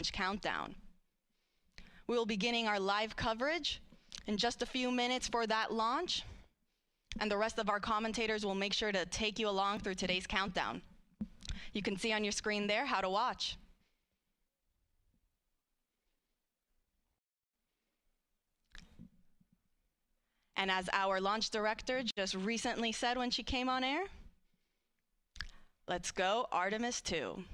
countdown. We will be beginning our live coverage in just a few minutes for that launch, and the rest of our commentators will make sure to take you along through today's countdown. You can see on your screen there how to watch. And as our launch director just recently said when she came on air, let's go Artemis II.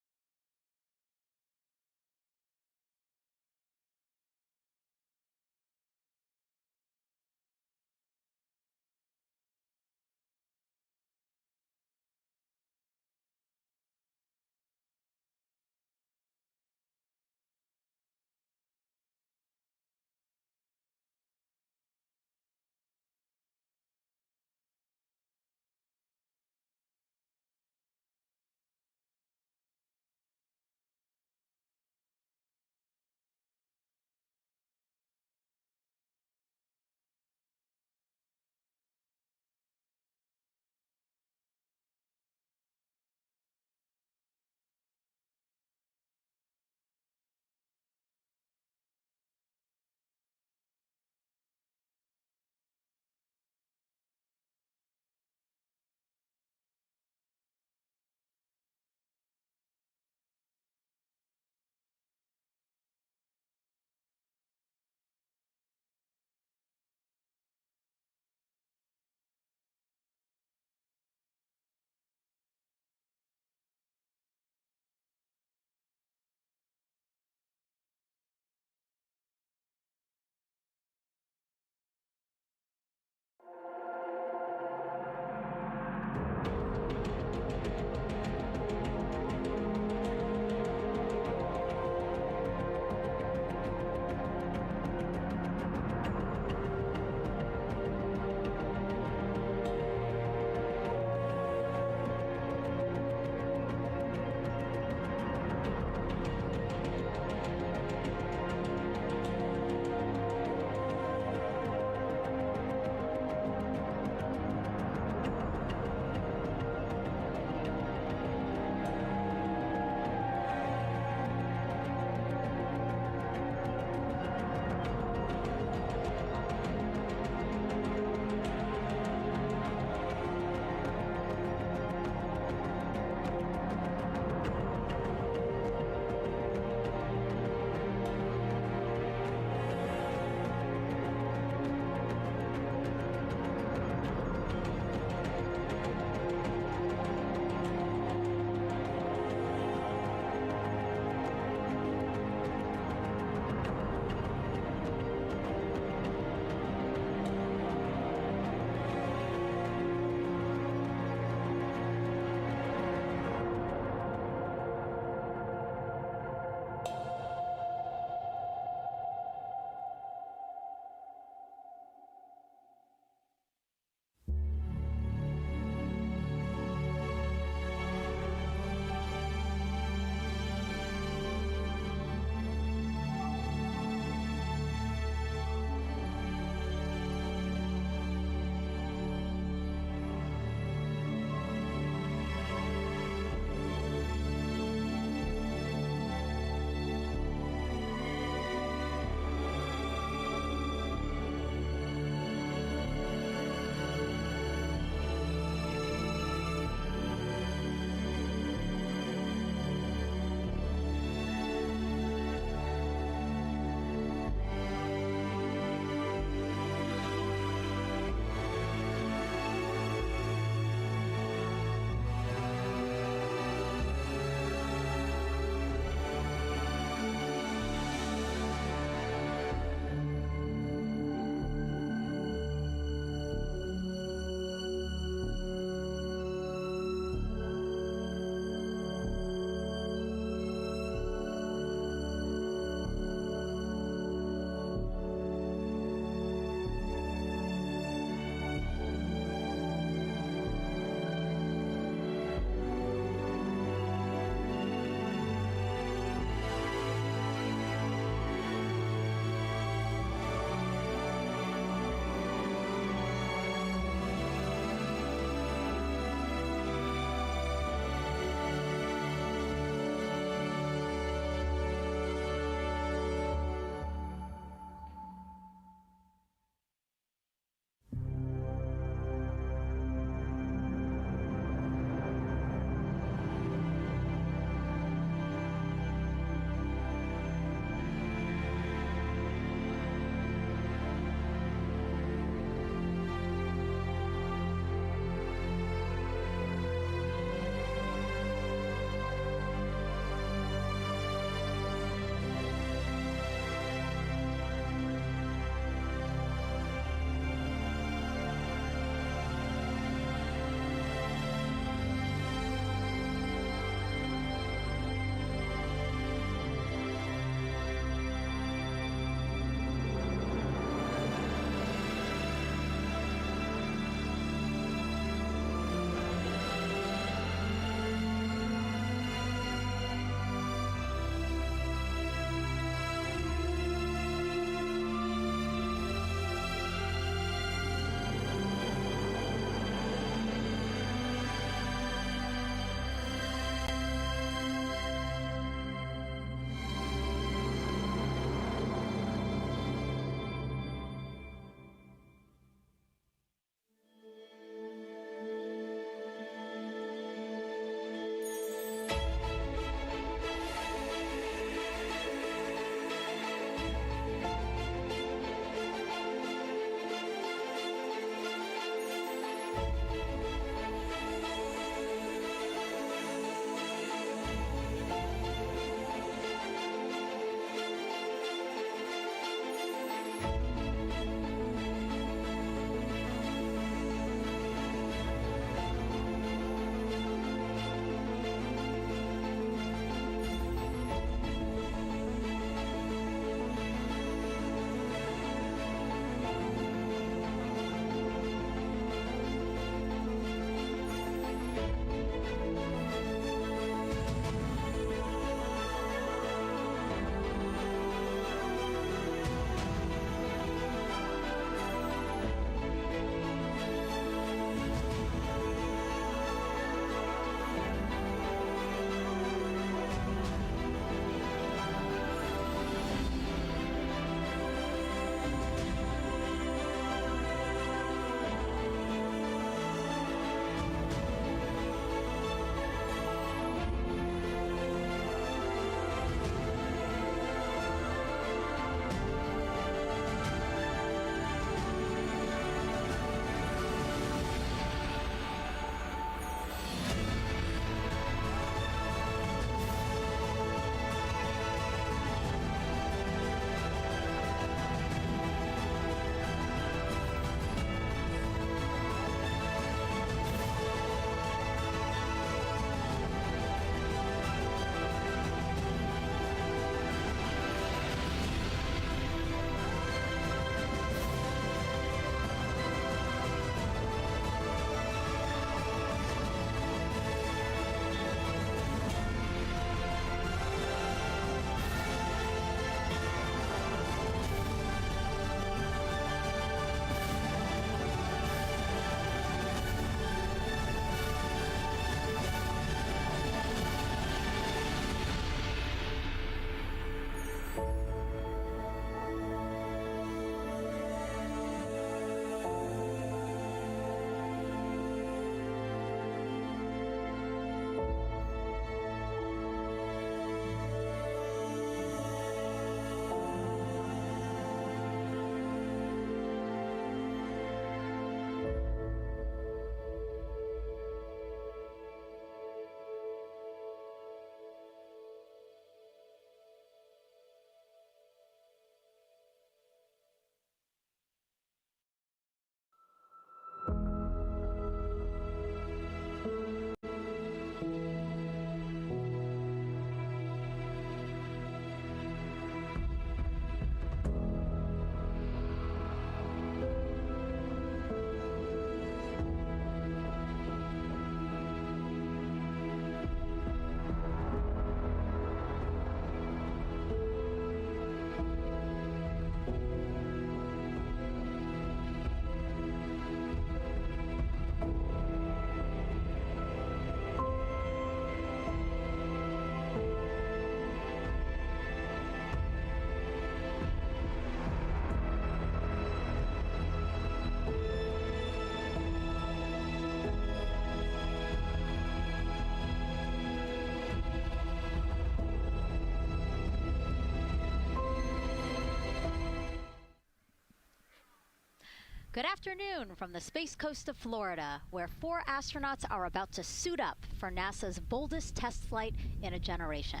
Good afternoon from the Space Coast of Florida, where 4 astronauts are about to suit up for NASA's boldest test flight in a generation.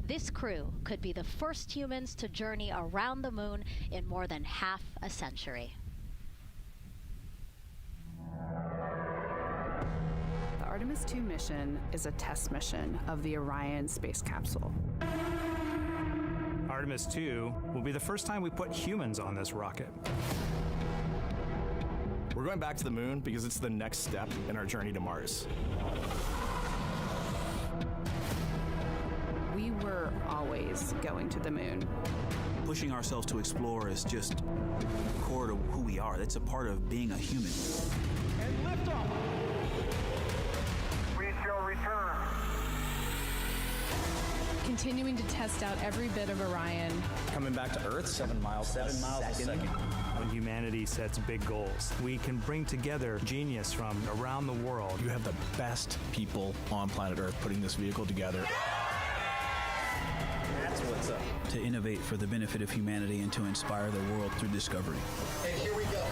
This crew could be the first humans to journey around the moon in more than half a century. The Artemis II mission is a test mission of the Orion space capsule. Artemis II will be the first time we put humans on this rocket. We're going back to the moon because it's the next step in our journey to Mars. We were always going to the moon. Pushing ourselves to explore is just core to who we are. That's a part of being a human. And liftoff. We shall return. Continuing to test out every bit of Orion. Coming back to Earth, 7 miles a second. When humanity sets big goals, we can bring together genius from around the world. You have the best people on planet Earth putting this vehicle together. That's what's up. To innovate for the benefit of humanity and to inspire the world through discovery. And here we go.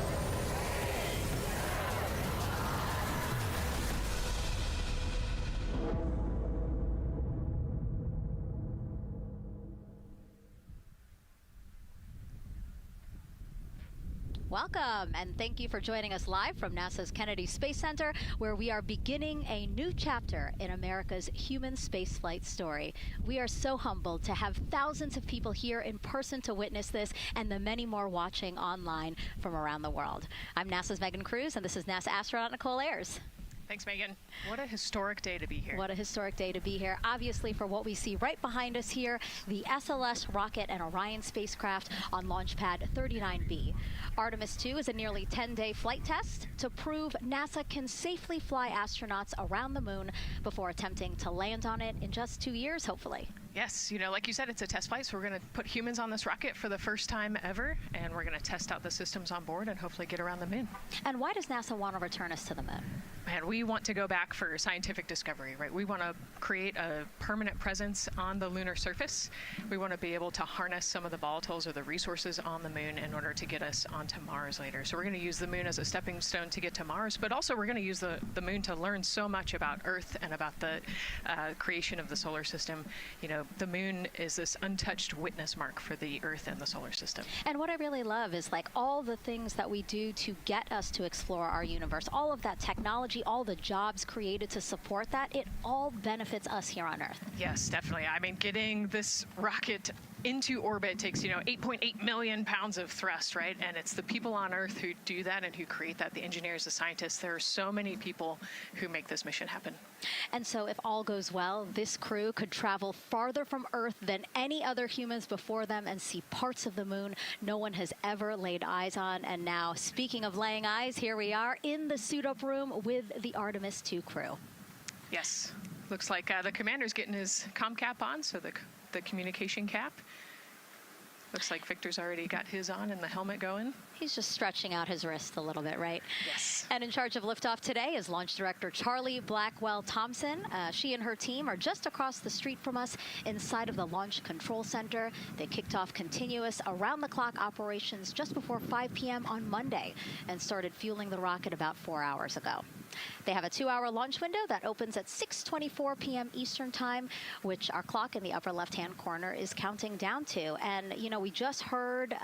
Welcome, and thank you for joining us live from NASA's Kennedy Space Center, where we are beginning a new chapter in America's human spaceflight story. We are so humbled to have thousands of people here in person to witness this, and the many more watching online from around the world. I'm NASA's Megan Cruz, and this is NASA astronaut Nicole Ayers. Thanks, Megan. What a historic day to be here. What a historic day to be here. Obviously, for what we see right behind us here, the SLS rocket and Orion spacecraft on Launchpad 39B. Artemis II is a nearly 10-day flight test to prove NASA can safely fly astronauts around the moon before attempting to land on it in just 2 years, hopefully. Yes, like you said, it's a test flight, so we're going to put humans on this rocket for the first time ever, and we're going to test out the systems on board and hopefully get around the moon. And why does NASA want to return us to the moon? Man, we want to go back for scientific discovery, right? We want to create a permanent presence on the lunar surface. We want to be able to harness some of the volatiles or the resources on the moon in order to get us onto Mars later. So we're going to use the moon as a stepping stone to get to Mars, but also we're going to use the moon to learn so much about Earth and about the creation of the solar system. The moon is this untouched witness mark for the Earth and the solar system. And what I really love is like all the things that we do to get us to explore our universe, all of that technology, all the jobs created to support that, it all benefits us here on Earth. Yes, definitely. I mean, getting this rocket into orbit takes, 8.8 million pounds of thrust, right? And it's the people on Earth who do that and who create that, the engineers, the scientists. There are so many people who make this mission happen. And so if all goes well, this crew could travel farther from Earth than any other humans before them and see parts of the moon no one has ever laid eyes on. And now, speaking of laying eyes, here we are in the suit-up room with the Artemis II crew. Yes. Looks like the commander's getting his comm cap on, so the communication cap. Looks like Victor's already got his on and the helmet going. He's just stretching out his wrist a little bit, right? Yes. And in charge of liftoff today is Launch Director Charlie Blackwell-Thompson. She and her team are just across the street from us inside of the Launch Control Center. They kicked off continuous around-the-clock operations just before 5 p.m. on Monday and started fueling the rocket about 4 hours ago. They have a 2-hour launch window that opens at 6:24 p.m. Eastern Time, which our clock in the upper left-hand corner is counting down to. And, we just heard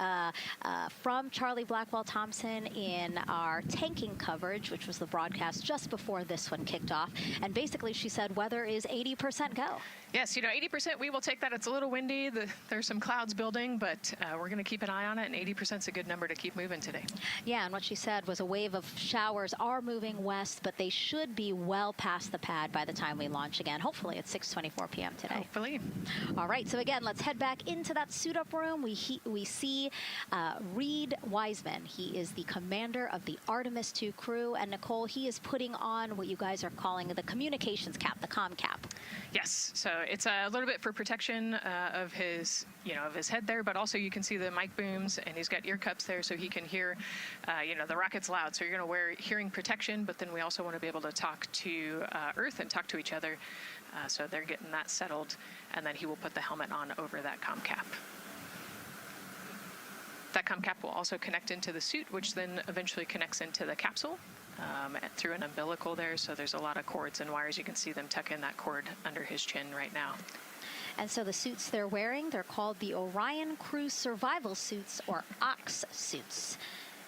from Charlie Blackwell-Thompson in our tanking coverage, which was the broadcast just before this one kicked off. And basically, she said weather is 80% go. Yes, 80%, we will take that. It's a little windy. There's some clouds building, but we're going to keep an eye on it, and 80% is a good number to keep moving today. Yeah, and what she said was a wave of showers are moving west, but they should be well past the pad by the time we launch again. Hopefully at 6:24 p.m. today. Hopefully. All right, so again, let's head back into that suit-up room. We see Reed Wiseman. He is the commander of the Artemis II crew, and Nicole, he is putting on what you guys are calling the communications cap, the comm cap. Yes, so it's a little bit for protection of his, of his head there, but also you can see the mic booms, and he's got ear cups there so he can hear, the rocket's loud. So you're going to wear hearing protection, but then we also want to be able to talk to Earth and talk to each other. So they're getting that settled, and then he will put the helmet on over that comm cap. That COM cap will also connect into the suit, which then eventually connects into the capsule through an umbilical there. So there's a lot of cords and wires. You can see them tuck in that cord under his chin right now. And so the suits they're wearing, they're called the Orion Crew Survival Suits, or OX suits.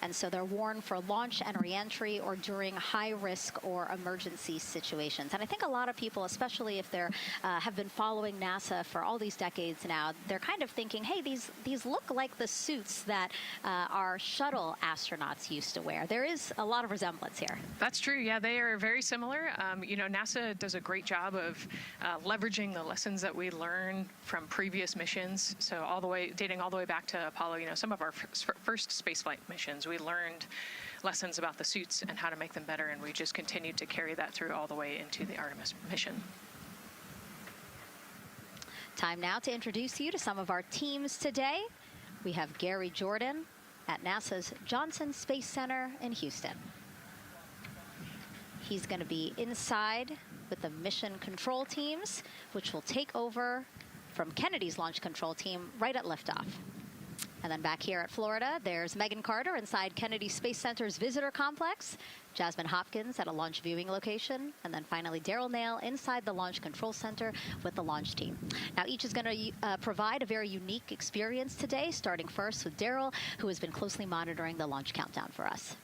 And so they're worn for launch and reentry or during high-risk or emergency situations. And I think a lot of people, especially if they're have been following NASA for all these decades now, they're kind of thinking, hey, these look like the suits that our shuttle astronauts used to wear. There is a lot of resemblance here. That's true. Yeah, they are very similar. You know, NASA does a great job of leveraging the lessons that we learn from previous missions. So dating all the way back to Apollo, you know, some of our first spaceflight missions, we learned lessons about the suits and how to make them better, and we just continued to carry that through all the way into the Artemis mission. Time now to introduce you to some of our teams today. We have Gary Jordan at NASA's Johnson Space Center in Houston. He's going to be inside with the mission control teams, which will take over from Kennedy's launch control team right at liftoff. And then back here at Florida, there's Megan Carter inside Kennedy Space Center's visitor complex, Jasmine Hopkins at a launch viewing location, and then finally Daryl Nail inside the Launch Control Center with the launch team. Now, each is going to provide a very unique experience today, starting first with Daryl, who has been closely monitoring the launch countdown for us.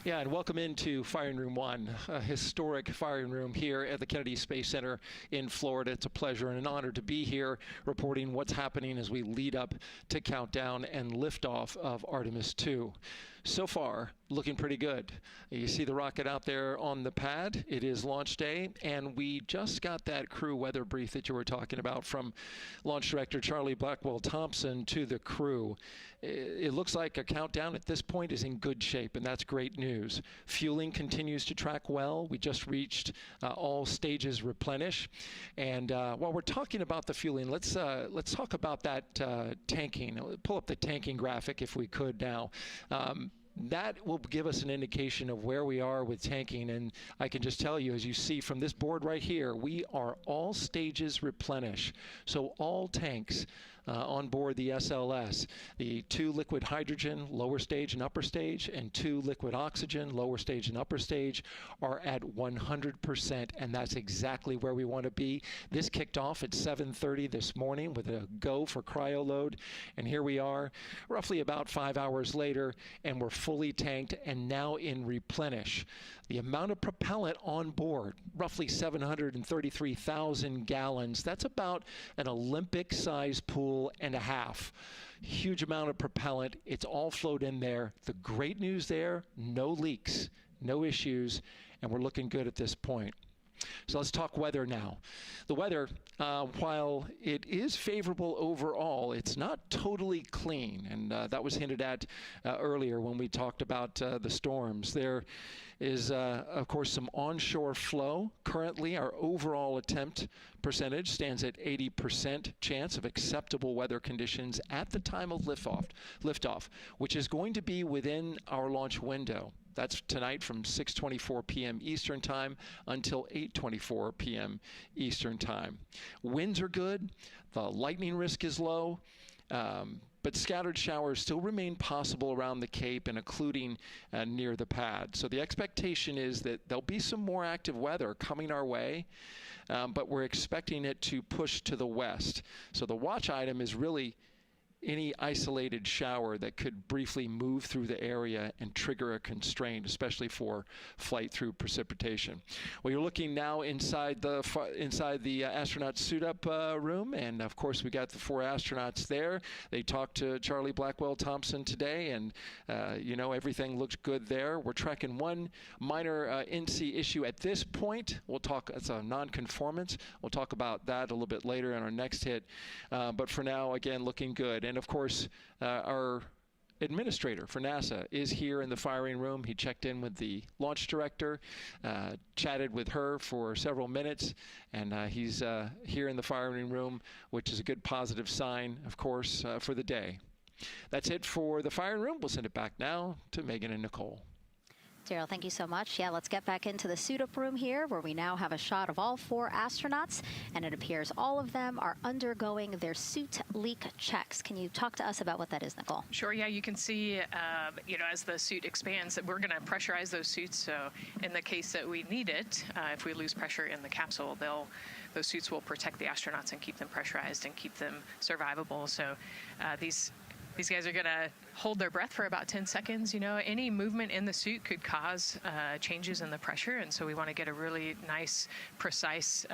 Yeah, and welcome into Firing Room 1, a historic firing room here at the Kennedy Space Center in Florida. It's a pleasure and an honor to be here reporting what's happening as we lead up to countdown and liftoff of Artemis II. So far, looking pretty good. You see the rocket out there on the pad. It is launch day, and we just got that crew weather brief that you were talking about from Launch Director Charlie Blackwell-Thompson to the crew. It looks like a countdown at this point is in good shape, and that's great news. Fueling continues to track well. We just reached all stages replenish. And while we're talking about the fueling, let's talk about that tanking. Pull up the tanking graphic if we could now. That will give us an indication of where we are with tanking, and I can just tell you, as you see from this board right here, we are all stages replenish. So all tanks on board the SLS, the 2 liquid hydrogen, lower stage and upper stage, and 2 liquid oxygen, lower stage and upper stage, are at 100%, and that's exactly where we want to be. This kicked off at 7:30 this morning with a go for cryo load, and here we are roughly about 5 hours later, and we're fully tanked and now in replenish. The amount of propellant on board, roughly 733,000 gallons. That's about an Olympic-sized pool and a half. Huge amount of propellant. It's all flowed in there. The great news there, no leaks, no issues, and we're looking good at this point. So let's talk weather now. The weather, while it is favorable overall, it's not totally clean, and that was hinted at earlier when we talked about the storms. There is, of course, some onshore flow. Currently, our overall attempt percentage stands at 80% chance of acceptable weather conditions at the time of liftoff, which is going to be within our launch window. That's tonight from 6:24 p.m. Eastern Time until 8:24 p.m. Eastern Time. Winds are good. The lightning risk is low. But scattered showers still remain possible around the Cape and including near the pad. So the expectation is that there'll be some more active weather coming our way, but we're expecting it to push to the west. So the watch item is really any isolated shower that could briefly move through the area and trigger a constraint, especially for flight through precipitation. Well, you're looking now inside the astronaut suit-up room, and of course we got the 4 astronauts there. They talked to Charlie Blackwell-Thompson today, and you know, everything looks good there. We're tracking one minor NC issue at this point. We'll talk, it's a non-conformance. We'll talk about that a little bit later in our next hit, but for now, again, looking good. And of course, our administrator for NASA is here in the firing room. He checked in with the launch director, chatted with her for several minutes, and he's here in the firing room, which is a good positive sign, of course, for the day. That's it for the firing room. We'll send it back now to Megan and Nicole. Daryl, thank you so much. Yeah, let's get back into the suit-up room here, where we now have a shot of all 4 astronauts, and it appears all of them are undergoing their suit leak checks. Can you talk to us about what that is, Nicole? Sure. Yeah, you can see, as the suit expands, that we're going to pressurize those suits. So, in the case that we need it, if we lose pressure in the capsule, those suits will protect the astronauts and keep them pressurized and keep them survivable. So, these guys are going to hold their breath for about 10 seconds. Any movement in the suit could cause changes in the pressure, and so we want to get a really nice, precise,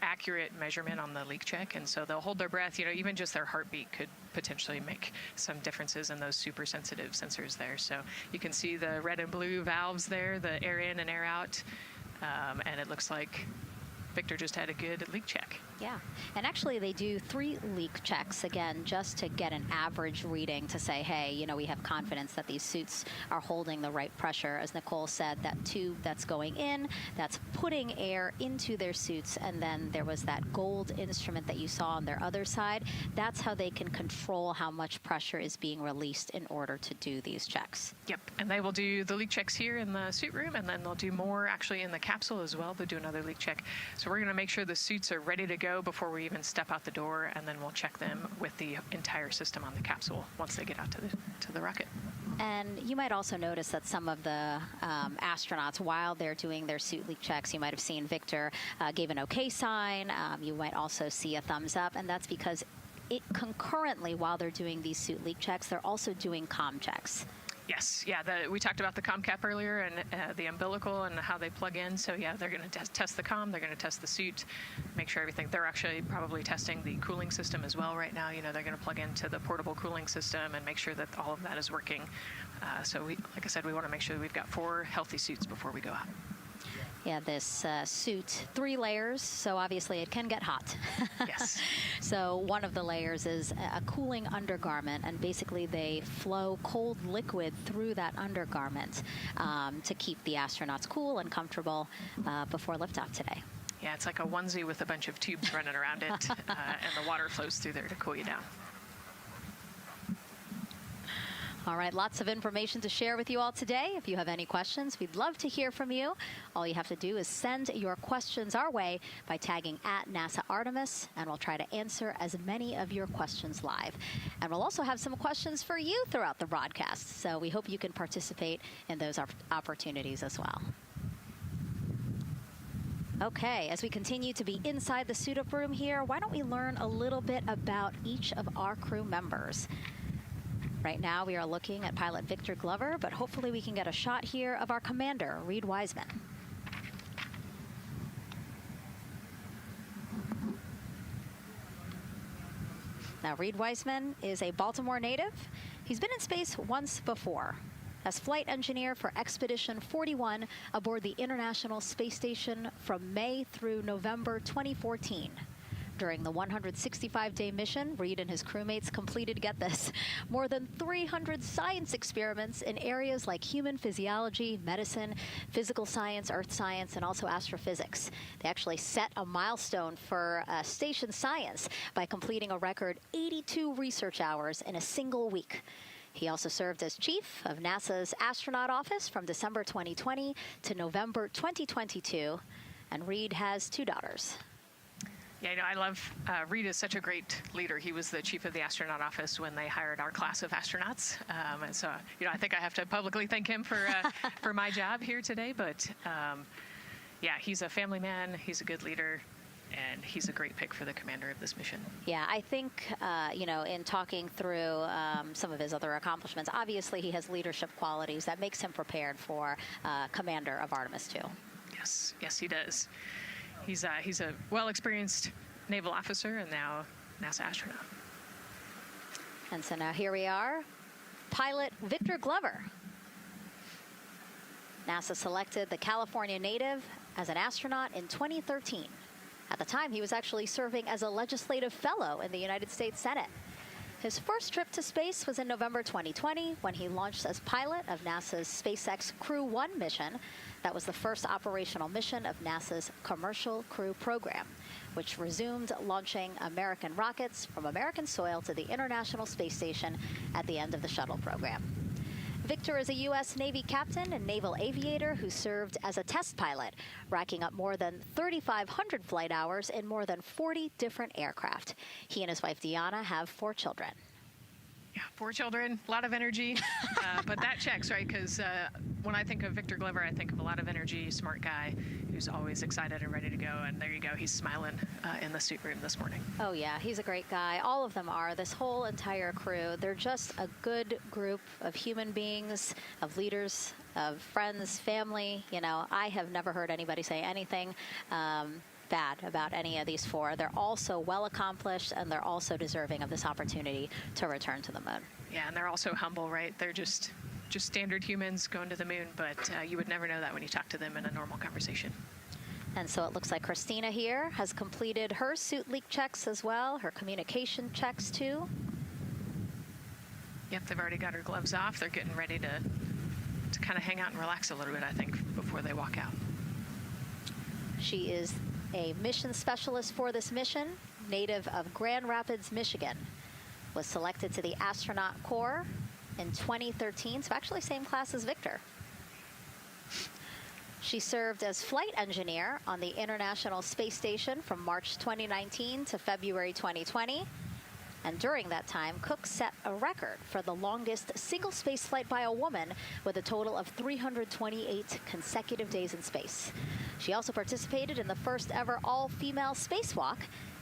accurate measurement on the leak check. And so they'll hold their breath. Even just their heartbeat could potentially make some differences in those super sensitive sensors there. So you can see the red and blue valves there, the air in and air out, and it looks like Victor just had a good leak check. Yeah, and actually they do 3 leak checks, again, just to get an average reading to say, hey, we have confidence that these suits are holding the right pressure. As Nicole said, that tube that's going in, that's putting air into their suits, and then there was that gold instrument that you saw on their other side. That's how they can control how much pressure is being released in order to do these checks. Yep, and they will do the leak checks here in the suit room, and then they'll do more actually in the capsule as well. They'll do another leak check. So we're going to make sure the suits are ready to go before we even step out the door, and then we'll check them with the entire system on the capsule once they get out to the rocket. And you might also notice that some of the astronauts, while they're doing their suit leak checks, you might have seen Victor gave an okay sign. You might also see a thumbs up, and that's because concurrently, while they're doing these suit leak checks, they're also doing comm checks. Yes, yeah, we talked about the comm cap earlier and the umbilical and how they plug in. So yeah, they're going to test the comm, they're going to test the suit, make sure everything. They're actually probably testing the cooling system as well right now. They're going to plug into the portable cooling system and make sure that all of that is working. So like I said, we want to make sure that we've got 4 healthy suits before we go out. Yeah, this suit, 3 layers, so obviously it can get hot. Yes. So one of the layers is a cooling undergarment, and basically they flow cold liquid through that undergarment to keep the astronauts cool and comfortable before liftoff today. Yeah, it's like a onesie with a bunch of tubes running around it, and the water flows through there to cool you down. All right, lots of information to share with you all today. If you have any questions, we'd love to hear from you. All you have to do is send your questions our way by tagging @NASA Artemis, and we'll try to answer as many of your questions live. And we'll also have some questions for you throughout the broadcast, so we hope you can participate in those opportunities as well. Okay, as we continue to be inside the suit-up room here, why don't we learn a little bit about each of our crew members? Right now, we are looking at pilot Victor Glover, but hopefully we can get a shot here of our commander, Reed Wiseman. Now, Reed Wiseman is a Baltimore native. He's been in space once before as flight engineer for Expedition 41 aboard the International Space Station from May through November 2014. During the 165-day mission, Reed and his crewmates completed, get this, more than 300 science experiments in areas like human physiology, medicine, physical science, earth science, and also astrophysics. They actually set a milestone for station science by completing a record 82 research hours in a single week. He also served as chief of NASA's Astronaut Office from December 2020 to November 2022, and Reed has 2 daughters. Yeah, I love, Reed is such a great leader. He was the chief of the astronaut office when they hired our class of astronauts. And so, I think I have to publicly thank him for my job here today. But yeah, he's a family man, he's a good leader, and he's a great pick for the commander of this mission. Yeah, I think, in talking through some of his other accomplishments, obviously he has leadership qualities that makes him prepared for commander of Artemis II. Yes, he does. He's a well-experienced naval officer and now NASA astronaut. And so now here we are, pilot Victor Glover. NASA selected the California native as an astronaut in 2013. At the time, he was actually serving as a legislative fellow in the United States Senate. His first trip to space was in November 2020 when he launched as pilot of NASA's SpaceX Crew 1 mission. That was the first operational mission of NASA's Commercial Crew Program, which resumed launching American rockets from American soil to the International Space Station at the end of the shuttle program. Victor is a U.S. Navy captain and naval aviator who served as a test pilot, racking up more than 3,500 flight hours in more than 40 different aircraft. He and his wife, Deanna, have 4 children. Yeah, 4 children, a lot of energy, but that checks, right? Because when I think of Victor Glover, I think of a lot of energy, smart guy who's always excited and ready to go. And there you go, he's smiling in the suit room this morning. Oh yeah, he's a great guy. All of them are. This whole entire crew. They're just a good group of human beings, of leaders, of friends, family. You know, I have never heard anybody say anything bad about any of these 4. They're also well accomplished, and they're also deserving of this opportunity to return to the moon. Yeah, and they're also humble, right? They're just standard humans going to the moon, but you would never know that when you talk to them in a normal conversation. And so it looks like Christina here has completed her suit leak checks as well, her communication checks too. Yep, they've already got her gloves off. They're getting ready to kind of hang out and relax a little bit, I think, before they walk out. She is a mission specialist for this mission, native of Grand Rapids, Michigan. Was selected to the Astronaut Corps in 2013, so actually same class as Victor. She served as flight engineer on the International Space Station from March 2019 to February 2020. And during that time, Cook set a record for the longest single space flight by a woman with a total of 328 consecutive days in space. She also participated in the first ever all-female spacewalk.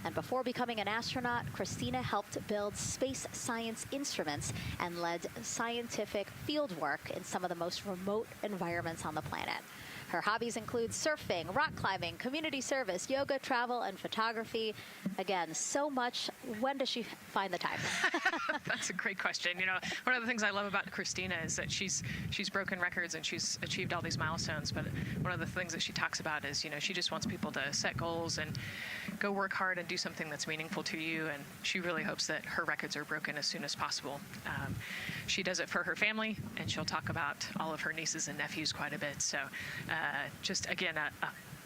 And before becoming an astronaut, Christina helped build space science instruments and led scientific field work in some of the most remote environments on the planet. Her hobbies include surfing, rock climbing, community service, yoga, travel, and photography. Again, so much. When does she find the time? That's a great question. You know, one of the things I love about Christina is that she's broken records and she's achieved all these milestones. But one of the things that she talks about is, you know, she just wants people to set goals and go work hard and do something that's meaningful to you. And she really hopes that her records are broken as soon as possible. She does it for her family, and she'll talk about all of her nieces and nephews quite a bit. So just, again,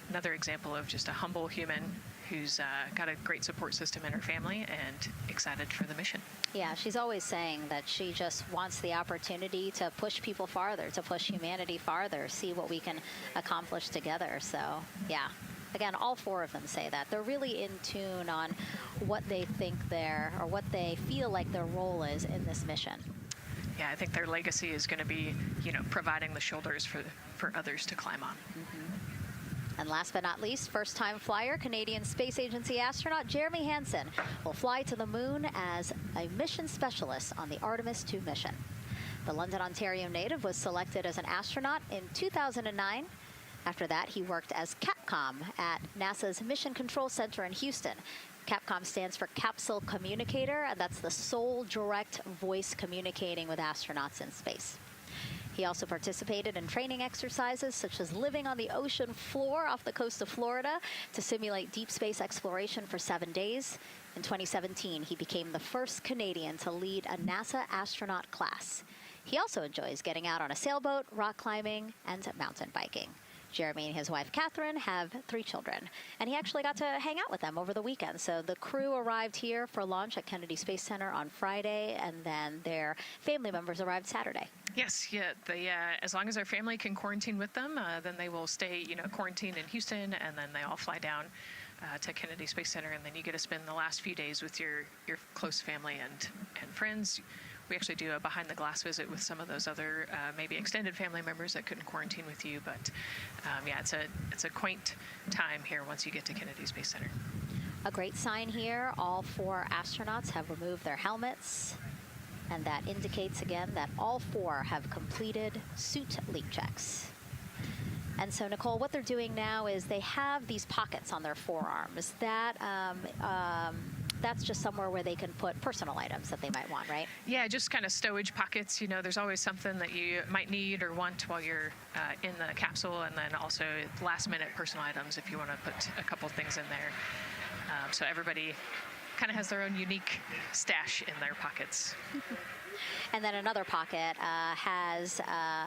another example of just a humble human who's got a great support system in her family and excited for the mission. Yeah, she's always saying that she just wants the opportunity to push people farther, to push humanity farther, see what we can accomplish together. So, yeah. Again, all 4 of them say that. They're really in tune on what they think or what they feel like their role is in this mission. Yeah, I think their legacy is going to be, you know, providing the shoulders for others to climb on. And last but not least, first-time flyer, Canadian Space Agency astronaut Jeremy Hansen will fly to the moon as a mission specialist on the Artemis II mission. The London, Ontario native was selected as an astronaut in 2009. After that, he worked as Capcom at NASA's Mission Control Center in Houston. Capcom stands for Capsule Communicator, and that's the sole direct voice communicating with astronauts in space. He also participated in training exercises such as living on the ocean floor off the coast of Florida to simulate deep space exploration for 7 days. In 2017, he became the first Canadian to lead a NASA astronaut class. He also enjoys getting out on a sailboat, rock climbing, and mountain biking. Jeremy and his wife, Catherine, have 3 children, and he actually got to hang out with them over the weekend. So the crew arrived here for launch at Kennedy Space Center on Friday, and then their family members arrived Saturday. Yes, yeah. As long as their family can quarantine with them, then they will stay, you know, quarantined in Houston, and then they all fly down to Kennedy Space Center, and then you get to spend the last few days with your close family and friends. We actually do a behind-the-glass visit with some of those other maybe extended family members that couldn't quarantine with you. But yeah, it's a quaint time here once you get to Kennedy Space Center. A great sign here, all 4 astronauts have removed their helmets. And that indicates again that all 4 have completed suit leak checks. And so, Nicole, what they're doing now is they have these pockets on their forearms. That's just somewhere where they can put personal items that they might want, right? Yeah, just kind of stowage pockets. You know, there's always something that you might need or want while you're in the capsule, and then also last-minute personal items if you want to put a couple things in there. So everybody kind of has their own unique stash in their pockets. And then another pocket has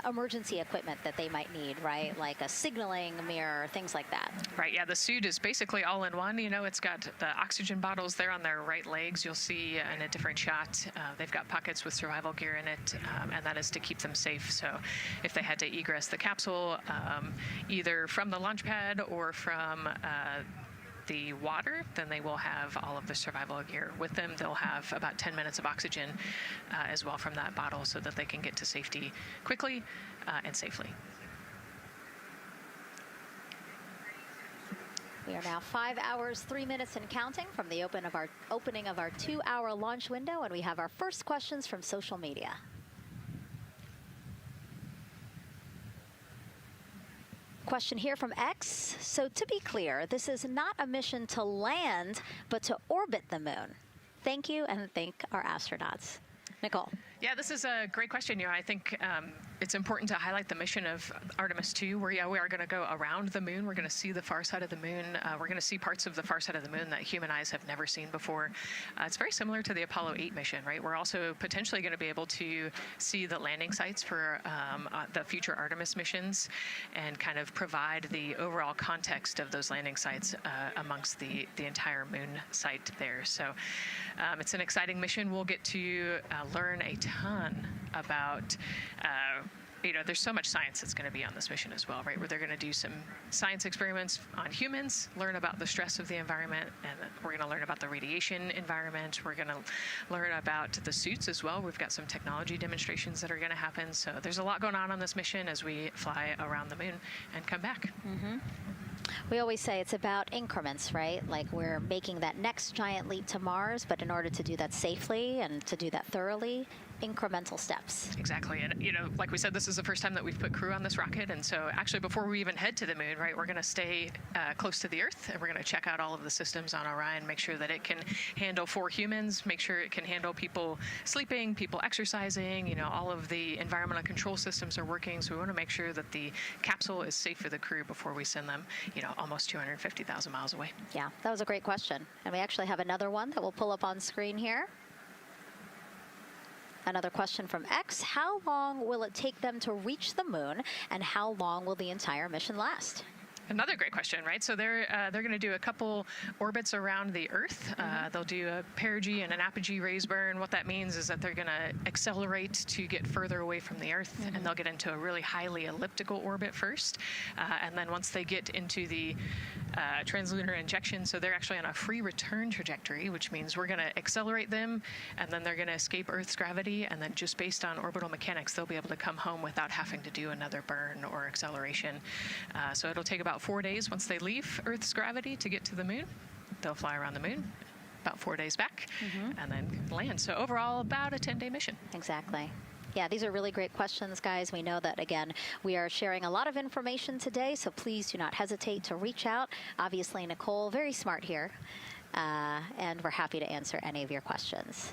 emergency equipment that they might need, right? Like a signaling mirror, things like that. Right, yeah, the suit is basically all in one. You know, it's got the oxygen bottles there on their right legs. You'll see in a different shot, they've got pockets with survival gear in it, and that is to keep them safe. So if they had to egress the capsule, either from the launch pad or from the water, then they will have all of the survival gear with them. They'll have about 10 minutes of oxygen as well from that bottle so that they can get to safety quickly and safely. We are now 5 hours, 3 minutes and counting from the opening of our 2-hour launch window, and we have our first questions from social media. Question here from X. So to be clear, this is not a mission to land, but to orbit the moon. Thank you, and thank our astronauts. Nicole. Yeah, this is a great question. You know, I think it's important to highlight the mission of Artemis II, where we are going to go around the moon. We're going to see the far side of the moon. We're going to see parts of the far side of the moon that human eyes have never seen before. It's very similar to the Apollo 8 mission, right? We're also potentially going to be able to see the landing sites for the future Artemis missions and kind of provide the overall context of those landing sites amongst the entire moon site there. So it's an exciting mission. We'll get to learn a ton about you know, there's so much science that's going to be on this mission as well, right? Where they're going to do some science experiments on humans, learn about the stress of the environment, and we're going to learn about the radiation environment. We're going to learn about the suits as well. We've got some technology demonstrations that are going to happen. So there's a lot going on this mission as we fly around the moon and come back. Mm-hmm. We always say it's about increments, right? Like we're making that next giant leap to Mars, but in order to do that safely and to do that thoroughly, incremental steps. Exactly. And, you know, like we said, this is the first time that we've put crew on this rocket. And so actually before we even head to the moon, right, we're going to stay close to the Earth, and we're going to check out all of the systems on Orion, make sure that it can handle 4 humans, make sure it can handle people sleeping, people exercising, you know, all of the environmental control systems are working. So we want to make sure that the capsule is safe for the crew before we send them, you know, almost 250,000 miles away. Yeah, that was a great question. And we actually have another one that we'll pull up on screen here. Another question from X. How long will it take them to reach the moon, and how long will the entire mission last? Another great question, right? So they're going to do a couple orbits around the Earth. They'll do a perigee and an apogee raise burn. What that means is that they're going to accelerate to get further away from the Earth, and they'll get into a really highly elliptical orbit first. And then once they get into the translunar injection, so they're actually on a free return trajectory, which means we're going to accelerate them, and then they're going to escape Earth's gravity, and then just based on orbital mechanics, they'll be able to come home without having to do another burn or acceleration. So it'll take about 4 days once they leave Earth's gravity to get to the moon. They'll fly around the moon, about 4 days back, and then land. So overall, about a 10-day mission. Exactly. Yeah, these are really great questions, guys. We know that, again, we are sharing a lot of information today, so please do not hesitate to reach out. Obviously, Nicole, very smart here, and we're happy to answer any of your questions.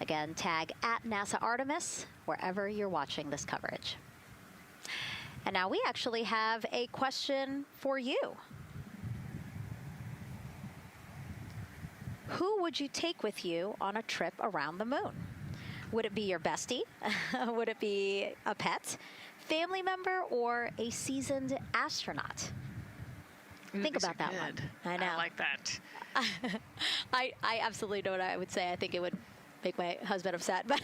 Again, tag @NASA Artemis wherever you're watching this coverage. And now we actually have a question for you. Who would you take with you on a trip around the moon? Would it be your bestie? Would it be a pet, family member, or a seasoned astronaut? Think about that one. I know. I like that. I absolutely know what I would say. I think it would make my husband upset, but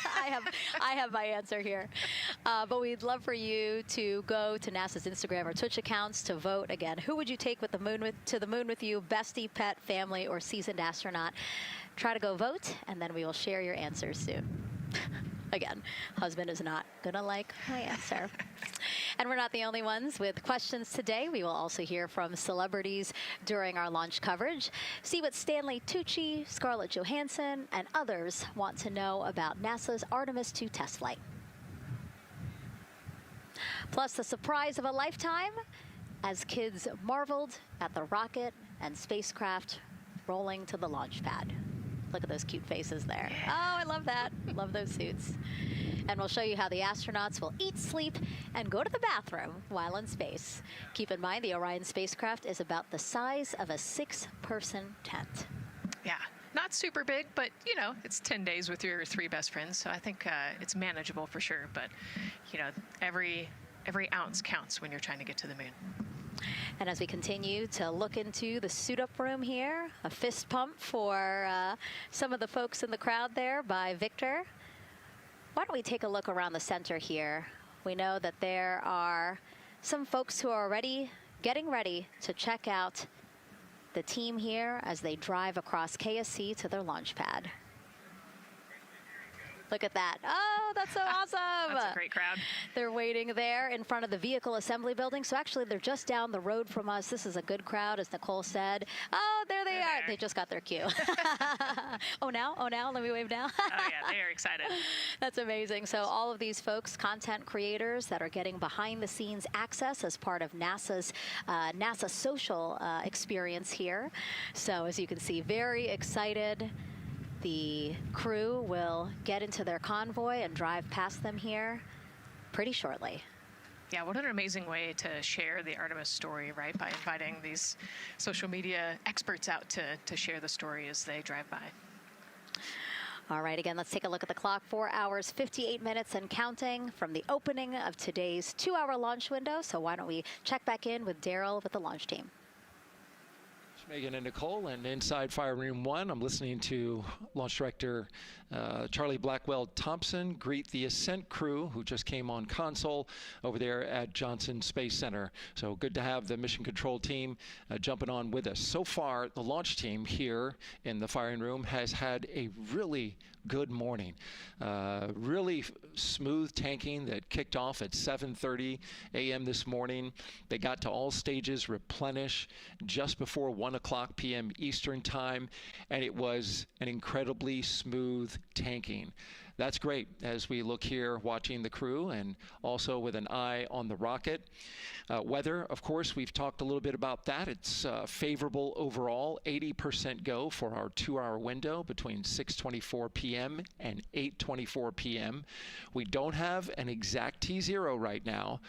I have my answer here. But we'd love for you to go to NASA's Instagram or Twitch accounts to vote. Again, who would you take to the moon with you? Bestie, pet, family, or seasoned astronaut? Try to go vote, and then we will share your answers soon. Again, husband is not gonna like my answer. And we're not the only ones with questions today. We will also hear from celebrities during our launch coverage. See what Stanley Tucci, Scarlett Johansson, and others want to know about NASA's Artemis II test flight. Plus the surprise of a lifetime as kids marveled at the rocket and spacecraft rolling to the launch pad. Look at those cute faces there. Oh, I love that. Love those suits. And we'll show you how the astronauts will eat, sleep, and go to the bathroom while in space. Keep in mind, the Orion spacecraft is about the size of a 6-person tent. Yeah, not super big, but you know, it's 10 days with your 3 best friends, so I think it's manageable for sure. But you know, every ounce counts when you're trying to get to the moon. And as we continue to look into the suit-up room here, a fist pump for some of the folks in the crowd there by Victor. Why don't we take a look around the center here? We know that there are some folks who are already getting ready to check out the team here as they drive across KSC to their launch pad. Look at that. Oh, that's so awesome. That's a great crowd. They're waiting there in front of the vehicle assembly building. So actually, they're just down the road from us. This is a good crowd, as Nicole said. Oh, there they are. They just got their cue. Oh, now? Let me wave now. Oh, yeah, they are excited. That's amazing. So all of these folks, content creators that are getting behind-the-scenes access as part of NASA's NASA social experience here. So as you can see, very excited. The crew will get into their convoy and drive past them here pretty shortly. Yeah, what an amazing way to share the Artemis story, right? By inviting these social media experts out to share the story as they drive by. All right, again, let's take a look at the clock. 4 hours, 58 minutes and counting from the opening of today's 2-hour launch window. So why don't we check back in with Daryl with the launch team. Megan and Nicole, and inside Fire Room 1, I'm listening to Launch Director Charlie Blackwell Thompson greet the Ascent crew who just came on console over there at Johnson Space Center. So good to have the mission control team jumping on with us. So far, the launch team here in the firing room has had a really good morning. Really smooth tanking that kicked off at 7:30 a.m. this morning. They got to all stages replenish just before 1 o'clock p.m. Eastern time, and it was an incredibly smooth tanking. That's great as we look here watching the crew and also with an eye on the rocket. Weather, of course, we've talked a little bit about that. It's favorable overall, 80% go for our 2-hour window between 6:24 p.m. and 8:24 p.m. We don't have an exact T0 right now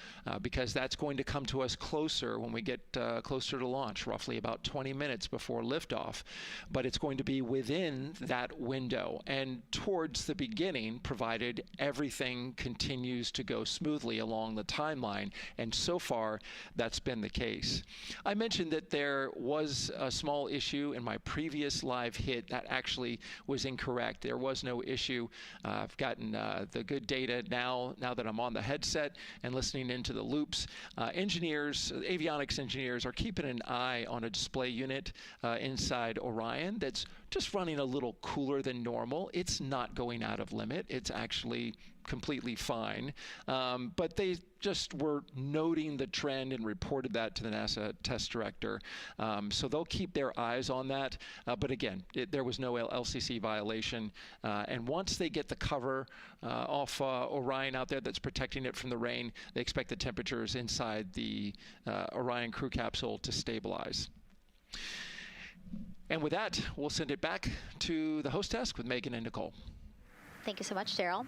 because that's going to come to us closer when we get closer to launch, roughly about 20 minutes before liftoff. But it's going to be within that window and towards the beginning, provided everything continues to go smoothly along the timeline, and so far that's been the case. I mentioned that there was a small issue in my previous live hit. That actually was incorrect. There was no issue. I've gotten the good data now that I'm on the headset and listening into the loops. Avionics engineers are keeping an eye on a display unit inside Orion that's just running a little cooler than normal. It's not going out of limit. It's actually completely fine. But they just were noting the trend and reported that to the NASA test director. So they'll keep their eyes on that. But again, there was no LCC violation. And once they get the cover off Orion out there that's protecting it from the rain, they expect the temperatures inside the Orion crew capsule to stabilize. And with that, we'll send it back to the host desk with Megan and Nicole. Thank you so much, Daryl.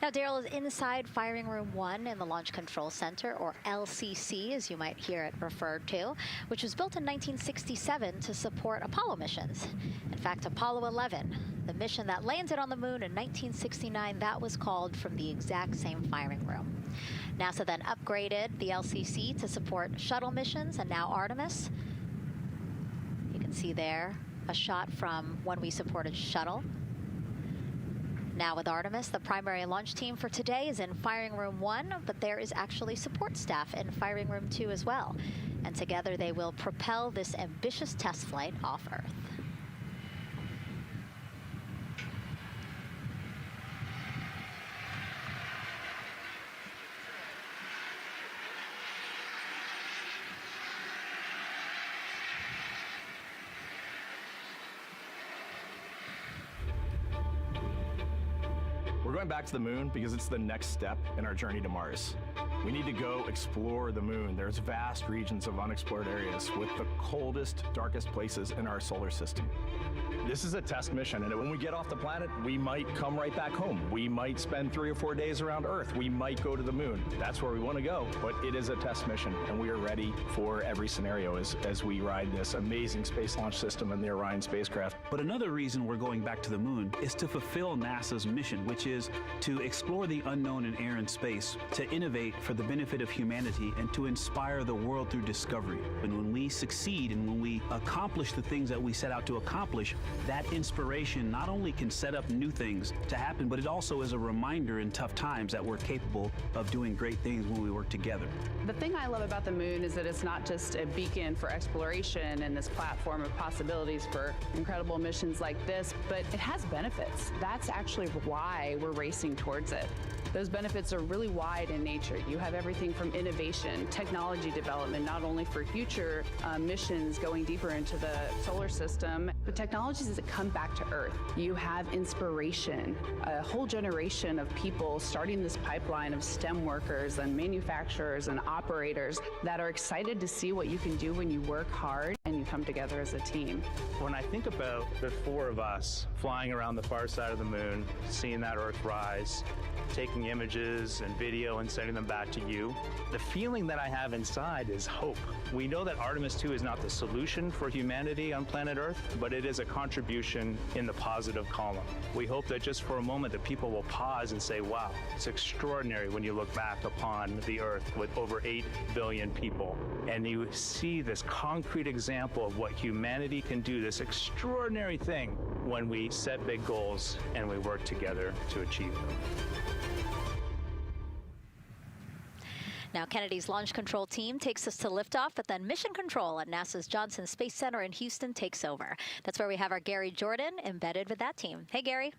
Now, Daryl is inside Firing Room 1 in the Launch Control Center, or LCC, as you might hear it referred to, which was built in 1967 to support Apollo missions. In fact, Apollo 11, the mission that landed on the moon in 1969, that was called from the exact same firing room. NASA then upgraded the LCC to support shuttle missions, and now Artemis. You can see there a shot from when we supported shuttle. Now with Artemis, the primary launch team for today is in Firing Room 1, but there is actually support staff in Firing Room 2 as well. And together they will propel this ambitious test flight off Earth. We're going back to the moon because it's the next step in our journey to Mars. We need to go explore the moon. There's vast regions of unexplored areas with the coldest, darkest places in our solar system. This This is a test mission, and when we get off the planet, we might come right back home. We might spend 3 or 4 days around Earth. We might go to the moon. That's where we want to go, but it is a test mission, and we are ready for every scenario as we ride this amazing space launch system and the Orion spacecraft. But another reason we're going back to the moon is to fulfill NASA's mission, which is to explore the unknown in air and space, to innovate for the benefit of humanity, and to inspire the world through discovery. And when we succeed and when we accomplish the things that we set out to accomplish, that inspiration not only can set up new things to happen, but it also is a reminder in tough times that we're capable of doing great things when we work together. The thing I love about the moon is that it's not just a beacon for exploration and this platform of possibilities for incredible missions like this, but it has benefits. That's actually why we're racing towards it. Those benefits are really wide in nature. You have everything from innovation, technology development, not only for future missions going deeper into the solar system, but technologies that come back to Earth. You have inspiration, a whole generation of people starting this pipeline of STEM workers and manufacturers and operators that are excited to see what you can do when you work hard and you come together as a team. When I think about the 4 of us flying around the far side of the moon, seeing that Earth rise, taking images and video and sending them back to you, the feeling that I have inside is hope. We know that Artemis II is not the solution for humanity on planet Earth, but it is a contribution in the positive column. We hope that just for a moment that people will pause and say, wow, it's extraordinary when you look back upon the Earth with over 8 billion people, and you see this concrete example of what humanity can do, this extraordinary thing when we set big goals and we work together to achieve them. Now, Kennedy's launch control team takes us to liftoff, but then mission control at NASA's Johnson Space Center in Houston takes over. That's where we have our Gary Jordan embedded with that team. Hey, Gary.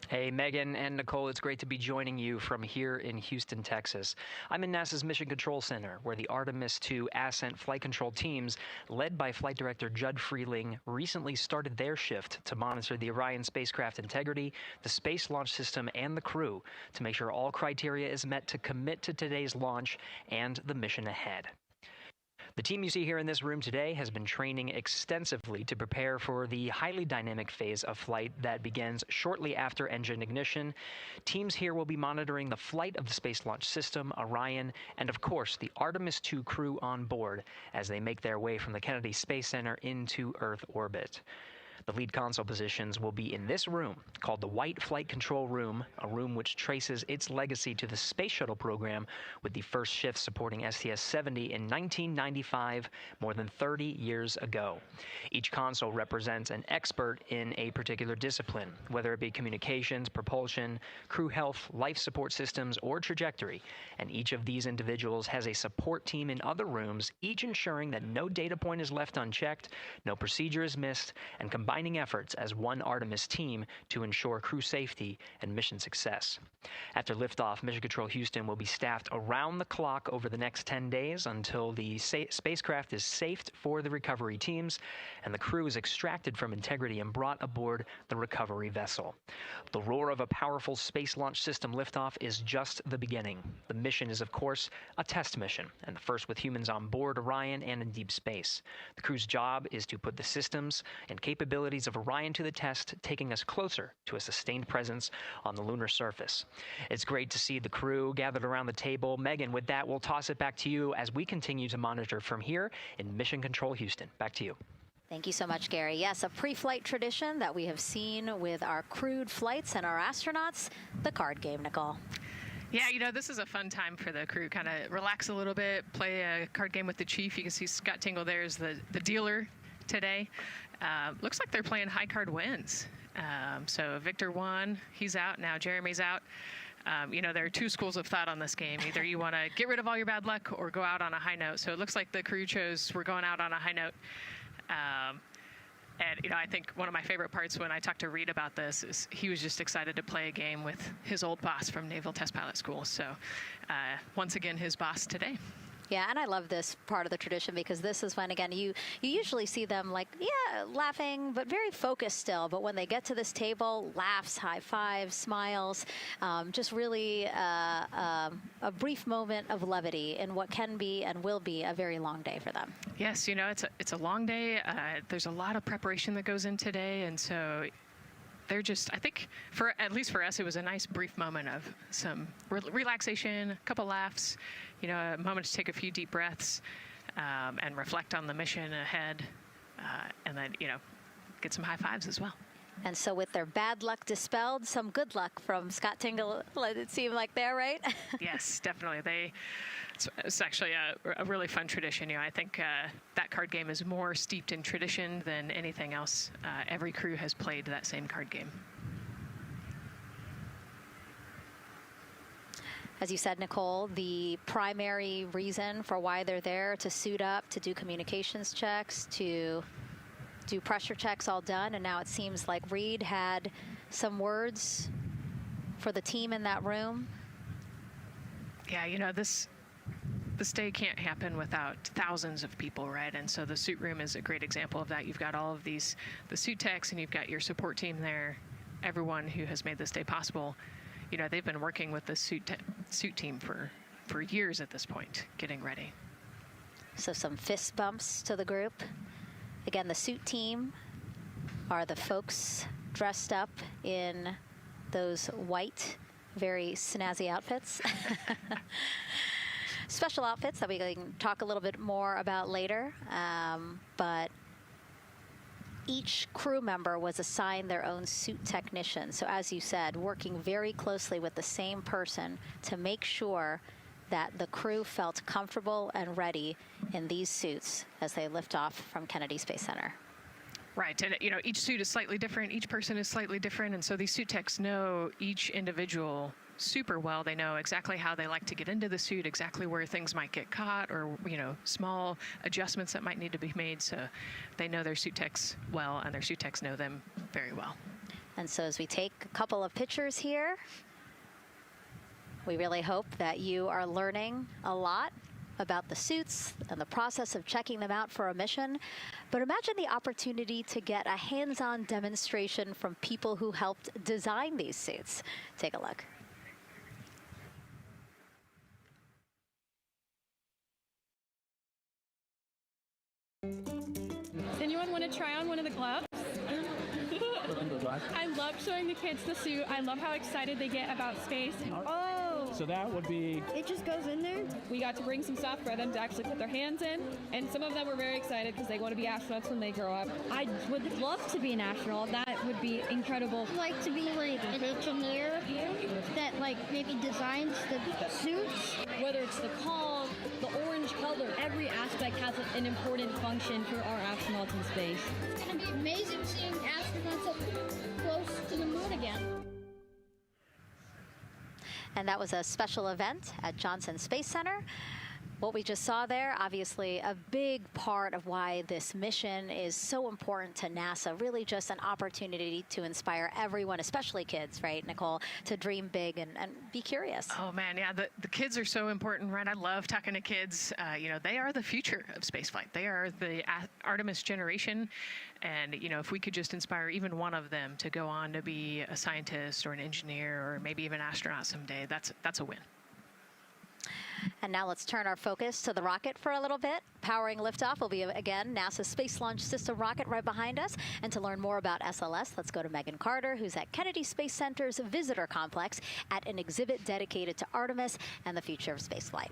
Hey, Megan and Nicole, it's great to be joining you from here in Houston, Texas. I'm in NASA's Mission Control Center, where the Artemis II ascent flight control teams, led by Flight Director Judd Freeling, recently started their shift to monitor the Orion spacecraft integrity, the Space Launch System, and the crew to make sure all criteria is met to commit to today's launch and the mission ahead. The team you see here in this room today has been training extensively to prepare for the highly dynamic phase of flight that begins shortly after engine ignition. Teams here will be monitoring the flight of the Space Launch System, Orion, and of course the Artemis II crew on board as they make their way from the Kennedy Space Center into Earth orbit. The lead console positions will be in this room, called the White Flight Control Room, a room which traces its legacy to the Space Shuttle program, with the first shift supporting STS-70 in 1995, more than 30 years ago. Each console represents an expert in a particular discipline, whether it be communications, propulsion, crew health, life support systems, or trajectory, and each of these individuals has a support team in other rooms, each ensuring that no data point is left unchecked, no procedure is missed, and combining efforts as one Artemis team to ensure crew safety and mission success. After liftoff, Mission Control Houston will be staffed around the clock over the next 10 days until the spacecraft is safed for the recovery teams and the crew is extracted from integrity and brought aboard the recovery vessel. The roar of a powerful Space Launch System liftoff is just the beginning. The mission is, of course, a test mission, and the first with humans on board Orion and in deep space. The crew's job is to put the systems and capabilities of Orion to the test, taking us closer to a sustained presence on the lunar surface. It's great to see the crew gathered around the table. Megan, with that, we'll toss it back to you as we continue to monitor from here in Mission Control Houston. Back to you. Thank you so much, Gary. Yes, a pre-flight tradition that we have seen with our crewed flights and our astronauts, the card game, Nicole. Yeah, you know, this is a fun time for the crew. Kind of relax a little bit, play a card game with the chief. You can see Scott Tingle there is the dealer today. Looks like they're playing high card wins. So Victor won, he's out, now Jeremy's out. You know, there are 2 schools of thought on this game. Either you want to get rid of all your bad luck or go out on a high note. So it looks like the crew chose we're going out on a high note. And, you know, I think one of my favorite parts when I talked to Reed about this is he was just excited to play a game with his old boss from Naval Test Pilot School. So once again, his boss today. Yeah, and I love this part of the tradition because this is when, again, you usually see them like, yeah, laughing, but very focused still. But when they get to this table, laughs, high fives, smiles, just really a brief moment of levity in what can be and will be a very long day for them. Yes, you know, it's a long day. There's a lot of preparation that goes in today, and so they're just, I think, at least for us, it was a nice brief moment of some relaxation, a couple laughs, you know, a moment to take a few deep breaths and reflect on the mission ahead, and then, you know, get some high fives as well. And so with their bad luck dispelled, some good luck from Scott Tingle, it seemed like there, right? Yes, definitely. It's actually a really fun tradition. You know, I think that card game is more steeped in tradition than anything else. Every crew has played that same card game. As you said, Nicole, the primary reason for why they're there to suit up, to do communications checks, to do pressure checks all done, and now it seems like Reed had some words for the team in that room. Yeah, you know, this day can't happen without thousands of people, right? And so the suit room is a great example of that. You've got all of the suit techs, and you've got your support team there, everyone who has made this day possible. You know, they've been working with the suit team for years at this point, getting ready. So some fist bumps to the group. Again, the suit team are the folks dressed up in those white, very snazzy outfits. Special outfits that we can talk a little bit more about later. But each crew member was assigned their own suit technician. So as you said, working very closely with the same person to make sure that the crew felt comfortable and ready in these suits as they lift off from Kennedy Space Center. Right, and you know, each suit is slightly different, each person is slightly different, and so these suit techs know each individual super well. They know exactly how they like to get into the suit, exactly where things might get caught, or, you know, small adjustments that might need to be made. So they know their suit techs well, and their suit techs know them very well. And so as we take a couple of pictures here, we really hope that you are learning a lot about the suits and the process of checking them out for a mission. But imagine the opportunity to get a hands-on demonstration from people who helped design these suits. Take a look. Anyone want to try on one of the gloves? I love showing the kids the suit. I love how excited they get about space. Oh! So that would be... It just goes in there? We got to bring some stuff for them to actually put their hands in, and some of them were very excited because they want to be astronauts when they grow up. I would love to be an astronaut. That would be incredible. I'd like to be like an engineer that like maybe designs the suits. Whether it's the calm, the orange color, every aspect has an important function for our astronauts in space. It's going to be amazing seeing astronauts up close to the moon again. And that was a special event at Johnson Space Center. What we just saw there, obviously a big part of why this mission is so important to NASA, really just an opportunity to inspire everyone, especially kids, right, Nicole, to dream big and be curious. Oh man, yeah, the kids are so important, right? I love talking to kids. You know, they are the future of spaceflight. They are the Artemis generation. And, you know, if we could just inspire even one of them to go on to be a scientist or an engineer or maybe even an astronaut someday, that's a win. And now let's turn our focus to the rocket for a little bit. Powering liftoff will be, again, NASA's Space Launch System rocket right behind us. And to learn more about SLS, let's go to Megan Carter, who's at Kennedy Space Center's Visitor Complex at an exhibit dedicated to Artemis and the future of spaceflight.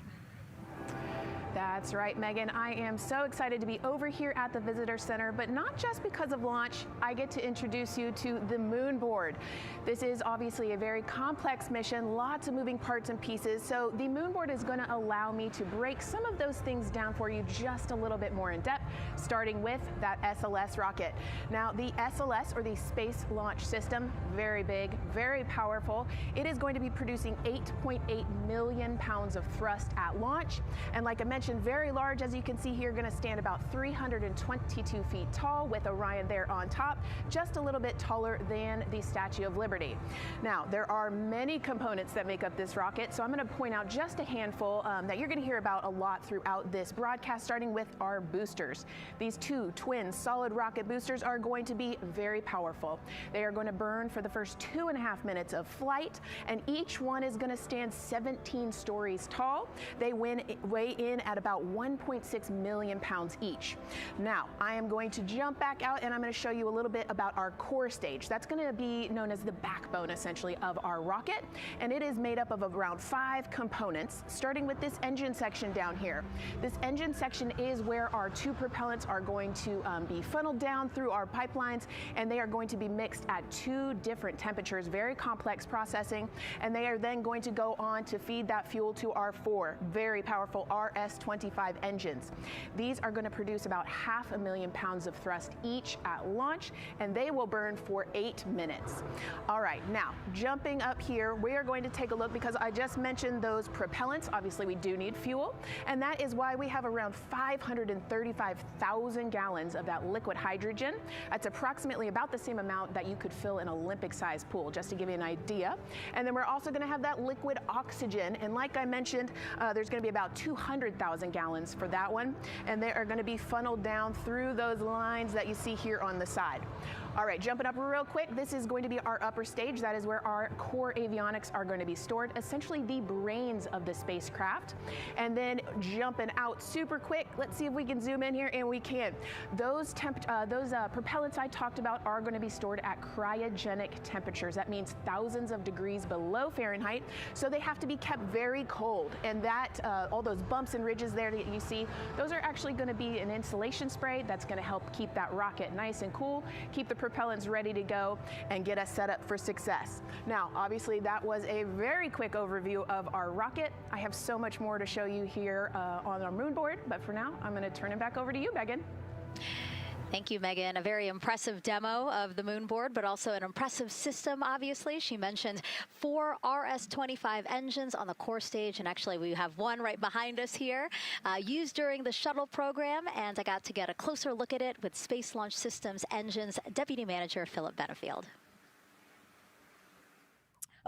That's right, Megan. I am so excited to be over here at the Visitor Center, but not just because of launch. I get to introduce you to the moon board. This is obviously a very complex mission, lots of moving parts and pieces, so the moon board is going to allow me to break some of those things down for you just a little bit more in depth, starting with that SLS rocket. Now, the SLS, or the Space Launch System, very big, very powerful. It is going to be producing 8.8 million pounds of thrust at launch, and like I mentioned, mentioned, very large, as you can see here, going to stand about 322 feet tall with Orion there on top, just a little bit taller than the Statue of Liberty. Now, there are many components that make up this rocket, so I'm going to point out just a handful that you're going to hear about a lot throughout this broadcast, starting with our boosters. These two twin solid rocket boosters are going to be very powerful. They are going to burn for the first 2.5 minutes of flight, and each one is going to stand 17 stories tall. They weigh in at about 1.6 million pounds each. Now, I am going to jump back out and I'm going to show you a little bit about our core stage. That's going to be known as the backbone, essentially, of our rocket, and it is made up of around 5 components, starting with this engine section down here. This engine section is where our 2 propellants are going to be funneled down through our pipelines, and they are going to be mixed at 2 different temperatures, very complex processing, and they are then going to go on to feed that fuel to our 4 very powerful RS-25 engines. These are going to produce about 500,000 pounds of thrust each at launch, and they will burn for 8 minutes. All right, now jumping up here, we are going to take a look, because I just mentioned those propellants. Obviously, we do need fuel, and that is why we have around 535,000 gallons of that liquid hydrogen. That's approximately about the same amount that you could fill an Olympic-sized pool, just to give you an idea. And then we're also going to have that liquid oxygen, and like I mentioned, there's going to be about 200,000 gallons for that one, and they are going to be funneled down through those lines that you see here on the side. All right, jumping up real quick, this is going to be our upper stage. That is where our core avionics are going to be stored, essentially the brains of the spacecraft. And then jumping out super quick, let's see if we can zoom in here, and we can. Those propellants I talked about are going to be stored at cryogenic temperatures. That means thousands of degrees below Fahrenheit, so they have to be kept very cold. And that, all those bumps and ridges there that you see, those are actually going to be an insulation spray that's going to help keep that rocket nice and cool, keep the propellants ready to go, and get us set up for success. Now, obviously, that was a very quick overview of our rocket. I have so much more to show you here on our moon board, but for now, I'm going to turn it back over to you, Megan. Thank you, Megan. A very impressive demo of the moon board, but also an impressive system, obviously. She mentioned 4 RS-25 engines on the core stage, and actually we have one right behind us here, used during the shuttle program, and I got to get a closer look at it with Space Launch Systems Engines Deputy Manager Philip Benefield.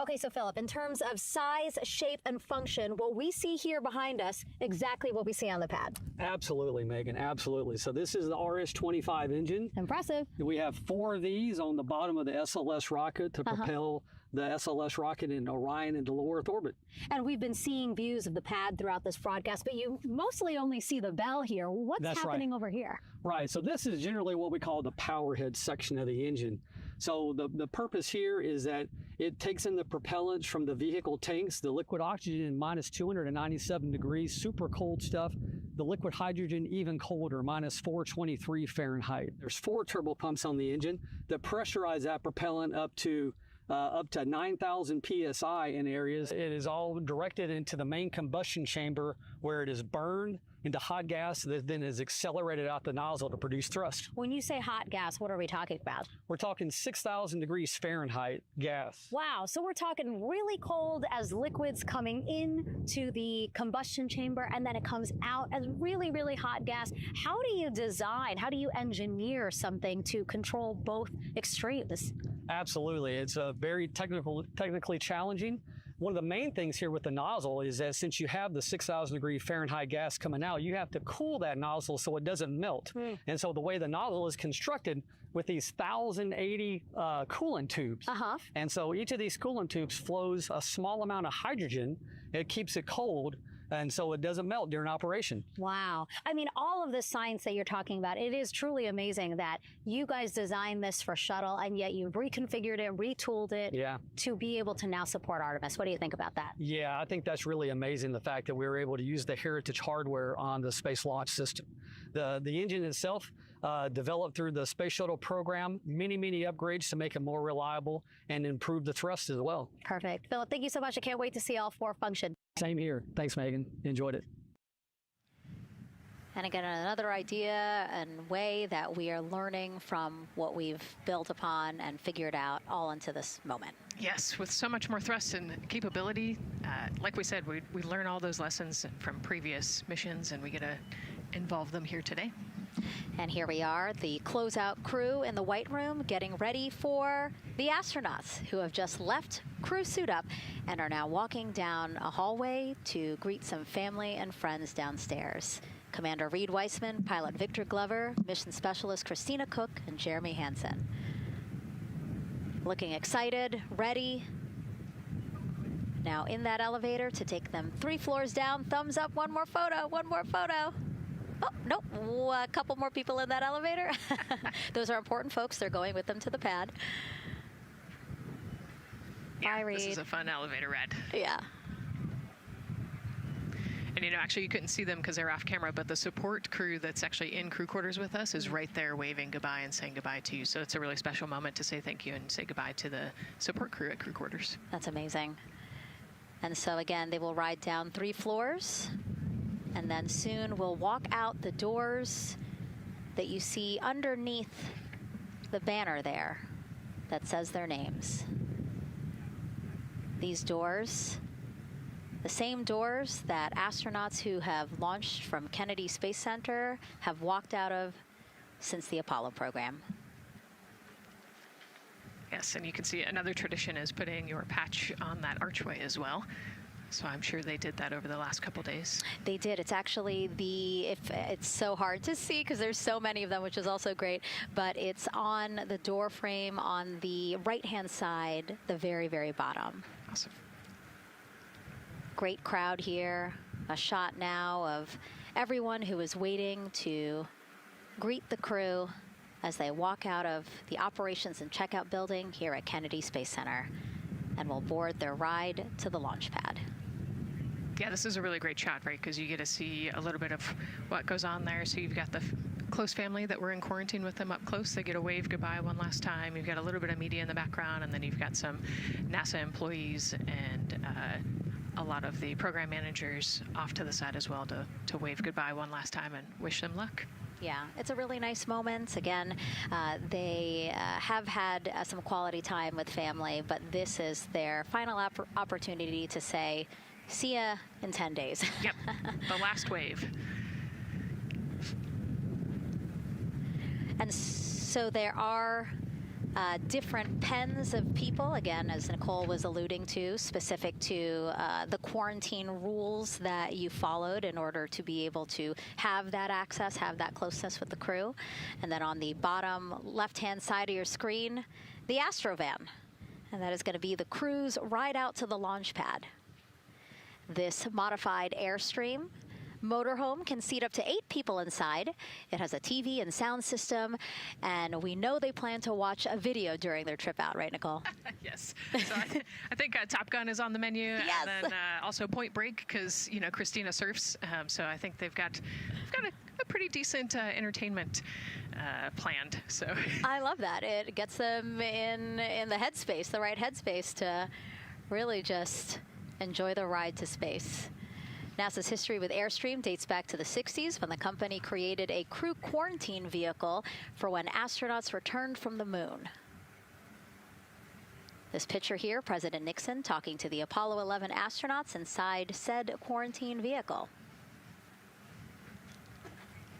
Okay, so Philip, in terms of size, shape, and function, what we see here behind us, exactly what we see on the pad. Absolutely, Megan, absolutely. So this is the RS-25 engine. Impressive. We have 4 of these on the bottom of the SLS rocket to propel the SLS rocket in Orion into low Earth orbit. And we've been seeing views of the pad throughout this broadcast, but you mostly only see the bell here. What's happening over here? Right, so this is generally what we call the power head section of the engine. So the purpose here is that it takes in the propellants from the vehicle tanks, the liquid oxygen minus 297 degrees, super cold stuff. The liquid hydrogen even colder, minus 423 Fahrenheit. There's 4 turbo pumps on the engine that pressurize that propellant up to 9,000 psi in areas. It is all directed into the main combustion chamber, where it is burned into hot gas that then is accelerated out the nozzle to produce thrust. When you say hot gas, what are we talking about? We're talking 6,000 degrees Fahrenheit gas. Wow, so we're talking really cold as liquids coming into the combustion chamber, and then it comes out as really, really hot gas. How do you design, how do you engineer something to control both extremes? Absolutely, it's very technically challenging. One of the main things here with the nozzle is that since you have the 6,000 degree Fahrenheit gas coming out, you have to cool that nozzle so it doesn't melt. And so the way the nozzle is constructed with these 1,080 coolant tubes. And so each of these coolant tubes flows a small amount of hydrogen. It keeps it cold, and so it doesn't melt during operation. Wow. I mean, all of the science that you're talking about, it is truly amazing that you guys designed this for shuttle, and yet you've reconfigured it, retooled it to be able to now support Artemis. What do you think about that? Yeah, I think that's really amazing, the fact that we were able to use the heritage hardware on the Space Launch System. The engine itself, developed through the Space Shuttle program, many upgrades to make it more reliable and improve the thrust as well. Perfect. Philip, thank you so much. I can't wait to see all 4 function. Same here. Thanks, Megan. Enjoyed it. And again, another idea and way that we are learning from what we've built upon and figured out all into this moment. Yes, with so much more thrust and capability. Like we said, we learn all those lessons from previous missions, and we get to involve them here today. And here we are, the closeout crew in the White Room getting ready for the astronauts who have just left crew suit up and are now walking down a hallway to greet some family and friends downstairs. Commander Reed Weissman, Pilot Victor Glover, Mission Specialist Christina Cook, and Jeremy Hansen. Looking excited, ready. Now in that elevator to take them 3 floors down. Thumbs up, one more photo, one more photo. Oh, nope, a couple more people in that elevator. Those are important folks. They're going with them to the pad. Yeah, Bye, Reed. This is a fun elevator ride. Yeah. And, you know, actually you couldn't see them because they're off camera, but the support crew that's actually in crew quarters with us is right there waving goodbye and saying goodbye to you. So it's a really special moment to say thank you and say goodbye to the support crew at crew quarters. That's amazing. And so again, they will ride down 3 floors, and then soon we'll walk out the doors that you see underneath the banner there that says their names. These doors, the same doors that astronauts who have launched from Kennedy Space Center have walked out of since the Apollo program. Yes, and you can see another tradition is putting your patch on that archway as well. So I'm sure they did that over the last couple days. They did. It's actually it's so hard to see because there's so many of them, which is also great, but it's on the door frame on the right-hand side, the very, very bottom. Awesome. Great crowd here. A shot now of everyone who is waiting to greet the crew as they walk out of the operations and checkout building here at Kennedy Space Center and will board their ride to the launch pad. Yeah, this is a really great shot, right? Because you get to see a little bit of what goes on there. So you've got the close family that were in quarantine with them up close. They get to wave goodbye one last time. You've got a little bit of media in the background, and then you've got some NASA employees and a lot of the program managers off to the side as well to wave goodbye one last time and wish them luck. Yeah, it's a really nice moment. Again, they have had some quality time with family, but this is their final opportunity to say, see ya in 10 days. Yep, the last wave. And so there are different pens of people, again, as Nicole was alluding to, specific to the quarantine rules that you followed in order to be able to have that access, have that closeness with the crew. And then on the bottom left-hand side of your screen, the Astrovan. And that is going to be the crew's ride out to the launch pad. This modified Airstream motorhome can seat up to 8 people inside. It has a TV and sound system, and we know they plan to watch a video during their trip out, right, Nicole? Yes. So I think Top Gun is on the menu, yes. And then also Point Break because Christina surfs. So I think they've got a pretty decent entertainment planned. So I love that. It gets them in the headspace, the right headspace to really just enjoy the ride to space. NASA's history with Airstream dates back to the 60s when the company created a crew quarantine vehicle for when astronauts returned from the moon. This picture here, President Nixon talking to the Apollo 11 astronauts inside said quarantine vehicle.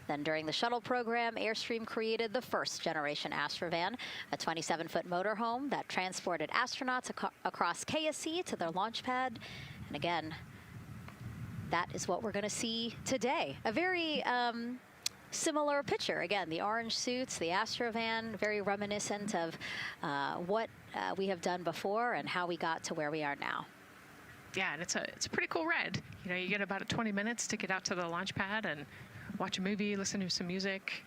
Then during the shuttle program, Airstream created the first generation Astrovan, a 27-foot motorhome that transported astronauts across KSC to their launch pad. And again, that is what we're going to see today. A very similar picture. Again, the orange suits, the Astrovan, very reminiscent of what we have done before and how we got to where we are now. Yeah, and it's a pretty cool ride. You get about 20 minutes to get out to the launch pad and watch a movie, listen to some music.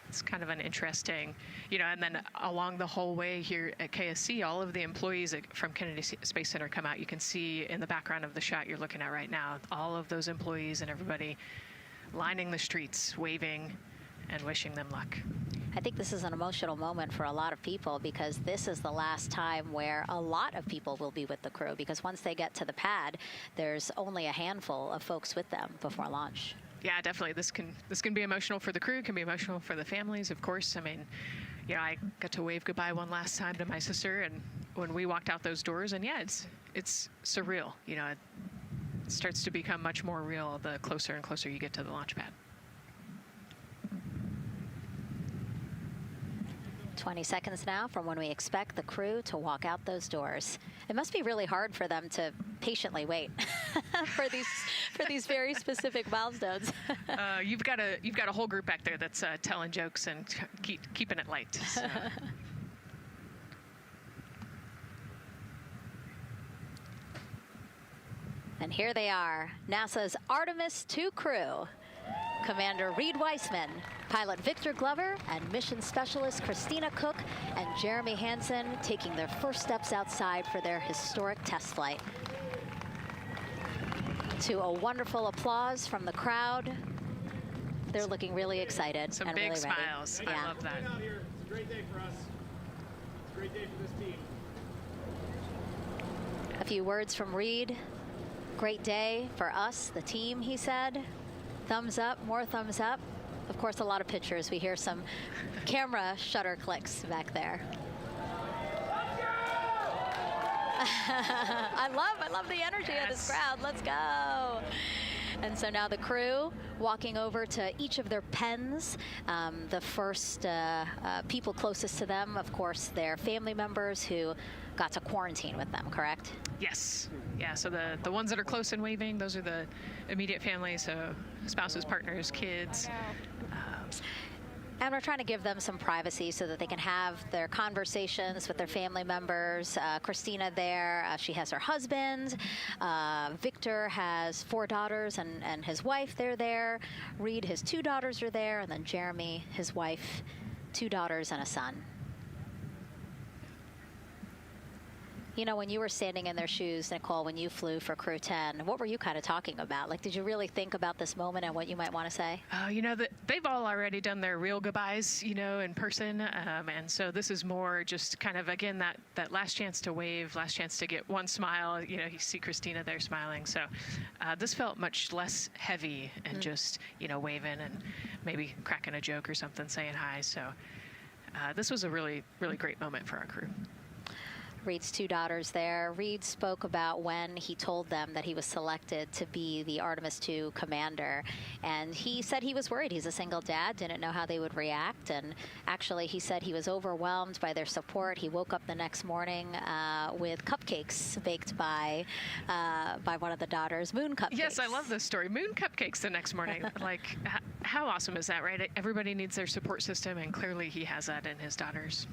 It's kind of an interesting, and then along the whole way here at KSC, all of the employees from Kennedy Space Center come out. You can see in the background of the shot you're looking at right now, all of those employees and everybody lining the streets, waving and wishing them luck. I think this is an emotional moment for a lot of people because this is the last time where a lot of people will be with the crew, because once they get to the pad, there's only a handful of folks with them before launch. Yeah, definitely. This can be emotional for the crew, can be emotional for the families, of course. I mean, I got to wave goodbye one last time to my sister, and when we walked out those doors, and yeah, it's surreal. You know, it starts to become much more real the closer and closer you get to the launch pad. 20 seconds now from when we expect the crew to walk out those doors. It must be really hard for them to patiently wait for these very specific milestones. You've got a whole group back there that's telling jokes and keeping it light. So. And here they are, NASA's Artemis II crew. Commander Reed Weissman, pilot Victor Glover, and mission specialist Christina Cook and Jeremy Hansen taking their first steps outside for their historic test flight. To a wonderful applause from the crowd. They're looking really excited. Some and big really smiles. Ready. I love that. It's a great day for us. It's a great day for this team. A few words from Reed. Great day for us, the team, he said. Thumbs up, more thumbs up. Of course, a lot of pictures. We hear some camera shutter clicks back there. I love the energy of this crowd. Let's go. And so now the crew walking over to each of their pens. The first people closest to them, of course, their family members who got to quarantine with them, correct? Yes. Yeah, so the ones that are close and waving, those are the immediate family, so spouses, partners, kids. And we're trying to give them some privacy so that they can have their conversations with their family members. Christina there, she has her husband. Victor has 4 daughters and his wife, they're there. Reed, his 2 daughters are there. And then Jeremy, his wife, 2 daughters and a son. You know, when you were standing in their shoes, Nicole, when you flew for Crew 10, what were you kind of talking about? Like, did you really think about this moment and what you might want to say? You know, they've all already done their real goodbyes, you know, in person. And so this is more just kind of, again, that last chance to wave, last chance to get one smile. You know, you see Christina there smiling. So this felt much less heavy and just, you know, waving and maybe cracking a joke or something, saying hi. So this was a really, really great moment for our crew. Reed's 2 daughters there. Reed spoke about when he told them that he was selected to be the Artemis II commander. And he said he was worried. He's a single dad, didn't know how they would react. And actually, he said he was overwhelmed by their support. He woke up the next morning with cupcakes baked by one of the daughters, moon cupcakes. Yes, I love this story. Moon cupcakes the next morning. Like, how awesome is that, right? Everybody needs their support system, and clearly he has that in his daughters.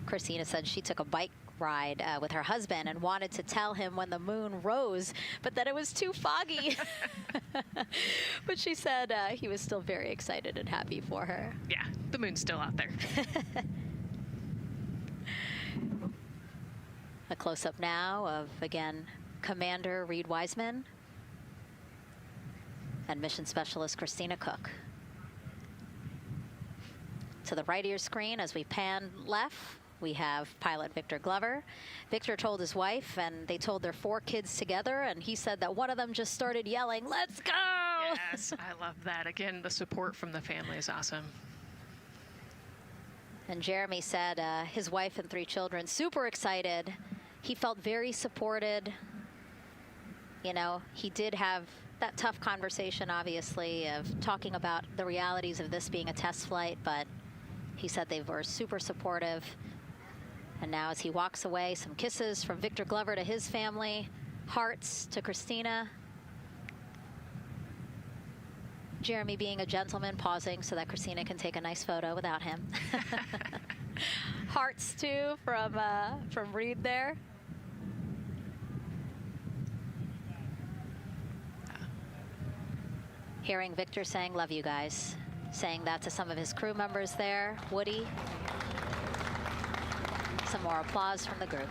Christina said she took a bike ride with her husband and wanted to tell him when the moon rose, but that it was too foggy. But she said he was still very excited and happy for her. Yeah, the moon's still out there. A close-up now of, again, Commander Reed Weissman and Mission Specialist Christina Cook. To the right of your screen, as we pan left, we have pilot Victor Glover. Victor told his wife, and they told their 4 kids together, and he said that one of them just started yelling, "Let's go!" Yes, I love that. Again, the support from the family is awesome. And Jeremy said his wife and 3 children, super excited. He felt very supported. You know, he did have that tough conversation, obviously, of talking about the realities of this being a test flight, but he said they were super supportive. And now as he walks away, some kisses from Victor Glover to his family, hearts to Christina. Jeremy being a gentleman, pausing so that Christina can take a nice photo without him. Hearts too from Reed there. Hearing Victor saying, "Love you guys." Saying that to some of his crew members there. Woody. Some more applause from the group.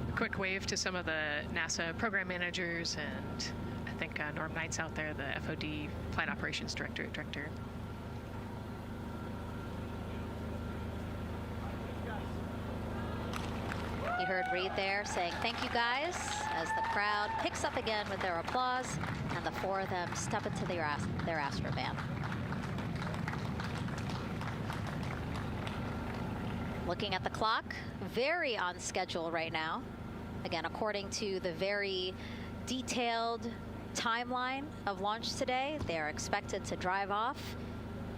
A quick wave to some of the NASA program managers, and I think Norm Knight's out there, the FOD Flight Operations Director. You heard Reed there saying, "Thank you guys," as the crowd picks up again with their applause, and the 4 of them step into their Astrovan. Looking at the clock, very on schedule right now. Again, according to the very detailed timeline of launch today, they are expected to drive off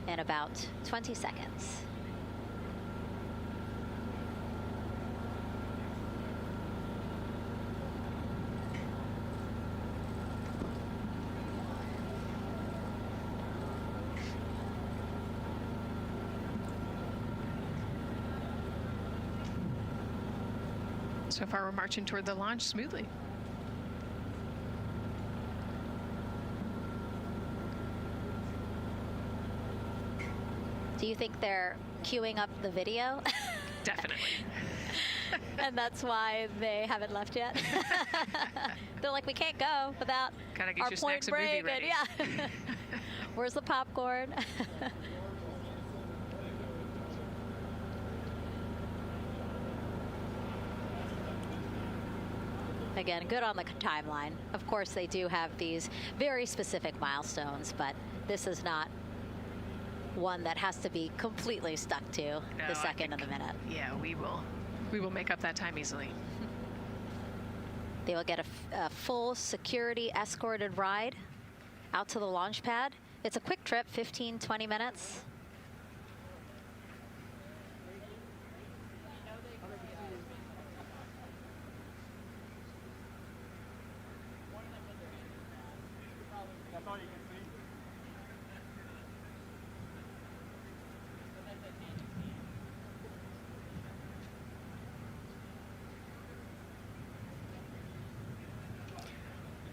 in about 20 seconds. So far, we're marching toward the launch smoothly. Do you think they're queuing up the video? Definitely. And that's why they haven't left yet? They're like, we can't go without Gotta get our your point snacks and movie break. ready. Yeah. Where's the popcorn? Again, good on the timeline. Of course, they do have these very specific milestones, but this is not one that has to be completely stuck to the second and the minute. Yeah, we will make up that time easily. They will get a full security escorted ride out to the launch pad. It's a quick trip, 15, 20 minutes.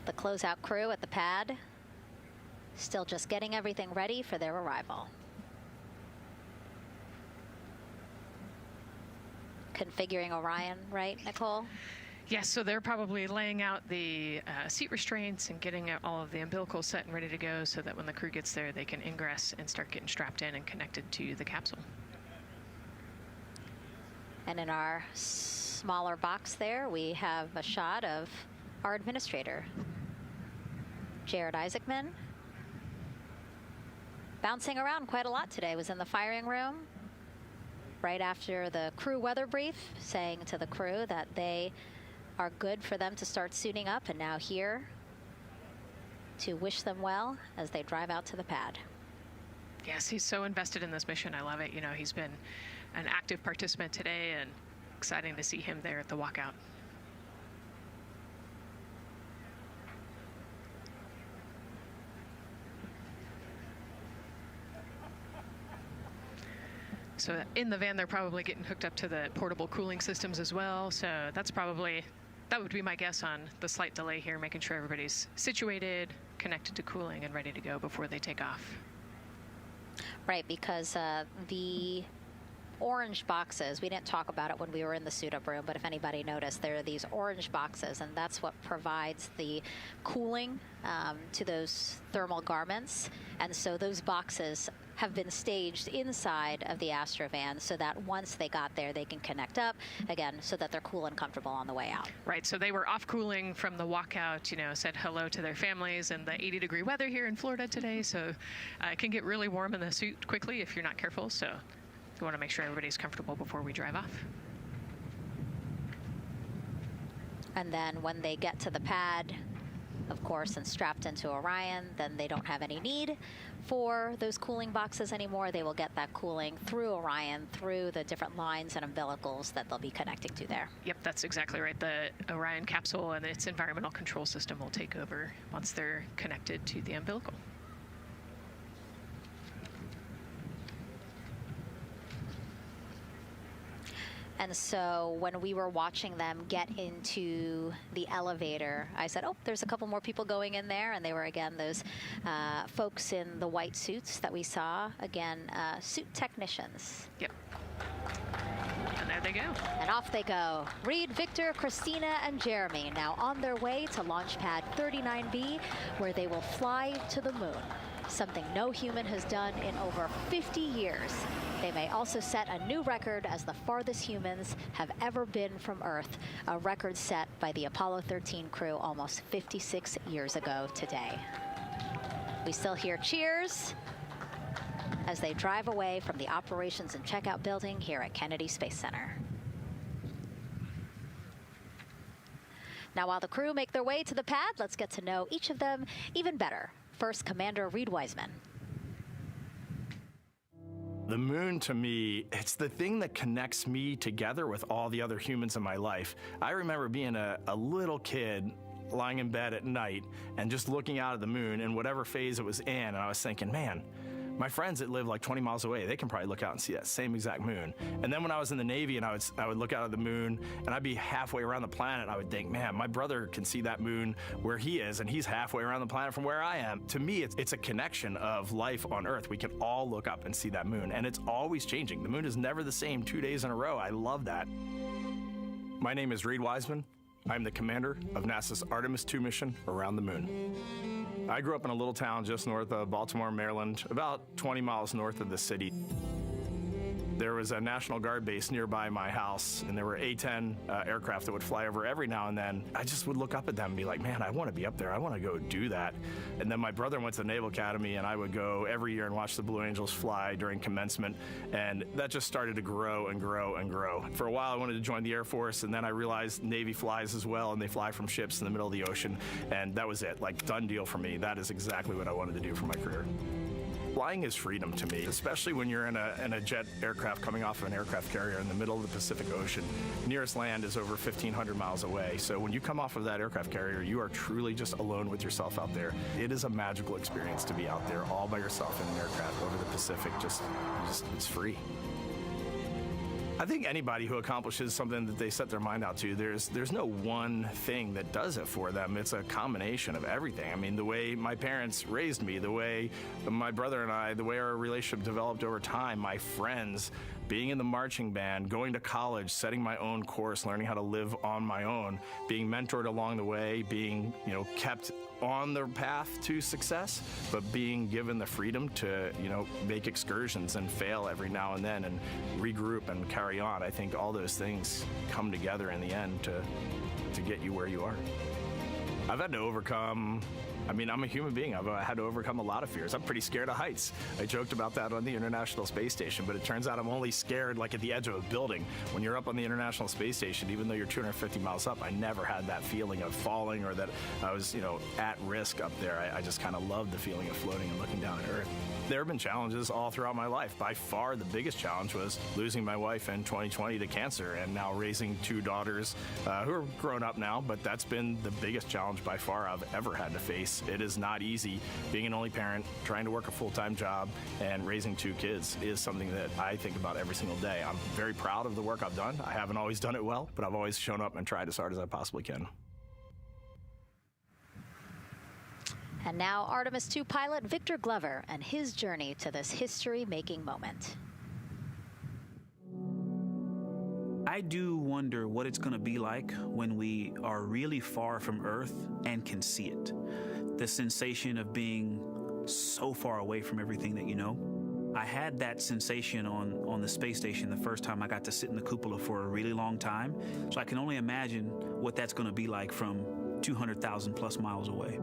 The closeout crew at the pad still just getting everything ready for their arrival. Configuring Orion, right, Nicole? Yes, so they're probably laying out the seat restraints and getting all of the umbilicals set and ready to go so that when the crew gets there, they can ingress and start getting strapped in and connected to the capsule. And in our smaller box there, we have a shot of our administrator, Jared Isaacman. Bouncing around quite a lot today, was in the firing room right after the crew weather brief, saying to the crew that they are good for them to start suiting up, and now here to wish them well as they drive out to the pad. Yes, he's so invested in this mission. I love it. You know, he's been an active participant today, and exciting to see him there at the walkout. So in the van, they're probably getting hooked up to the portable cooling systems as well. So that would be my guess on the slight delay here, making sure everybody's situated, connected to cooling, and ready to go before they take off. Right, because the orange boxes, we didn't talk about it when we were in the suit-up room, but if anybody noticed, there are these orange boxes, and that's what provides the cooling to those thermal garments. And so those boxes have been staged inside of the Astrovan so that once they got there, they can connect up again so that they're cool and comfortable on the way out. Right, so they were off cooling from the walkout, you know, said hello to their families and the 80-degree weather here in Florida today. So it can get really warm in the suit quickly if you're not careful. So we want to make sure everybody's comfortable before we drive off. And then when they get to the pad, of course, and strapped into Orion, then they don't have any need for those cooling boxes anymore. They will get that cooling through Orion, through the different lines and umbilicals that they'll be connecting to there. Yep, that's exactly right. The Orion capsule and its environmental control system will take over once they're connected to the umbilical. And so when we were watching them get into the elevator, I said, oh, there's a couple more people going in there. And they were, again, those folks in the white suits that we saw. Again, suit technicians. Yep. And there they go. And off they go. Reed, Victor, Christina, and Jeremy now on their way to Launchpad 39B, where they will fly to the moon, something no human has done in over 50 years. They may also set a new record as the farthest humans have ever been from Earth, a record set by the Apollo 13 crew almost 56 years ago today. We still hear cheers as they drive away from the operations and checkout building here at Kennedy Space Center. Now, while the crew make their way to the pad, let's get to know each of them even better. First, Commander Reed Wiseman. The moon, to me, it's the thing that connects me together with all the other humans in my life. I remember being a little kid lying in bed at night and just looking out at the moon in whatever phase it was in, and I was thinking, man, my friends that live like 20 miles away, they can probably look out and see that same exact moon. And then when I was in the Navy and I would look out at the moon and I'd be halfway around the planet, I would think, man, my brother can see that moon where he is, and he's halfway around the planet from where I am. To me, it's a connection of life on Earth. We can all look up and see that moon, and it's always changing. The moon is never the same 2 days in a row. I love that. My name is Reed Wiseman. I'm the commander of NASA's Artemis II mission around the moon. I grew up in a little town just north of Baltimore, Maryland, about 20 miles north of the city. There was a National Guard base nearby my house, and there were A-10 aircraft that would fly over every now and then. I just would look up at them and be like, man, I want to be up there. I want to go do that. And then my brother went to the Naval Academy, and I would go every year and watch the Blue Angels fly during commencement, and that just started to grow and grow and grow. For a while, I wanted to join the Air Force, and then I realized Navy flies as well, and they fly from ships in the middle of the ocean, and that was it. Like, done deal for me. That is exactly what I wanted to do for my career. Flying is freedom to me, especially when you're in a jet aircraft coming off of an aircraft carrier in the middle of the Pacific Ocean. Nearest land is over 1,500 miles away. So when you come off of that aircraft carrier, you are truly just alone with yourself out there. It is a magical experience to be out there all by yourself in an aircraft over the Pacific. Just it's free. I think anybody who accomplishes something that they set their mind out to, there's no one thing that does it for them. It's a combination of everything. I mean, the way my parents raised me, the way my brother and I, the way our relationship developed over time, my friends, being in the marching band, going to college, setting my own course, learning how to live on my own, being mentored along the way, being, kept on the path to success, but being given the freedom to, make excursions and fail every now and then and regroup and carry on. I think all those things come together in the end to get you where you are. I've had to overcome, I'm a human being. I've had to overcome a lot of fears. I'm pretty scared of heights. I joked about that on the International Space Station, but it turns out I'm only scared like at the edge of a building. When you're up on the International Space Station, even though you're 250 miles up, I never had that feeling of falling or that I was, at risk up there. I just kind of loved the feeling of floating and looking down at Earth. There have been challenges all throughout my life. By far, the biggest challenge was losing my wife in 2020 to cancer and now raising two daughters who are grown up now, but that's been the biggest challenge by far I've ever had to face. It is not easy. Being an only parent, trying to work a full-time job, and raising two kids is something that I think about every single day. I'm very proud of the work I've done. I haven't always done it well, but I've always shown up and tried as hard as I possibly can. And now Artemis II pilot Victor Glover and his journey to this history-making moment. I do wonder what it's going to be like when we are really far from Earth and can see it. The sensation of being so far away from everything that you know. I had that sensation on the space station the first time I got to sit in the cupola for a really long time. So I can only imagine what that's going to be like from 200,000 plus miles away.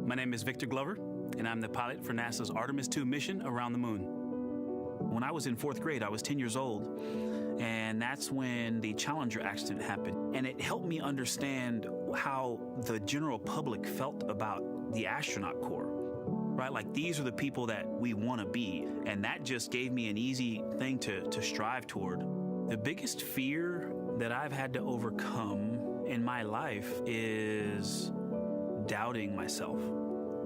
My name is Victor Glover, and I'm the pilot for NASA's Artemis II mission around the moon. When I was in 4th grade, I was 10 years old, and that's when the Challenger accident happened. And it helped me understand how the general public felt about the astronaut corps, right? Like, these are the people that we want to be, and that just gave me an easy thing to strive toward. The biggest fear that I've had to overcome in my life is doubting myself.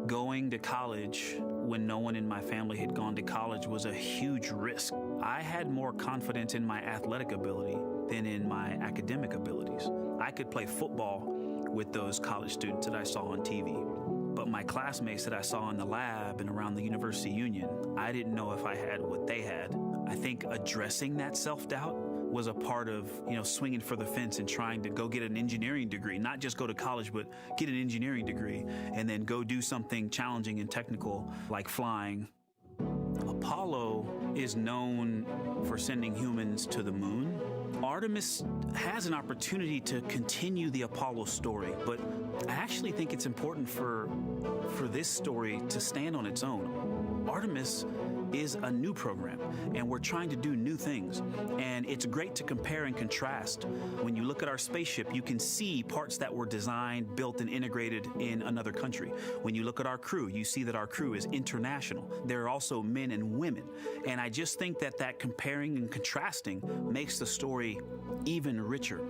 Going to college when no one in my family had gone to college was a huge risk. I had more confidence in my athletic ability than in my academic abilities. I could play football with those college students that I saw on TV, but my classmates that I saw in the lab and around the University Union, I didn't know if I had what they had. I think addressing that self-doubt was a part of, swinging for the fence and trying to go get an engineering degree, not just go to college, but get an engineering degree and then go do something challenging and technical like flying. Apollo is known for sending humans to the moon. Artemis has an opportunity to continue the Apollo story, but I actually think it's important for this story to stand on its own. Artemis is a new program, and we're trying to do new things. And it's great to compare and contrast. When you look at our spaceship, you can see parts that were designed, built, and integrated in another country. When you look at our crew, you see that our crew is international. There are also men and women. And I just think that comparing and contrasting makes the story even richer.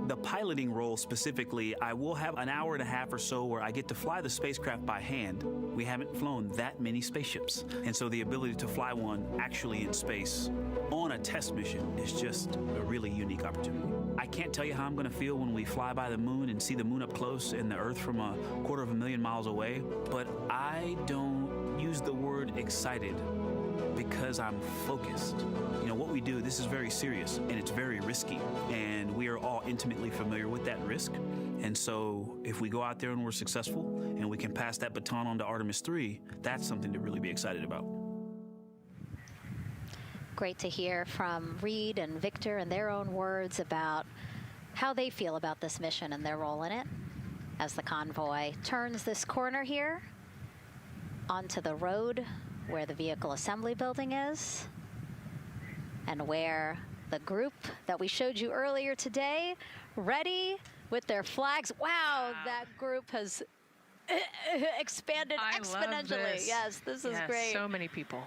The piloting role specifically, I will have an hour and a half or so where I get to fly the spacecraft by hand. We haven't flown that many spaceships. And so the ability to fly one actually in space on a test mission is just a really unique opportunity. I can't tell you how I'm going to feel when we fly by the moon and see the moon up close and the Earth from 250,000 miles away, but I don't use the word excited because I'm focused. You know, what we do, this is very serious and it's very risky, and we are all intimately familiar with that risk. And so if we go out there and we're successful and we can pass that baton on to Artemis II, that's something to really be excited about. Great to hear from Reed and Victor in their own words about how they feel about this mission and their role in it as the convoy turns this corner here onto the road where the vehicle assembly building is and where the group that we showed you earlier today, ready with their flags. Wow, that group has expanded exponentially. Yes, this is great. So many people.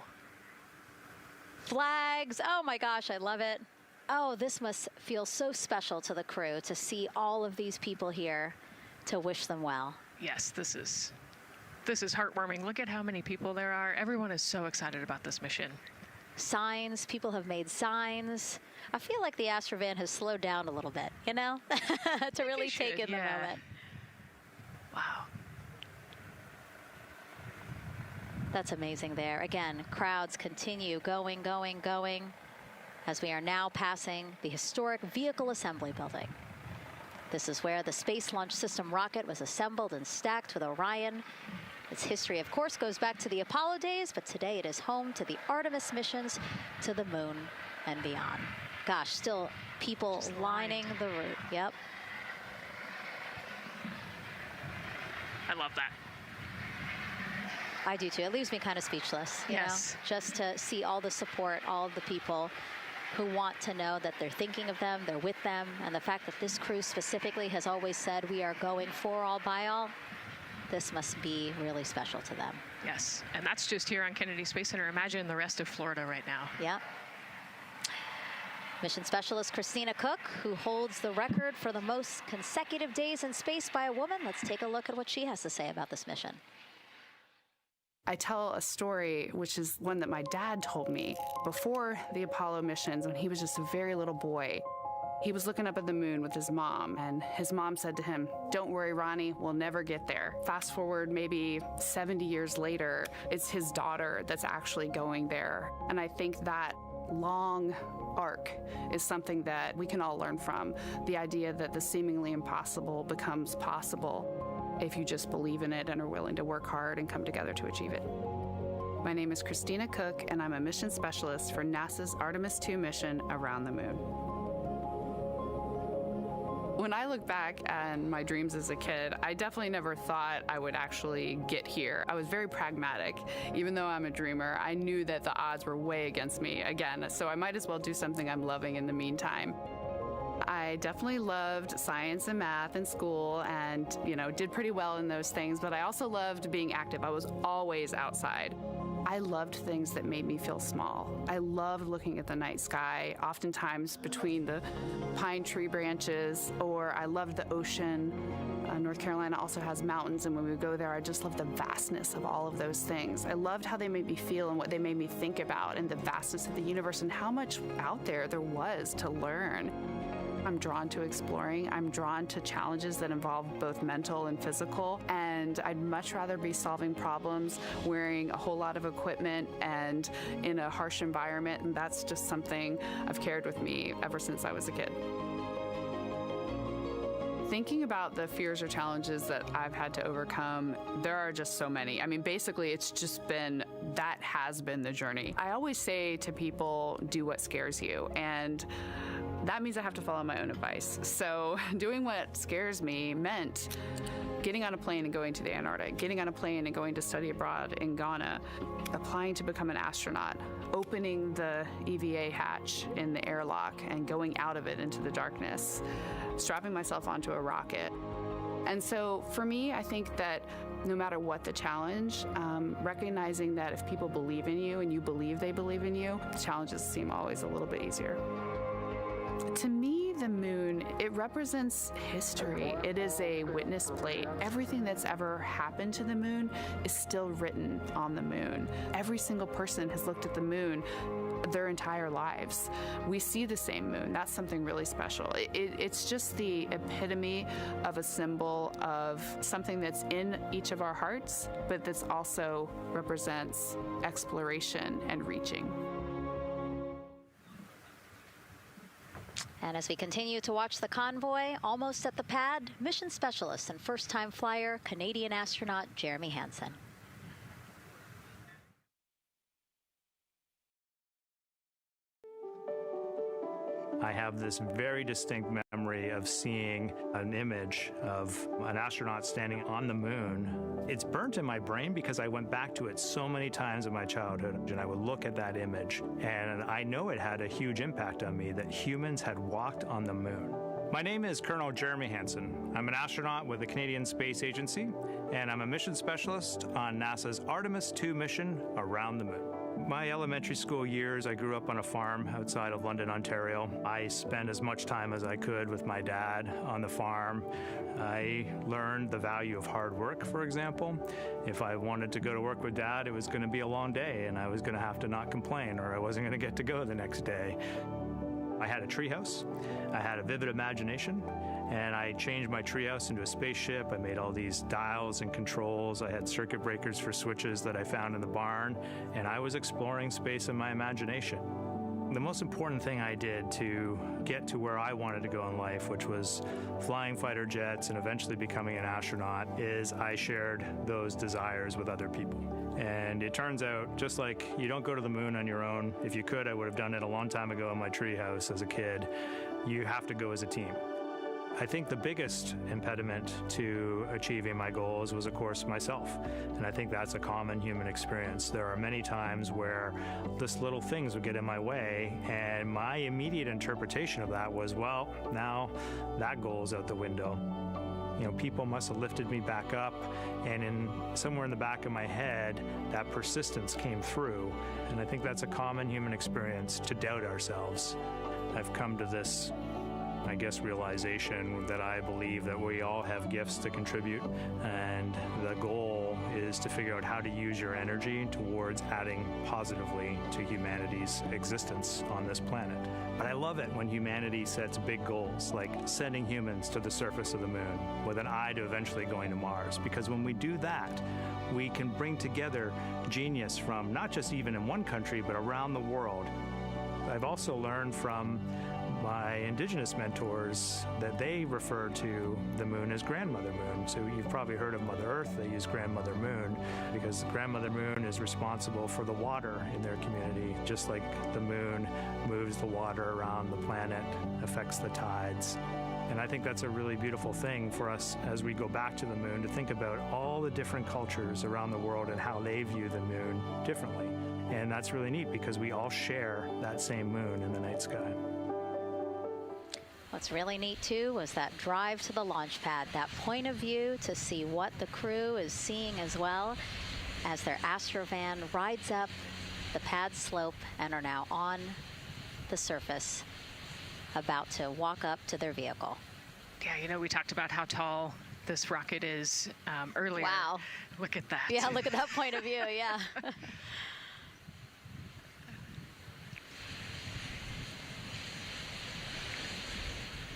Flags, oh my gosh, I love it. Oh, this must feel so special to the crew to see all of these people here to wish them well. Yes, this is heartwarming. Look at how many people there are. Everyone is so excited about this mission. Signs, people have made signs. I feel like the Astrovan has slowed down a little bit, you know, to really take in the moment. Wow. That's amazing there. Again, crowds continue going as we are now passing the historic vehicle assembly building. This is where the Space Launch System rocket was assembled and stacked with Orion. Its history, of course, goes back to the Apollo days, but today it is home to the Artemis missions to the moon and beyond. Gosh, still people lining the route. Yep. I love that. I do too. It leaves me kind of speechless, you know, just to see all the support, all of the people who want to know that they're thinking of them, they're with them, and the fact that this crew specifically has always said we are going for all by all, this must be really special to them. Yes, and that's just here on Kennedy Space Center. Imagine the rest of Florida right now. Yeah. Mission specialist Christina Cook, who holds the record for the most consecutive days in space by a woman. Let's take a look at what she has to say about this mission. I tell a story, which is one that my dad told me before the Apollo missions when he was just a very little boy. He was looking up at the moon with his mom, and his mom said to him, "Don't worry, Ronnie, we'll never get there." Fast forward maybe 70 years later, it's his daughter that's actually going there. And I think that long arc is something that we can all learn from. The idea that the seemingly impossible becomes possible if you just believe in it and are willing to work hard and come together to achieve it. My name is Christina Cook, and I'm a mission specialist for NASA's Artemis II mission around the moon. When I look back at my dreams as a kid, I definitely never thought I would actually get here. I was very pragmatic. Even though I'm a dreamer, I knew that the odds were way against me again, so I might as well do something I'm loving in the meantime. I definitely loved science and math in school and, you know, did pretty well in those things, but I also loved being active. I was always outside. I loved things that made me feel small. I loved looking at the night sky, oftentimes between the pine tree branches, or I loved the ocean. North Carolina also has mountains, and when we go there, I just love the vastness of all of those things. I loved how they made me feel and what they made me think about, and the vastness of the universe and how much out there was to learn. I'm drawn to exploring. I'm drawn to challenges that involve both mental and physical, and I'd much rather be solving problems wearing a whole lot of equipment and in a harsh environment, and that's just something I've carried with me ever since I was a kid. Thinking about the fears or challenges that I've had to overcome, there are just so many. I mean, basically, it's just been, that has been the journey. I always say to people, do what scares you. And that means I have to follow my own advice. So doing what scares me meant getting on a plane and going to the Antarctic, getting on a plane and going to study abroad in Ghana, applying to become an astronaut, opening the EVA hatch in the airlock and going out of it into the darkness, strapping myself onto a rocket. And so for me, I think that no matter what the challenge, recognizing that if people believe in you and you believe they believe in you, the challenges seem always a little bit easier. To me, the moon, it represents history. It is a witness plate. Everything that's ever happened to the moon is still written on the moon. Every single person has looked at the moon their entire lives. We see the same moon. That's something really special. It's just the epitome of a symbol of something that's in each of our hearts, but that's also represents exploration and reaching. And as we continue to watch the convoy, almost at the pad, mission specialist and first-time flyer, Canadian astronaut Jeremy Hansen. I have this very distinct memory of seeing an image of an astronaut standing on the moon. It's burnt in my brain because I went back to it so many times in my childhood, and I would look at that image, and I know it had a huge impact on me that humans had walked on the moon. My name is Colonel Jeremy Hansen. I'm an astronaut with the Canadian Space Agency, and I'm a mission specialist on NASA's Artemis II mission around the moon. My elementary school years, I grew up on a farm outside of London, Ontario. I spent as much time as I could with my dad on the farm. I learned the value of hard work, for example. If I wanted to go to work with Dad, it was going to be a long day, and I was going to have to not complain, or I wasn't going to get to go the next day. I had a treehouse. I had a vivid imagination, and I changed my treehouse into a spaceship. I made all these dials and controls. I had circuit breakers for switches that I found in the barn, and I was exploring space in my imagination. The most important thing I did to get to where I wanted to go in life, which was flying fighter jets and eventually becoming an astronaut, is I shared those desires with other people. And it turns out, just like you don't go to the moon on your own, if you could, I would have done it a long time ago in my treehouse as a kid, you have to go as a team. I think the biggest impediment to achieving my goals was, of course, myself. And I think that's a common human experience. There are many times where just little things would get in my way, and my immediate interpretation of that was, well, now that goal's out the window. You know, people must have lifted me back up, and somewhere in the back of my head, that persistence came through. And I think that's a common human experience, to doubt ourselves. I've come to this, I guess, realization that I believe that we all have gifts to contribute, and the goal is to figure out how to use your energy towards adding positively to humanity's existence on this planet. But I love it when humanity sets big goals, like sending humans to the surface of the moon with an eye to eventually going to Mars, because when we do that, we can bring together genius from not just even in one country, but around the world. I've also learned from my indigenous mentors that they refer to the moon as Grandmother Moon. So you've probably heard of Mother Earth. They use Grandmother Moon because Grandmother Moon is responsible for the water in their community, just like the moon moves the water around the planet, affects the tides. And I think that's a really beautiful thing for us as we go back to the moon, to think about all the different cultures around the world and how they view the moon differently. And that's really neat because we all share that same moon in the night sky. What's really neat, too, was that drive to the launch pad, that point of view to see what the crew is seeing as well, as their Astrovan rides up the pad slope and are now on the surface, about to walk up to their vehicle. Yeah, you know, we talked about how tall this rocket is earlier. Wow. Look at that. Yeah, look at that point of view, yeah.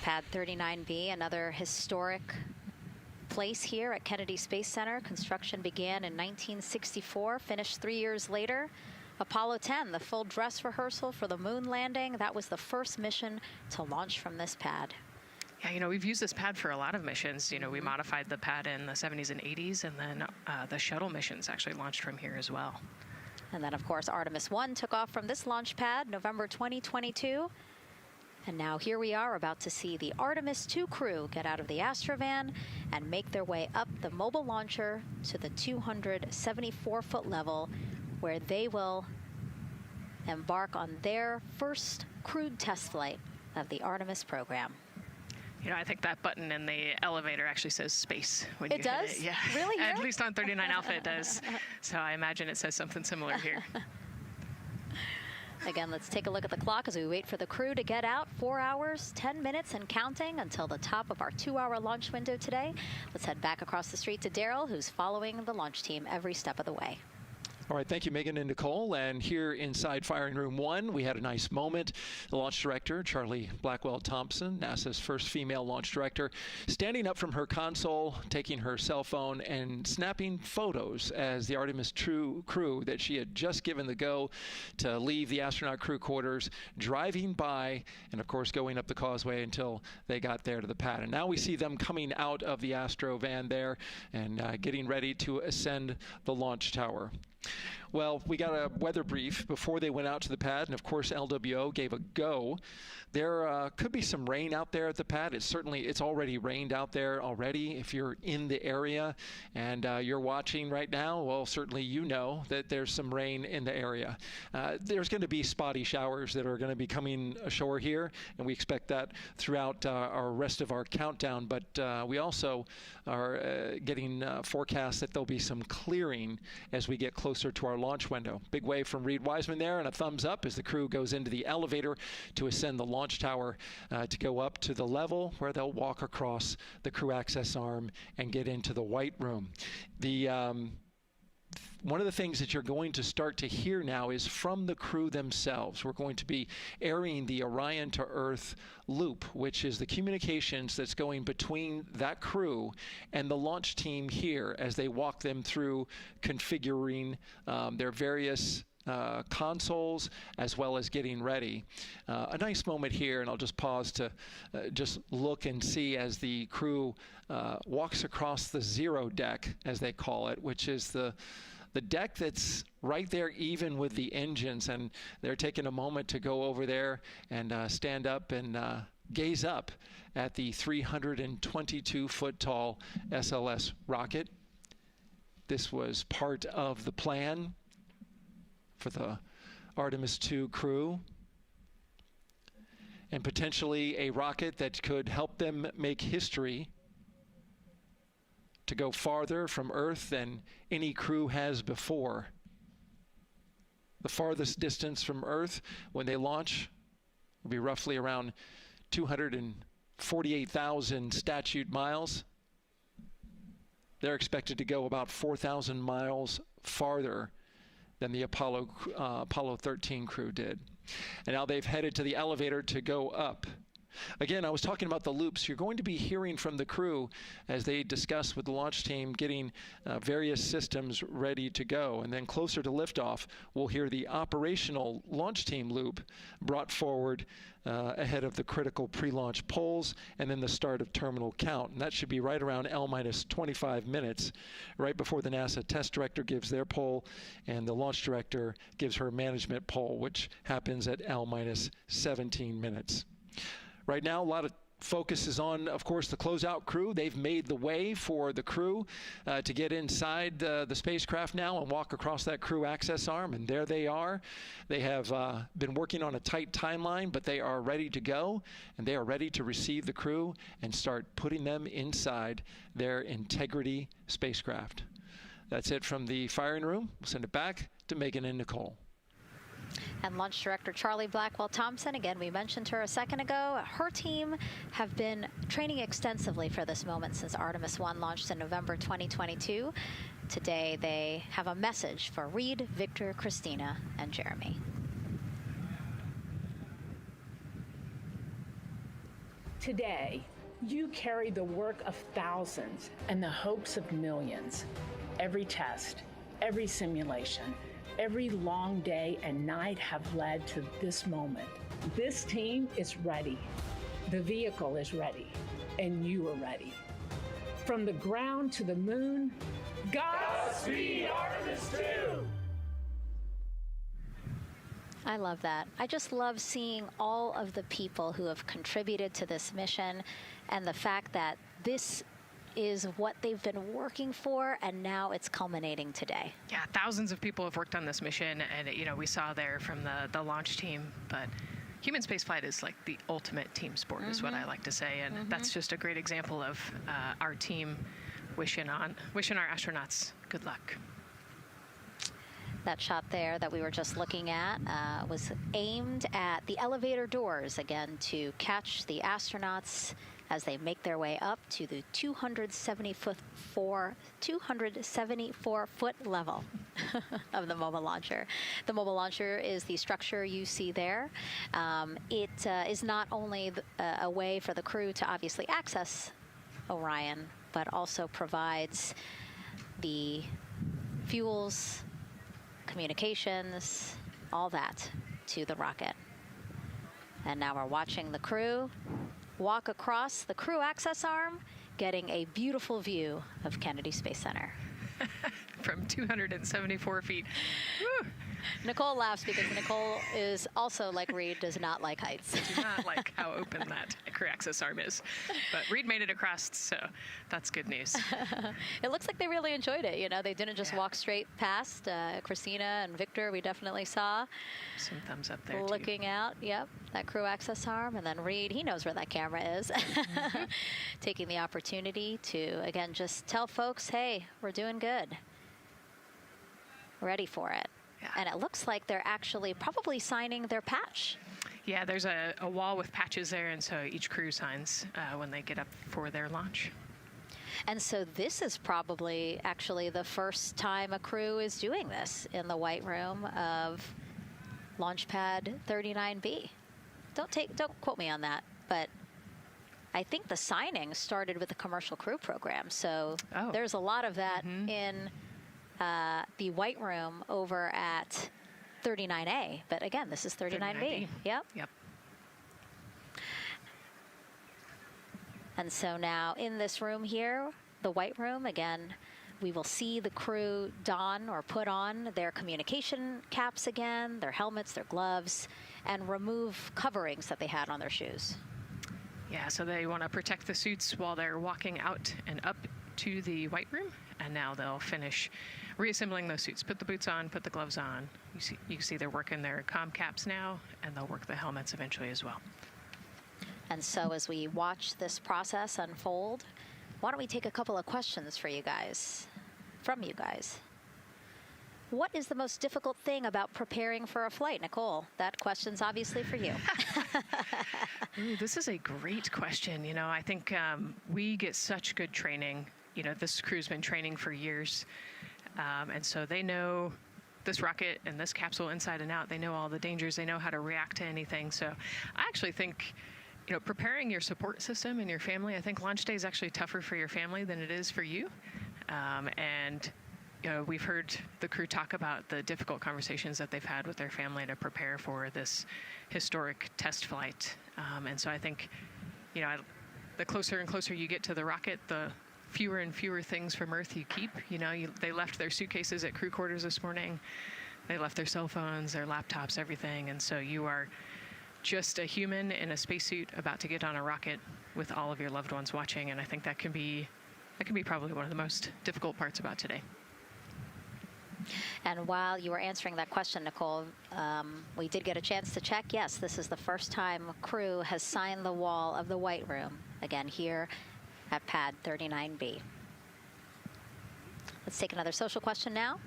Pad 39B, another historic place here at Kennedy Space Center. Construction began in 1964, finished 3 years later. Apollo 10, the full dress rehearsal for the moon landing. That was the first mission to launch from this pad. Yeah, you know, we've used this pad for a lot of missions. You know, we modified the pad in the 70s and 80s, and then the shuttle missions actually launched from here as well. And then, of course, Artemis I took off from this launch pad November 2022. And now here we are about to see the Artemis II crew get out of the Astrovan and make their way up the mobile launcher to the 274-foot level, where they will embark on their first crewed test flight of the Artemis program. You know, I think that button in the elevator actually says space when it you does? hit it. Yeah. Really? At least on 39 Alpha it does. So I imagine it says something similar here. Again, let's take a look at the clock as we wait for the crew to get out. 4 hours, 10 minutes and counting until the top of our 2-hour launch window today. Let's head back across the street to Daryl, who's following the launch team every step of the way. All right, thank you, Megan and Nicole. And here inside Firing Room 1, we had a nice moment. The launch director, Charlie Blackwell-Thompson, NASA's first female launch director, standing up from her console, taking her cell phone and snapping photos as the Artemis II crew that she had just given the go to leave the astronaut crew quarters, driving by, and of course going up the causeway until they got there to the pad. And now we see them coming out of the Astro van there and getting ready to ascend the launch tower. Well, we got a weather brief before they went out to the pad, and of course LWO gave a go. There could be some rain out there at the pad. It's already rained out there already. If you're in the area and you're watching right now, well, certainly you know that there's some rain in the area. There's going to be spotty showers that are going to be coming ashore here, and we expect that throughout our rest of our countdown. But we also are getting forecasts that there'll be some clearing as we get closer to our launch window. Big wave from Reed Wiseman there, and a thumbs up as the crew goes into the elevator to ascend the launch tower to go up to the level where they'll walk across the crew access arm and get into the white room. One of the things that you're going to start to hear now is from the crew themselves. We're going to be airing the Orion to Earth loop, which is the communications that's going between that crew and the launch team here as they walk them through configuring their various consoles as well as getting ready. A nice moment here, and I'll just pause to just look and see as the crew walks across the zero deck, as they call it, which is the deck that's right there even with the engines, and they're taking a moment to go over there and stand up and gaze up at the 322-foot tall SLS rocket. This was part of the plan for the Artemis II crew, and potentially a rocket that could help them make history to go farther from Earth than any crew has before. The farthest distance from Earth when they launch will be roughly around 248,000 statute miles. They're expected to go about 4,000 miles farther than the Apollo 13 crew did. And now they've headed to the elevator to go up. Again, I was talking about the loops. You're going to be hearing from the crew as they discuss with the launch team getting various systems ready to go. And then closer to liftoff, we'll hear the operational launch team loop brought forward ahead of the critical pre-launch polls and then the start of terminal count. And that should be right around L-25 minutes, right before the NASA test director gives their poll and the launch director gives her management poll, which happens at L-17 minutes. Right now, a lot of focus is on, of course, the closeout crew. They've made the way for the crew to get inside the spacecraft now and walk across that crew access arm, and there they are. They have been working on a tight timeline, but they are ready to go, and they are ready to receive the crew and start putting them inside their Integrity spacecraft. That's it from the firing room. We'll send it back to Megan and Nicole. And Launch Director Charlie Blackwell-Thompson, again, we mentioned her a second ago. Her team have been training extensively for this moment since Artemis I launched in November 2022. Today, they have a message for Reed, Victor, Christina, and Jeremy. Today, you carry the work of thousands and the hopes of millions. Every test, every simulation, every long day and night have led to this moment. This team is ready. The vehicle is ready, and you are ready. From the ground to the moon, Godspeed, Artemis II! I love that. I just love seeing all of the people who have contributed to this mission and the fact that this is what they've been working for, and now it's culminating today. Yeah, thousands of people have worked on this mission, and you know, we saw there from the launch team, but human spaceflight is like the ultimate team sport, is what I like to say, and that's just a great example of our team wishing our astronauts good luck. That shot there that we were just looking at was aimed at the elevator doors, again, to catch the astronauts as they make their way up to the 274-foot level of the mobile launcher. The mobile launcher is the structure you see there. It is not only a way for the crew to obviously access Orion, but also provides the fuels, communications, all that to the rocket. And now we're watching the crew walk across the crew access arm, getting a beautiful view of Kennedy Space Center. From 274 feet. Woo. Nicole laughs because Nicole is also, like Reed, does not like heights. Do not like how open that crew access arm is. But Reed made it across, so that's good news. It looks like they really enjoyed it. You know, they didn't just walk straight past. Christina and Victor, we definitely saw. Some thumbs up there, looking out, yep, that crew access arm. And then Reed, he knows where that camera is. Taking the opportunity to, again, just tell folks, hey, we're doing good. Ready for it. Yeah. And it looks like they're actually probably signing their patch. Yeah, there's a wall with patches there, and so each crew signs when they get up for their launch. And so this is probably actually the first time a crew is doing this in the White Room of Launchpad 39B. Don't quote me on that, but I think the signing started with the commercial crew program. So there's a lot of that in the White Room over at 39A, but again, this is 39B. Yep. And so now in this room here, the White Room, again, we will see the crew don or put on their communication caps again, their helmets, their gloves, and remove coverings that they had on their shoes. Yeah, so they want to protect the suits while they're walking out and up to the White Room, and now they'll finish reassembling those suits. Put the boots on, put the gloves on. You can see they're working their comm caps now, and they'll work the helmets eventually as well. And so as we watch this process unfold, why don't we take a couple of questions from you guys? What is the most difficult thing about preparing for a flight? Nicole, that question's obviously for you. Ooh, this is a great question. You know, I think we get such good training. You know, this crew's been training for years. And so they know this rocket and this capsule inside and out. They know all the dangers. They know how to react to anything. So I actually think, you know, preparing your support system and your family, I think launch day is actually tougher for your family than it is for you. And, you know, we've heard the crew talk about the difficult conversations that they've had with their family to prepare for this historic test flight. And so I think, you know, the closer and closer you get to the rocket, the fewer and fewer things from Earth you keep. You know, they left their suitcases at crew quarters this morning. They left their cell phones, their laptops, everything. And so you are just a human in a spacesuit about to get on a rocket with all of your loved ones watching. And I think that can be probably one of the most difficult parts about today. And while you were answering that question, Nicole, we did get a chance to check. Yes, this is the first time a crew has signed the wall of the White Room, again, here at pad 39B. Let's take another social question now.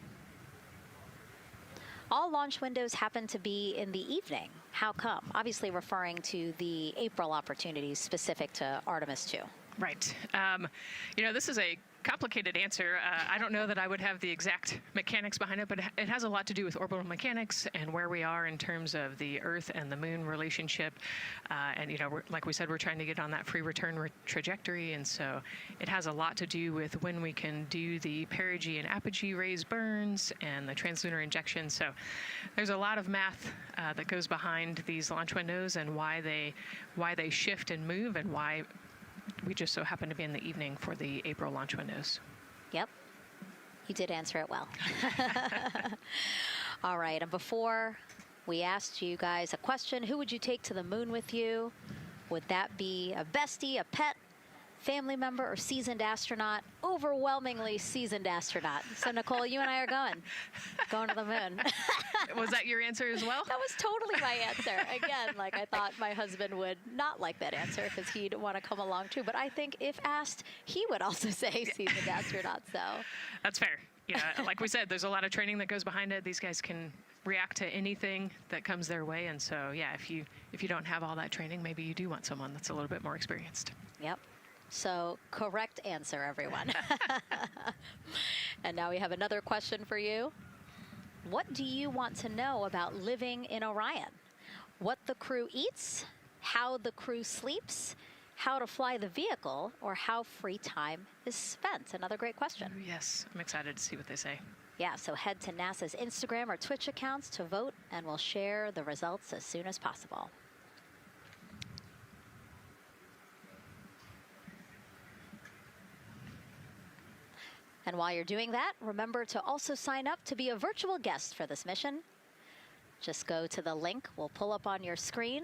All launch windows happen to be in the evening. How come? Obviously referring to the April opportunities specific to Artemis II. Right. You know, this is a complicated answer. I don't know that I would have the exact mechanics behind it, but it has a lot to do with orbital mechanics and where we are in terms of the Earth and the Moon relationship. And, you know, like we said, we're trying to get on that free return trajectory. And so it has a lot to do with when we can do the perigee and apogee rays burns and the translunar injection. So there's a lot of math that goes behind these launch windows and why they shift and move and why we just so happen to be in the evening for the April launch windows. Yep. You did answer it well. All right. And before We asked you guys a question. Who would you take to the moon with you? Would that be a bestie, a pet, family member, or seasoned astronaut? Overwhelmingly seasoned astronaut. So Nicole, you and I are going to the moon. Was that your answer as well? That was totally my answer. Again, like I thought my husband would not like that answer because he'd want to come along too. But I think if asked, he would also say seasoned astronaut. So that's fair. Yeah, like we said, there's a lot of training that goes behind it. These guys can react to anything that comes their way, and so yeah, if you don't have all that training, maybe you do want someone that's a little bit more experienced. Yep. So correct answer, everyone. And now we have another question for you. What do you want to know about living in Orion? What the crew eats, how the crew sleeps, how to fly the vehicle, or how free time is spent? Another great question. Ooh, yes, I'm excited to see what they say. Yeah, so head to NASA's Instagram or Twitch accounts to vote, and we'll share the results as soon as possible. And while you're doing that, remember to also sign up to be a virtual guest for this mission. Just go to the link we'll pull up on your screen.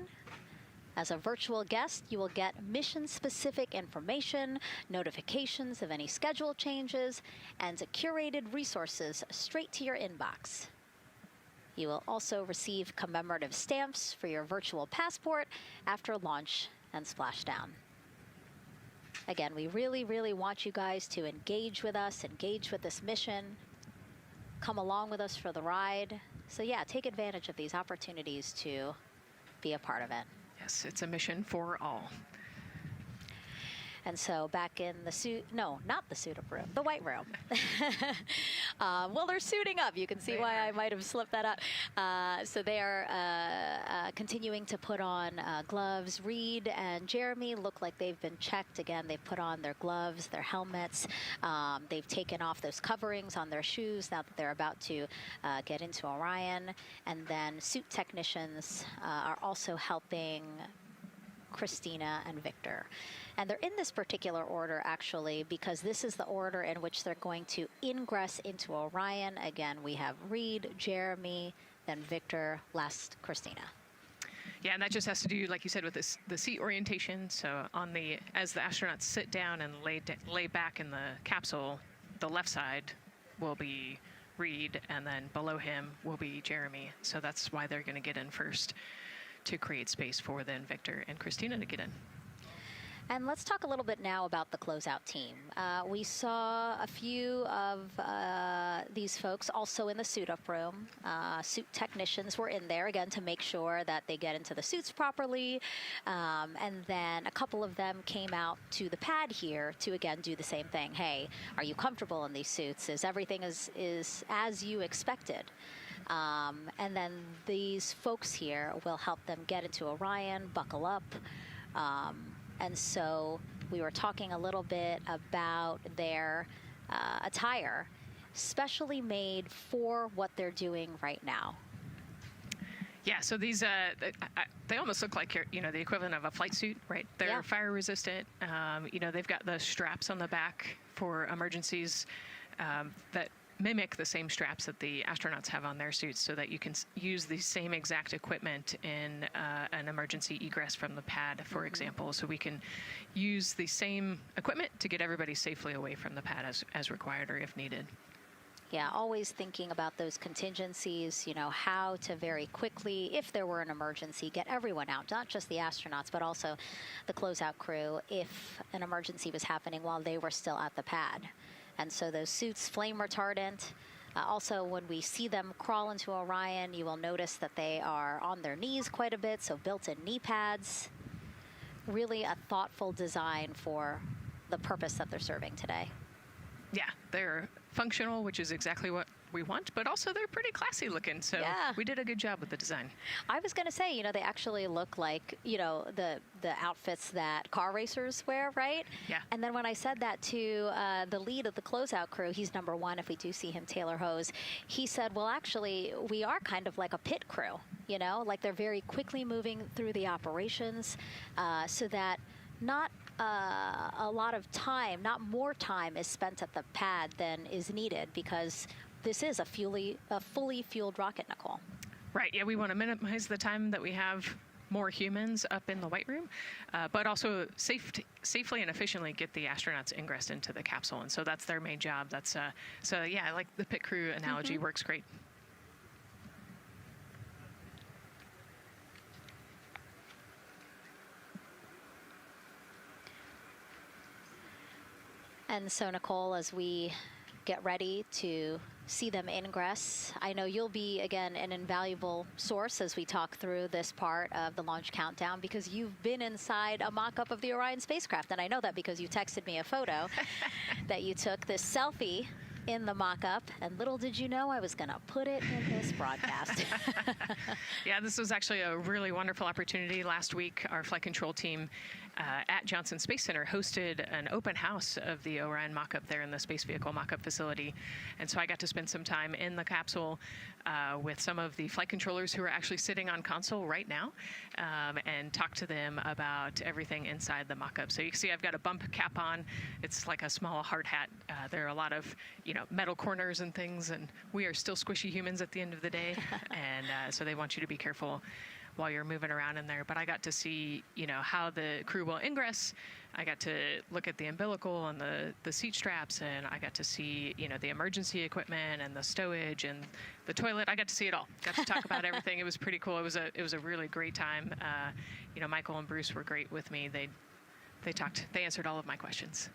As a virtual guest, you will get mission-specific information, notifications of any schedule changes, and curated resources straight to your inbox. You will also receive commemorative stamps for your virtual passport after launch and splashdown. Again, we really, really want you guys to engage with us, engage with this mission, come along with us for the ride. So yeah, take advantage of these opportunities to be a part of it. Yes, it's a mission for all. And so back in the suit, no, not the suit-up room, the white room. Well, they're suiting up. You can see why I might have slipped that up. So they are continuing to put on gloves. Reed and Jeremy look like they've been checked. Again, they've put on their gloves, their helmets. They've taken off those coverings on their shoes now that they're about to get into Orion. And then suit technicians are also helping Christina and Victor. And they're in this particular order, actually, because this is the order in which they're going to ingress into Orion. Again, we have Reed, Jeremy, then Victor, last Christina. Yeah, and that just has to do, like you said, with the seat orientation. So as the astronauts sit down and lay back in the capsule, the left side will be Reed, and then below him will be Jeremy. So that's why they're going to get in first, to create space for then Victor and Christina to get in. And let's talk a little bit now about the closeout team. We saw a few of these folks also in the suit-up room. Suit technicians were in there, again, to make sure that they get into the suits properly. And then a couple of them came out to the pad here to, again, do the same thing. Hey, are you comfortable in these suits? Is everything is as you expected? And then these folks here will help them get into Orion, buckle up. And so we were talking a little bit about their attire, specially made for what they're doing right now. Yeah, so these, they almost look like, the equivalent of a flight suit, right? They're fire resistant. They've got the straps on the back for emergencies that mimic the same straps that the astronauts have on their suits, so that you can use the same exact equipment in an emergency egress from the pad, for example. So we can use the same equipment to get everybody safely away from the pad as required or if needed. Yeah, always thinking about those contingencies, how to very quickly, if there were an emergency, get everyone out, not just the astronauts, but also the closeout crew if an emergency was happening while they were still at the pad. And so those suits, flame retardant. Also, when we see them crawl into Orion, you will notice that they are on their knees quite a bit, so built-in knee pads. Really a thoughtful design for the purpose that they're serving today. Yeah, they're functional, which is exactly what we want, but also they're pretty classy looking, so we did a good job with the design. I was going to say, they actually look like, the outfits that car racers wear, right? Yeah. And then when I said that to the lead of the closeout crew, he's number one if we do see him, Taylor Hose, he said, well, actually, we are kind of like a pit crew, like they're very quickly moving through the operations so that not a lot of time, not more time is spent at the pad than is needed, because this is a fully fueled rocket, Nicole. Right, yeah, we want to minimize the time that we have more humans up in the White Room, but also safely and efficiently get the astronauts ingressed into the capsule. And so that's their main job. That's so yeah, I like the pit crew analogy, works great. And so, Nicole, as we get ready to see them ingress, I know you'll be, again, an invaluable source as we talk through this part of the launch countdown, because you've been inside a mock-up of the Orion spacecraft. And I know that because you texted me a photo that you took, this selfie in the mock-up, and little did you know I was going to put it in this broadcast. Yeah, this was actually a really wonderful opportunity. Last week, our flight control team at Johnson Space Center hosted an open house of the Orion mock-up there in the Space Vehicle mock-up facility. And so I got to spend some time in the capsule with some of the flight controllers who are actually sitting on console right now and talk to them about everything inside the mock-up. So you can see I've got a bump cap on. It's like a small hard hat. There are a lot of, metal corners and things, and we are still squishy humans at the end of the day. And so they want you to be careful while you're moving around in there. But I got to see, how the crew will ingress. I got to look at the umbilical and the seat straps, and I got to see, the emergency equipment and the stowage and the toilet. I got to see it all. Got to talk about everything. It was pretty cool. It was a really great time. Michael and Bruce were great with me. They answered all of my questions.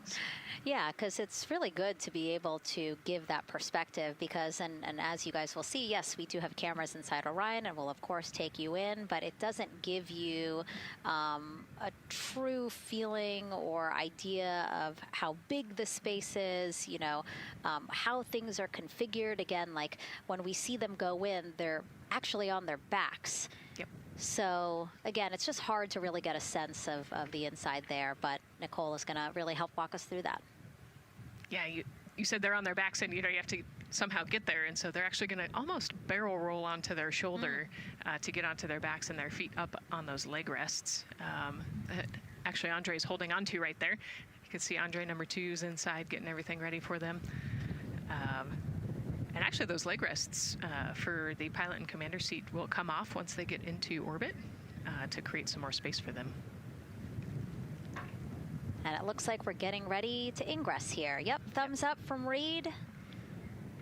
Yeah, because it's really good to be able to give that perspective because, and as you guys will see, yes, we do have cameras inside Orion and we'll of course take you in, but it doesn't give you a true feeling or idea of how big the space is, how things are configured. Again, like when we see them go in, they're actually on their backs. Yep. So, again, it's just hard to really get a sense of the inside there, but Nicole is going to really help walk us through that. Yeah, you said they're on their backs, and, you have to somehow get there, and so they're actually going to almost barrel roll onto their shoulder to get onto their backs and their feet up on those leg rests. Actually, Andre's holding onto right there. You can see Andre number 2's inside getting everything ready for them. And actually, those leg rests for the pilot and commander seat will come off once they get into orbit to create some more space for them. And it looks like we're getting ready to ingress here. Yep, thumbs up from Reed.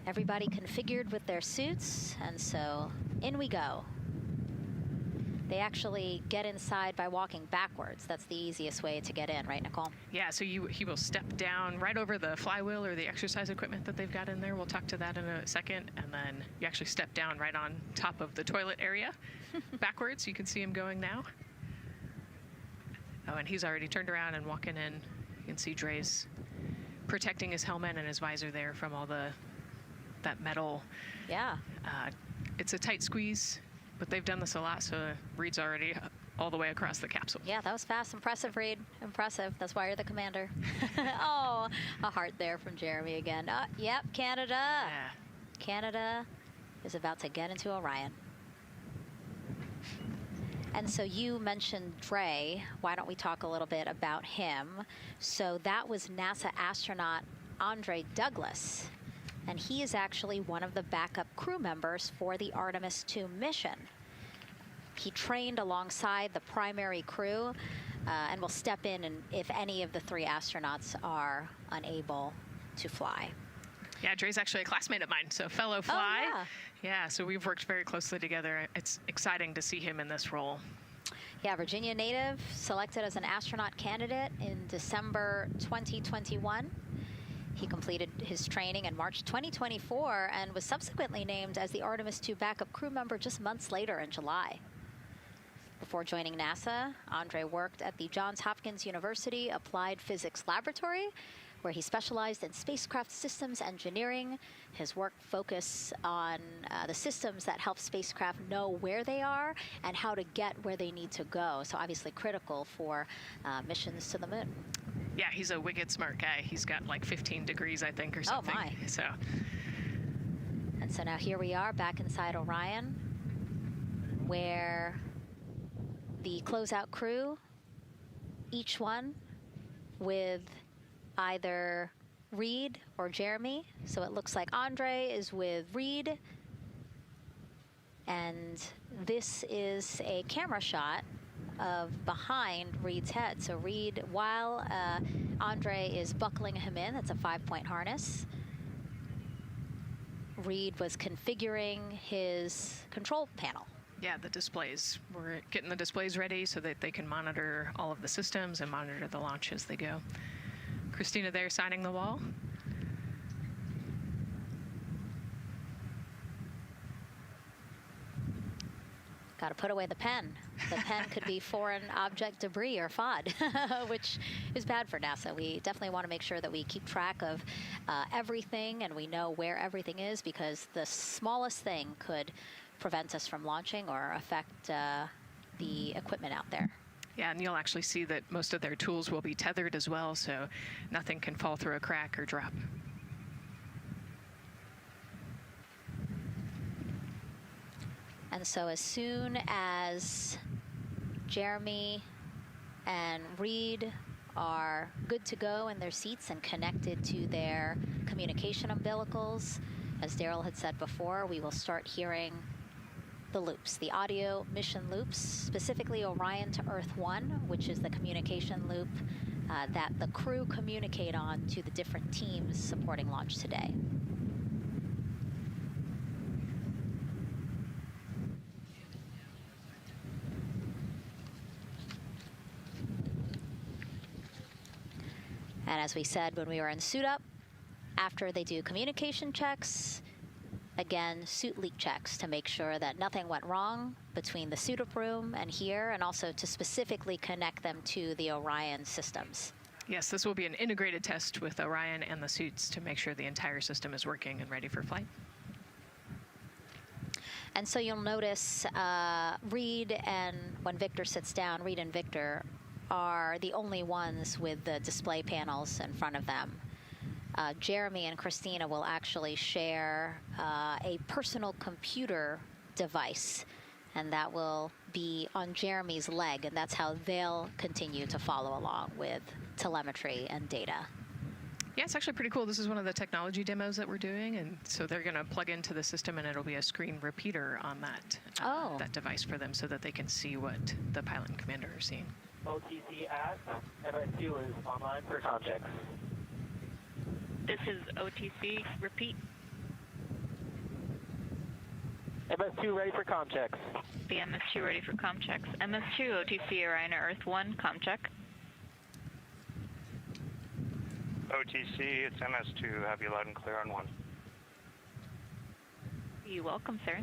Everybody configured with their suits, and so in we go. They actually get inside by walking backwards. That's the easiest way to get in, right, Nicole? Yeah, so he will step down right over the flywheel or the exercise equipment that they've got in there. We'll talk to that in a second. And then you actually step down right on top of the toilet area backwards. You can see him going now. Oh, and he's already turned around and walking in. You can see Dre's protecting his helmet and his visor there from all that metal. Yeah. It's a tight squeeze, but they've done this a lot, so Reed's already all the way across the capsule. Yeah, that was fast. Impressive, Reed. Impressive. That's why you're the commander. Oh, a heart there from Jeremy again. Yep, Canada. Yeah. Canada is about to get into Orion. And so you mentioned Dre. Why don't we talk a little bit about him? So that was NASA astronaut Andre Douglas. And he is actually one of the backup crew members for the Artemis II mission. He trained alongside the primary crew and will step in and if any of the 3 astronauts are unable to fly. Yeah, Dre's actually a classmate of mine, so fellow fly. Oh, yeah, so we've worked very closely together. It's exciting to see him in this role. Yeah, Virginia native, selected as an astronaut candidate in December 2021. He completed his training in March 2024 and was subsequently named as the Artemis II backup crew member just months later in July. Before joining NASA, Andre worked at the Johns Hopkins University Applied Physics Laboratory, where he specialized in spacecraft systems engineering. His work focused on the systems that help spacecraft know where they are and how to get where they need to go. So obviously critical for missions to the moon. Yeah, he's a wicked smart guy. He's got like 15 degrees, I think, or something. Oh, my. So. And so now here we are back inside Orion, where the closeout crew, each one with either Reed or Jeremy. So it looks like Andre is with Reed. And this is a camera shot of behind Reed's head. So Reed, while Andre is buckling him in, that's a 5-point harness, Reed was configuring his control panel. Yeah, the displays. We're getting the displays ready so that they can monitor all of the systems and monitor the launch as they go. Christina there signing the wall. Got to put away the pen. The pen could be foreign object debris or FOD, which is bad for NASA. We definitely want to make sure that we keep track of everything and we know where everything is, because the smallest thing could prevent us from launching or affect the equipment out there. Yeah, and you'll actually see that most of their tools will be tethered as well, so nothing can fall through a crack or drop. And so as soon as Jeremy and Reed are good to go in their seats and connected to their communication umbilicals, as Daryl had said before, we will start hearing the loops, the audio mission loops, specifically Orion to Earth 1, which is the communication loop that the crew communicate on to the different teams supporting launch today. And as we said when we were in suitup, after they do communication checks, again, suit leak checks to make sure that nothing went wrong between the suitup room and here, and also to specifically connect them to the Orion systems. Yes, this will be an integrated test with Orion and the suits to make sure the entire system is working and ready for flight. And so you'll notice Reed and when Victor sits down, Reed and Victor are the only ones with the display panels in front of them. Jeremy and Christina will actually share a personal computer device, and that will be on Jeremy's leg, and that's how they'll continue to follow along with telemetry and data. Yeah, it's actually pretty cool. This is one of the technology demos that we're doing, and so they're going to plug into the system, and it'll be a screen repeater on that that device for them, so that they can see what the pilot and commander are seeing. OTC ask, MS2 is online for context. This is OTC, repeat. MS2 ready for comm checks. The MS2 ready for comm checks. MS2, OTC, Orion to Earth 1, comm check. OTC, it's MS2, have you loud and clear on 1. You're welcome, sir.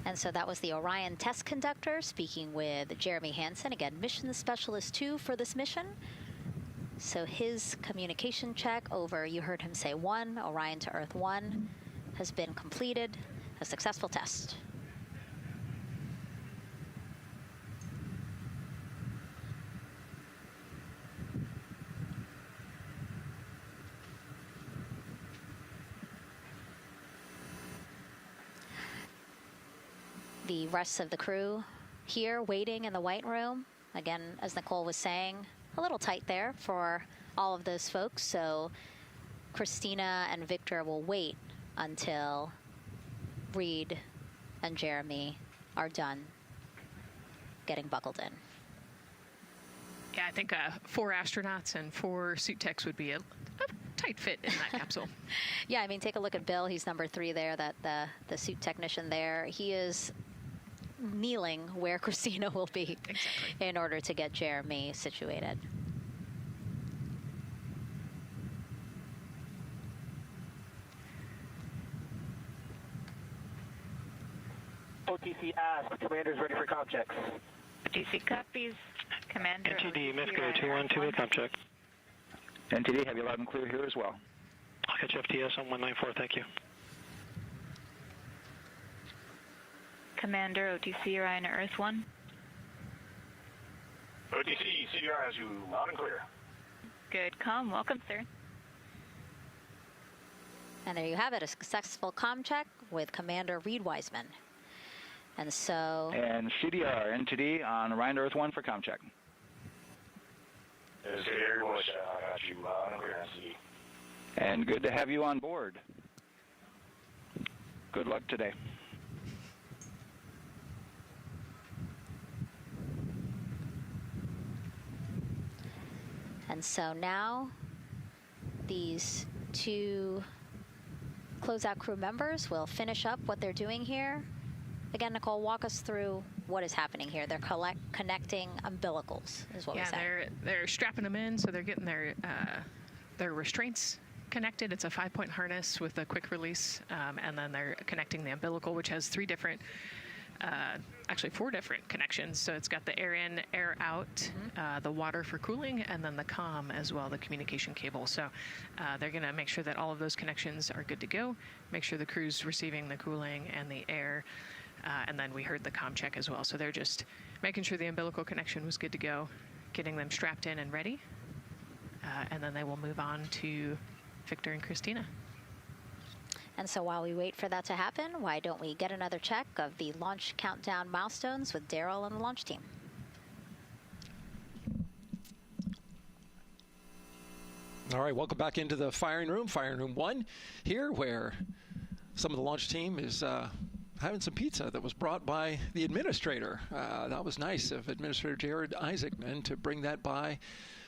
And so that was the Orion test conductor speaking with Jeremy Hansen, again, mission specialist 2 for this mission. So his communication check over, you heard him say 1, Orion to Earth 1, has been completed, a successful test. The rest of the crew here waiting in the white room. Again, as Nicole was saying, a little tight there for all of those folks. So Christina and Victor will wait until Reed and Jeremy are done getting buckled in. Yeah, I think 4 astronauts and 4 suit techs would be a tight fit in that capsule. Yeah, I mean, take a look at Bill. He's number 3 there, that the suit technician there. He is kneeling where Christina will be in order to get Jeremy situated. OTC ask, commander's ready for comm checks. OTC copies, commander. NTD, Mexico 212, comm check. NTD, have you loud and clear here as well. I'll catch FTS on 194, thank you. Commander, OTC, Orion to Earth 1. OTC, CDR has you loud and clear. Good comm, welcome, sir. And there you have it, a successful comm check with Commander Reed Wiseman. And so... And CDR, NTD on Orion to Earth 1 for comm check. CDR, I got you loud and clear, NTD. And good to have you on board. Good luck today. And so now these two closeout crew members will finish up what they're doing here. Again, Nicole, walk us through what is happening here. They're connecting umbilicals, is what we said. Yeah, they're strapping them in, so they're getting their restraints connected. It's a 5-point harness with a quick release, and then they're connecting the umbilical, which has actually 4 different connections. So it's got the air in, air out, the water for cooling, and then the comm as well, the communication cable. So they're going to make sure that all of those connections are good to go, make sure the crew's receiving the cooling and the air, and then we heard the comm check as well. So they're just making sure the umbilical connection was good to go, getting them strapped in and ready, and then they will move on to Victor and Christina. And so while we wait for that to happen, why don't we get another check of the launch countdown milestones with Daryl and the launch team? All right, welcome back into the firing room 1 here, where some of the launch team is having some pizza that was brought by the administrator. That was nice of Administrator Jared Isaacman to bring that by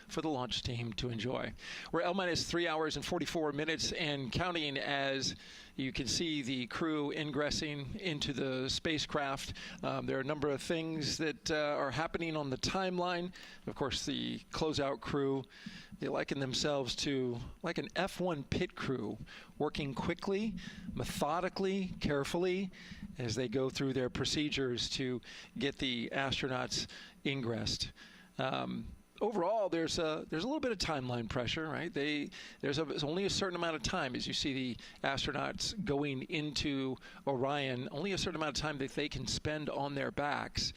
for the launch team to enjoy. We're L-minus 3 hours and 44 minutes and counting as you can see the crew ingressing into the spacecraft. There are a number of things that are happening on the timeline. Of course, the closeout crew, they liken themselves to like an F1 pit crew, working quickly, methodically, carefully, as they go through their procedures to get the astronauts ingressed. Overall, there's a little bit of timeline pressure, right? There's only a certain amount of time as you see the astronauts going into Orion, only a certain amount of time that they can spend on their backs.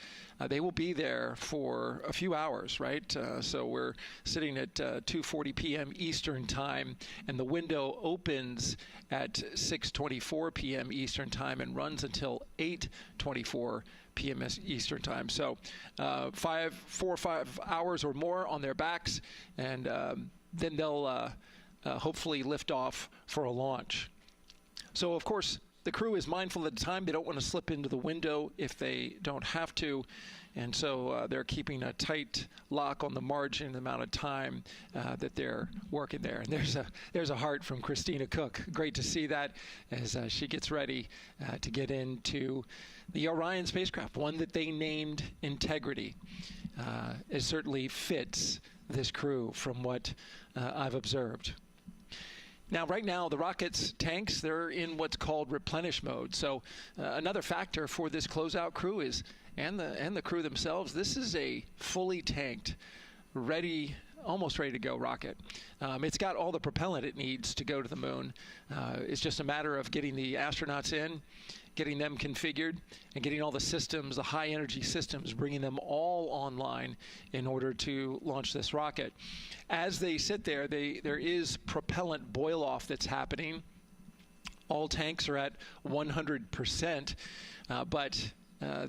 They will be there for a few hours, right? So we're sitting at 2:40 p.m. Eastern time, and the window opens at 6:24 p.m. Eastern time and runs until 8:24 p.m. Eastern time. So 4 or 5 hours or more on their backs, and then they'll hopefully lift off for a launch. So, of course, the crew is mindful of the time. They don't want to slip into the window if they don't have to. And so they're keeping a tight lock on the margin, the amount of time that they're working there. And there's a heart from Christina Cook. Great to see that as she gets ready to get into the Orion spacecraft, one that they named Integrity. It certainly fits this crew from what I've observed. Now, right now, the rocket's tanks, they're in what's called replenish mode. So another factor for this closeout crew is, and the crew themselves, this is a fully tanked, almost ready to go rocket. It's got all the propellant it needs to go to the moon. It's just a matter of getting the astronauts in, getting them configured, and getting all the systems, the high energy systems, bringing them all online in order to launch this rocket. As they sit there, there is propellant boil off that's happening. All tanks are at 100%, but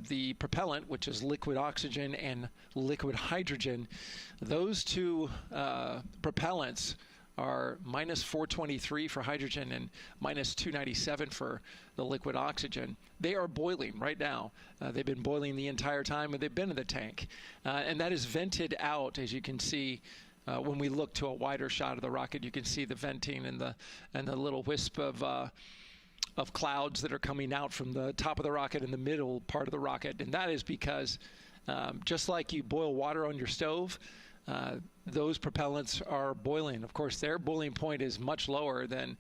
the propellant, which is liquid oxygen and liquid hydrogen, those two propellants are minus 423 for hydrogen and minus 297 for the liquid oxygen. They are boiling right now. They've been boiling the entire time when they've been in the tank. And that is vented out, as you can see. When we look to a wider shot of the rocket, you can see the venting and the little wisp of clouds that are coming out from the top of the rocket and the middle part of the rocket. And that is because just like you boil water on your stove, those propellants are boiling. Of course, their boiling point is much lower than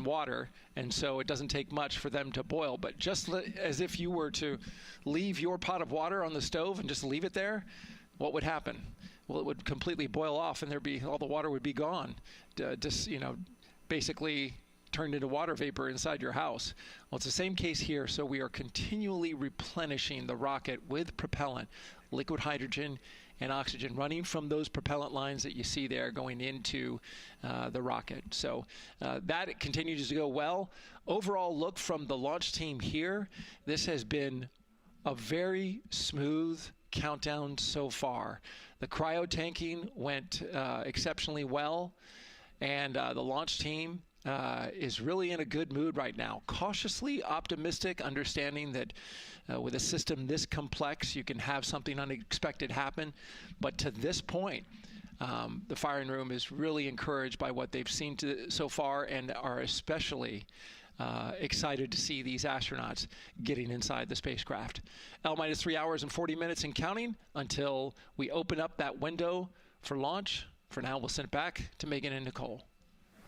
water, and so it doesn't take much for them to boil. But just as if you were to leave your pot of water on the stove and just leave it there, what would happen? Well, it would completely boil off, and all the water would be gone. Basically turned into water vapor inside your house. Well, it's the same case here. So we are continually replenishing the rocket with propellant, liquid hydrogen and oxygen, running from those propellant lines that you see there going into the rocket. So that continues to go well. Overall look from the launch team here, this has been a very smooth countdown so far. The cryo tanking went exceptionally well. And the launch team is really in a good mood right now. Cautiously optimistic, understanding that with a system this complex, you can have something unexpected happen. But to this point, the firing room is really encouraged by what they've seen so far, and are especially excited to see these astronauts getting inside the spacecraft. L-minus 3 hours and 40 minutes and counting until we open up that window for launch. For now, we'll send it back to Megan and Nicole.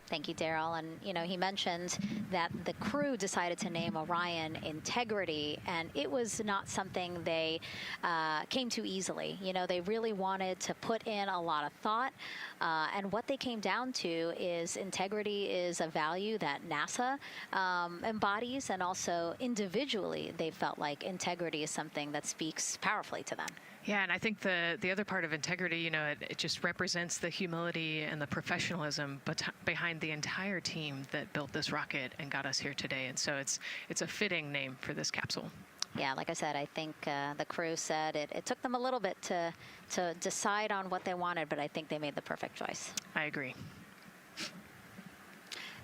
Thank you, Daryl. And, you know, he mentioned that the crew decided to name Orion Integrity, and it was not something they came to easily. You know, they really wanted to put in a lot of thought, and what they came down to is integrity is a value that NASA embodies, and also individually they felt like integrity is something that speaks powerfully to them. Yeah, and I think the other part of integrity, you know, it just represents the humility and the professionalism behind the entire team that built this rocket and got us here today. And so it's a fitting name for this capsule. Yeah, like I said, I think the crew said it took them a little bit to decide on what they wanted, but I think they made the perfect choice. I agree.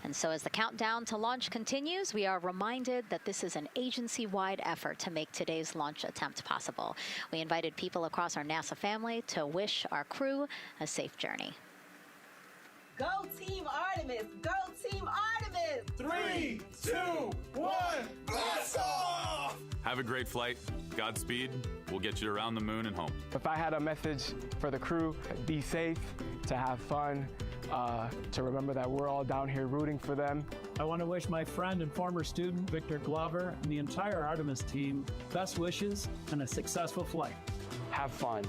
And so as the countdown to launch continues, we are reminded that this is an agency-wide effort to make today's launch attempt possible. We invited people across our NASA family to wish our crew a safe journey. Go Team Artemis! Go Team Artemis! 3, 2, 1, blast off! Have a great flight. Godspeed. We'll get you around the moon and home. If I had a message for the crew, be safe, to have fun, to remember that we're all down here rooting for them. I want to wish my friend and former student, Victor Glover, and the entire Artemis team best wishes and a successful flight. Have fun.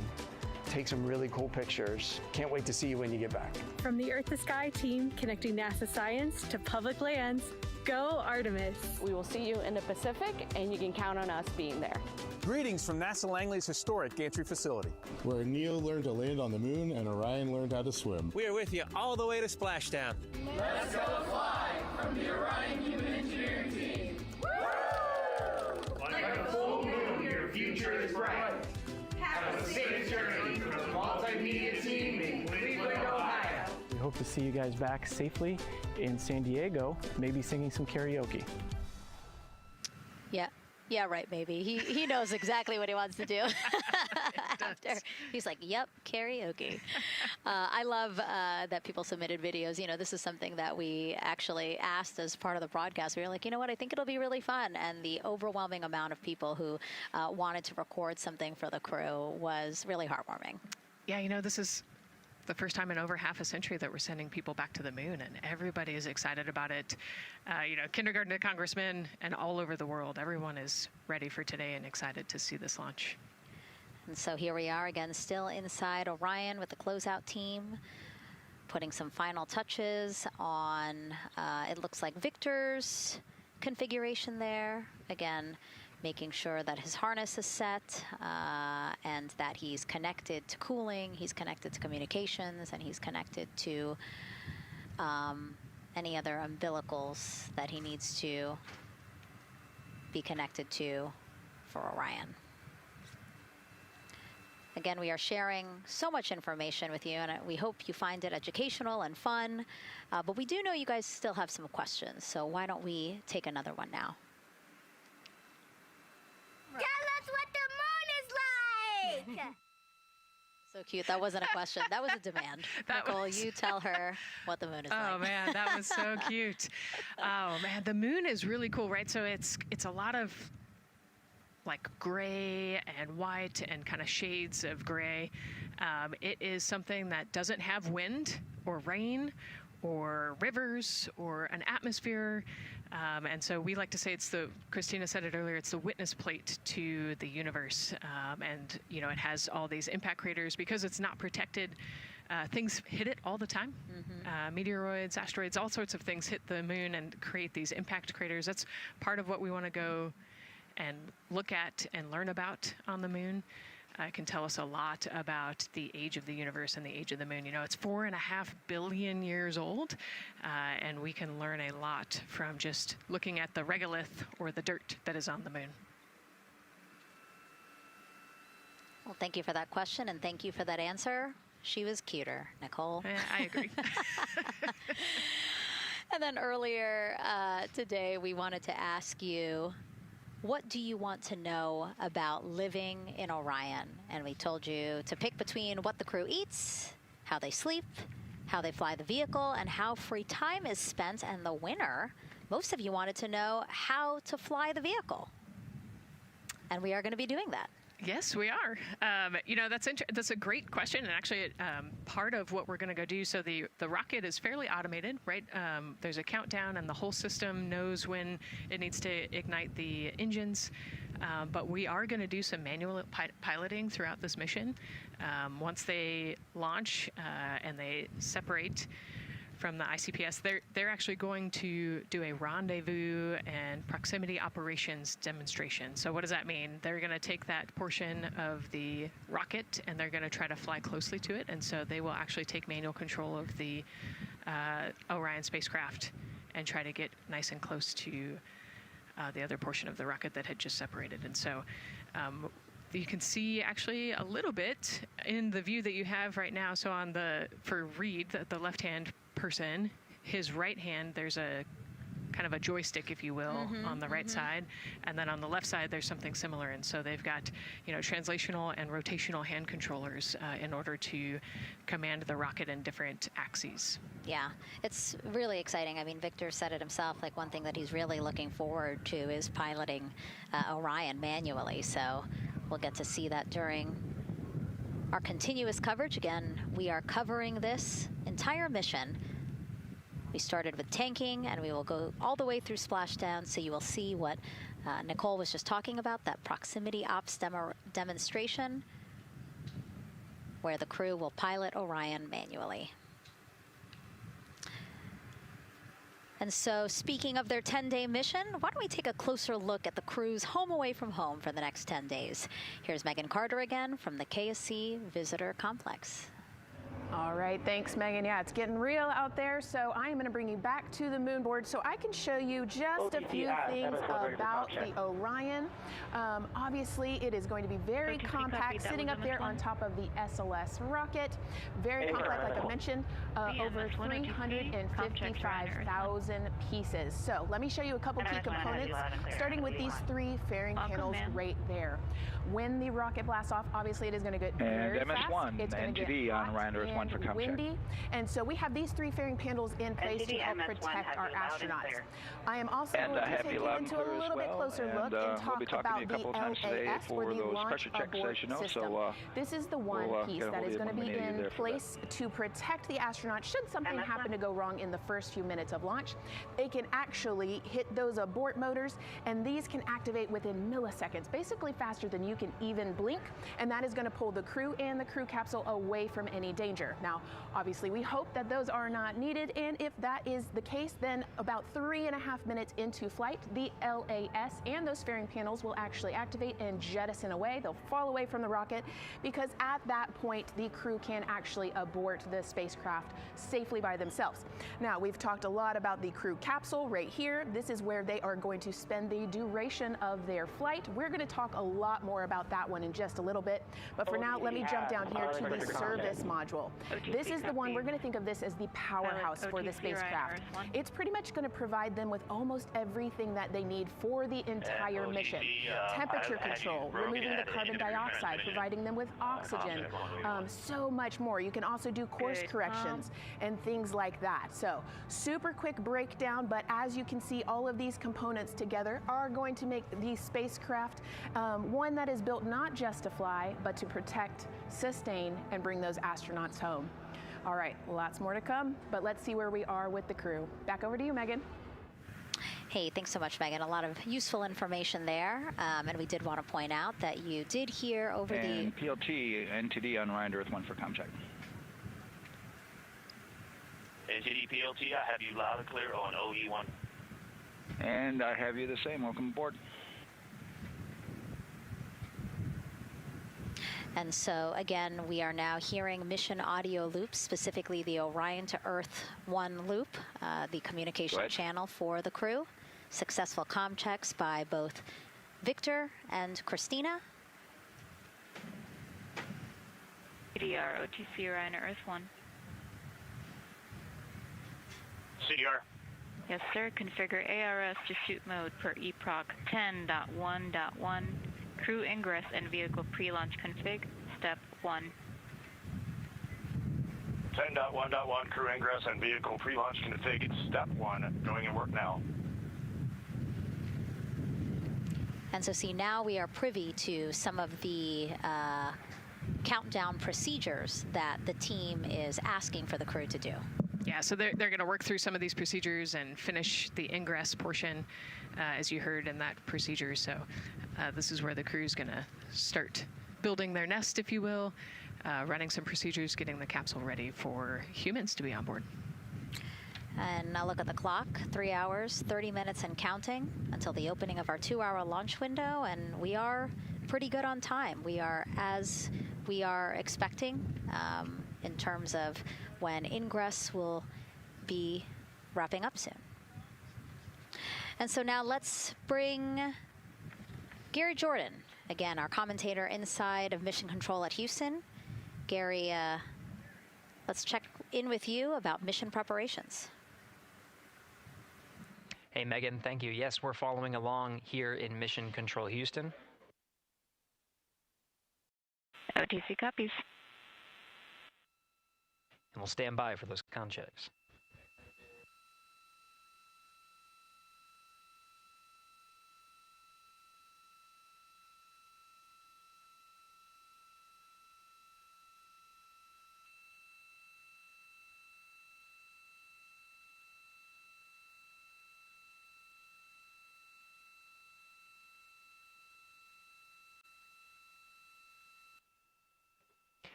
Take some really cool pictures. Can't wait to see you when you get back. From the Earth to Sky team connecting NASA science to public lands, go Artemis. We will see you in the Pacific, and you can count on us being there. Greetings from NASA Langley's historic gantry facility, where Neil learned to land on the moon and Orion learned how to swim. We are with you all the way to splashdown. Let's go fly from the Orion Human Engineering team. Woo! Like a full moon, your future is bright. Have a safe journey from the multimedia team in Cleveland, Ohio. We hope to see you guys back safely in San Diego, maybe singing some karaoke. Yeah, right, maybe. He knows exactly what he wants to do. After he's like, yep, karaoke. I love that people submitted videos. You know, this is something that we actually asked as part of the broadcast. We were like, you know what, I think it'll be really fun. And the overwhelming amount of people who wanted to record something for the crew was really heartwarming. Yeah, you know, this is the first time in over half a century that we're sending people back to the moon, and everybody is excited about it. You know, kindergarten to congressmen and all over the world, everyone is ready for today and excited to see this launch. And so here we are again, still inside Orion with the closeout team, putting some final touches on, it looks like Victor's configuration there. Again, making sure that his harness is set and that he's connected to cooling, he's connected to communications, and he's connected to any other umbilicals that he needs to be connected to for Orion. Again, we are sharing so much information with you, and we hope you find it educational and fun. But we do know you guys still have some questions, so why don't we take another one now? Tell us what the moon is like! So cute. That wasn't a question. That was a demand. Nicole, you tell her what the moon is like. Oh, man, that was so cute. Oh, man, the moon is really cool, right? So it's a lot of like gray and white and kind of shades of gray. It is something that doesn't have wind or rain or rivers or an atmosphere. And so we like to say Christina said it earlier, it's the witness plate to the universe. And, you know, it has all these impact craters because it's not protected. Things hit it all the time. Meteoroids, asteroids, all sorts of things hit the moon and create these impact craters. That's part of what we want to go and look at and learn about on the moon. It can tell us a lot about the age of the universe and the age of the moon. You know, it's 4.5 billion years old, and we can learn a lot from just looking at the regolith or the dirt that is on the moon. Well, thank you for that question, and thank you for that answer. She was cuter, Nicole. I agree. And then earlier today, we wanted to ask you, what do you want to know about living in Orion? And we told you to pick between what the crew eats, how they sleep, how they fly the vehicle, and how free time is spent. And the winner, most of you wanted to know how to fly the vehicle. And we are going to be doing that. Yes, we are. You know, that's a great question, and actually, part of what we're going to go do. So the rocket is fairly automated, right? There's a countdown, and the whole system knows when it needs to ignite the engines. But we are going to do some manual piloting throughout this mission. Once they launch and they separate from the ICPS, they're actually going to do a rendezvous and proximity operations demonstration. So what does that mean? They're going to take that portion of the rocket and they're going to try to fly closely to it. And so they will actually take manual control of the Orion spacecraft and try to get nice and close to the other portion of the rocket that had just separated. And so you can see actually a little bit in the view that you have right now. So on for Reed, the left-hand person, his right hand, there's a kind of a joystick, if you will, on the right side, and then on the left side there's something similar. And so they've got, you know, translational and rotational hand controllers in order to command the rocket in different axes. Yeah, it's really exciting. I mean, Victor said it himself, like one thing that he's really looking forward to is piloting Orion manually. So we'll get to see that during our continuous coverage. Again, we are covering this entire mission. We started with tanking, and we will go all the way through splashdown, so you will see what Nicole was just talking about, that proximity ops demonstration, where the crew will pilot Orion manually. And so, speaking of their 10-day mission, why don't we take a closer look at the crew's home away from home for the next 10 days. Here's Megan Carter again from the KSC Visitor Complex. All right, thanks, Megan. Yeah, it's getting real out there, so I am going to bring you back to the moon board so I can show you just a few things about the Orion. Obviously, it is going to be very compact, sitting up there on top of the SLS rocket. Very compact, like I mentioned, over 355,000 pieces. So let me show you a couple key components, starting with these three fairing panels right there. When the rocket blasts off, obviously it is going to get very fast. MS1, it's going to get on Orion Earth 1 for windy, and so we have these three fairing panels in place to help protect our astronauts. I am also going to take you into a little bit closer look and talk about the LAS, or the Launch Abort System. This is the one piece that is going to be in place to protect the astronauts should something happen to go wrong in the first few minutes of launch. They can actually hit those abort motors, and these can activate within milliseconds, basically faster than you can even blink, and that is going to pull the crew and the crew capsule away from any danger. Now, obviously, we hope that those are not needed, and if that is the case, then about 3.5 minutes into flight, the LAS and those fairing panels will actually activate and jettison away. They'll fall away from the rocket, because at that point, the crew can actually abort the spacecraft safely by themselves. Now, we've talked a lot about the crew capsule right here. This is where they are going to spend the duration of their flight. We're going to talk a lot more about that one in just a little bit, but for now, let me jump down here to the service module. This is the one, we're going to think of this as the powerhouse for the spacecraft. It's pretty much going to provide them with almost everything that they need for the entire mission. Temperature control, removing the carbon dioxide, providing them with oxygen, so much more. You can also do course corrections and things like that. So, super quick breakdown, but as you can see, all of these components together are going to make the spacecraft one that is built not just to fly, but to protect, sustain, and bring those astronauts home. All right, lots more to come, but let's see where we are with the crew. Back over to you, Megan. Hey, thanks so much, Megan. A lot of useful information there, and we did want to point out that you did hear over and the PLT NTD on Orion Earth 1 for ComCheck. NTD PLT, I have you loud and clear on OE1. And I have you the same. Welcome aboard. And so, again, we are now hearing mission audio loops, specifically the Orion to Earth 1 loop, the communication channel for the crew. Successful comm checks by both Victor and Christina. CDR, OTC Orion to Earth 1. CDR. Yes, sir. Configure ARS to suit mode per EPROC 10.1.1. Crew ingress and vehicle pre-launch config, step 1. 10.1.1 crew ingress and vehicle pre-launch config, step 1. Going in work now. And so see, now we are privy to some of the countdown procedures that the team is asking for the crew to do. Yeah, so they're going to work through some of these procedures and finish the ingress portion, as you heard in that procedure. So this is where the crew is going to start building their nest, if you will, running some procedures, getting the capsule ready for humans to be on board. And now look at the clock, 3 hours, 30 minutes and counting until the opening of our 2-hour launch window, and we are pretty good on time. We are as we are expecting in terms of when ingress will be wrapping up soon. And so now let's bring Gary Jordan, again, our commentator inside of Mission Control at Houston. Gary, let's check in with you about mission preparations. Hey, Megan, thank you. Yes, we're following along here in Mission Control Houston. OTC copies. And we'll stand by for those con checks.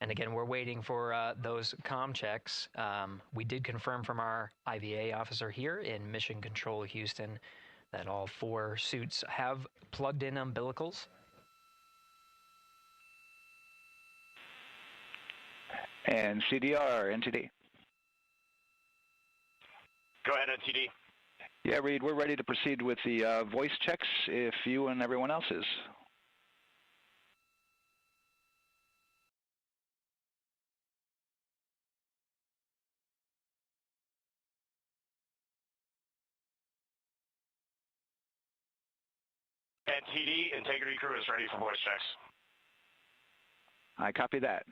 And again, we're waiting for those comm checks. We did confirm from our IVA officer here in Mission Control Houston that all 4 suits have plugged in umbilicals. And CDR, NTD. Go ahead, NTD. Yeah, Reed, we're ready to proceed with the voice checks if you and everyone else is. NTD, integrity crew is ready for voice checks. I copy that.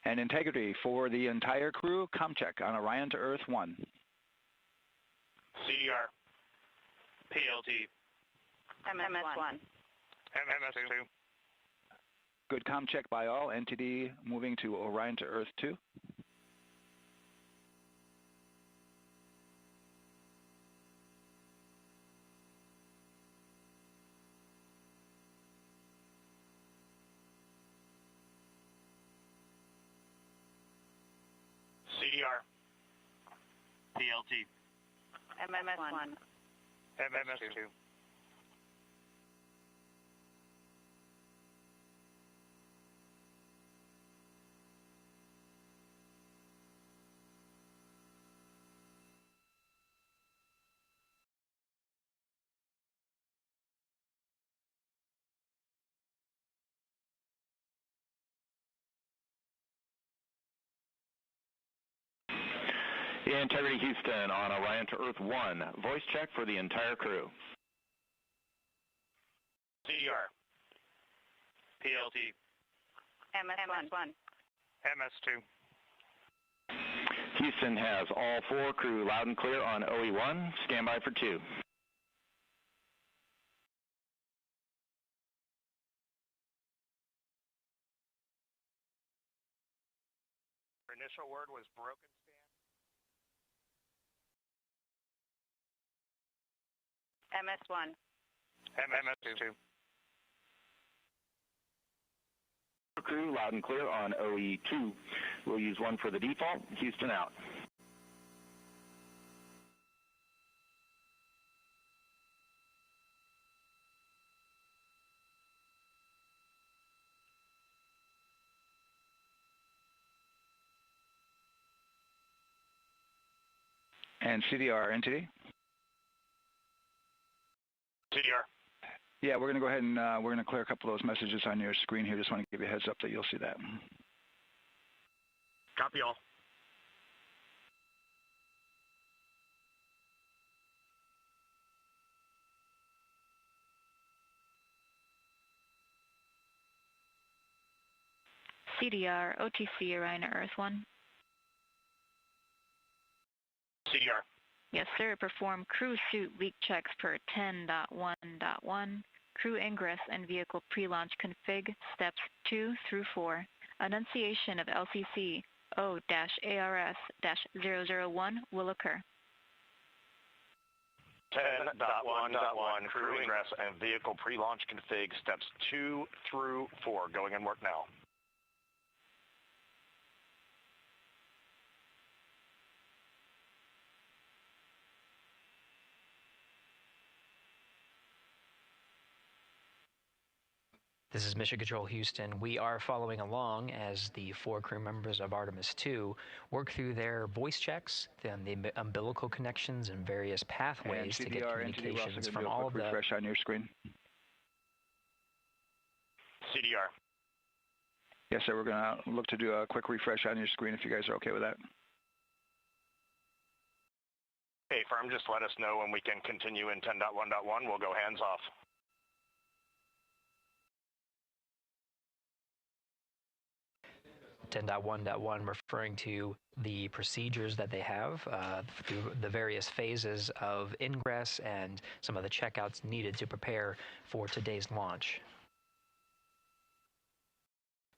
And integrity for the entire crew, comm check on Orion to Earth 1. CDR. PLT. MS1. MS2. Good comm check by all. NTD moving to Orion to Earth 2. CDR. PLT. MS1. MS2. Integrity Houston on Orion to Earth 1. Voice check for the entire crew. CDR. PLT. MS1. MS2. Houston has all 4 crew loud and clear on OE1. Stand by for 2. Your initial word was broken. MS1. MS2. Crew loud and clear on OE2. We'll use 1 for the default. Houston out. And CDR, NTD? CDR. Yeah, we're going to go ahead and we're going to clear a couple of those messages on your screen here. Just want to give you a heads up that you'll see that. Copy all. CDR, OTC, Orion to Earth 1. CDR. Yes, sir. Perform crew suit leak checks per 10.1.1. Crew ingress and vehicle pre-launch config steps 2 through 4. Annunciation of LCC O-ARS-001 will occur. 10.1.1 crew ingress and vehicle pre-launch config steps 2 through 4. Going in work now. This is Mission Control Houston. We are following along as the 4 crew members of Artemis II work through their voice checks, then the umbilical connections and various pathways to get communications from all of the... refresh on your screen. CDR. Yes, sir. We're going to look to do a quick refresh on your screen if you guys are okay with that. Hey, firm, just let us know when we can continue in 10.1.1. We'll go hands off. .1.1 referring to the procedures that they have through the various phases of ingress and some of the checkouts needed to prepare for today's launch.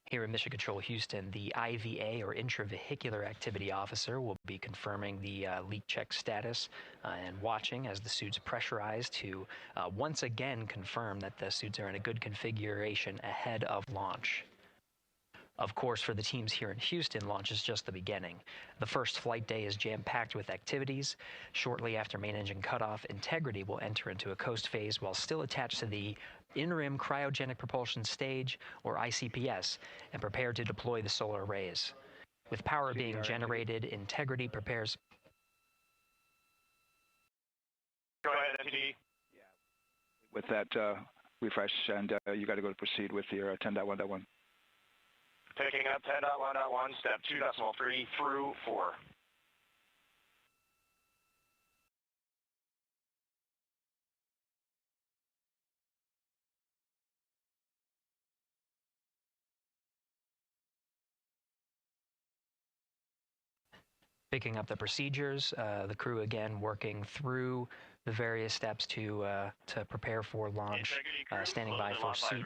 Here in Mission Control Houston, the IVA or Intravehicular Activity Officer will be confirming the leak check status and watching as the suits pressurize to once again confirm that the suits are in a good configuration ahead of launch. Of course, for the teams here in Houston, launch is just the beginning. The first flight day is jam-packed with activities. Shortly after main engine cutoff, Integrity will enter into a coast phase while still attached to the Interim Cryogenic Propulsion Stage, or ICPS, and prepare to deploy the solar arrays. With power being generated, Integrity prepares... Go ahead, MTD. With that refresh, and you got to go to proceed with your 10.1.1. Picking up 10.1.1, step 2.3 through 4. Picking up the procedures, the crew again working through the various steps to prepare for launch, standing by for suit.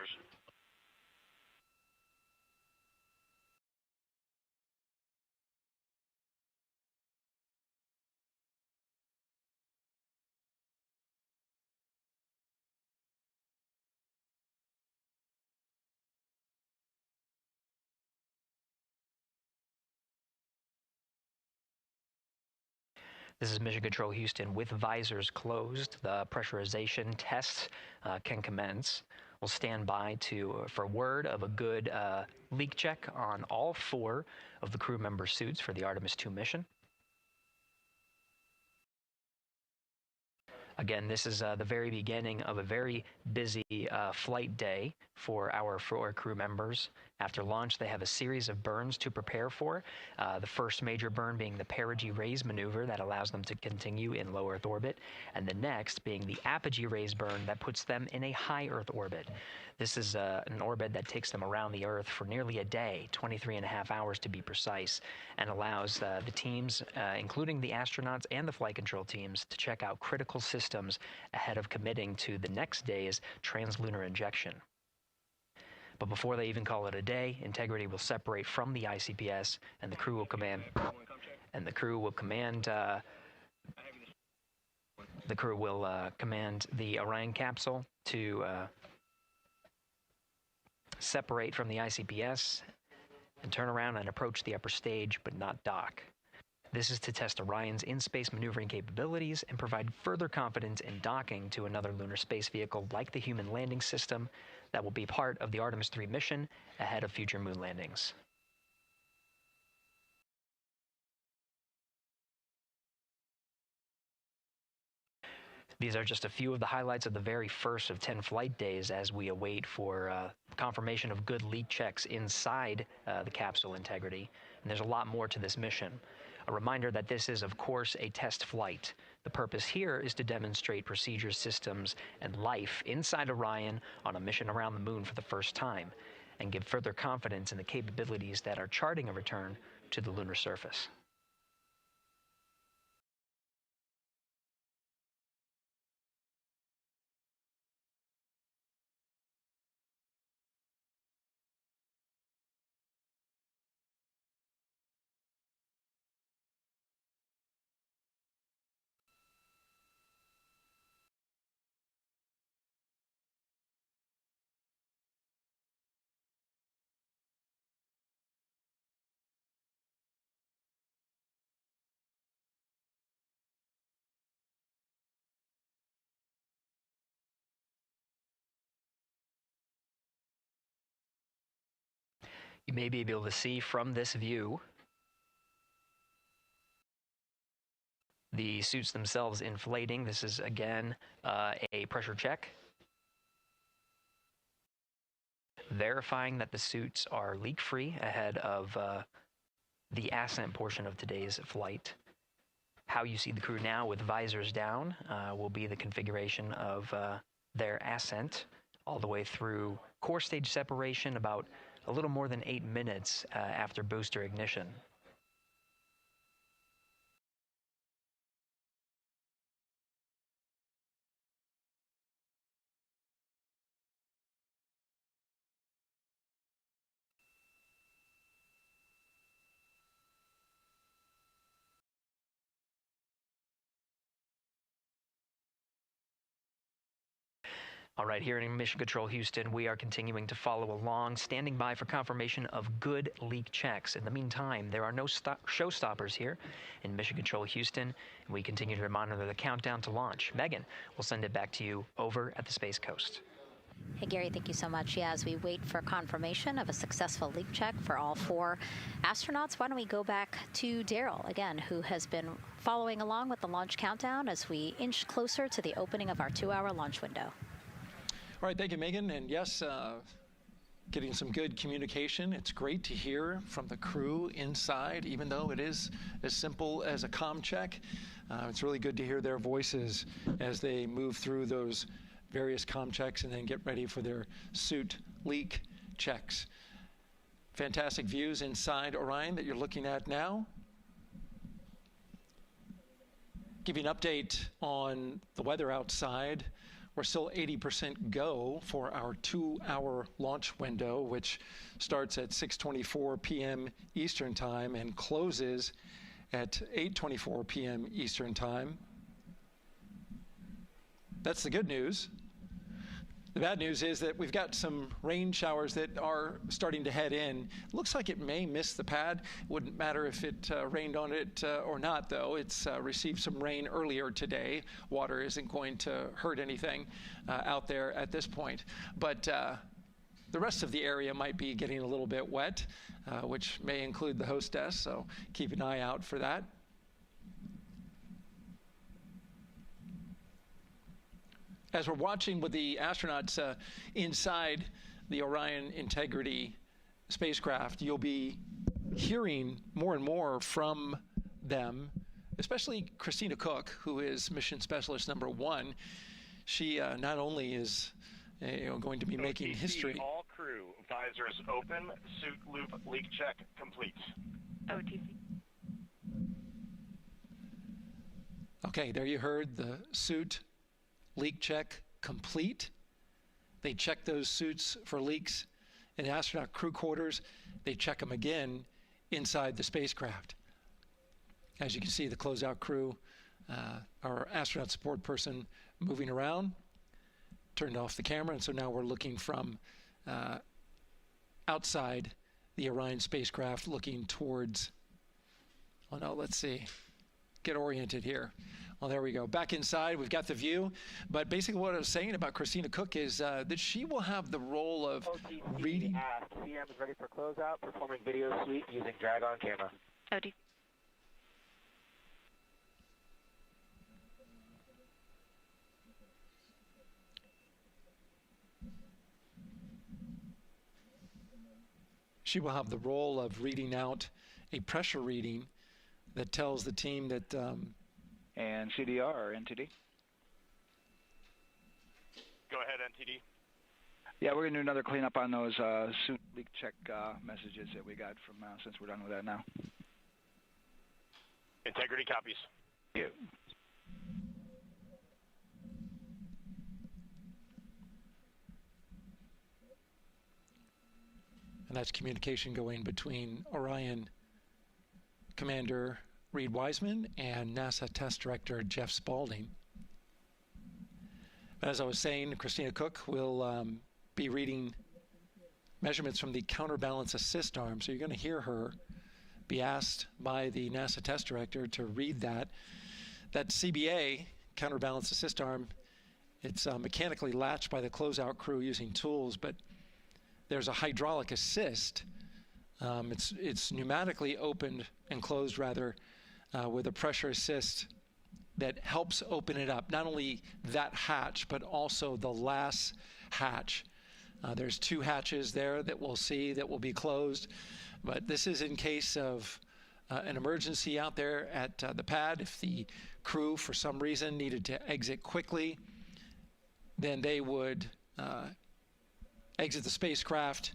This is Mission Control Houston. With visors closed, the pressurization tests can commence. We'll stand by for word of a good leak check on all 4 of the crew member suits for the Artemis II mission. Again, this is the very beginning of a very busy flight day for our 4 crew members. After launch, they have a series of burns to prepare for. The first major burn being the perigee raise maneuver that allows them to continue in low Earth orbit, and the next being the apogee raise burn that puts them in a high Earth orbit. This is an orbit that takes them around the Earth for nearly a day, 23.5 hours to be precise, and allows the teams, including the astronauts and the flight control teams, to check out critical systems ahead of committing to the next day's translunar injection. But before they even call it a day, Integrity will separate from the ICPS, and the crew will command the Orion capsule to separate from the ICPS and turn around and approach the upper stage, but not dock. This is to test Orion's in-space maneuvering capabilities and provide further confidence in docking to another lunar space vehicle like the Human Landing System that will be part of the Artemis III mission ahead of future moon landings. These are just a few of the highlights of the very first of 10 flight days as we await for confirmation of good leak checks inside the capsule integrity. And there's a lot more to this mission. A reminder that this is, of course, a test flight. The purpose here is to demonstrate procedures, systems, and life inside Orion on a mission around the moon for the first time, and give further confidence in the capabilities that are charting a return to the lunar surface. You may be able to see from this view the suits themselves inflating. This is, again, a pressure check, verifying that the suits are leak-free ahead of the ascent portion of today's flight. How you see the crew now with visors down will be the configuration of their ascent all the way through core stage separation, about a little more than 8 minutes after booster ignition. All right, here in Mission Control Houston, we are continuing to follow along, standing by for confirmation of good leak checks. In the meantime, there are no showstoppers here in Mission Control Houston, and we continue to monitor the countdown to launch. Megan, we'll send it back to you over at the Space Coast. Hey, Gary, thank you so much. Yeah, as we wait for confirmation of a successful leak check for all 4 astronauts, why don't we go back to Daryl, again, who has been following along with the launch countdown as we inch closer to the opening of our 2-hour launch window. All right, thank you, Megan. And yes, getting some good communication. It's great to hear from the crew inside, even though it is as simple as a comm check. It's really good to hear their voices as they move through those various comm checks and then get ready for their suit leak checks. Fantastic views inside Orion that you're looking at now. Give you an update on the weather outside. We're still 80% go for our 2-hour launch window, which starts at 6:24 p.m. Eastern Time and closes at 8:24 p.m. Eastern Time. That's the good news. The bad news is that we've got some rain showers that are starting to head in. It looks like it may miss the pad. It wouldn't matter if it rained on it or not, though. It's received some rain earlier today. Water isn't going to hurt anything out there at this point. But the rest of the area might be getting a little bit wet, which may include the hostess, so keep an eye out for that. As we're watching with the astronauts inside the Orion Integrity spacecraft, you'll be hearing more and more from them, especially Christina Cook, who is mission specialist number 1. She not only is going to be making history. All crew, visors open, suit loop leak check complete. OTC. Okay, there you heard the suit leak check complete. They check those suits for leaks in astronaut crew quarters. They check them again inside the spacecraft. As you can see, the closeout crew, our astronaut support person moving around, turned off the camera, and so now we're looking from outside the Orion spacecraft, looking towards, oh no, let's see, get oriented here. Well, there we go. Back inside, we've got the view. But basically what I was saying about Christina Cook is that she will have the role of reading. CM is ready for closeout, performing video sweep using drag-on camera. OTC. She will have the role of reading out a pressure reading that tells the team that... and CDR or NTD? Go ahead, NTD. Yeah, we're going to do another cleanup on those suit leak check messages that we got from since we're done with that now. Integrity copies. Yeah. And that's communication going between Orion Commander Reed Wiseman and NASA Test Director Jeff Spaulding. But as I was saying, Christina Cook will be reading measurements from the counterbalance assist arm. So you're going to hear her be asked by the NASA Test Director to read that. That CBA, counterbalance assist arm, it's mechanically latched by the closeout crew using tools, but there's a hydraulic assist. It's pneumatically opened and closed, rather, with a pressure assist that helps open it up. Not only that hatch, but also the last hatch. There's 2 hatches there that we'll see that will be closed, but this is in case of an emergency out there at the pad. If the crew, for some reason, needed to exit quickly, then they would exit the spacecraft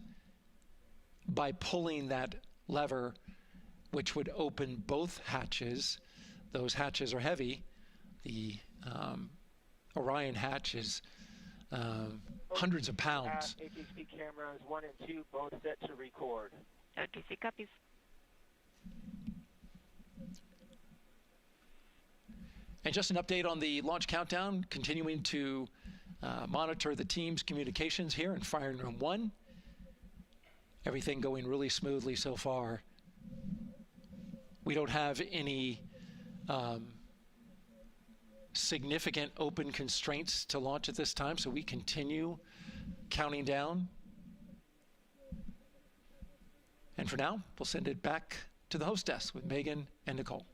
by pulling that lever, which would open both hatches. Those hatches are heavy. The Orion hatch is hundreds of pounds. ATC cameras 1 and 2 both set to record. ATC copies. And just an update on the launch countdown, continuing to monitor the team's communications here in Firing Room 1. Everything going really smoothly so far. We don't have any significant open constraints to launch at this time, so we continue counting down. And for now, we'll send it back to the host desk with Megan and Nicole.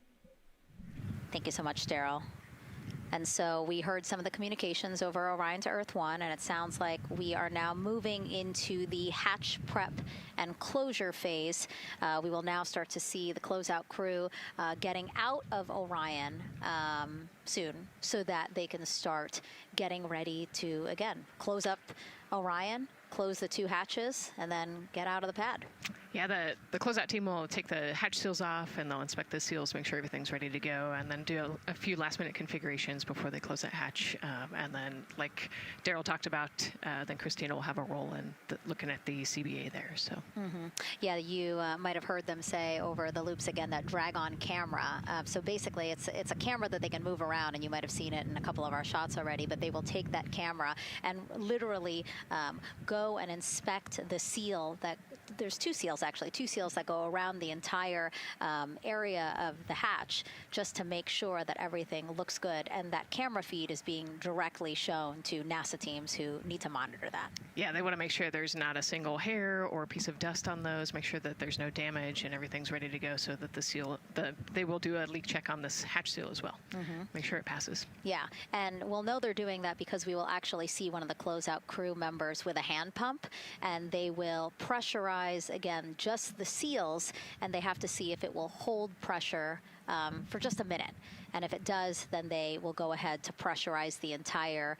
Thank you so much, Daryl. And so we heard some of the communications over Orion to Earth 1, and it sounds like we are now moving into the hatch prep and closure phase. We will now start to see the closeout crew getting out of Orion soon so that they can start getting ready to, again, close up Orion, close the 2 hatches, and then get out of the pad. Yeah, the closeout team will take the hatch seals off, and they'll inspect the seals, make sure everything's ready to go, and then do a few last-minute configurations before they close that hatch. And then, like Daryl talked about, then Christina will have a role in looking at the CBA there. So. Yeah, you might have heard them say over the loops again that drag-on camera. So basically, it's a camera that they can move around, and you might have seen it in a couple of our shots already. But they will take that camera and literally go and inspect the seal that. There's 2 seals, actually, 2 seals that go around the entire area of the hatch just to make sure that everything looks good. And that camera feed is being directly shown to NASA teams who need to monitor that. Yeah, they want to make sure there's not a single hair or piece of dust on those, make sure that there's no damage and everything's ready to go so that the seal, they will do a leak check on this hatch seal as well. Make sure it passes. Yeah, and we'll know they're doing that because we will actually see one of the closeout crew members with a hand pump, and they will pressurize, again, just the seals, and they have to see if it will hold pressure for just a minute. And if it does, then they will go ahead to pressurize the entire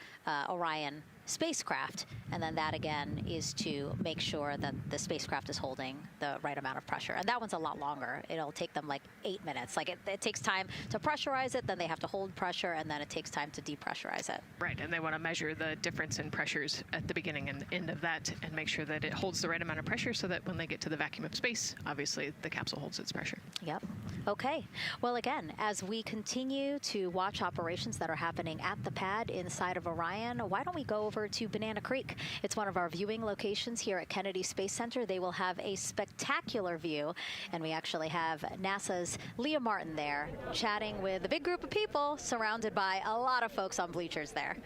Orion spacecraft, and then that again is to make sure that the spacecraft is holding the right amount of pressure. And that one's a lot longer. It'll take them like 8 minutes. Like it takes time to pressurize it, then they have to hold pressure, and then it takes time to depressurize it. Right, and they want to measure the difference in pressures at the beginning and end of that and make sure that it holds the right amount of pressure so that when they get to the vacuum of space, obviously the capsule holds its pressure. Yep. Okay. Well, again, as we continue to watch operations that are happening at the pad inside of Orion, why don't we go over to Banana Creek? It's one of our viewing locations here at Kennedy Space Center. They will have a spectacular view, and we actually have NASA's Leah Martin there chatting with a big group of people surrounded by a lot of folks on bleachers there.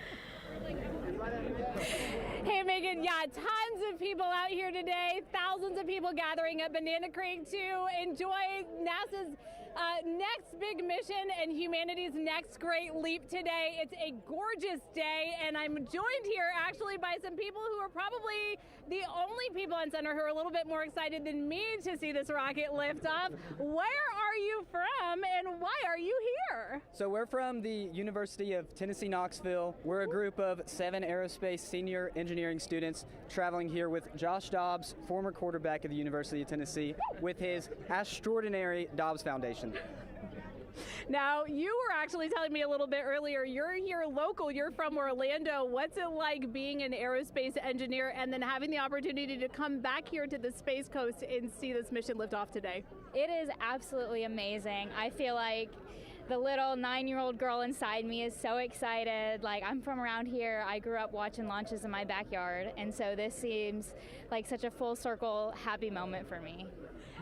Hey, Megan, yeah, tons of people out here today, thousands of people gathering at Banana Creek to enjoy NASA's next big mission and humanity's next great leap today. It's a gorgeous day, and I'm joined here actually by some people who are probably the only people on center who are a little bit more excited than me to see this rocket lift off. Where are you from, and why are you here? So we're from the University of Tennessee, Knoxville. We're a group of 7 aerospace senior engineering students traveling here with Josh Dobbs, former quarterback of the University of Tennessee, with his extraordinary Dobbs Foundation. Now, you were actually telling me a little bit earlier, you're here local, you're from Orlando. What's it like being an aerospace engineer and then having the opportunity to come back here to the Space Coast and see this mission lift off today? It is absolutely amazing. I feel like the little 9-year-old girl inside me is so excited. Like, I'm from around here. I grew up watching launches in my backyard, and so this seems like such a full circle happy moment for me.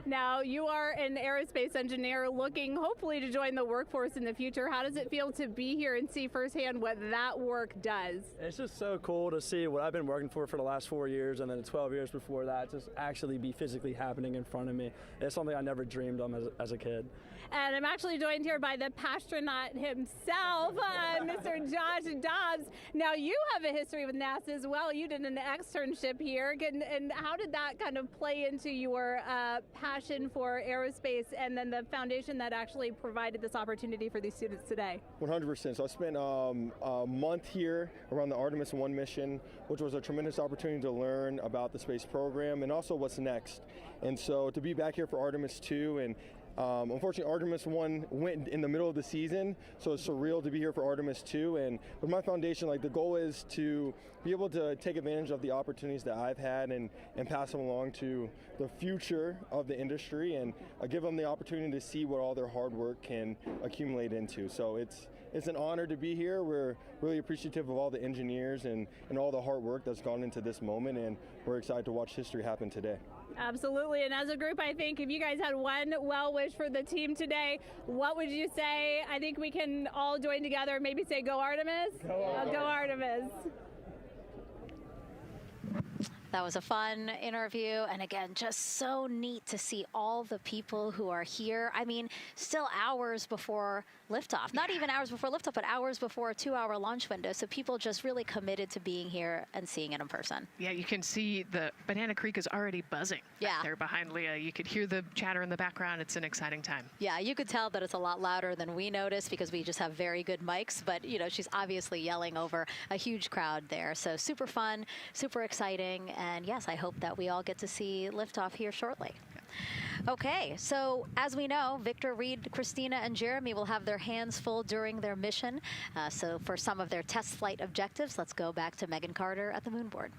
Now, you are an aerospace engineer looking hopefully to join the workforce in the future. How does it feel to be here and see firsthand what that work does? It's just so cool to see what I've been working for the last 4 years and then the 12 years before that just actually be physically happening in front of me. It's something I never dreamed of as a kid. And I'm actually joined here by the astronaut himself, Mr. Josh Dobbs. Now, you have a history with NASA as well. You did an externship here. And how did that kind of play into your passion for aerospace and then the foundation that actually provided this opportunity for these students today? 100%. So I spent a month here around the Artemis I mission, which was a tremendous opportunity to learn about the space program and also what's next. And so to be back here for Artemis II, and unfortunately, Artemis 1 went in the middle of the season, so it's surreal to be here for Artemis 2. And with my foundation, like, the goal is to be able to take advantage of the opportunities that I've had and pass them along to the future of the industry and give them the opportunity to see what all their hard work can accumulate into. So it's an honor to be here. We're really appreciative of all the engineers and all the hard work that's gone into this moment, and we're excited to watch history happen today. Absolutely, and as a group, I think if you guys had one well wish for the team today, what would you say? I think we can all join together and maybe say, go Artemis? Go Artemis. That was a fun interview, and again, just so neat to see all the people who are here. I mean, still hours before liftoff. Not even hours before liftoff, but hours before a 2-hour launch window. So people just really committed to being here and seeing it in person. Yeah, you can see the Banana Creek is already buzzing back there behind Leah. You could hear the chatter in the background. It's an exciting time. Yeah, you could tell that it's a lot louder than we noticed because we just have very good mics, but you know, she's obviously yelling over a huge crowd there. So super fun, super exciting. And yes, I hope that we all get to see liftoff here shortly. Okay, so as we know, Victor, Reed, Christina, and Jeremy will have their hands full during their mission. So for some of their test flight objectives, let's go back to Megan Carter at the moon board.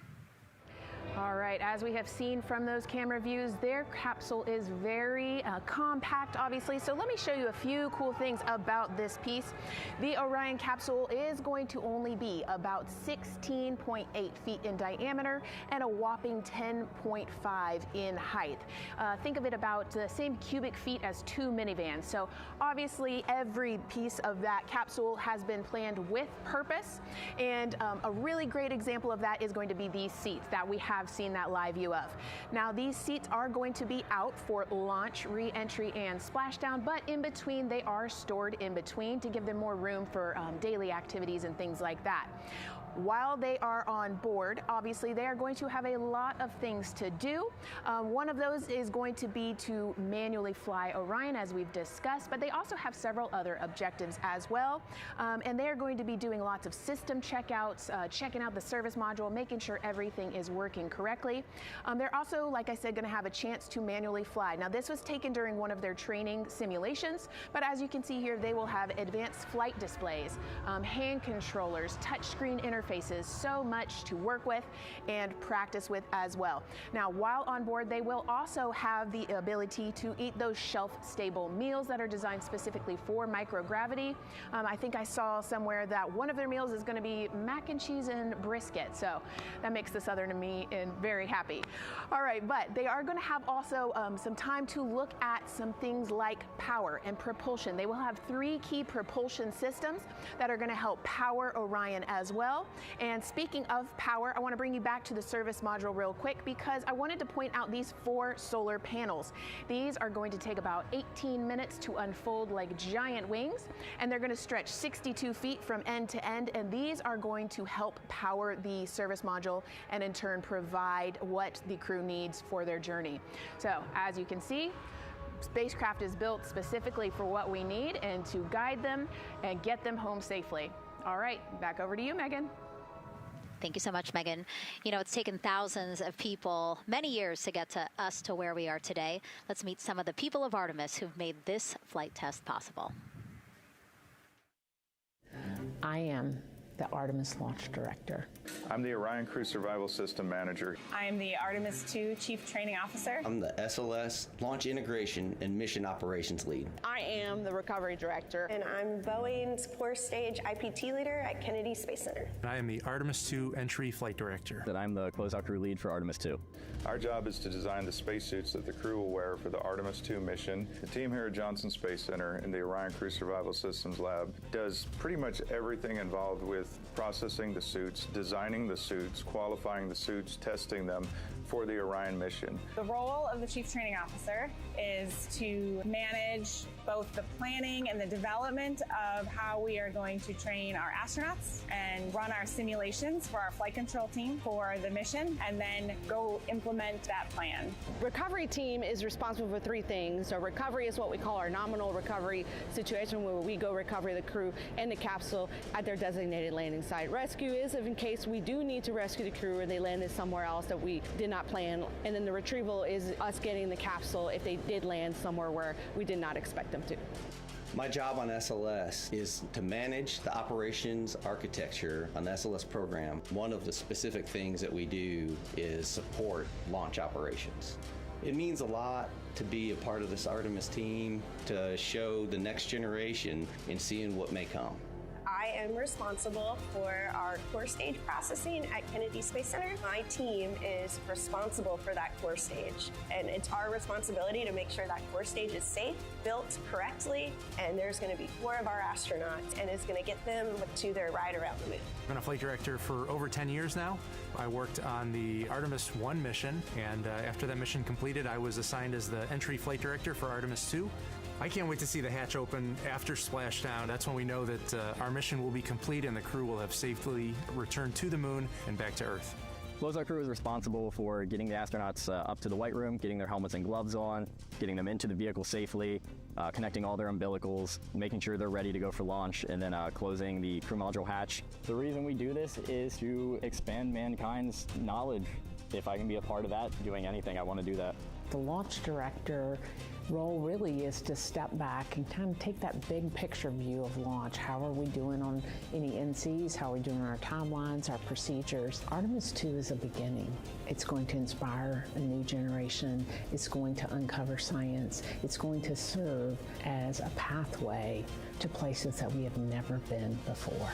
All right, as we have seen from those camera views, their capsule is very compact, obviously. So let me show you a few cool things about this piece. The Orion capsule is going to only be about 16.8 feet in diameter and a whopping 10.5 in height. Think of it about the same cubic feet as 2 minivans. So obviously every piece of that capsule has been planned with purpose. And a really great example of that is going to be these seats that we have seen that live view of. Now, these seats are going to be out for launch, re-entry, and splashdown, but in between, they are stored in between to give them more room for daily activities and things like that. While they are on board, obviously they are going to have a lot of things to do. One of those is going to be to manually fly Orion, as we've discussed, but they also have several other objectives as well. And they're going to be doing lots of system checkouts, checking out the service module, making sure everything is working correctly. They're also, like I said, going to have a chance to manually fly. Now, this was taken during one of their training simulations, but as you can see here, they will have advanced flight displays, hand controllers, touchscreen interfaces, so much to work with and practice with as well. Now, while on board, they will also have the ability to eat those shelf-stable meals that are designed specifically for microgravity. I think I saw somewhere that one of their meals is going to be mac and cheese and brisket, so that makes the Southern in me very happy. All right, but they are going to have also some time to look at some things like power and propulsion. They will have 3 key propulsion systems that are going to help power Orion as well. And speaking of power, I want to bring you back to the service module real quick because I wanted to point out these 4 solar panels. These are going to take about 18 minutes to unfold like giant wings, and they're going to stretch 62 feet from end to end, and these are going to help power the service module and in turn provide what the crew needs for their journey. So as you can see, spacecraft is built specifically for what we need and to guide them and get them home safely. All right, back over to you, Megan. Thank you so much, Megan. You know, it's taken thousands of people many years to get to us to where we are today. Let's meet some of the people of Artemis who've made this flight test possible. I am the Artemis Launch Director. I'm the Orion Crew Survival System Manager. I am the Artemis II Chief Training Officer. I'm the SLS Launch Integration and Mission Operations Lead. I am the Recovery Director. And I'm Boeing's Core Stage IPT Leader at Kennedy Space Center. And I am the Artemis II Entry Flight Director. And I'm the Closeout Crew Lead for Artemis II. Our job is to design the spacesuits that the crew will wear for the Artemis II mission. The team here at Johnson Space Center in the Orion Crew Survival Systems Lab does pretty much everything involved with processing the suits, designing the suits, qualifying the suits, testing them for the Orion mission. The role of the Chief Training Officer is to manage both the planning and the development of how we are going to train our astronauts and run our simulations for our flight control team for the mission, and then go implement that plan. Recovery team is responsible for 3 things. So recovery is what we call our nominal recovery situation, where we go recover the crew and the capsule at their designated landing site. Rescue is in case we do need to rescue the crew or they landed somewhere else that we did not plan. And then the retrieval is us getting the capsule if they did land somewhere where we did not expect them to. My job on SLS is to manage the operations architecture on the SLS program. One of the specific things that we do is support launch operations. It means a lot to be a part of this Artemis team, to show the next generation in seeing what may come. I am responsible for our core stage processing at Kennedy Space Center. My team is responsible for that core stage, and it's our responsibility to make sure that core stage is safe, built correctly, and there's going to be 4 of our astronauts, and it's going to get them to their ride around the moon. I've been a flight director for over 10 years now. I worked on the Artemis I mission, and after that mission completed, I was assigned as the entry flight director for Artemis II. I can't wait to see the hatch open after splashdown. That's when we know that our mission will be complete and the crew will have safely returned to the moon and back to Earth. Closeout Crew is responsible for getting the astronauts up to the white room, getting their helmets and gloves on, getting them into the vehicle safely, connecting all their umbilicals, making sure they're ready to go for launch, and then closing the crew module hatch. The reason we do this is to expand mankind's knowledge. If I can be a part of that, doing anything, I want to do that. The launch director role really is to step back and kind of take that big picture view of launch. How are we doing on any NCs? How are we doing on our timelines, our procedures? Artemis II is a beginning. It's going to inspire a new generation. It's going to uncover science. It's going to serve as a pathway to places that we have never been before.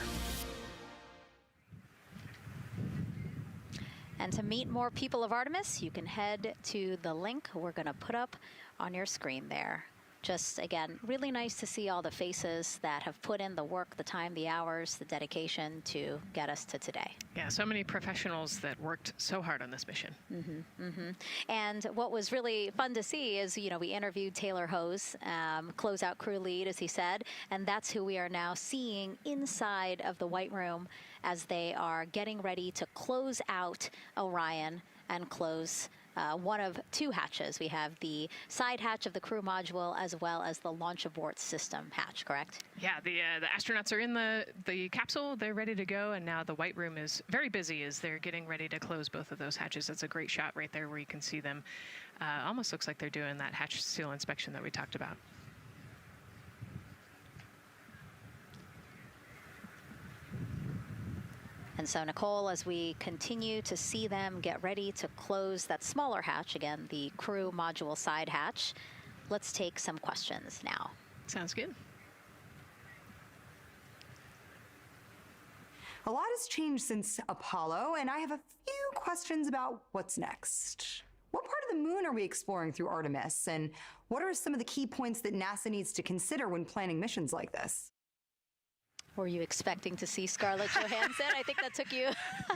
And to meet more people of Artemis, you can head to the link we're going to put up on your screen there. Just, again, really nice to see all the faces that have put in the work, the time, the hours, the dedication to get us to today. Yeah, so many professionals that worked so hard on this mission. And what was really fun to see is, you know, we interviewed Taylor Hose, closeout crew lead, as he said, and that's who we are now seeing inside of the White Room as they are getting ready to close out Orion and close one of 2 hatches. We have the side hatch of the crew module as well as the launch abort system hatch, correct? Yeah, the astronauts are in the capsule. They're ready to go, and now the White Room is very busy as they're getting ready to close both of those hatches. That's a great shot right there where you can see them. Almost looks like they're doing that hatch seal inspection that we talked about. And so, Nicole, as we continue to see them get ready to close that smaller hatch, again, the crew module side hatch, let's take some questions now. Sounds good. A lot has changed since Apollo, and I have a few questions about what's next. What part of the moon are we exploring through Artemis, and what are some of the key points that NASA needs to consider when planning missions like this? Were you expecting to see Scarlett Johansson? I think that took you.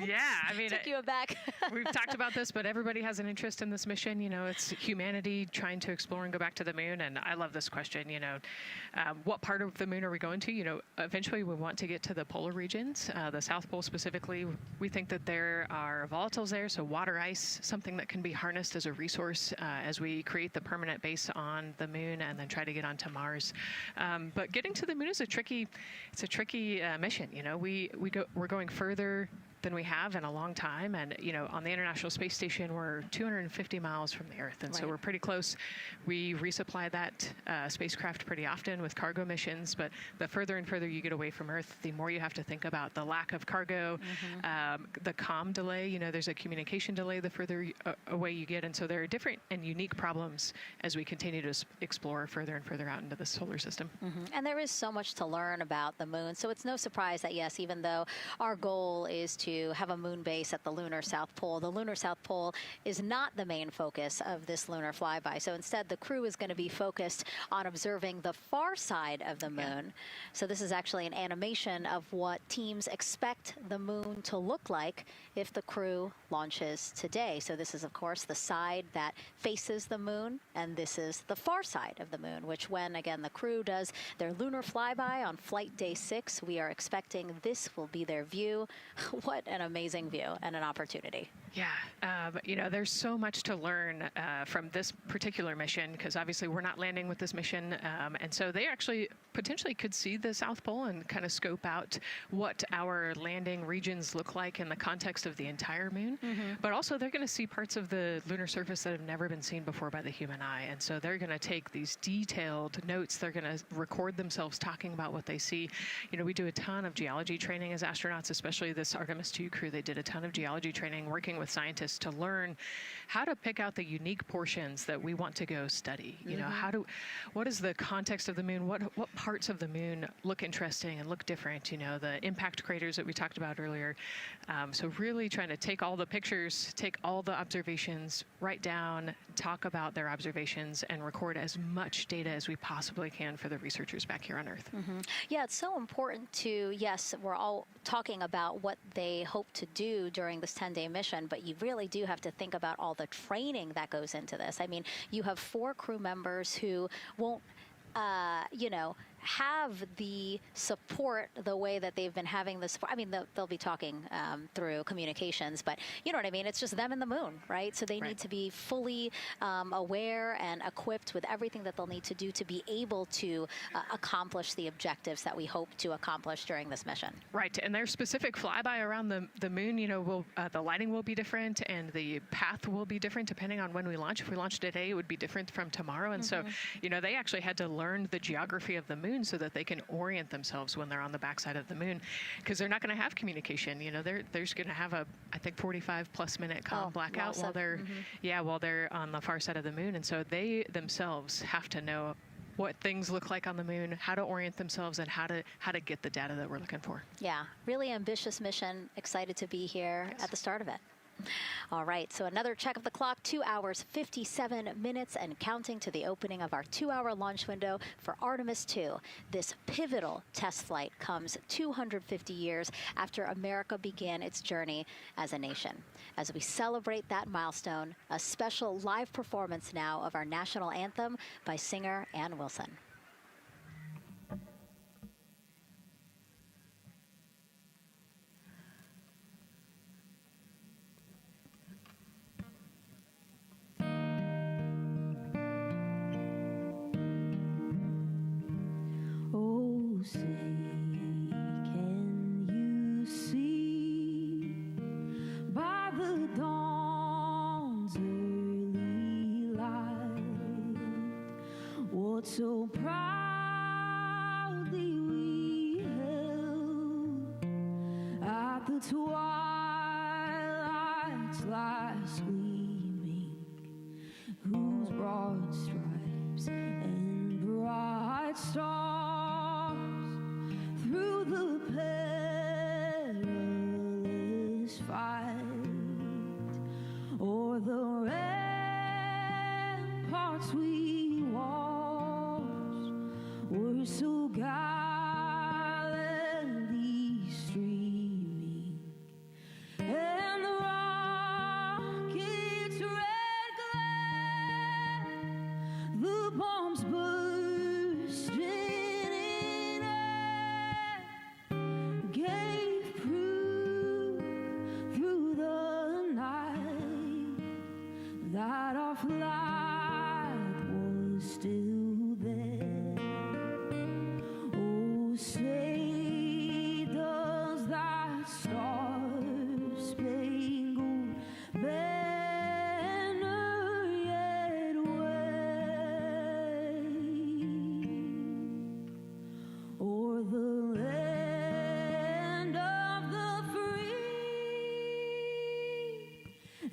Yeah, I mean, took you aback. We've talked about this, but everybody has an interest in this mission. You know, it's humanity trying to explore and go back to the moon. And I love this question. You know, what part of the moon are we going to? You know, eventually we want to get to the polar regions, the South Pole specifically. We think that there are volatiles there, so water ice, something that can be harnessed as a resource as we create the permanent base on the moon and then try to get onto Mars. But getting to the moon is a tricky mission. You know, we're going further than we have in a long time, and you know, on the International Space Station we're 250 miles from the Earth, and so we're pretty close. We resupply that spacecraft pretty often with cargo missions, but the further and further you get away from Earth, the more you have to think about the lack of cargo, the comm delay. You know, there's a communication delay the further away you get, and so there are different and unique problems as we continue to explore further and further out into the solar system. And there is so much to learn about the moon, so it's no surprise that yes, even though our goal is to have a moon base at the lunar South Pole, the lunar South Pole is not the main focus of this lunar flyby. So instead, the crew is going to be focused on observing the far side of the moon. So this is actually an animation of what teams expect the moon to look like if the crew launches today. So this is, of course, the side that faces the moon, and this is the far side of the moon, which when, again, the crew does their lunar flyby on flight day 6, we are expecting this will be their view. What an amazing view and an opportunity. Yeah, you know, there's so much to learn from this particular mission, because obviously we're not landing with this mission, and so they actually potentially could see the South Pole and kind of scope out what our landing regions look like in the context of the entire moon. But also they're going to see parts of the lunar surface that have never been seen before by the human eye, and so they're going to take these detailed notes. They're going to record themselves talking about what they see. You know, we do a ton of geology training as astronauts, especially this Artemis II crew. They did a ton of geology training working with scientists to learn how to pick out the unique portions that we want to go study. You know, what is the context of the moon? What parts of the moon look interesting and look different? You know, the impact craters that we talked about earlier. So really trying to take all the pictures, take all the observations, write down, talk about their observations, and record as much data as we possibly can for the researchers back here on Earth. Yeah, it's so important to, yes, we're all talking about what they hope to do during this 10-day mission, but you really do have to think about all the training that goes into this. I mean, you have 4 crew members who won't, you know, have the support the way that they've been having the support. I mean, they'll be talking through communications, but you know what I mean? It's just them and the moon, right? So they need to be fully aware and equipped with everything that they'll need to do to be able to accomplish the objectives that we hope to accomplish during this mission. Right, and their specific flyby around the moon, you know, the lighting will be different and the path will be different depending on when we launch. If we launch today, it would be different from tomorrow. And so, you know, they actually had to learn the geography of the moon so that they can orient themselves when they're on the backside of the moon, because they're not going to have communication. You know, they're just going to have a, I think, 45+ minute comm blackout while they're while they're on the far side of the moon, and so they themselves have to know what things look like on the moon, how to orient themselves, and how to get the data that we're looking for. Yeah, really ambitious mission. Excited to be here at the start of it. All right, so another check of the clock, 2 hours, 57 minutes and counting to the opening of our 2-hour launch window for Artemis II. This pivotal test flight comes 250 years after America began its journey as a nation. As we celebrate that milestone, a special live performance now of our national anthem by singer Ann Wilson. Say, can you see by the dawn's early light what so proudly we held at the twilight's last gleaming, whose broad stripes and bright stars through the perilous fight, o'er the ramparts we watched, were so gallantly that our flight was still there. Oh, say does that star-spangled banner yet wave o'er the land of the free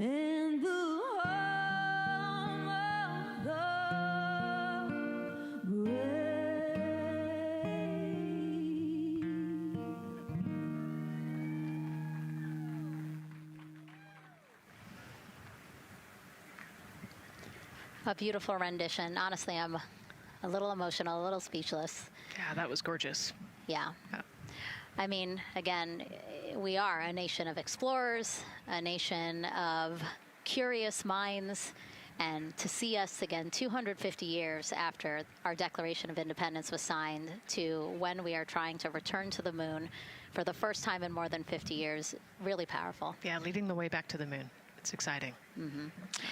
and the home of the A beautiful rendition. Honestly, I'm a little emotional, a little speechless. Yeah, that was gorgeous. Yeah. I mean, again, we are a nation of explorers, a nation of curious minds, and to see us again 250 years after our Declaration of Independence was signed to when we are trying to return to the moon for the first time in more than 50 years, really powerful. Yeah, leading the way back to the moon. It's exciting. Mm-hmm.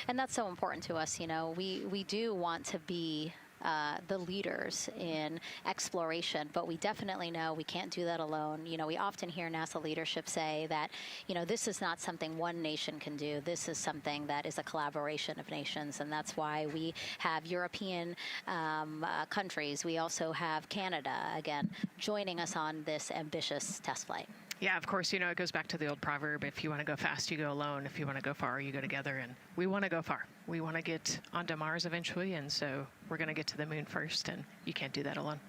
And that's so important to us. You know, we do want to be the leaders in exploration, but we definitely know we can't do that alone. You know, we often hear NASA leadership say that, you know, this is not something one nation can do. This is something that is a collaboration of nations, and that's why we have European countries. We also have Canada, again, joining us on this ambitious test flight. Yeah, of course, you know, it goes back to the old proverb, if you want to go fast, you go alone. If you want to go far, you go together. And we want to go far. We want to get onto Mars eventually, and so we're going to get to the moon first, and you can't do that alone.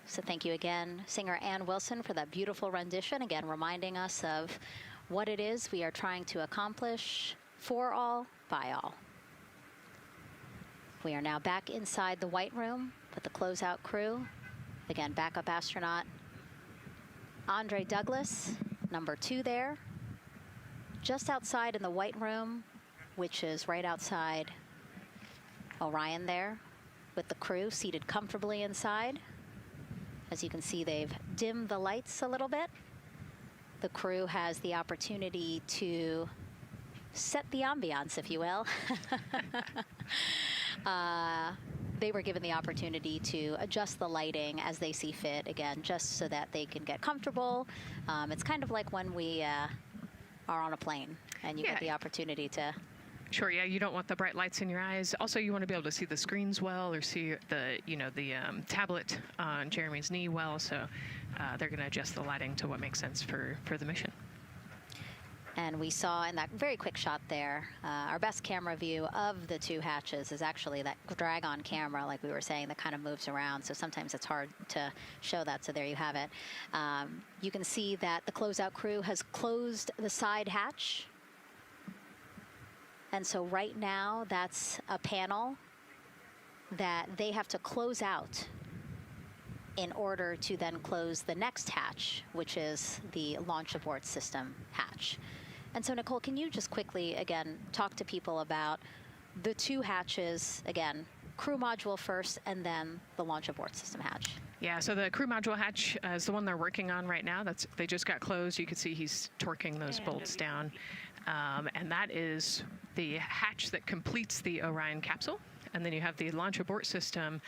So thank you again, singer Ann Wilson, for that beautiful rendition, again, reminding us of what it is we are trying to accomplish for all, by all. We are now back inside the White Room with the closeout crew. Again, backup astronaut Andre Douglas, number 2 there, just outside in the White Room, which is right outside Orion there, with the crew seated comfortably inside. As you can see, they've dimmed the lights a little bit. The crew has the opportunity to set the ambiance, if you will. They were given the opportunity to adjust the lighting as they see fit, again, just so that they can get comfortable. It's kind of like when we are on a plane and you get the opportunity to... Sure, yeah, you don't want the bright lights in your eyes. Also, you want to be able to see the screens well, or see the, you know, the tablet on Jeremy's knee well, so they're going to adjust the lighting to what makes sense for the mission. And we saw in that very quick shot there, our best camera view of the 2 hatches is actually that drag-on camera, like we were saying, that kind of moves around. So sometimes it's hard to show that. So there you have it. You can see that the closeout crew has closed the side hatch. And so right now, that's a panel that they have to close out in order to then close the next hatch, which is the launch abort system hatch. And so, Nicole, can you just quickly, again, talk to people about the 2 hatches, again, crew module first, and then the launch abort system hatch? Yeah, so the crew module hatch is the one they're working on right now. They just got closed. You can see he's torquing those bolts down. And that is the hatch that completes the Orion capsule. And then you have the launch abort system,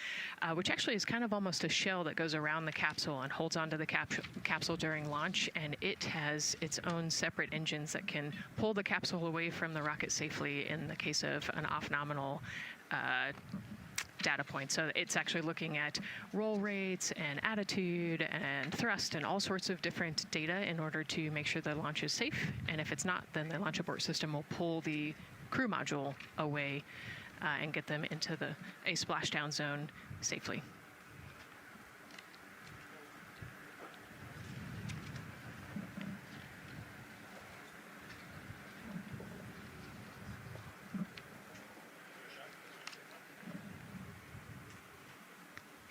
which actually is kind of almost a shell that goes around the capsule and holds onto the capsule during launch. And it has its own separate engines that can pull the capsule away from the rocket safely in the case of an off-nominal data point. So it's actually looking at roll rates and attitude and thrust and all sorts of different data in order to make sure the launch is safe. And if it's not, then the launch abort system will pull the crew module away and get them into a splashdown zone safely.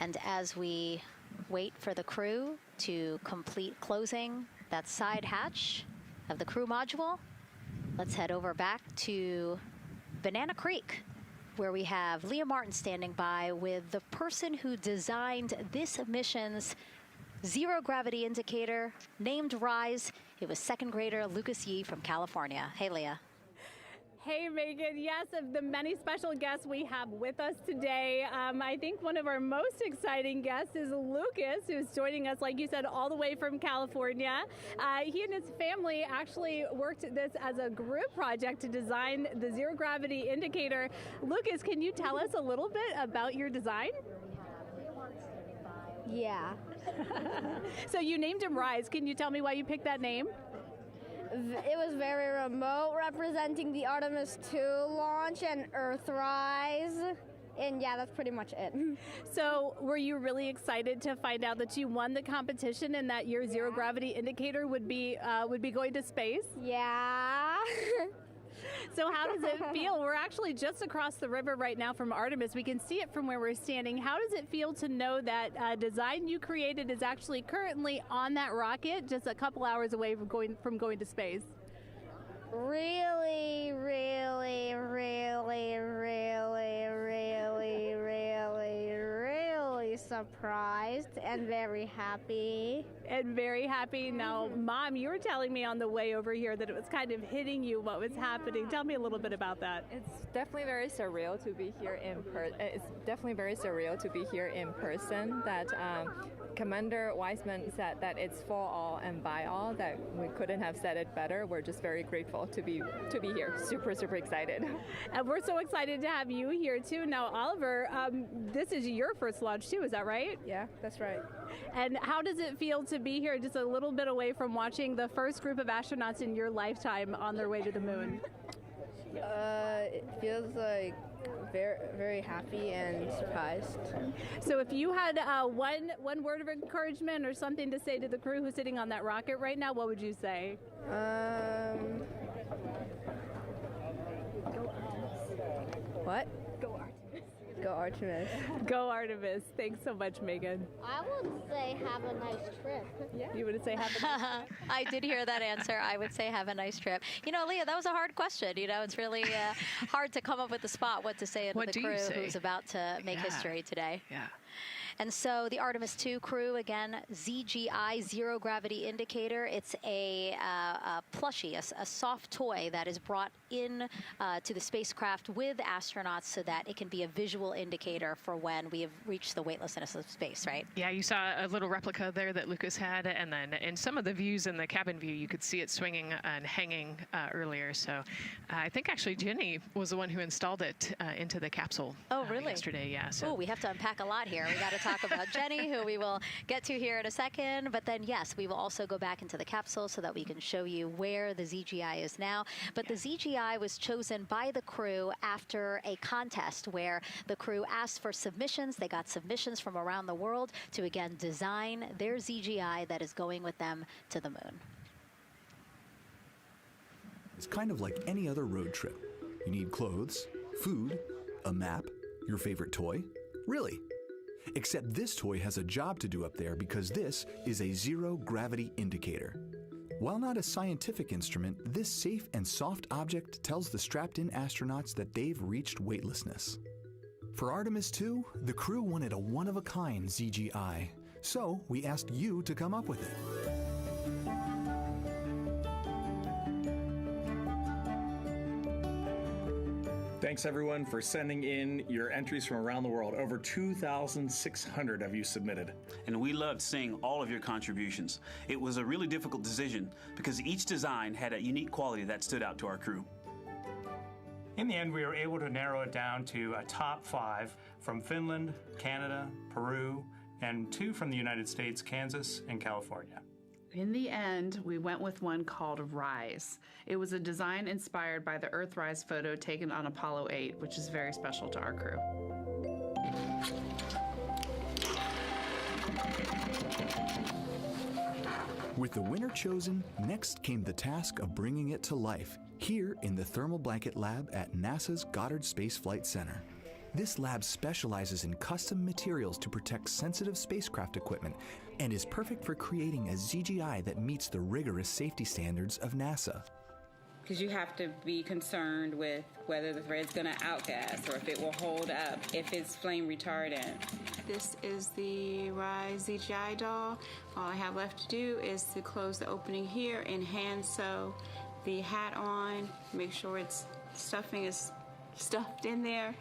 And as we wait for the crew to complete closing that side hatch of the crew module, let's head over back to Banana Creek, where we have Leah Martin standing by with the person who designed this mission's zero gravity indicator, named RISE. It was 2nd grader Lucas Yee from California. Hey, Leah. Hey, Megan. Yes, of the many special guests we have with us today, I think one of our most exciting guests is Lucas, who's joining us, like you said, all the way from California. He and his family actually worked this as a group project to design the zero-gravity indicator. Lucas, can you tell us a little bit about your design? Yeah. So you named him Rise. Can you tell me why you picked that name? It was very remote, representing the Artemis II launch and Earthrise. And yeah, that's pretty much it. So were you really excited to find out that you won the competition and that your zero gravity indicator would be going to space? Yeah. So how does it feel? We're actually just across the river right now from Artemis. We can see it from where we're standing. How does it feel to know that design you created is actually currently on that rocket just a couple hours away from going to space? Really, really, really, really, really, really, really surprised and very happy. Now, Mom, you were telling me on the way over here that it was kind of hitting you what was happening. Tell me a little bit about that. It's definitely very surreal to be here in person. That Commander Weissman said that it's for all and by all, that we couldn't have said it better. We're just very grateful to be here. Super, super excited. And we're so excited to have you here too. Now, Oliver, this is your first launch too, is that right? Yeah, that's right. And how does it feel to be here just a little bit away from watching the first group of astronauts in your lifetime on their way to the moon? It feels like very, very happy and surprised. So if you had one word of encouragement or something to say to the crew who's sitting on that rocket right now, what would you say? What? Go Artemis. Go Artemis. Go Artemis. Thanks so much, Megan. I would say have a nice trip. Yeah. You would say have a nice trip? I did hear that answer. I would say have a nice trip. You know, Leah, that was a hard question. You know, it's really hard to come up with the spot what to say to the crew who's about to make history today. Yeah. And so the Artemis II crew, again, ZGI, Zero Gravity Indicator. It's a plushie, a soft toy that is brought in to the spacecraft with astronauts so that it can be a visual indicator for when we have reached the weightlessness of space, right? Yeah, you saw a little replica there that Lucas had, and then in some of the views in the cabin view, you could see it swinging and hanging earlier. So I think actually Jenny was the one who installed it into the capsule. Oh, really? Yesterday, yeah. So we have to unpack a lot here. We got to talk about Jenny, who we will get to here in a second. But then, yes, we will also go back into the capsule so that we can show you where the ZGI is now. But the ZGI was chosen by the crew after a contest where the crew asked for submissions. They got submissions from around the world to, again, design their ZGI that is going with them to the moon. It's kind of like any other road trip. You need clothes, food, a map, your favorite toy. Really. Except this toy has a job to do up there because this is a zero-gravity indicator. While not a scientific instrument, this safe and soft object tells the strapped-in astronauts that they've reached weightlessness. For Artemis II, the crew wanted a one-of-a-kind ZGI, so we asked you to come up with it. Thanks everyone for sending in your entries from around the world. Over 2,600 of you submitted. And we loved seeing all of your contributions. It was a really difficult decision because each design had a unique quality that stood out to our crew. In the end, we were able to narrow it down to a top 5 from Finland, Canada, Peru, and 2 from the United States, Kansas, and California. In the end, we went with one called Rise. It was a design inspired by the Earthrise photo taken on Apollo 8, which is very special to our crew. With the winner chosen, next came the task of bringing it to life here in the Thermal Blanket Lab at NASA's Goddard Space Flight Center. This lab specializes in custom materials to protect sensitive spacecraft equipment and is perfect for creating a ZGI that meets the rigorous safety standards of NASA. Because you have to be concerned with whether the thread's going to outgas or if it will hold up, if it's flame retardant. This is the Rise ZGI doll. All I have left to do is to close the opening here and hand sew the hat on, make sure it's stuffing is stuffed in there,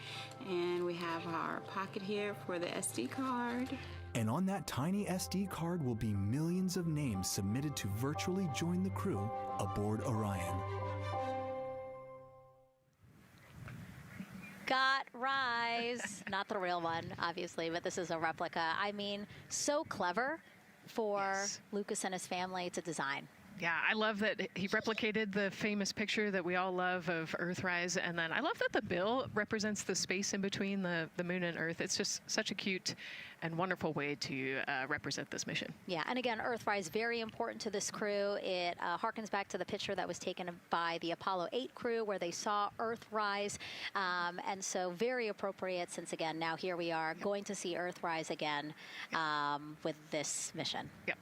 and we have our pocket here for the SD card. And on that tiny SD card will be millions of names submitted to virtually join the crew aboard Orion. Got Rise. Not the real one, obviously, but this is a replica. I mean, so clever for Lucas and his family to design. Yeah, I love that he replicated the famous picture that we all love of Earthrise, and then I love that the bill represents the space in between the moon and Earth. It's just such a cute and wonderful way to represent this mission. Yeah, and again, Earthrise, very important to this crew. It harkens back to the picture that was taken by the Apollo 8 crew where they saw Earthrise, and so very appropriate since, again, now here we are going to see Earthrise again with this mission. Yep.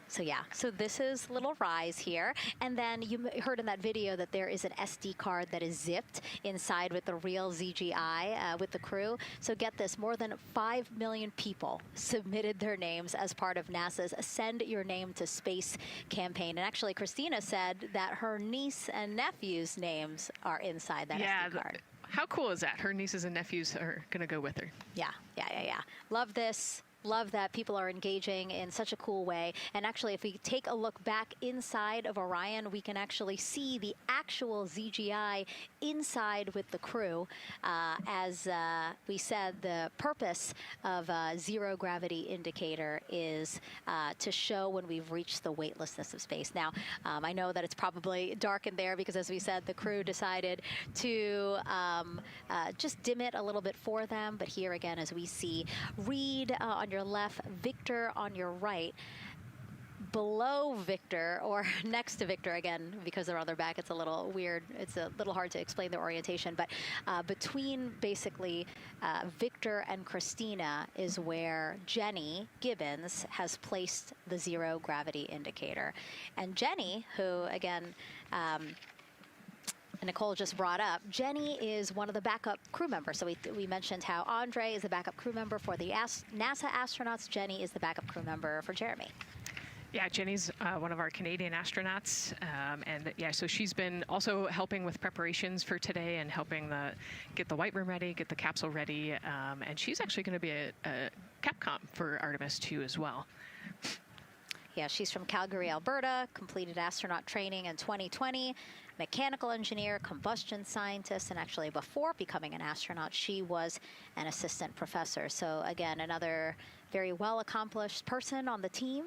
So yeah, so this is little Rise here. And then you heard in that video that there is an SD card that is zipped inside with the real ZGI with the crew. So get this, more than 5 million people submitted their names as part of NASA's Send Your Name to Space campaign. And actually, Christina said that her niece and nephew's names are inside that SD card. How cool is that? Her nieces and nephews are going to go with her. Yeah. Love this. Love that people are engaging in such a cool way. And actually, if we take a look back inside of Orion, we can actually see the actual ZGI inside with the crew. As we said, the purpose of a zero gravity indicator is to show when we've reached the weightlessness of space. Now, I know that it's probably dark in there because, as we said, the crew decided to just dim it a little bit for them. But here again, as we see, Reed on your left, Victor on your right. Below Victor, or next to Victor, again, because they're on their back, it's a little weird. It's a little hard to explain their orientation. But between basically Victor and Christina is where Jenny Gibbons has placed the zero gravity indicator. And Jenny, who, again, Nicole just brought up, Jenny is one of the backup crew members. So we mentioned how Andre is the backup crew member for the NASA astronauts. Jenny is the backup crew member for Jeremy. Yeah, Jenny's one of our Canadian astronauts, and yeah, so she's been also helping with preparations for today and helping get the White Room ready, get the capsule ready, and she's actually going to be a Capcom for Artemis II as well. Yeah, she's from Calgary, Alberta, completed astronaut training in 2020, mechanical engineer, combustion scientist, and actually before becoming an astronaut, she was an assistant professor. So again, another very well-accomplished person on the team.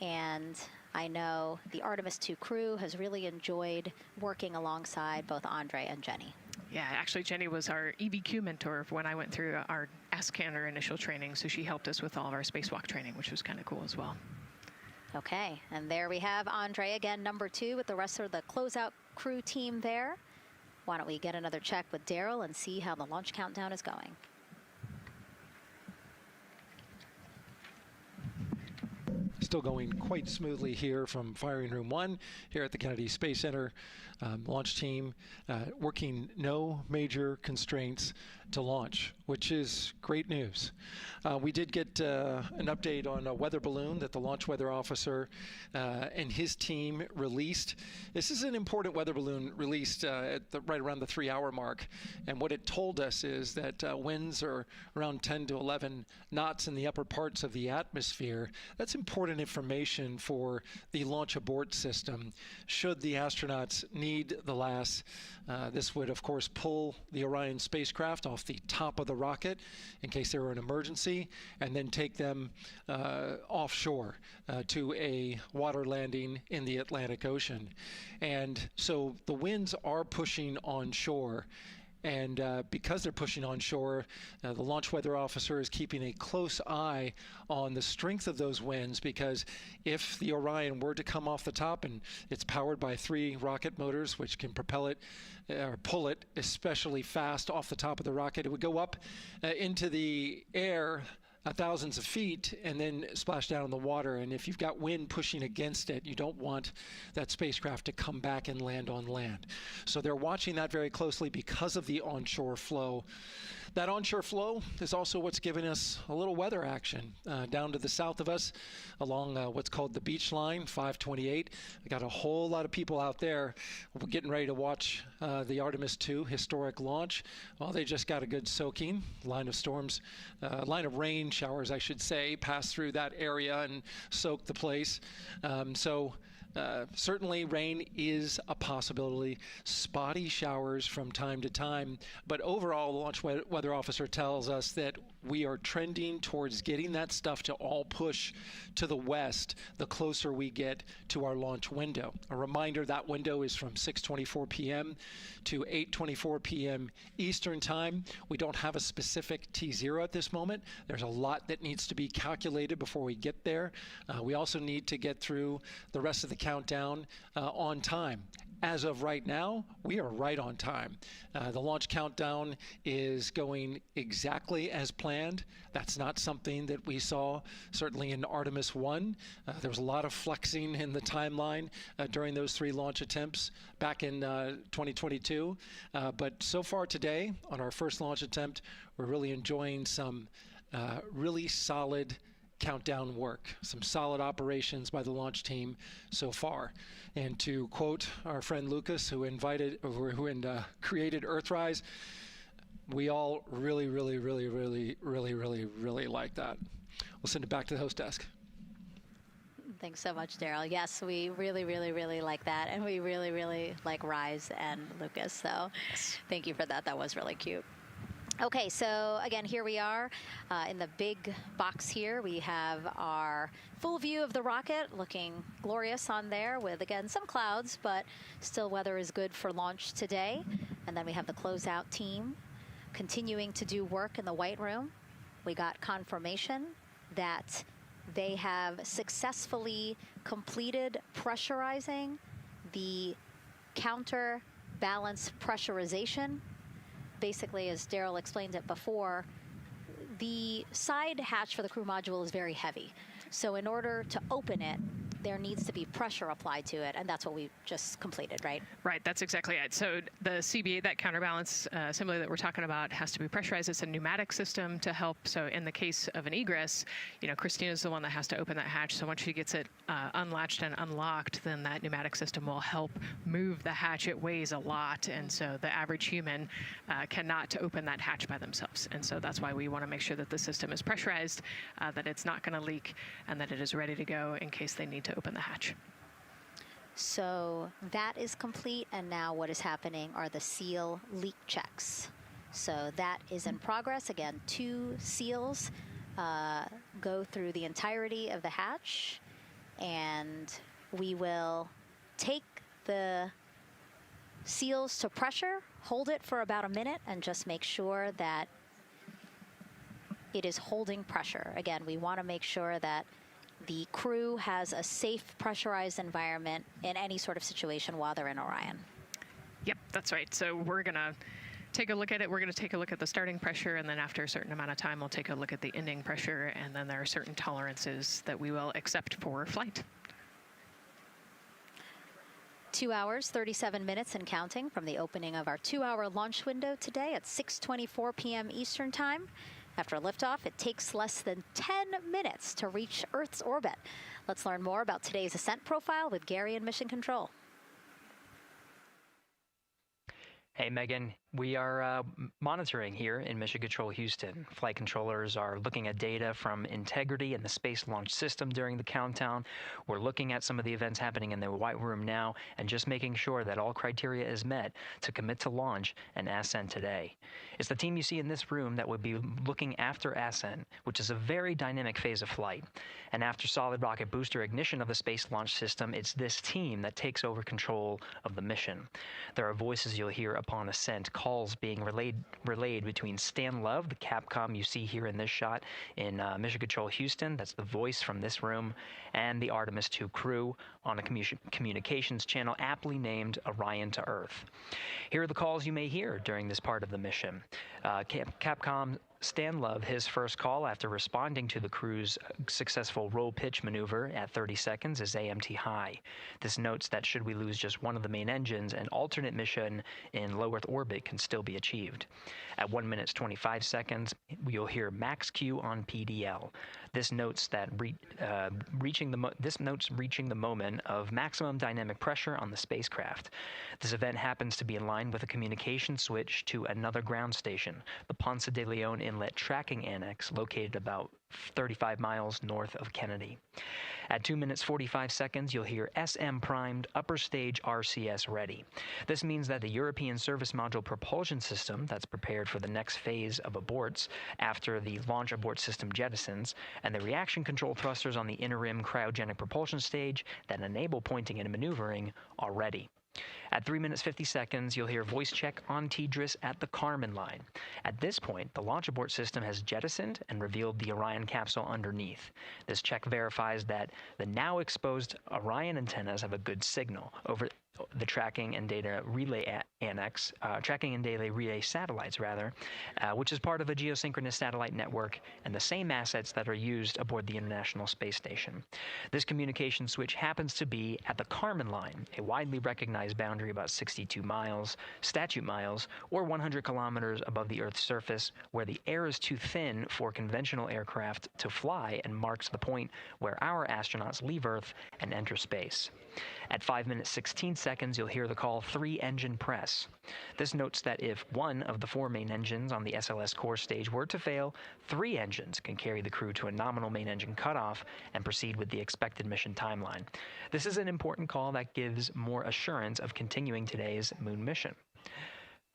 And I know the Artemis II crew has really enjoyed working alongside both Andre and Jenny. Yeah, actually, Jenny was our EBQ mentor when I went through our ASCANner initial training, so she helped us with all of our spacewalk training, which was kind of cool as well. Okay, and there we have Andre again, number 2, with the rest of the closeout crew team there. Why don't we get another check with Daryl and see how the launch countdown is going. Still going quite smoothly here from firing room 1 here at the Kennedy Space Center. Launch team working no major constraints to launch, which is great news. We did get an update on a weather balloon that the launch weather officer and his team released. This is an important weather balloon released at right around the 3-hour mark. And what it told us is that winds are around 10 to 11 knots in the upper parts of the atmosphere. That's important information for the launch abort system should the astronauts need the LAS. This would, of course, pull the Orion spacecraft off the top of the rocket in case there were an emergency, and then take them offshore to a water landing in the Atlantic Ocean. And so the winds are pushing onshore. And because they're pushing onshore, the launch weather officer is keeping a close eye on the strength of those winds, because if the Orion were to come off the top, and it's powered by 3 rocket motors which can propel it or pull it especially fast off the top of the rocket, it would go up into the air thousands of feet and then splash down in the water. And if you've got wind pushing against it, you don't want that spacecraft to come back and land on land. So they're watching that very closely because of the onshore flow. That onshore flow is also what's giving us a little weather action down to the south of us along what's called the beach line, 528. We got a whole lot of people out there. We're getting ready to watch the Artemis II historic launch. Well, they just got a good soaking. Line of rain showers, I should say, passed through that area and soaked the place. Certainly rain is a possibility, spotty showers from time to time, but overall the launch weather officer tells us that we are trending towards getting that stuff to all push to the west the closer we get to our launch window. A reminder, that window is from 6:24 p.m. to 8:24 p.m. Eastern Time. We don't have a specific T0 at this moment. There's a lot that needs to be calculated before we get there. We also need to get through the rest of the countdown on time. As of right now, we are right on time. The launch countdown is going exactly as planned. That's not something that we saw certainly in Artemis I. There was a lot of flexing in the timeline during those 3 launch attempts back in 2022. But so far today, on our first launch attempt, we're really enjoying some really solid countdown work, some solid operations by the launch team so far. And to quote our friend Lucas, who created Earthrise, we all really like that. We'll send it back to the host desk. Thanks so much, Daryl. Yes, we really like that, and we really like Rise and Lucas. So thank you for that. That was really cute. Okay, so again, here we are in the big box here. We have our full view of the rocket, looking glorious on there with, again, some clouds, but still weather is good for launch today. And then we have the closeout team continuing to do work in the White Room. We got confirmation that they have successfully completed pressurizing the counterbalance pressurization. Basically, as Daryl explained it before, the side hatch for the crew module is very heavy. So in order to open it, there needs to be pressure applied to it, and that's what we just completed, right? Right, that's exactly it. So the CB, that counterbalance assembly that we're talking about, has to be pressurized. It's a pneumatic system to help. So in the case of an egress, Christina's the one that has to open that hatch. So once she gets it unlatched and unlocked, then that pneumatic system will help move the hatch. It weighs a lot, and so the average human cannot open that hatch by themselves. And so that's why we want to make sure that the system is pressurized, that it's not going to leak, and that it is ready to go in case they need to open the hatch. So that is complete, and now what is happening are the seal leak checks. So that is in progress. Again, 2 seals go through the entirety of the hatch, and we will take the seals to pressure, hold it for about a minute, and just make sure that it is holding pressure. Again, we want to make sure that the crew has a safe, pressurized environment in any sort of situation while they're in Orion. Yep, that's right. So we're going to take a look at it. We're going to take a look at the starting pressure, and then after a certain amount of time, we'll take a look at the ending pressure, and then there are certain tolerances that we will accept for flight. 2 hours, 37 minutes and counting from the opening of our 2-hour launch window today at 6:24 p.m. Eastern Time. After liftoff, it takes less than 10 minutes to reach Earth's orbit. Let's learn more about today's ascent profile with Gary in Mission Control. Hey, Megan. We are monitoring here in Mission Control Houston. Flight controllers are looking at data from integrity in the Space Launch System during the countdown. We're looking at some of the events happening in the White Room now and just making sure that all criteria is met to commit to launch and ascent today. It's the team you see in this room that will be looking after ascent, which is a very dynamic phase of flight. And after solid rocket booster ignition of the Space Launch System, it's this team that takes over control of the mission. There are voices you'll hear upon ascent, calls being relayed between Stan Love, the Capcom you see here in this shot in Mission Control Houston, that's the voice from this room, and the Artemis II crew on a communications channel aptly named Orion to Earth. Here are the calls you may hear during this part of the mission. Capcom Stan Love his first call after responding to the crew's successful roll pitch maneuver at 30 seconds is AMT high. This notes that should we lose just one of the main engines, an alternate mission in low Earth orbit can still be achieved. At 1 minute 25 seconds, you'll hear max Q on PDL. This notes that reaching the moment of maximum dynamic pressure on the spacecraft. This event happens to be in line with a communication switch to another ground station, the Ponce de Leon Inlet Tracking Annex, located about 35 miles north of Kennedy. At 2 minutes 45 seconds, you'll hear SM primed, upper stage RCS ready. This means that the European Service Module propulsion system that's prepared for the next phase of aborts after the launch abort system jettisons, and the reaction control thrusters on the inner rim cryogenic propulsion stage that enable pointing and maneuvering are ready. At 3 minutes 50 seconds, you'll hear voice check on TDRS at the Kármán line. At this point, the launch abort system has jettisoned and revealed the Orion capsule underneath. This check verifies that the now exposed Orion antennas have a good signal over the tracking and data relay satellites, which is part of a geosynchronous satellite network and the same assets that are used aboard the International Space Station. This communication switch happens to be at the Kármán line, a widely recognized boundary about 62 miles, statute miles, or 100 kilometers above the Earth's surface, where the air is too thin for conventional aircraft to fly and marks the point where our astronauts leave Earth and enter space. At 5 minutes 16 seconds, you'll hear the call 3-engine press. This notes that if one of the 4 main engines on the SLS core stage were to fail, 3 engines can carry the crew to a nominal main engine cutoff and proceed with the expected mission timeline. This is an important call that gives more assurance of continuing today's moon mission.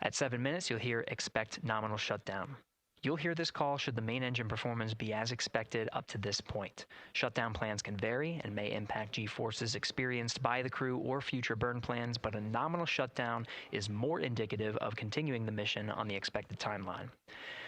At 7 minutes, you'll hear expect nominal shutdown. You'll hear this call should the main engine performance be as expected up to this point. Shutdown plans can vary and may impact G-forces experienced by the crew or future burn plans, but a nominal shutdown is more indicative of continuing the mission on the expected timeline.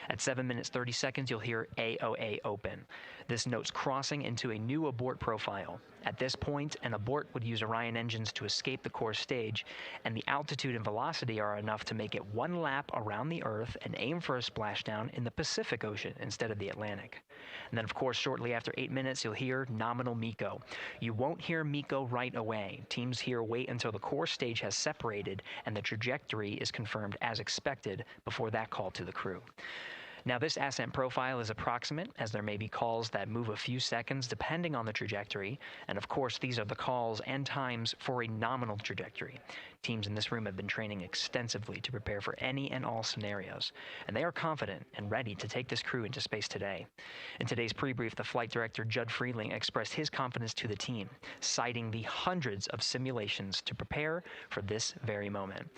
At 7 minutes 30 seconds, you'll hear AOA open. This notes crossing into a new abort profile. At this point, an abort would use Orion engines to escape the core stage, and the altitude and velocity are enough to make it one lap around the Earth and aim for a splashdown in the Pacific Ocean instead of the Atlantic. And then, of course, shortly after 8 minutes, you'll hear nominal MECO. You won't hear MECO right away. Teams here wait until the core stage has separated and the trajectory is confirmed as expected before that call to the crew. Now, this ascent profile is approximate, as there may be calls that move a few seconds depending on the trajectory, and of course these are the calls and times for a nominal trajectory. Teams in this room have been training extensively to prepare for any and all scenarios, and they are confident and ready to take this crew into space today. In today's pre-brief, the flight director Judd Freeling expressed his confidence to the team, citing the hundreds of simulations to prepare for this very moment.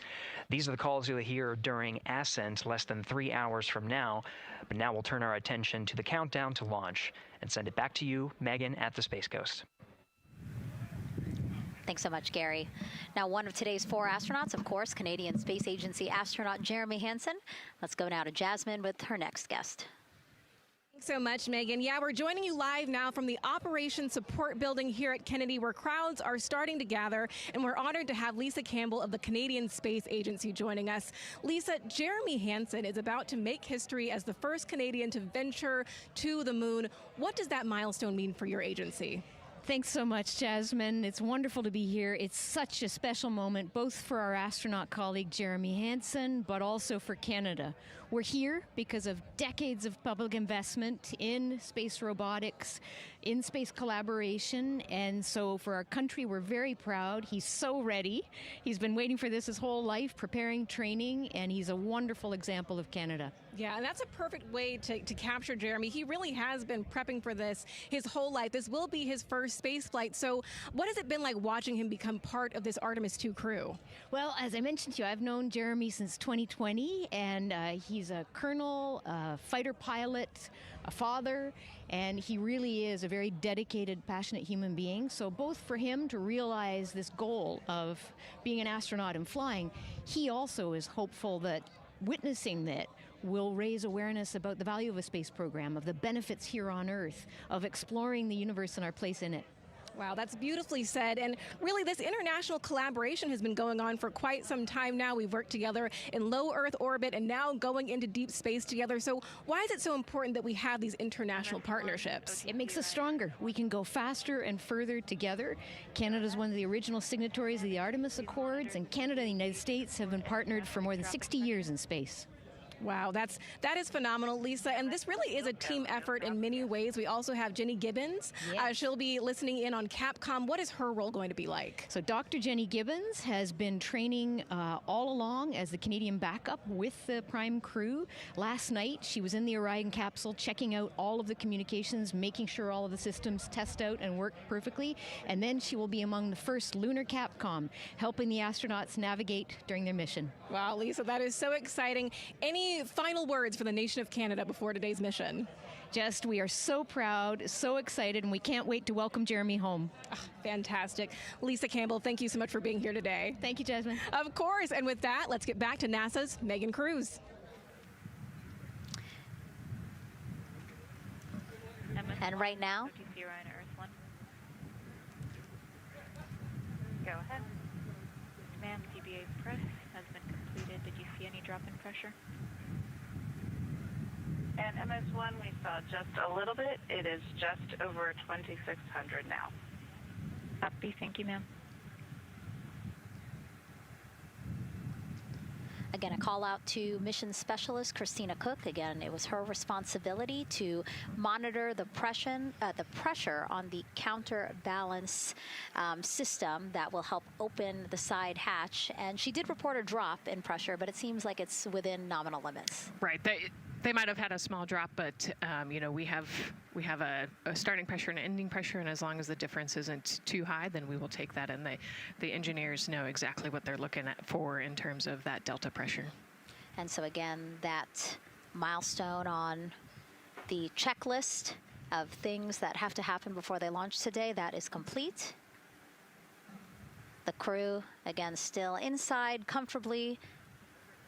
These are the calls you'll hear during ascent less than 3 hours from now, but now we'll turn our attention to the countdown to launch and send it back to you, Megan, at the Space Coast. Thanks so much, Gary. Now, one of today's 4 astronauts, of course, Canadian Space Agency astronaut Jeremy Hansen. Let's go now to Jasmine with her next guest. Thanks so much, Megan. Yeah, we're joining you live now from the Operations Support Building here at Kennedy, where crowds are starting to gather, and we're honored to have Lisa Campbell of the Canadian Space Agency joining us. Lisa, Jeremy Hansen is about to make history as the first Canadian to venture to the moon. What does that milestone mean for your agency? Thanks so much, Jasmine. It's wonderful to be here. It's such a special moment, both for our astronaut colleague Jeremy Hansen, but also for Canada. We're here because of decades of public investment in space robotics, in space collaboration, and so for our country, we're very proud. He's so ready. He's been waiting for this his whole life, preparing, training, and he's a wonderful example of Canada. Yeah, and that's a perfect way to capture Jeremy. He really has been prepping for this his whole life. This will be his first space flight. So what has it been like watching him become part of this Artemis II crew? Well, as I mentioned to you, I've known Jeremy since 2020, and he's a colonel, a fighter pilot, a father, and he really is a very dedicated, passionate human being. So both for him to realize this goal of being an astronaut and flying, he also is hopeful that witnessing that will raise awareness about the value of a space program, of the benefits here on Earth, of exploring the universe and our place in it. Wow, that's beautifully said. And really, this international collaboration has been going on for quite some time now. We've worked together in low Earth orbit and now going into deep space together. So why is it so important that we have these international partnerships? It makes us stronger. We can go faster and further together. Canada is one of the original signatories of the Artemis Accords, and Canada and the United States have been partnered for more than 60 years in space. Wow, that is phenomenal, Lisa. And this really is a team effort in many ways. We also have Jenny Gibbons. Yes. She'll be listening in on Capcom. What is her role going to be like? So Dr. Jenny Gibbons has been training all along as the Canadian backup with the Prime crew. Last night, she was in the Orion capsule checking out all of the communications, making sure all of the systems test out and work perfectly. And then she will be among the first lunar Capcom, helping the astronauts navigate during their mission. Wow, Lisa, that is so exciting. Any final words for the nation of Canada before today's mission? Just, we are so proud, so excited, and we can't wait to welcome Jeremy home. Fantastic. Lisa Campbell, thank you so much for being here today. Thank you, Jasmine. Of course. And with that, let's get back to NASA's Megan Cruz. And right now, Orion Earth 1. Go ahead. Ma'am, CBA press has been completed. Did you see any drop in pressure? And MS1, we saw just a little bit. It is just over 2,600 now. Copy. Thank you, ma'am. again, a call out to mission specialist Christina Cook. Again, it was her responsibility to monitor the pressure on the counterbalance system that will help open the side hatch. And she did report a drop in pressure, but it seems like it's within nominal limits. Right. They might have had a small drop, but you know, we have a starting pressure and an ending pressure, and as long as the difference isn't too high, then we will take that. And the engineers know exactly what they're looking at for in terms of that delta pressure. And so again, that milestone on the checklist of things that have to happen before they launch today, that is complete. The crew, again, still inside comfortably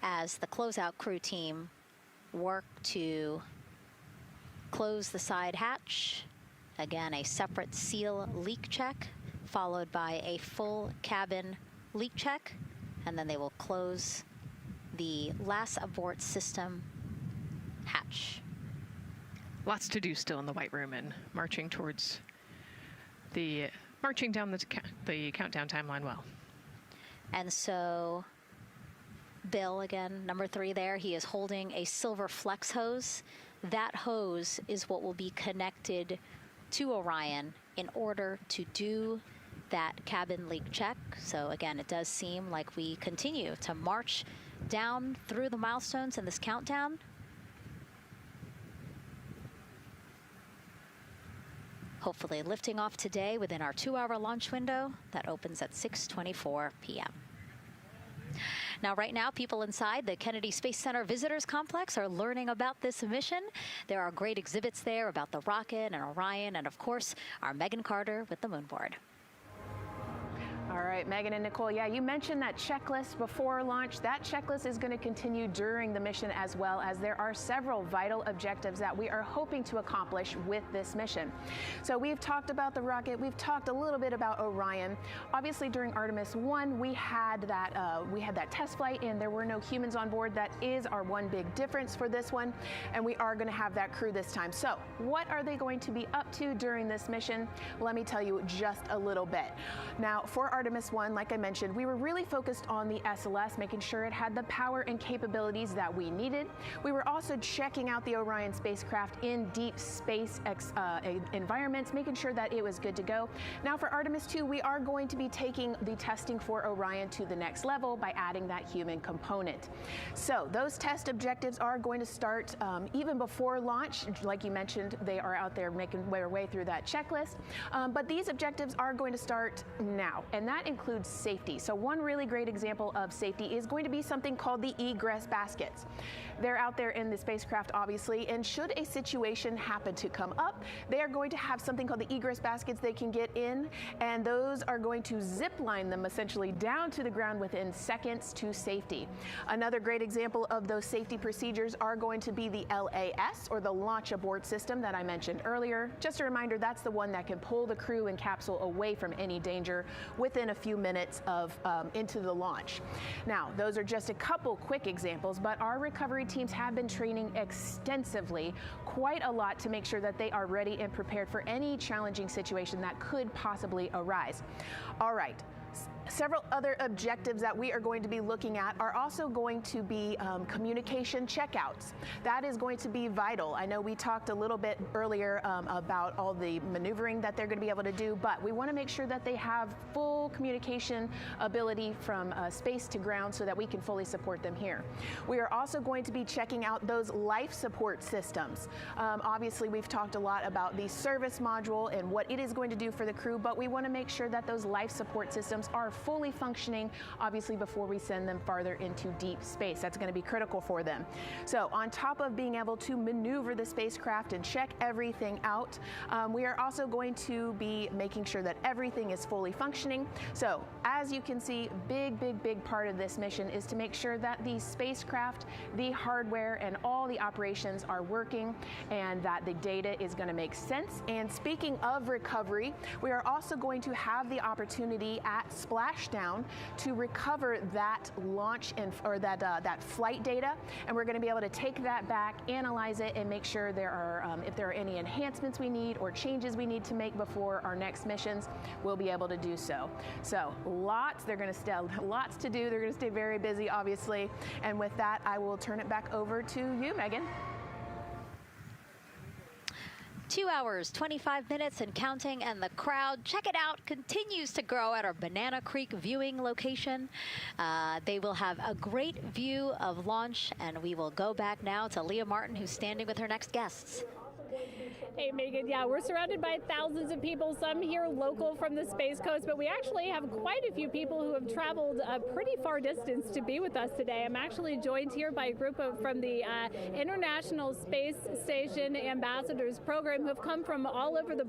as the closeout crew team work to close the side hatch. Again, a separate seal leak check, followed by a full cabin leak check, and then they will close the last abort system hatch. Lots to do still in the White Room and marching down the countdown timeline well. And so Bill, again, number 3 there, he is holding a silver flex hose. That hose is what will be connected to Orion in order to do that cabin leak check. So again, it does seem like we continue to march down through the milestones in this countdown. Hopefully lifting off today within our 2-hour launch window that opens at 6:24 p.m. Now, right now, people inside the Kennedy Space Center Visitors Complex are learning about this mission. There are great exhibits there about the rocket and Orion, and of course, our Megan Carter with the moon board. All right, Megan and Nicole, yeah, you mentioned that checklist before launch. That checklist is going to continue during the mission, as well as there are several vital objectives that we are hoping to accomplish with this mission. So we've talked about the rocket. We've talked a little bit about Orion. Obviously, during Artemis I, we had that test flight, and there were no humans on board. That is our one big difference for this one, and we are going to have that crew this time. So what are they going to be up to during this mission? Let me tell you just a little bit. Now, for Artemis I, like I mentioned, we were really focused on the SLS, making sure it had the power and capabilities that we needed. We were also checking out the Orion spacecraft in deep space environments, making sure that it was good to go. Now for Artemis II, we are going to be taking the testing for Orion to the next level by adding that human component. So those test objectives are going to start even before launch. Like you mentioned, they are out there making their way through that checklist. But these objectives are going to start now, and that includes safety. So one really great example of safety is going to be something called the egress baskets. They're out there in the spacecraft, obviously, and should a situation happen to come up, they are going to have something called the egress baskets they can get in, and those are going to zip line them essentially down to the ground within seconds to safety. Another great example of those safety procedures are going to be the LAS, or the Launch Abort System that I mentioned earlier. Just a reminder, that's the one that can pull the crew and capsule away from any danger within a few minutes of into the launch. Now, those are just a couple quick examples, but our recovery teams have been training extensively, quite a lot, to make sure that they are ready and prepared for any challenging situation that could possibly arise. All right. Several other objectives that we are going to be looking at are also going to be communication checkouts. That is going to be vital. I know we talked a little bit earlier about all the maneuvering that they're going to be able to do, but we want to make sure that they have full communication ability from space to ground so that we can fully support them here. We are also going to be checking out those life support systems. Obviously, we've talked a lot about the service module and what it is going to do for the crew, but we want to make sure that those life support systems are fully functioning, obviously, before we send them farther into deep space. That's going to be critical for them. So on top of being able to maneuver the spacecraft and check everything out, we are also going to be making sure that everything is fully functioning. So as you can see, big part of this mission is to make sure that the spacecraft, the hardware, and all the operations are working and that the data is going to make sense. And speaking of recovery, we are also going to have the opportunity at Splashdown to recover that launch or that flight data, and we're going to be able to take that back, analyze it, and make sure there are if there are any enhancements we need or changes we need to make before our next missions, we'll be able to do so. So lots to do. They're going to stay very busy, obviously. And with that, I will turn it back over to you, Megan. 2 hours, 25 minutes and counting, and the crowd, check it out, continues to grow at our Banana Creek viewing location. They will have a great view of launch, and we will go back now to Leah Martin, who's standing with her next guests. Hey, Megan, yeah, we're surrounded by thousands of people, some here local from the Space Coast, but we actually have quite a few people who have traveled a pretty far distance to be with us today. I'm actually joined here by a group from the International Space Station Ambassadors Program who have come from all over the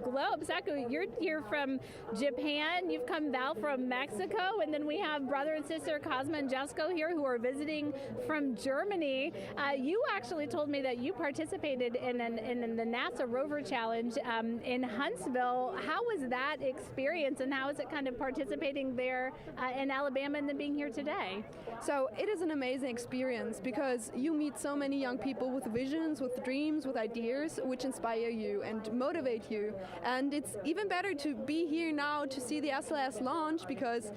globe. Saku, you're here from Japan, you've come Val from Mexico, and then we have brother and sister Cosma and Jesco here who are visiting from Germany. You actually told me that you participated in the NASA Rover Challenge in Huntsville. How was that experience, and how is it kind of participating there in Alabama and then being here today? So it is an amazing experience because you meet so many young people with visions, with dreams, with ideas which inspire you and motivate you. And it's even better to be here now to see the SLS launch because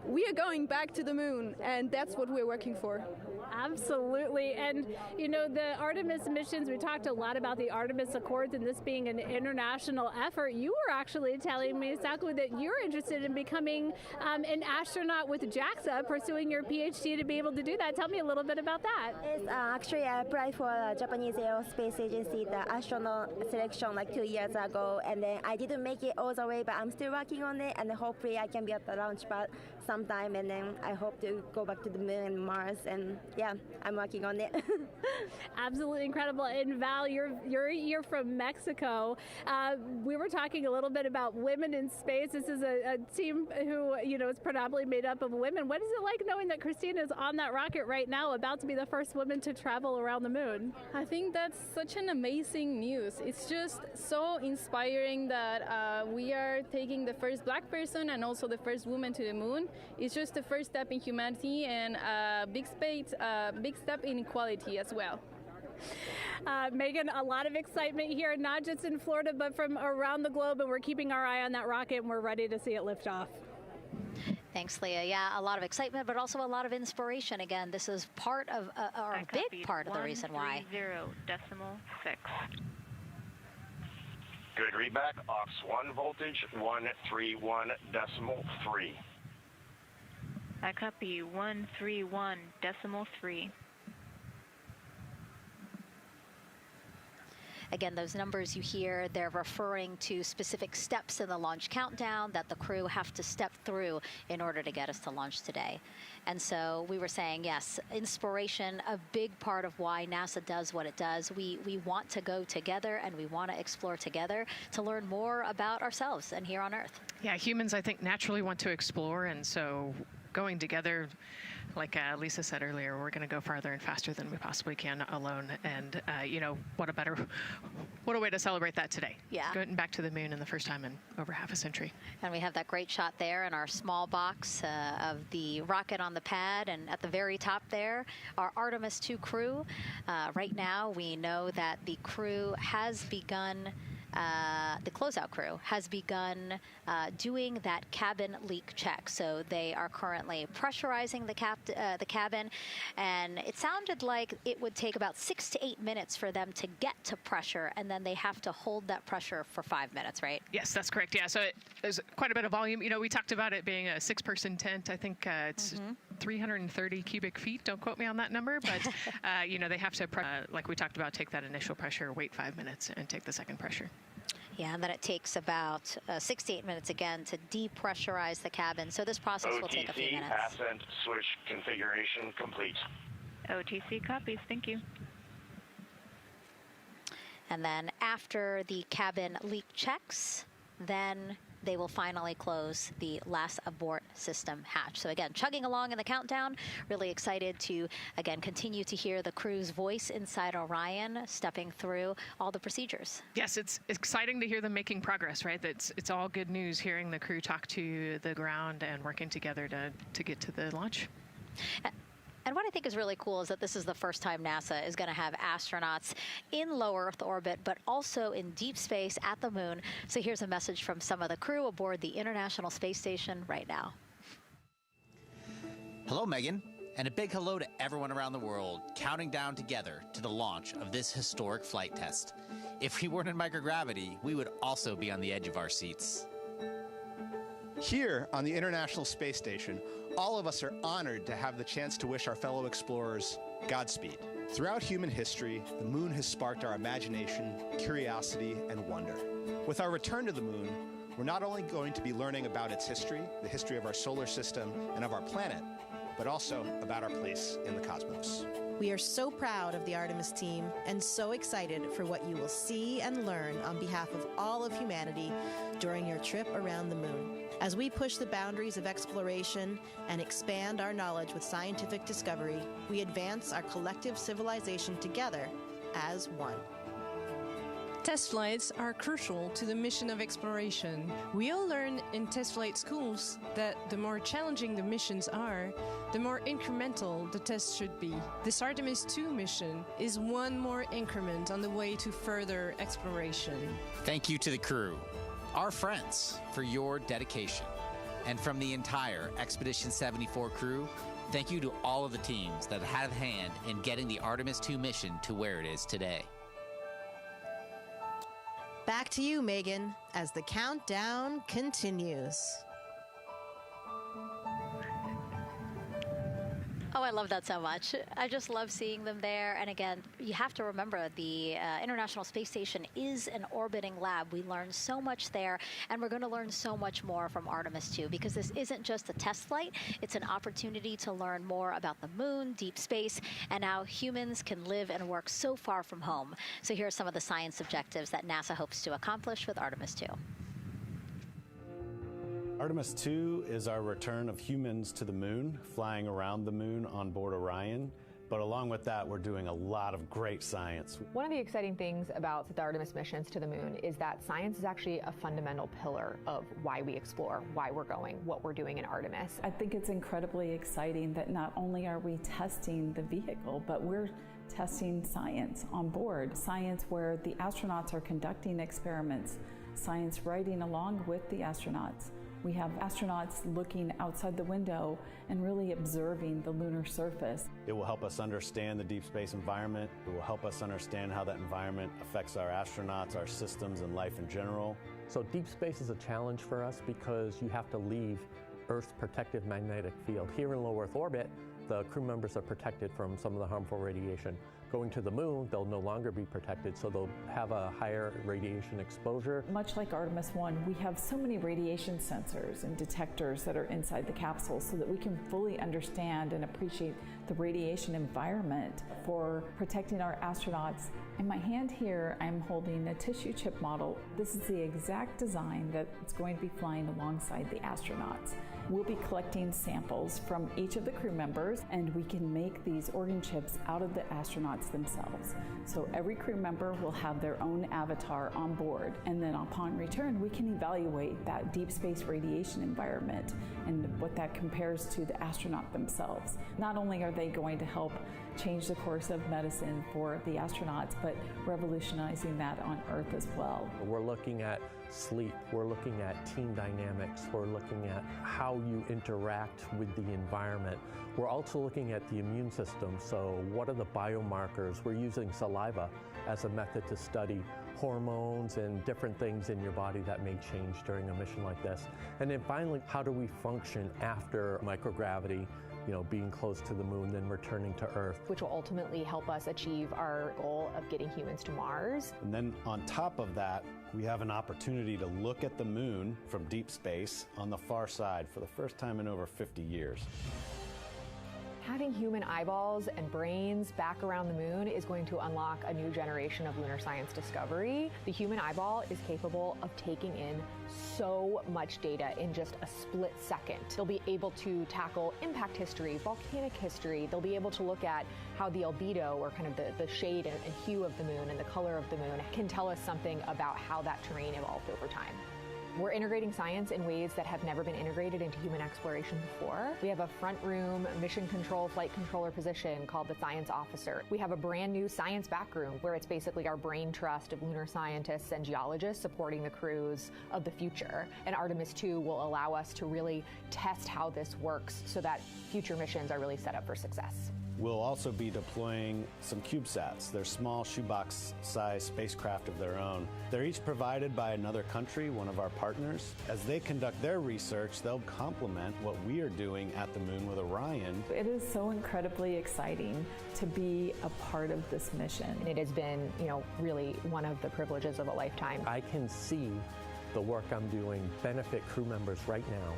we are going back to the moon, and that's what we're working for. Absolutely. And, you know, the Artemis missions, we talked a lot about the Artemis Accords and this being an international effort. You were actually telling me, Saku, that you're interested in becoming an astronaut with JAXA, pursuing your PhD to be able to do that. Tell me a little bit about that. Yes, actually, I applied for the Japanese Aerospace Agency, the astronaut selection like 2 years ago, and then I didn't make it all the way, but I'm still working on it, and hopefully I can be at the Launchpad sometime, and then I hope to go back to the moon and Mars, and yeah, I'm working on it. Absolutely incredible. And Val, you're from Mexico. We were talking a little bit about women in space. This is a team who, you know, is predominantly made up of women. What is it like knowing that Christina is on that rocket right now, about to be the first woman to travel around the moon? I think that's such an amazing news. It's just so inspiring that we are taking the first Black person and also the first woman to the moon. It's just the first step in humanity and a big step in equality as well. Megan, a lot of excitement here, not just in Florida, but from around the globe, and we're keeping our eye on that rocket, and we're ready to see it lift off. Thanks, Leah. Yeah, a lot of excitement, but also a lot of inspiration. Again, this is part of, or a big part of the reason why. 130.6. Good readback. Aux 1 voltage, 131.3. I copy 131.3. Again, those numbers you hear, they're referring to specific steps in the launch countdown that the crew have to step through in order to get us to launch today. And so we were saying, yes, inspiration, a big part of why NASA does what it does. We want to go together and we want to explore together to learn more about ourselves and here on Earth. Yeah, humans, I think, naturally want to explore, and so going together, like Lisa said earlier, we're going to go farther and faster than we possibly can alone. And, you know, what a way to celebrate that today. Yeah. Going back to the moon in the first time in over half a century. And we have that great shot there in our small box of the rocket on the pad. And at the very top there, our Artemis II crew. Right now, we know that the crew has begun the closeout crew has begun doing that cabin leak check. So they are currently pressurizing the cabin, and it sounded like it would take about 6 to 8 minutes for them to get to pressure, and then they have to hold that pressure for 5 minutes, right? Yes, that's correct. Yeah, so there's quite a bit of volume. You know, we talked about it being a 6-person tent. I think it's 330 cubic feet. Don't quote me on that number, but you know, they have to, like we talked about, take that initial pressure, wait 5 minutes, and take the second pressure. Yeah, and then it takes about 6 to 8 minutes again to depressurize the cabin. So this process will take a few minutes. Ascent switch configuration complete. OTC copies. Thank you. And then after the cabin leak checks, then they will finally close the last abort system hatch. So again, chugging along in the countdown, really excited to, again, continue to hear the crew's voice inside Orion, stepping through all the procedures. Yes, it's exciting to hear them making progress, right? It's all good news hearing the crew talk to the ground and working together to get to the launch. And what I think is really cool is that this is the first time NASA is going to have astronauts in low Earth orbit, but also in deep space at the moon. So here's a message from some of the crew aboard the International Space Station right now. Hello, Megan, and a big hello to everyone around the world counting down together to the launch of this historic flight test. If we weren't in microgravity, we would also be on the edge of our seats. Here on the International Space Station, all of us are honored to have the chance to wish our fellow explorers Godspeed. Throughout human history, the moon has sparked our imagination, curiosity, and wonder. With our return to the moon, we're not only going to be learning about its history, the history of our solar system and of our planet, but also about our place in the cosmos. We are so proud of the Artemis team and so excited for what you will see and learn on behalf of all of humanity during your trip around the moon. As we push the boundaries of exploration and expand our knowledge with scientific discovery, we advance our collective civilization together as one. Test flights are crucial to the mission of exploration. We all learn in test flight schools that the more challenging the missions are, the more incremental the tests should be. This Artemis II mission is one more increment on the way to further exploration. Thank you to the crew, our friends, for your dedication. And from the entire Expedition 74 crew, thank you to all of the teams that had a hand in getting the Artemis II mission to where it is today. Back to you, Megan, as the countdown continues. Oh, I love that so much. I just love seeing them there. And again, you have to remember the International Space Station is an orbiting lab. We learn so much there, and we're going to learn so much more from Artemis II, because this isn't just a test flight. It's an opportunity to learn more about the moon, deep space, and how humans can live and work so far from home. So here are some of the science objectives that NASA hopes to accomplish with Artemis II. Artemis II is our return of humans to the moon, flying around the moon on board Orion. But along with that, we're doing a lot of great science. One of the exciting things about the Artemis missions to the moon is that science is actually a fundamental pillar of why we explore, why we're going, what we're doing in Artemis. I think it's incredibly exciting that not only are we testing the vehicle, but we're testing science on board. Science where the astronauts are conducting experiments, science riding along with the astronauts. We have astronauts looking outside the window and really observing the lunar surface. It will help us understand the deep space environment. It will help us understand how that environment affects our astronauts, our systems, and life in general. So deep space is a challenge for us because you have to leave Earth's protective magnetic field. Here in low Earth orbit, the crew members are protected from some of the harmful radiation. going to the moon, they'll no longer be protected, so they'll have a higher radiation exposure. Much like Artemis I, we have so many radiation sensors and detectors that are inside the capsule so that we can fully understand and appreciate the radiation environment for protecting our astronauts. In my hand here, I'm holding a tissue chip model. This is the exact design that's going to be flying alongside the astronauts. We'll be collecting samples from each of the crew members, and we can make these organ chips out of the astronauts themselves. So every crew member will have their own avatar on board, and then upon return, we can evaluate that deep space radiation environment and what that compares to the astronaut themselves. Not only are they going to help change the course of medicine for the astronauts, but revolutionizing that on Earth as well. We're looking at sleep, we're looking at team dynamics, we're looking at how you interact with the environment. We're also looking at the immune system, so what are the biomarkers? We're using saliva as a method to study hormones and different things in your body that may change during a mission like this. And then finally, how do we function after microgravity, being close to the moon, then returning to Earth. Which will ultimately help us achieve our goal of getting humans to Mars. And then on top of that, we have an opportunity to look at the moon from deep space on the far side for the first time in over 50 years. Having human eyeballs and brains back around the moon is going to unlock a new generation of lunar science discovery. The human eyeball is capable of taking in so much data in just a split second. They'll be able to tackle impact history, volcanic history. They'll be able to look at how the albedo, or kind of the shade and hue of the moon and the color of the moon, can tell us something about how that terrain evolved over time. We're integrating science in ways that have never been integrated into human exploration before. We have a front room mission control flight controller position called the Science Officer. We have a brand new science back room where it's basically our brain trust of lunar scientists and geologists supporting the crews of the future. And Artemis II will allow us to really test how this works so that future missions are really set up for success. We'll also be deploying some CubeSats. They're small shoebox-sized spacecraft of their own. They're each provided by another country, one of our partners. As they conduct their research, they'll complement what we are doing at the moon with Orion. It is so incredibly exciting to be a part of this mission. And it has been, really one of the privileges of a lifetime. I can see the work I'm doing benefit crew members right now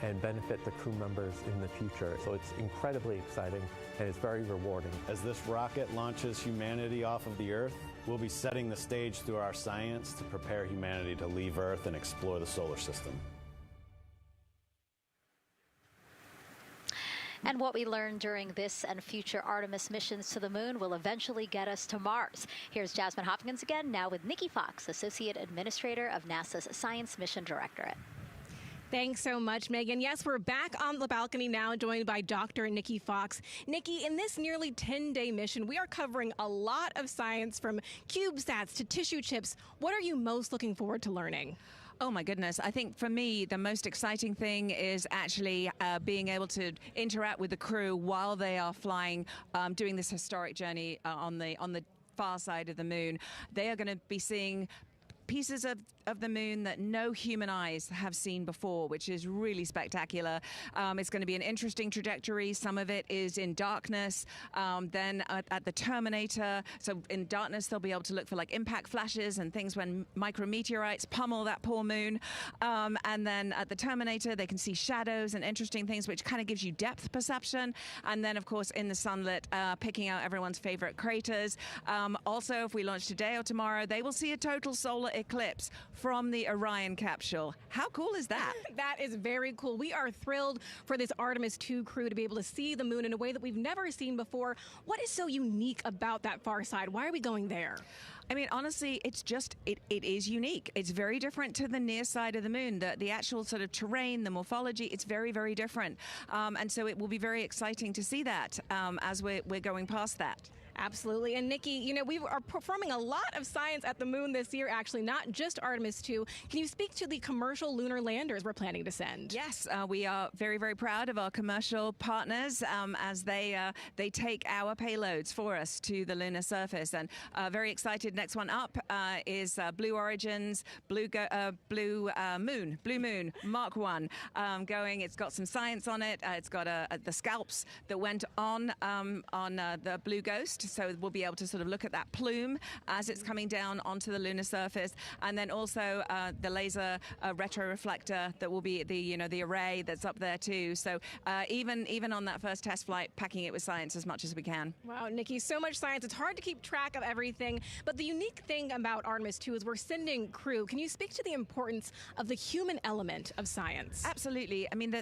and benefit the crew members in the future. So it's incredibly exciting and it's very rewarding. As this rocket launches humanity off of the Earth, we'll be setting the stage through our science to prepare humanity to leave Earth and explore the solar system. And what we learned during this and future Artemis missions to the moon will eventually get us to Mars. Here's Jasmine Hopkins again, now with Nikki Fox, Associate Administrator of NASA's Science Mission Directorate. Thanks so much, Megan. Yes, we're back on the balcony now, joined by Dr. Nikki Fox. Nikki, in this nearly 10-day mission, we are covering a lot of science, from CubeSats to tissue chips. What are you most looking forward to learning? Oh my goodness. I think for me, the most exciting thing is actually being able to interact with the crew while they are flying, doing this historic journey on the far side of the moon. They are going to be seeing pieces of the moon that no human eyes have seen before, which is really spectacular. It's going to be an interesting trajectory. Some of it is in darkness. Then at the terminator, so in darkness, they'll be able to look for like impact flashes and things when micrometeorites pummel that poor moon. And then at the terminator, they can see shadows and interesting things, which kind of gives you depth perception. And then, of course, in the sunlit, picking out everyone's favorite craters. Also, if we launch today or tomorrow, they will see a total solar eclipse from the Orion capsule. How cool is that? That is very cool. We are thrilled for this Artemis II crew to be able to see the moon in a way that we've never seen before. What is so unique about that far side? Why are we going there? I mean, honestly, it's just, it is unique. It's very different to the near side of the moon. The actual sort of terrain, the morphology, it's very, very different. And so it will be very exciting to see that as we're going past that. Absolutely. And Nikki, we are performing a lot of science at the moon this year, actually, not just Artemis II. Can you speak to the commercial lunar landers we're planning to send? Yes, we are very, very proud of our commercial partners as they take our payloads for us to the lunar surface. And very excited. Next one up is Blue Origin's Blue Moon Mark 1 going. It's got some science on it. It's got the scalps that went on the Blue Ghost. so we'll be able to sort of look at that plume as it's coming down onto the lunar surface, and then also the laser retroreflector that will be the array that's up there too. So even on that first test flight, packing it with science as much as we can. Wow, Nikki, so much science. It's hard to keep track of everything. But the unique thing about Artemis II is we're sending crew. Can you speak to the importance of the human element of science? Absolutely. I mean,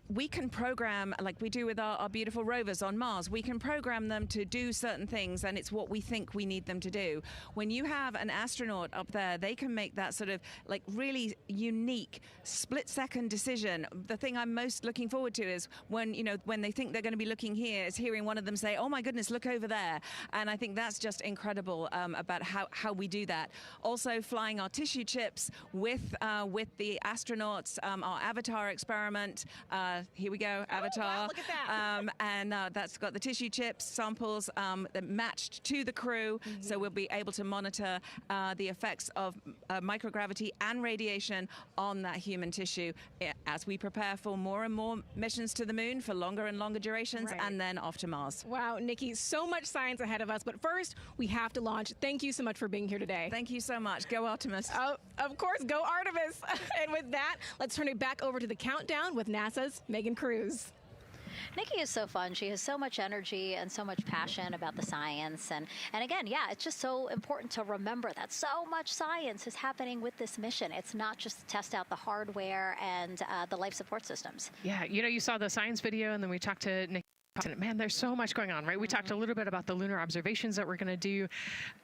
we can program, like we do with our beautiful rovers on Mars, we can program them to do certain things, and it's what we think we need them to do. When you have an astronaut up there, they can make that sort of like really unique split-second decision. The thing I'm most looking forward to is when they think they're going to be looking here, is hearing one of them say, "Oh my goodness, look over there." And I think that's just incredible about how we do that. Also, flying our tissue chips with the astronauts, our Avatar experiment. Here we go, Avatar. Oh, wow, look at that. And that's got the tissue chips samples that matched to the crew, so we'll be able to monitor the effects of microgravity and radiation on that human tissue as we prepare for more and more missions to the moon for longer and longer durations, and then off to Mars. Wow, Nikki, so much science ahead of us, but first we have to launch. Thank you so much for being here today. Thank you so much. Go Artemis. Oh, of course, go Artemis. And with that, let's turn it back over to the countdown with NASA's Megan Cruz. Nikki is so fun. She has so much energy and so much passion about the science. And again, yeah, it's just so important to remember that so much science is happening with this mission. It's not just to test out the hardware and the life support systems. Yeah, you saw the science video, and then we talked to Nikki. Man, there's so much going on, right? We talked a little bit about the lunar observations that we're going to do.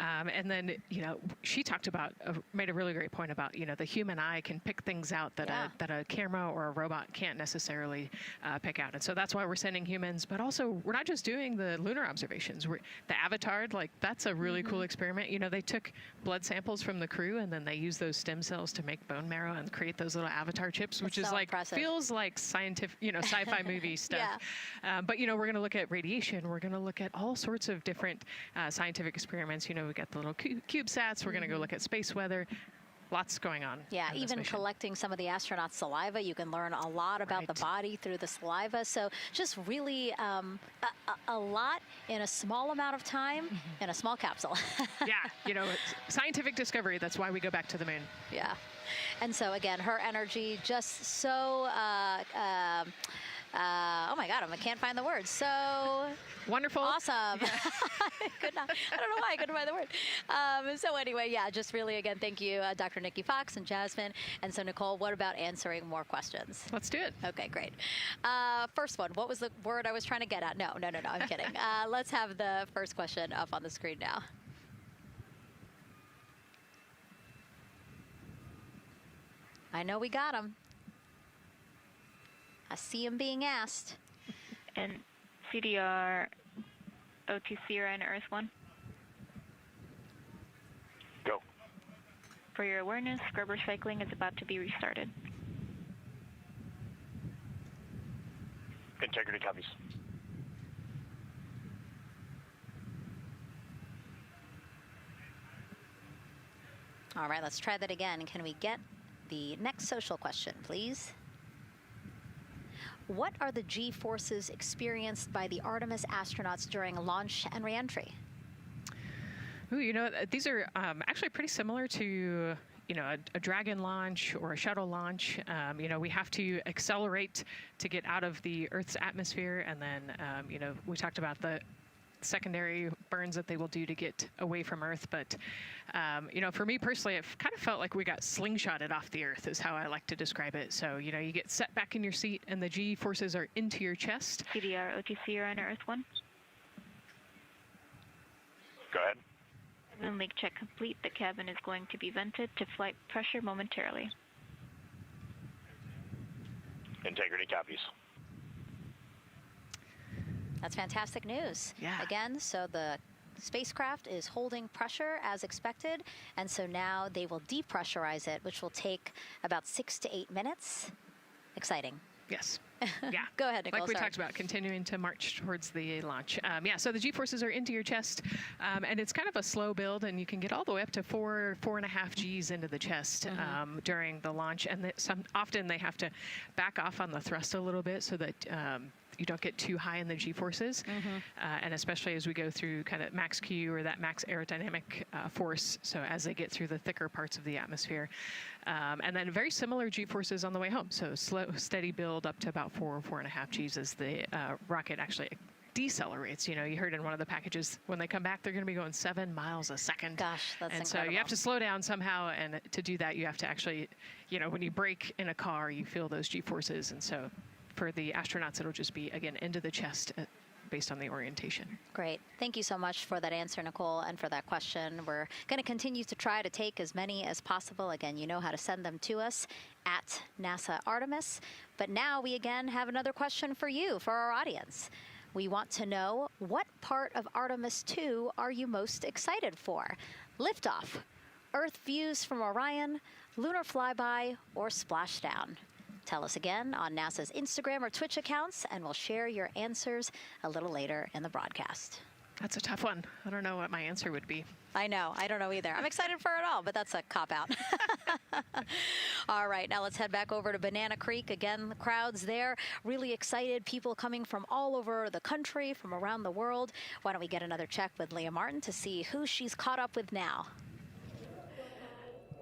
And then, she talked about, made a really great point about, the human eye can pick things out that a camera or a robot can't necessarily pick out. And so that's why we're sending humans. But also, we're not just doing the lunar observations. The Avatar, that's a really cool experiment. They took blood samples from the crew, and then they used those stem cells to make bone marrow and create those little Avatar chips, which is so impressive. Feels like scientific, sci-fi movie stuff. Yeah. But, we're going to look at radiation. We're going to look at all sorts of different scientific experiments. We got the little CubeSats. We're going to go look at space weather. Lots going on. Yeah, even collecting some of the astronauts' saliva. You can learn a lot about the body through the saliva. So just really a lot in a small amount of time in a small capsule. Yeah, scientific discovery. That's why we go back to the moon. Yeah. And so, again, her energy just so... oh my God, I can't find the word. So wonderful. Awesome. Yeah. I don't know why I couldn't find the word. So anyway, yeah, just really, again, thank you, Dr. Nikki Fox and Jasmine. And so, Nicole, what about answering more questions? Let's do it. Okay, great. First one, what was the word I was trying to get at? No, I'm kidding. Let's have the first question up on the screen now. I know we got him. I see him being asked. And CDR OTC Orion Earth 1. Go. For your awareness, scrubber cycling is about to be restarted. Integrity copies. All right, let's try that again. Can we get the next social question, please? What are the G-forces experienced by the Artemis astronauts during launch and reentry? Ooh, these are actually pretty similar to a Dragon launch or a shuttle launch. We have to accelerate to get out of the Earth's atmosphere, and then we talked about the secondary burns that they will do to get away from Earth. But, for me personally, it kind of felt like we got slingshotted off the Earth is how I like to describe it. So, you get set back in your seat and the G forces are into your chest. CDR OTC Orion Earth 1. Go ahead. Moon leak check complete. The cabin is going to be vented to flight pressure momentarily. Integrity copies. That's fantastic news. Yeah. Again, so the spacecraft is holding pressure as expected, and so now they will depressurize it, which will take about 6 to 8 minutes. Exciting. Yes. Yeah. Go ahead, Nicole. Like we sorry. talked about, continuing to march towards the launch. So the G-forces are into your chest, and it's kind of a slow build, and you can get all the way up to 4.5 Gs into the chest during the launch. And often they have to back off on the thrust a little bit so that you don't get too high in the G-forces, and especially as we go through kind of max Q or that max aerodynamic force, so as they get through the thicker parts of the atmosphere. And then very similar G-forces on the way home, so slow, steady build up to about 4.5 Gs as the rocket actually decelerates. You know, you heard in one of the packages, when they come back, they're going to be going 7 miles a second. Gosh, that's and incredible. So you have to slow down somehow, and to do that, you have to actually, you know, when you brake in a car, you feel those G-forces, and so for the astronauts, it'll just be, again, into the chest based on the orientation. Great. Thank you so much for that answer, Nicole, and for that question. We're going to continue to try to take as many as possible. Again, you know how to send them to us at NASA Artemis. But now we again have another question for you, for our audience. We want to know, what part of Artemis II are you most excited for? Liftoff, Earth views from Orion, lunar flyby, or splashdown? Tell us again on NASA's Instagram or Twitch accounts, and we'll share your answers a little later in the broadcast. That's a tough one. I don't know what my answer would be. I know. I don't know either. I'm excited for it all, but that's a cop-out. All right, now let's head back over to Banana Creek. Again, the crowds there, really excited. People coming from all over the country, from around the world. Why don't we get another check with Leah Martin to see who she's caught up with now?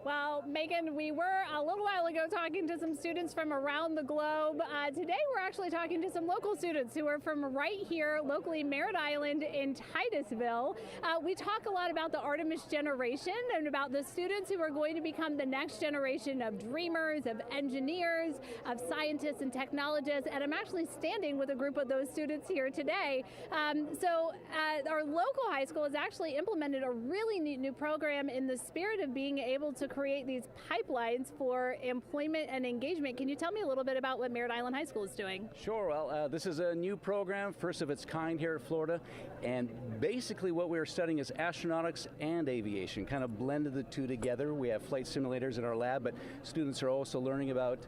Well, Megan, we were a little while ago talking to some students from around the globe. Today, we're actually talking to some local students who are from right here, locally, Merritt Island in Titusville. We talk a lot about the Artemis generation and about the students who are going to become the next generation of dreamers, of engineers, of scientists and technologists. And I'm actually standing with a group of those students here today. Our local high school has actually implemented a really neat new program in the spirit of being able to create these pipelines for employment and engagement. Can you tell me a little bit about what Merritt Island High School is doing? Sure. Well, this is a new program, first of its kind here at Florida, and basically what we're studying is astronautics and aviation, kind of blended the two together. We have flight simulators in our lab, but students are also learning about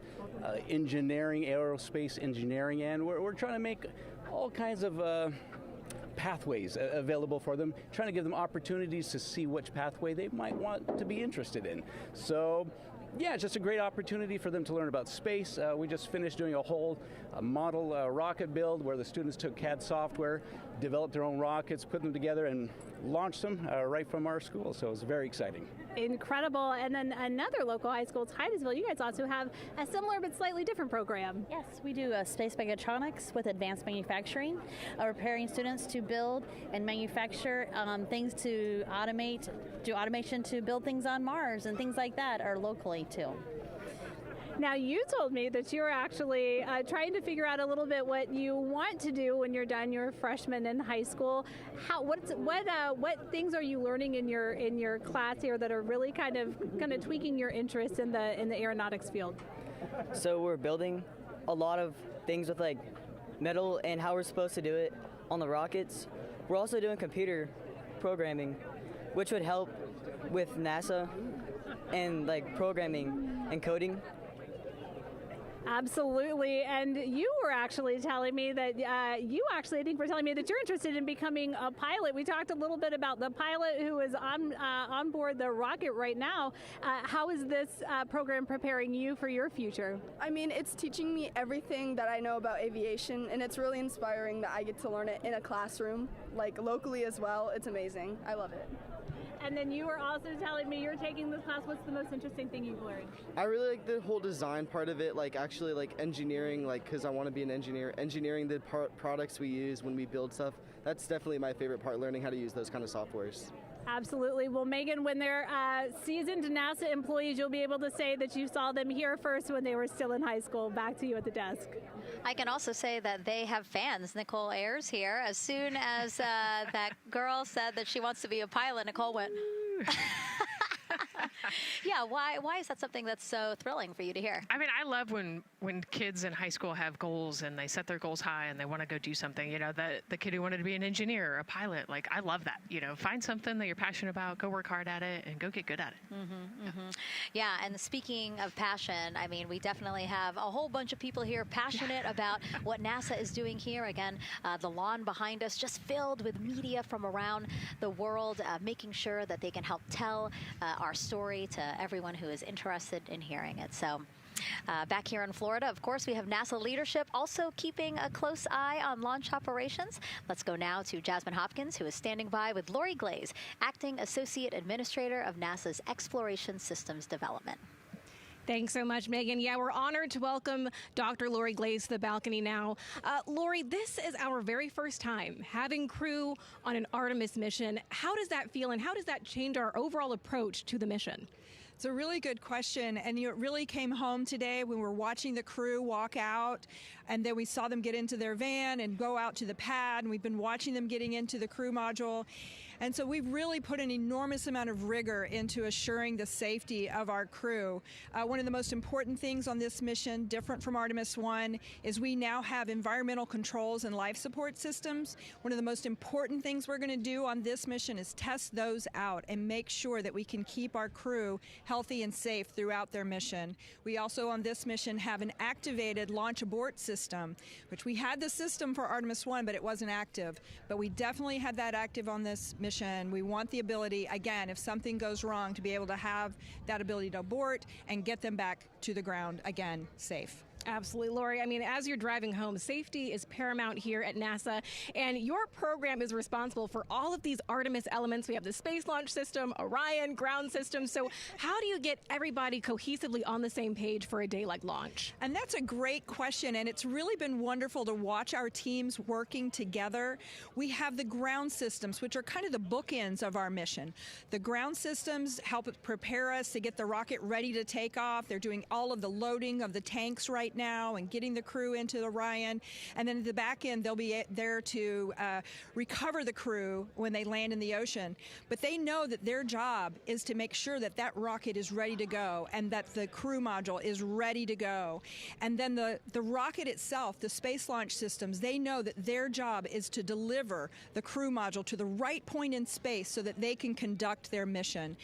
engineering, aerospace engineering, and we're trying to make all kinds of pathways available for them, trying to give them opportunities to see which pathway they might want to be interested in. So, yeah, it's just a great opportunity for them to learn about space. We just finished doing a whole model rocket build where the students took CAD software, developed their own rockets, put them together, and launched them right from our school. So it was very exciting. Incredible. And then another local high school, Titusville, you guys also have a similar but slightly different program. Yes, we do space mechatronics with advanced manufacturing, preparing students to build and manufacture things to automate, do automation to build things on Mars and things like that, or locally too. Now, you told me that you're actually trying to figure out a little bit what you want to do when you're done. You're a freshman in high school. What things are you learning in your class here that are really kind of tweaking your interest in the aeronautics field? So we're building a lot of things with like metal and how we're supposed to do it on the rockets. We're also doing computer programming, which would help with NASA and like programming and coding. Absolutely. And you were actually telling me that I think were telling me that you're interested in becoming a pilot. We talked a little bit about the pilot who is on board the rocket right now. How is this program preparing you for your future? I mean, it's teaching me everything that I know about aviation, and it's really inspiring that I get to learn it in a classroom, like locally as well. It's amazing. I love it. And then you were also telling me you're taking this class. What's the most interesting thing you've learned? I really like the whole design part of it, like actually like engineering, like because I want to be an engineer. Engineering the products we use when we build stuff, that's definitely my favorite part, learning how to use those kind of softwares. Absolutely. Well, Megan, when they're seasoned NASA employees, you'll be able to say that you saw them here first when they were still in high school. Back to you at the desk. I can also say that they have fans. Nicole Ayers here. As soon as that girl said that she wants to be a pilot, Nicole went, yeah, why is that something that's so thrilling for you to hear? I mean, I love when kids in high school have goals and they set their goals high and they want to go do something. You know, the kid who wanted to be an engineer or a pilot, like, I love that. You know, find something that you're passionate about, go work hard at it, and go get good at it. Yeah, and speaking of passion, I mean, we definitely have a whole bunch of people here passionate about what NASA is doing here. Again, the lawn behind us just filled with media from around the world, making sure that they can help tell our story to everyone who is interested in hearing it. So Back here in Florida, of course, we have NASA leadership also keeping a close eye on launch operations. Let's go now to Jasmine Hopkins, who is standing by with Lori Glaze, Acting Associate Administrator of NASA's Exploration Systems Development. Thanks so much, Megan. Yeah, we're honored to welcome Dr. Lori Glaze to the balcony now. Lori, this is our very first time having crew on an Artemis mission. How does that feel, and how does that change our overall approach to the mission? It's a really good question, and it really came home today when we were watching the crew walk out, and then we saw them get into their van and go out to the pad, and we've been watching them getting into the crew module. And so we've really put an enormous amount of rigor into assuring the safety of our crew. One of the most important things on this mission, different from Artemis I, is we now have environmental controls and life support systems. One of the most important things we're going to do on this mission is test those out and make sure that we can keep our crew healthy and safe throughout their mission. We also on this mission have an activated launch abort system, which we had the system for Artemis I, but it wasn't active. But we definitely had that active on this mission. We want the ability, again, if something goes wrong, to be able to have that ability to abort and get them back to the ground again safe. Absolutely, Lori. I mean, as you're driving home, safety is paramount here at NASA, and your program is responsible for all of these Artemis elements. We have the Space Launch System, Orion, ground system. So how do you get everybody cohesively on the same page for a day like launch? And that's a great question, and it's really been wonderful to watch our teams working together. We have the ground systems, which are kind of the bookends of our mission. The ground systems help prepare us to get the rocket ready to take off. They're doing all of the loading of the tanks right now and getting the crew into Orion, and then at the back end they'll be there to recover the crew when they land in the ocean. But they know that their job is to make sure that that rocket is ready to go and that the crew module is ready to go. And then the rocket itself, the space launch systems, they know that their job is to deliver the crew module to the right point in space so that they can conduct their mission.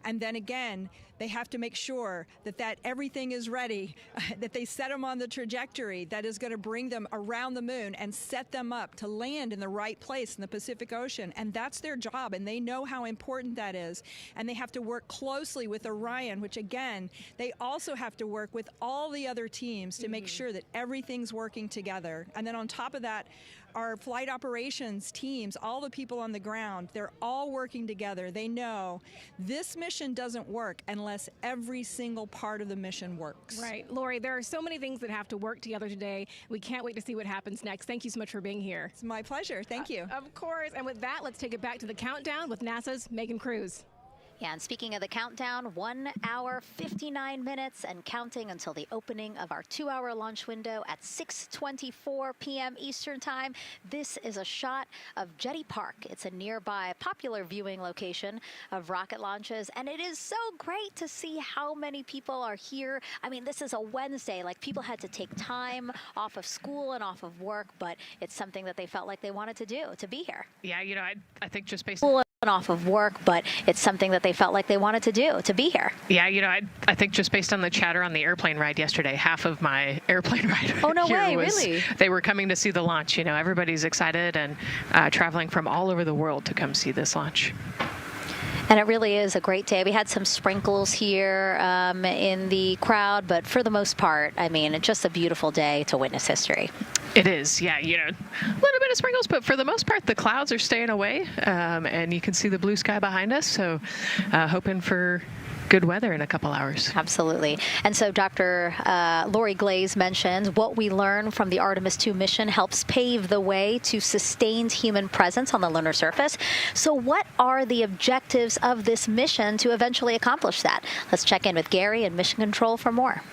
And then again, they have to make sure that everything is ready, that they set them on the trajectory that is going to bring them around the moon and set them up to land in the right place in the Pacific Ocean. And that's their job, and they know how important that is. And they have to work closely with Orion, which again, they also have to work with all the other teams to make sure that everything's working together. And then on top of that, our flight operations teams, all the people on the ground, they're all working together. They know this mission doesn't work unless every single part of the mission works. Right. Lori, there are so many things that have to work together today. We can't wait to see what happens next. Thank you so much for being here. It's my pleasure. Thank you. Of course. And with that, let's take it back to the countdown with NASA's Megan Cruz. Yeah, and speaking of the countdown, 1 hour, 59 minutes and counting until the opening of our 2-hour launch window at 6:24 p.m. Eastern Time. This is a shot of Jetty Park. It's a nearby popular viewing location of rocket launches, and it is so great to see how many people are here. I mean, this is a Wednesday. Like, people had to take time off of school and off of work, but it's something that they felt like they wanted to do, to be here. Yeah, you know, I think just based off of work, but it's something that they felt like they wanted to do, to be here. Yeah, you know, I think just based on the chatter on the airplane ride yesterday, half of my airplane ride here was, really? They were coming to see the launch. You know, everybody's excited and traveling from all over the world to come see this launch. And it really is a great day. We had some sprinkles here in the crowd, but for the most part, I mean, it's just a beautiful day to witness history. It is, yeah, you know, a little bit of sprinkles, but for the most part, the clouds are staying away, and you can see the blue sky behind us, so hoping for good weather in a couple hours. Absolutely. And so Dr. Lori Glaze mentioned what we learned from the Artemis II mission helps pave the way to sustained human presence on the lunar surface. So what are the objectives of this mission to eventually accomplish that? Let's check in with Gary in Mission Control for more.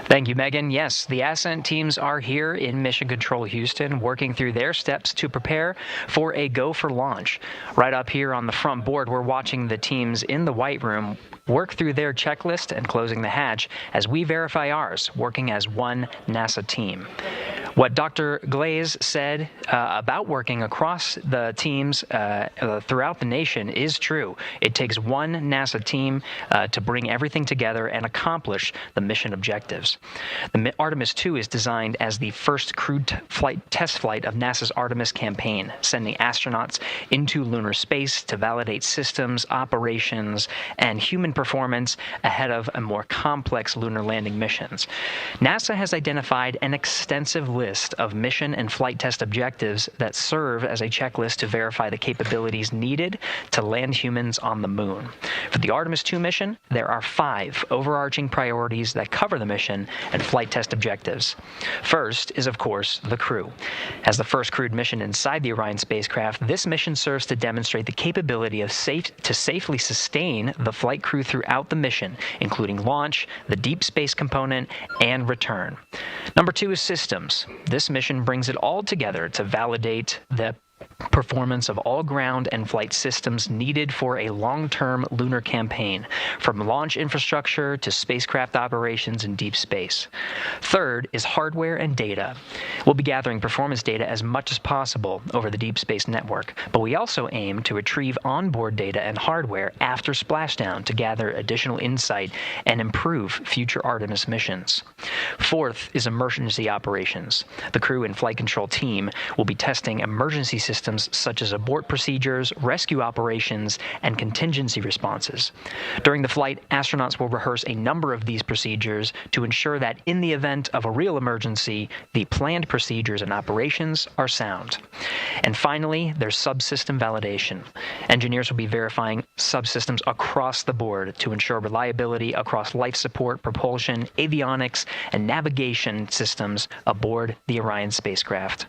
Thank you, Megan. Yes, the Ascent teams are here in Mission Control Houston, working through their steps to prepare for a go for launch. Right up here on the front board, we're watching the teams in the White Room work through their checklist and closing the hatch as we verify ours, working as one NASA team. What Dr. Glaze said about working across the teams throughout the nation is true. It takes one NASA team to bring everything together and accomplish the mission objectives. The Artemis II is designed as the first crewed test flight of NASA's Artemis campaign, sending astronauts into lunar space to validate systems, operations, and human performance ahead of a more complex lunar landing missions. NASA has identified an extensive list of mission and flight test objectives that serve as a checklist to verify the capabilities needed to land humans on the moon. For the Artemis II mission, there are 5 overarching priorities that cover the mission and flight test objectives. First is, of course, the crew. As the first crewed mission inside the Orion spacecraft, this mission serves to demonstrate the capability of safely sustain the flight crew throughout the mission, including launch, the deep space component, and return. Number 2 is systems. This mission brings it all together to validate the performance of all ground and flight systems needed for a long-term lunar campaign, from launch infrastructure to spacecraft operations in deep space. Third is hardware and data. We'll be gathering performance data as much as possible over the deep space network, but we also aim to retrieve onboard data and hardware after splashdown to gather additional insight and improve future Artemis missions. Fourth is emergency operations. The crew and flight control team will be testing emergency systems such as abort procedures, rescue operations, and contingency responses. During the flight, astronauts will rehearse a number of these procedures to ensure that in the event of a real emergency, the planned procedures and operations are sound. And finally, there's subsystem validation. Engineers will be verifying subsystems across the board to ensure reliability across life support, propulsion, avionics, and navigation systems aboard the Orion spacecraft.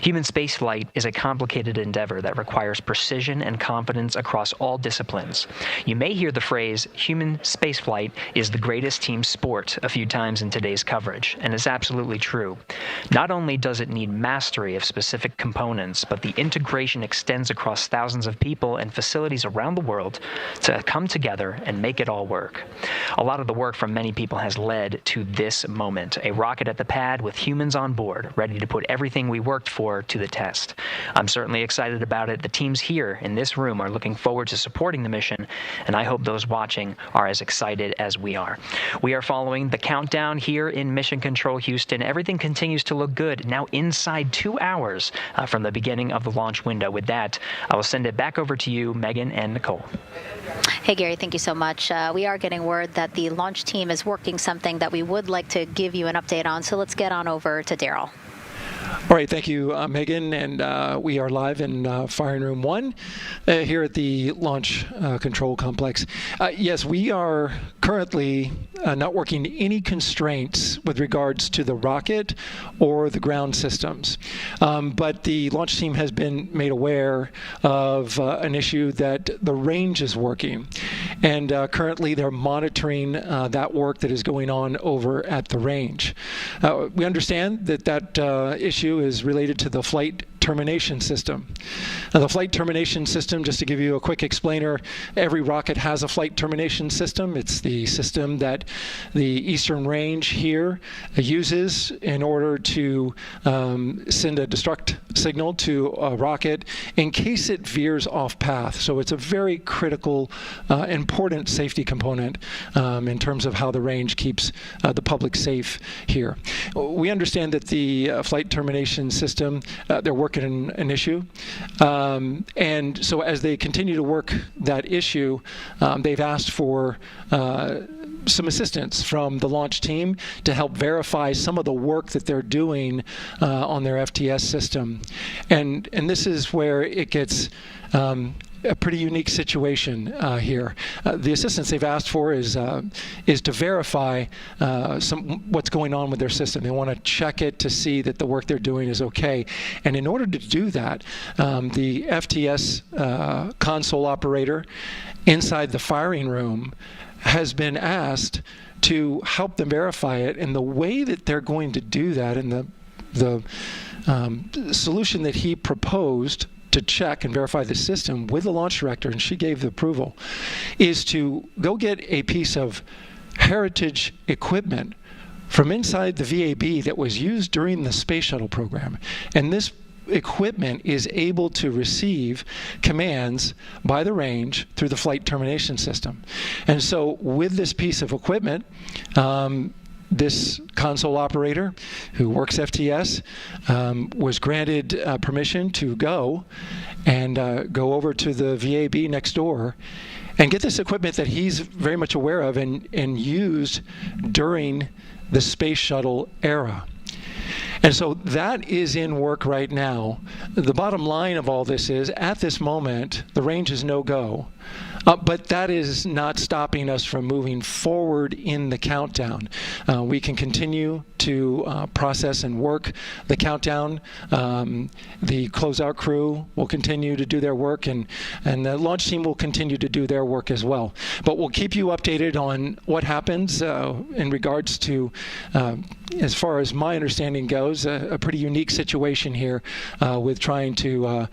Human spaceflight is a complicated endeavor that requires precision and confidence across all disciplines. You may hear the phrase, human spaceflight is the greatest team sport, a few times in today's coverage, and it's absolutely true. Not only does it need mastery of specific components, but the integration extends across thousands of people and facilities around the world to come together and make it all work. A lot of the work from many people has led to this moment, a rocket at the pad with humans on board, ready to put everything we worked for to the test. I'm certainly excited about it. The teams here in this room are looking forward to supporting the mission, and I hope those watching are as excited as we are. We are following the countdown here in Mission Control Houston. Everything continues to look good. Now inside 2 hours from the beginning of the launch window. With that, I will send it back over to you, Megan and Nicole. Hey, Gary, thank you so much. We are getting word that the launch team is working something that we would like to give you an update on, so let's get on over to Daryl. All right, thank you, Megan, and we are live in Firing Room 1 here at the Launch Control Complex. Yes, we are currently not working any constraints with regards to the rocket or the ground systems, but the launch team has been made aware of an issue that the range is working, and currently they're monitoring that work that is going on over at the range. We understand that issue is related to the flight termination system. Now, the flight termination system, just to give you a quick explainer, every rocket has a flight termination system. It's the system that the Eastern Range here uses in order to send a destruct signal to a rocket in case it veers off path. So it's a very critical, important safety component in terms of how the range keeps the public safe here. We understand that the flight termination system, they're working on an issue. And so as they continue to work that issue, they've asked for some assistance from the launch team to help verify some of the work that they're doing on their FTS system. And this is where it gets a pretty unique situation here. The assistance they've asked for is to verify what's going on with their system. They want to check it to see that the work they're doing is okay. And in order to do that, the FTS console operator inside the firing room has been asked to help them verify it. And the way that they're going to do that, and the solution that he proposed to check and verify the system with the launch director, and she gave the approval, is to go get a piece of heritage equipment from inside the VAB that was used during the space shuttle program. And this equipment is able to receive commands by the range through the flight termination system. And so with this piece of equipment, this console operator who works FTS was granted permission to go over to the VAB next door and get this equipment that he's very much aware of and used during the space shuttle era. And so that is in work right now. The bottom line of all this is, at this moment, the range is no-go. But that is not stopping us from moving forward in the countdown. We can continue to process and work the countdown. The closeout crew will continue to do their work, and the launch team will continue to do their work as well. But we'll keep you updated on what happens in regards to, as far as my understanding goes, a pretty unique situation here with trying to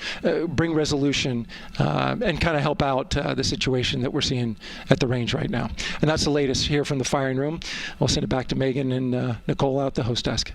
bring resolution and kind of help out the situation that we're seeing at the range right now. And that's the latest here from the firing room. I'll send it back to Megan and Nicole out the host desk.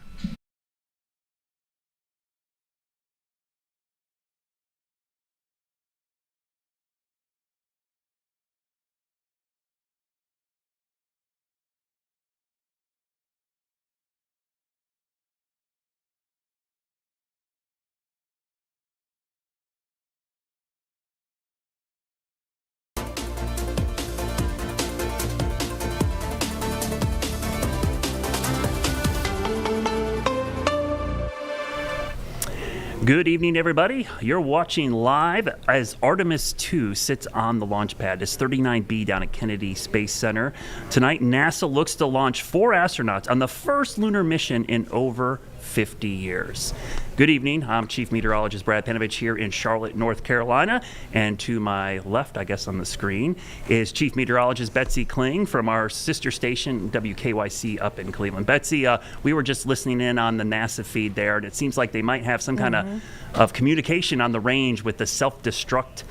Good evening, everybody. You're watching live as Artemis II sits on the launch pad. It's 39B down at Kennedy Space Center. Tonight, NASA looks to launch 4 astronauts on the first lunar mission in over 50 years. Good evening. I'm Chief Meteorologist Brad Panovich here in Charlotte, North Carolina. And to my left, I guess on the screen, is Chief Meteorologist Betsy Kling from our sister station, WKYC, up in Cleveland. Betsy, we were just listening in on the NASA feed there, and it seems like they might have some kind of communication on the range with the self-destruct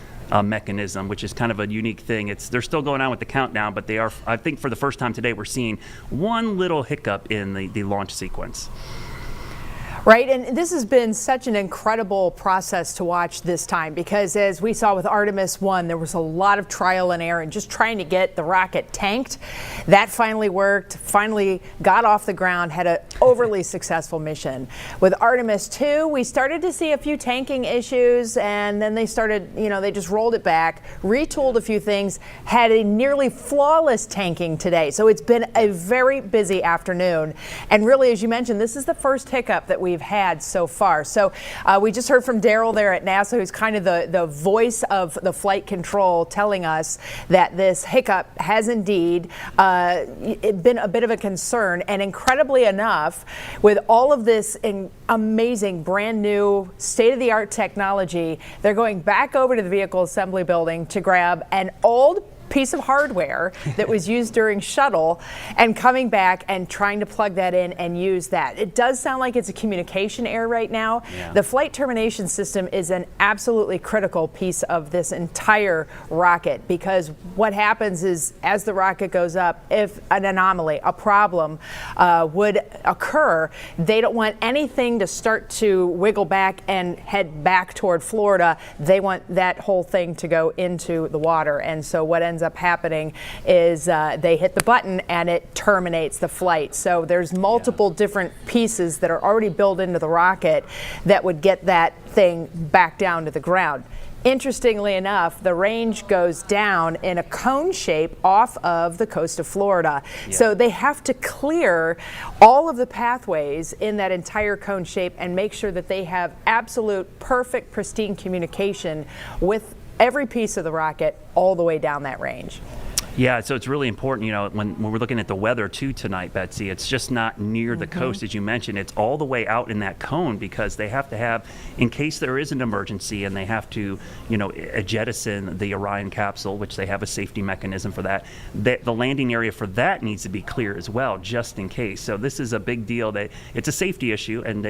mechanism, which is kind of a unique thing. They're still going on with the countdown, but they are, I think for the first time today, we're seeing one little hiccup in the launch sequence. Right, and this has been such an incredible process to watch this time, because as we saw with Artemis I, there was a lot of trial and error and just trying to get the rocket tanked. That finally worked, finally got off the ground, had an overly successful mission. With Artemis II, we started to see a few tanking issues, and then they started, they just rolled it back, retooled a few things, had a nearly flawless tanking today. So it's been a very busy afternoon. And really, as you mentioned, this is the first hiccup that we've had so far. So we just heard from Daryl there at NASA, who's kind of the voice of the flight control, telling us that this hiccup has indeed been a bit of a concern. And incredibly enough, with all of this amazing brand new state-of-the-art technology, they're going back over to the vehicle assembly building to grab an old piece of hardware that was used during shuttle and coming back and trying to plug that in and use that. It does sound like it's a communication error right now. Yeah. The flight termination system is an absolutely critical piece of this entire rocket, because what happens is, as the rocket goes up, if an anomaly, a problem would occur, they don't want anything to start to wiggle back and head back toward Florida. They want that whole thing to go into the water. And so what ends up happening is they hit the button and it terminates the flight. So there's multiple different pieces that are already built into the rocket that would get that thing back down to the ground. Interestingly enough, the range goes down in a cone shape off of the coast of Florida. Yeah. So they have to clear all of the pathways in that entire cone shape and make sure that they have absolute, perfect, pristine communication with every piece of the rocket all the way down that range. Yeah, so it's really important, when we're looking at the weather too tonight, Betsy, it's just not near the coast, as you mentioned. It's all the way out in that cone, because they have to have, in case there is an emergency and they have to, jettison the Orion capsule, which they have a safety mechanism for that, the landing area for that needs to be clear as well, just in case. So this is a big deal. It's a safety issue, and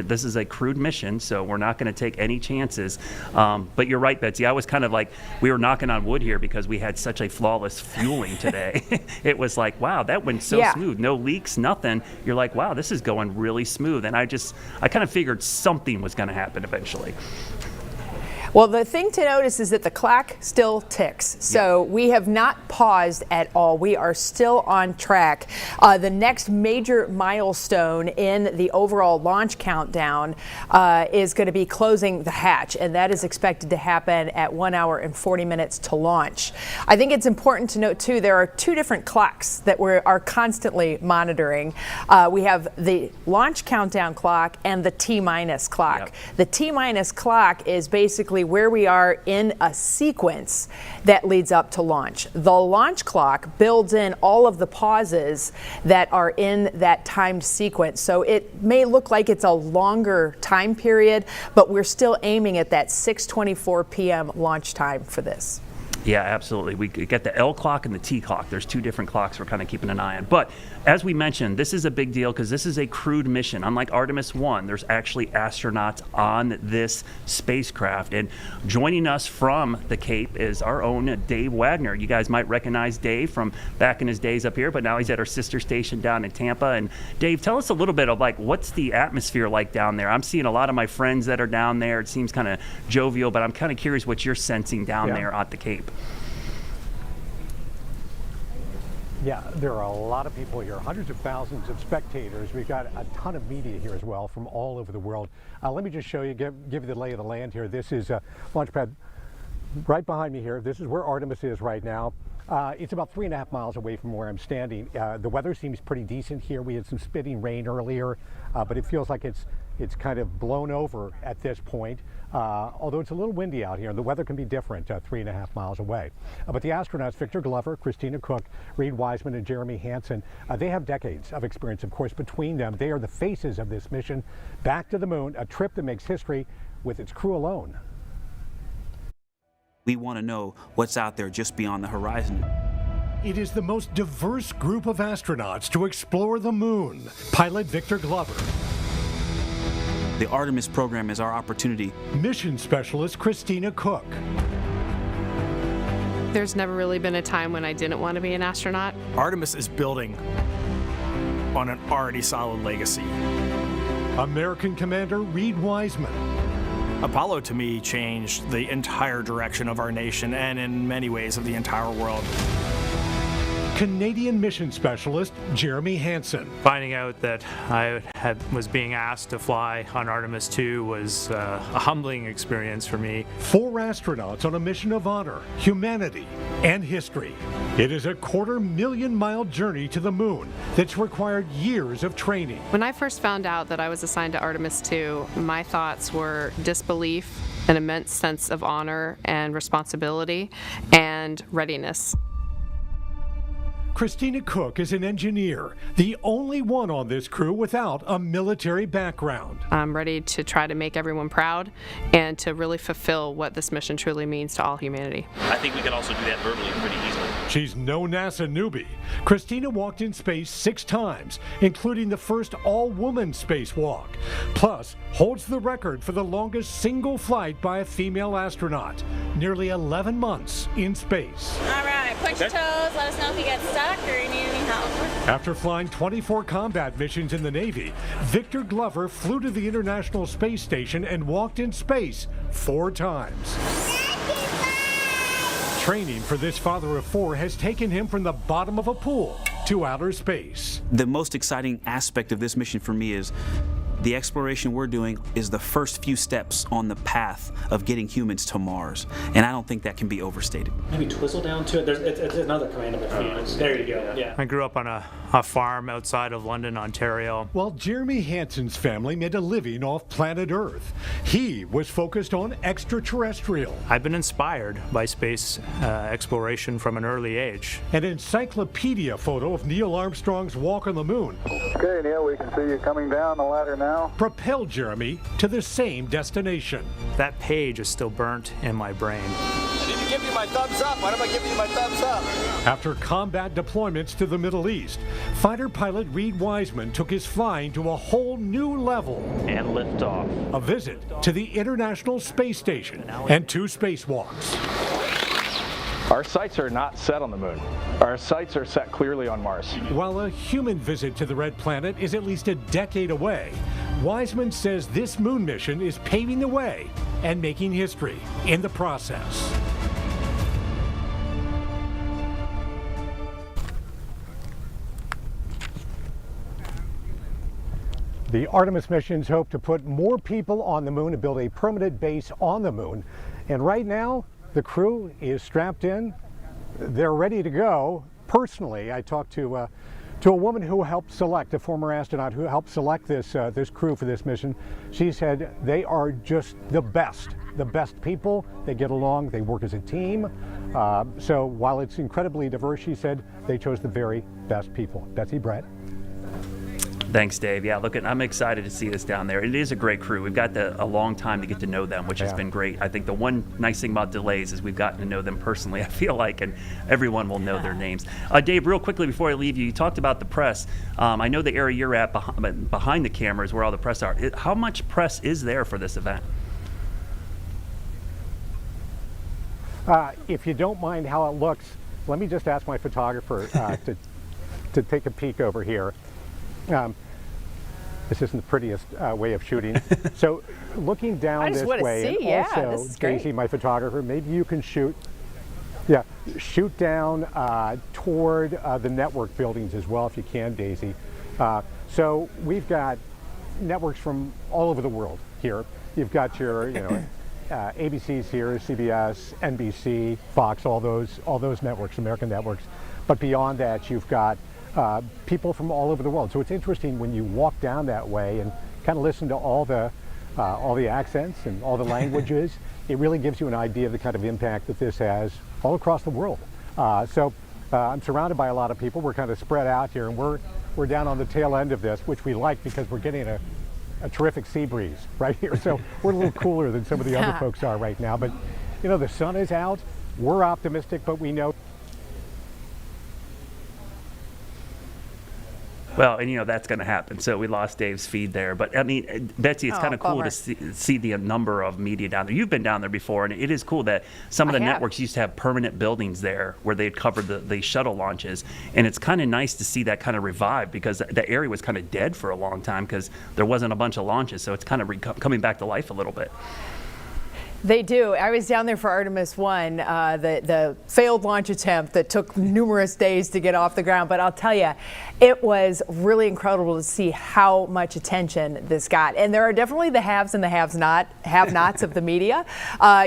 this is a crewed mission, so we're not going to take any chances. But you're right, Betsy. I was kind of like, we were knocking on wood here because we had such a flawless refueling today. It was like, wow, that went so smooth. No leaks, nothing. You're like, wow, this is going really smooth. And I kind of figured something was going to happen eventually. Well, the thing to notice is that the clock still ticks. So we have not paused at all. We are still on track. The next major milestone in the overall launch countdown is going to be closing the hatch, and that is expected to happen at 1 hour and 40 minutes to launch. I think it's important to note, too, there are two different clocks that we are constantly monitoring. We have the launch countdown clock and the T-minus clock. Yep. The T-minus clock is basically where we are in a sequence that leads up to launch. The launch clock builds in all of the pauses that are in that timed sequence. So it may look like it's a longer time period, but we're still aiming at that 6:24 p.m. launch time for this. Yeah, absolutely. We get the L clock and the T clock. There's two different clocks we're kind of keeping an eye on. But as we mentioned, this is a big deal because this is a crewed mission. Unlike Artemis I, there's actually astronauts on this spacecraft. And joining us from the Cape is our own Dave Wagner. You guys might recognize Dave from back in his days up here, but now he's at our sister station down in Tampa. And Dave, tell us a little bit of what's the atmosphere like down there? I'm seeing a lot of my friends that are down there. It seems kind of jovial, but I'm kind of curious what you're sensing down there at the Cape. Yeah, there are a lot of people here, hundreds of thousands of spectators. We've got a ton of media here as well from all over the world. Let me just show you, give you the lay of the land here. This is Launchpad right behind me here. This is where Artemis is right now. It's about 3.5 miles away from where I'm standing. The weather seems pretty decent here. We had some spitting rain earlier, but it feels like it's kind of blown over at this point. Although it's a little windy out here, and the weather can be different 3.5 miles away. But the astronauts, Victor Glover, Christina Cook, Reed Wiseman, and Jeremy Hansen, they have decades of experience, of course, between them. They are the faces of this mission back to the moon, a trip that makes history with its crew alone. We want to know what's out there just beyond the horizon. It is the most diverse group of astronauts to explore the moon. Pilot Victor Glover. The Artemis program is our opportunity. Mission specialist Christina Cook. There's never really been a time when I didn't want to be an astronaut. Artemis is building on an already solid legacy. American Commander Reed Wiseman. Apollo, to me, changed the entire direction of our nation and in many ways of the entire world. Canadian mission specialist Jeremy Hansen. Finding out that I was being asked to fly on Artemis II was a humbling experience for me. 4 astronauts on a mission of honor, humanity, and history. It is a 250,000-mile journey to the moon that's required years of training. When I first found out that I was assigned to Artemis II, my thoughts were disbelief, an immense sense of honor and responsibility, and readiness. Christina Cook is an engineer, the only one on this crew without a military background. I'm ready to try to make everyone proud and to really fulfill what this mission truly means to all humanity. I think we could also do that verbally pretty easily. She's no NASA newbie. Christina walked in space 6 times, including the first all-woman spacewalk. Plus, holds the record for the longest single flight by a female astronaut, nearly 11 months in space. All right, point your toes, let us know if you get stuck or you need any help. After flying 24 combat missions in the Navy, Victor Glover flew to the International Space Station and walked in space 4 times. Training for this father of 4 has taken him from the bottom of a pool to outer space. The most exciting aspect of this mission for me is the exploration we're doing is the first few steps on the path of getting humans to Mars, and I don't think that can be overstated. Maybe twizzle down to it. It's another command of it. There you go. Yeah. I grew up on a farm outside of London, Ontario. While Jeremy Hansen's family made a living off planet Earth, he was focused on extraterrestrial. I've been inspired by space exploration from an early age. An encyclopedia photo of Neil Armstrong's walk on the moon. Okay, Neil, we can see you coming down the ladder now. Propelled Jeremy to the same destination. That page is still burnt in my brain. I need to give you my thumbs up. Why don't I give you my thumbs up? After combat deployments to the Middle East, fighter pilot Reed Wiseman took his flying to a whole new level. And liftoff. A visit to the International Space Station and 2 spacewalks. Our sights are not set on the moon. Our sights are set clearly on Mars. While a human visit to the red planet is at least a decade away, Wiseman says this moon mission is paving the way and making history in the process. The Artemis missions hope to put more people on the moon and build a permanent base on the moon. And right now, the crew is strapped in. They're ready to go. Personally, I talked to a woman who helped select, a former astronaut who helped select this crew for this mission. She said they are just the best people. They get along, they work as a team. So while it's incredibly diverse, she said they chose the very best people. Betsy, Brett. Thanks, Dave. Yeah, look, I'm excited to see this down there. It is a great crew. We've got a long time to get to know them, which has been great. I think the one nice thing about delays is we've gotten to know them personally, I feel like, and everyone will know their names. Dave, real quickly before I leave you talked about the press. I know the area you're at behind the cameras where all the press are. How much press is there for this event? If you don't mind how it looks, let me just ask my photographer to take a peek over here. This isn't the prettiest way of shooting. So looking down this way, see, and also this is Daisy, great. my photographer, maybe you can shoot down toward the network buildings as well if you can, Daisy. So we've got networks from all over the world here. You've got your, ABC's here, CBS, NBC, Fox, all those networks, American networks. But beyond that, you've got people from all over the world. So it's interesting when you walk down that way and kind of listen to all the accents and all the languages. It really gives you an idea of the kind of impact that this has all across the world. So I'm surrounded by a lot of people. We're kind of spread out here, and we're down on the tail end of this, which we like because we're getting a terrific sea breeze right here. So we're a little cooler than some of the other folks are right now. But the sun is out. We're optimistic, but we know. Well, and that's going to happen. So we lost Dave's feed there. But I mean, Betsy, it's kind of cool to see the number of media down there. You've been down there before, and it is cool that some of the networks used to have permanent buildings there where they'd cover the shuttle launches. And it's kind of nice to see that kind of revive because the area was kind of dead for a long time because there wasn't a bunch of launches. So it's kind of coming back to life a little bit. They do. I was down there for Artemis I, the failed launch attempt that took numerous days to get off the ground. But I'll tell you, it was really incredible to see how much attention this got. And there are definitely the haves and the have-nots of the media.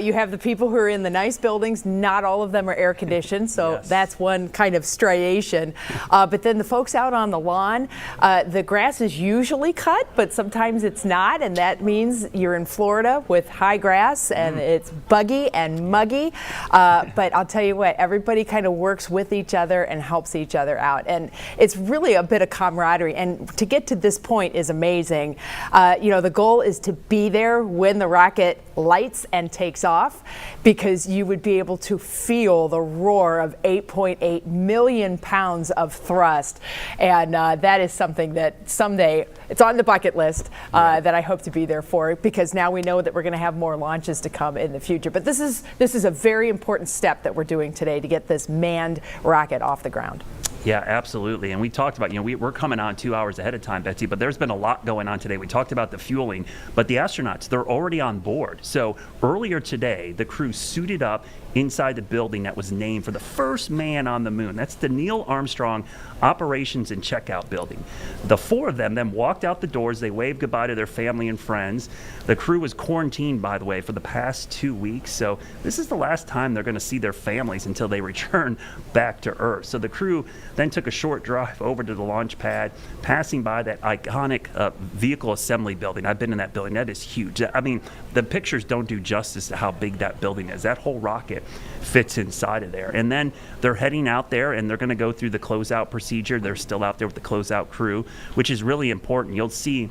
You have the people who are in the nice buildings. Not all of them are air conditioned, so that's one kind of striation. But then the folks out on the lawn, the grass is usually cut, but sometimes it's not, and that means you're in Florida with high grass and it's buggy and muggy. But I'll tell you what, everybody kind of works with each other and helps each other out. And it's really a bit of camaraderie. And to get to this point is amazing. The goal is to be there when the rocket lights and takes off, because you would be able to feel the roar of 8.8 million pounds of thrust. And that is something that someday, it's on the bucket list that I hope to be there for, because now we know that we're going to have more launches to come in the future. But this is a very important step that we're doing today to get this manned rocket off the ground. Yeah, absolutely. And we talked about, we're coming on 2 hours ahead of time, Betsy, but there's been a lot going on today. We talked about the fueling, but the astronauts, they're already on board. So earlier today, the crew suited up inside the building that was named for the first man on the moon. That's the Neil Armstrong Operations and Checkout Building. The four of them then walked out the doors. They waved goodbye to their family and friends. The crew was quarantined, by the way, for the past 2 weeks. So this is the last time they're going to see their families until they return back to Earth. So the crew then took a short drive over to the launch pad, passing by that iconic vehicle assembly building. I've been in that building. That is huge. I mean, the pictures don't do justice to how big that building is. That whole rocket fits inside of there. And then they're heading out there, and they're going to go through the closeout procedure. They're still out there with the closeout crew, which is really important. You'll see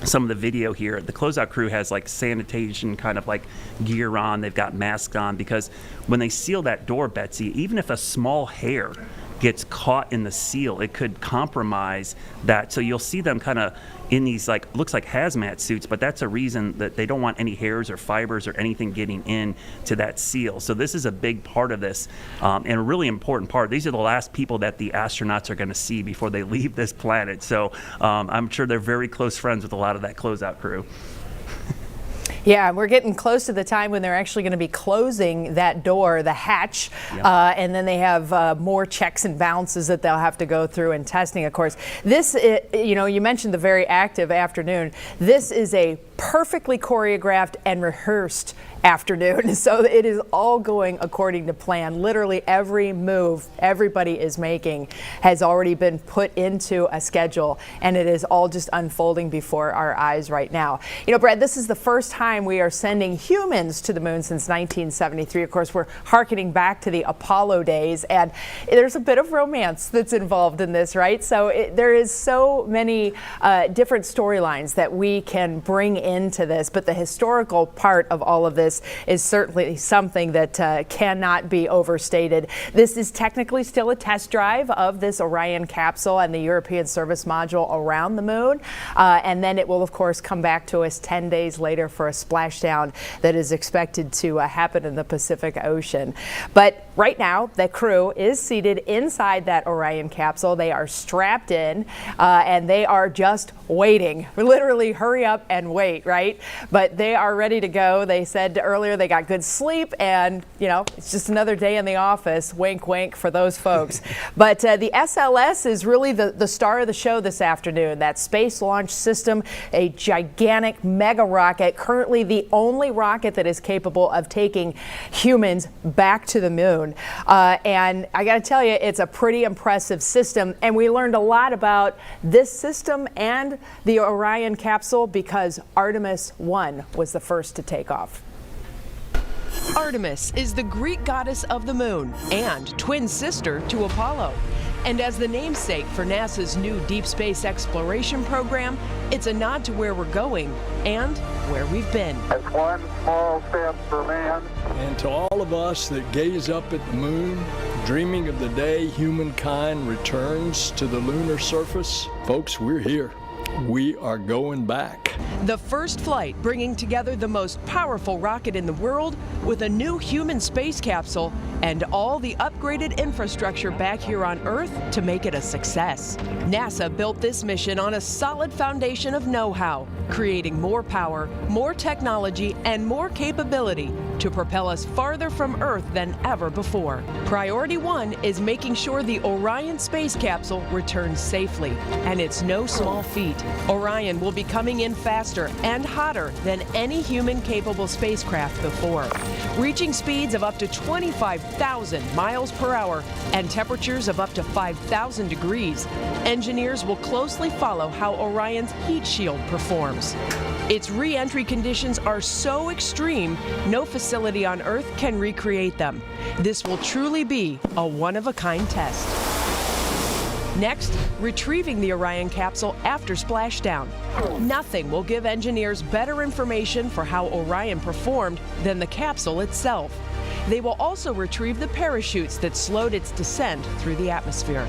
some of the video here. The closeout crew has like sanitation kind of like gear on. They've got masks on, because when they seal that door, Betsy, even if a small hair gets caught in the seal, it could compromise that. So you'll see them kind of in these looks like hazmat suits, but that's a reason that they don't want any hairs or fibers or anything getting in to that seal. So this is a big part of this, and a really important part. These are the last people that the astronauts are going to see before they leave this planet. So I'm sure they're very close friends with a lot of that closeout crew. Yeah, we're getting close to the time when they're actually going to be closing that door, the hatch, and then they have more checks and balances that they'll have to go through and testing, of course. This, you mentioned the very active afternoon. This is a perfectly choreographed and rehearsed afternoon. So it is all going according to plan. Literally every move everybody is making has already been put into a schedule, and it is all just unfolding before our eyes right now. Brad, this is the first time we are sending humans to the moon since 1973. Of course, we're hearkening back to the Apollo days, and there's a bit of romance that's involved in this, right? So there is so many different storylines that we can bring into this, but the historical part of all of this is certainly something that cannot be overstated. This is technically still a test drive of this Orion capsule and the European service module around the moon, and then it will of course come back to us 10 days later for a splashdown that is expected to happen in the Pacific Ocean. But right now the crew is seated inside that Orion capsule. They are strapped in and they are just waiting. Literally hurry up and wait, right? But they are ready to go. They said earlier they got good sleep, and it's just another day in the office. Wink wink for those folks. But the SLS is really the star of the show this afternoon. That Space Launch System, a gigantic mega rocket, currently the only rocket that is capable of taking humans back to the moon. And I got to tell you, it's a pretty impressive system, and we learned a lot about this system and the Orion capsule because Artemis I was the first to take off. Artemis is the Greek goddess of the moon and twin sister to Apollo. And as the namesake for NASA's new deep space exploration program, it's a nod to where we're going and where we've been. That's one small step for man. And to all of us that gaze up at the moon, dreaming of the day humankind returns to the lunar surface, folks, we're here. We are going back. The first flight bringing together the most powerful rocket in the world with a new human space capsule and all the upgraded infrastructure back here on Earth to make it a success. NASA built this mission on a solid foundation of know-how, creating more power, more technology, and more capability to propel us farther from Earth than ever before. Priority 1 is making sure the Orion space capsule returns safely, and it's no small feat. Orion will be coming in faster and hotter than any human-capable spacecraft before, reaching speeds of up to 25,000 miles per hour and temperatures of up to 5,000 degrees. Engineers will closely follow how Orion's heat shield performs. Its re-entry conditions are so extreme, no facility on Earth can recreate them. This will truly be a one-of-a-kind test. Next, retrieving the Orion capsule after splashdown. Nothing will give engineers better information for how Orion performed than the capsule itself. They will also retrieve the parachutes that slowed its descent through the atmosphere.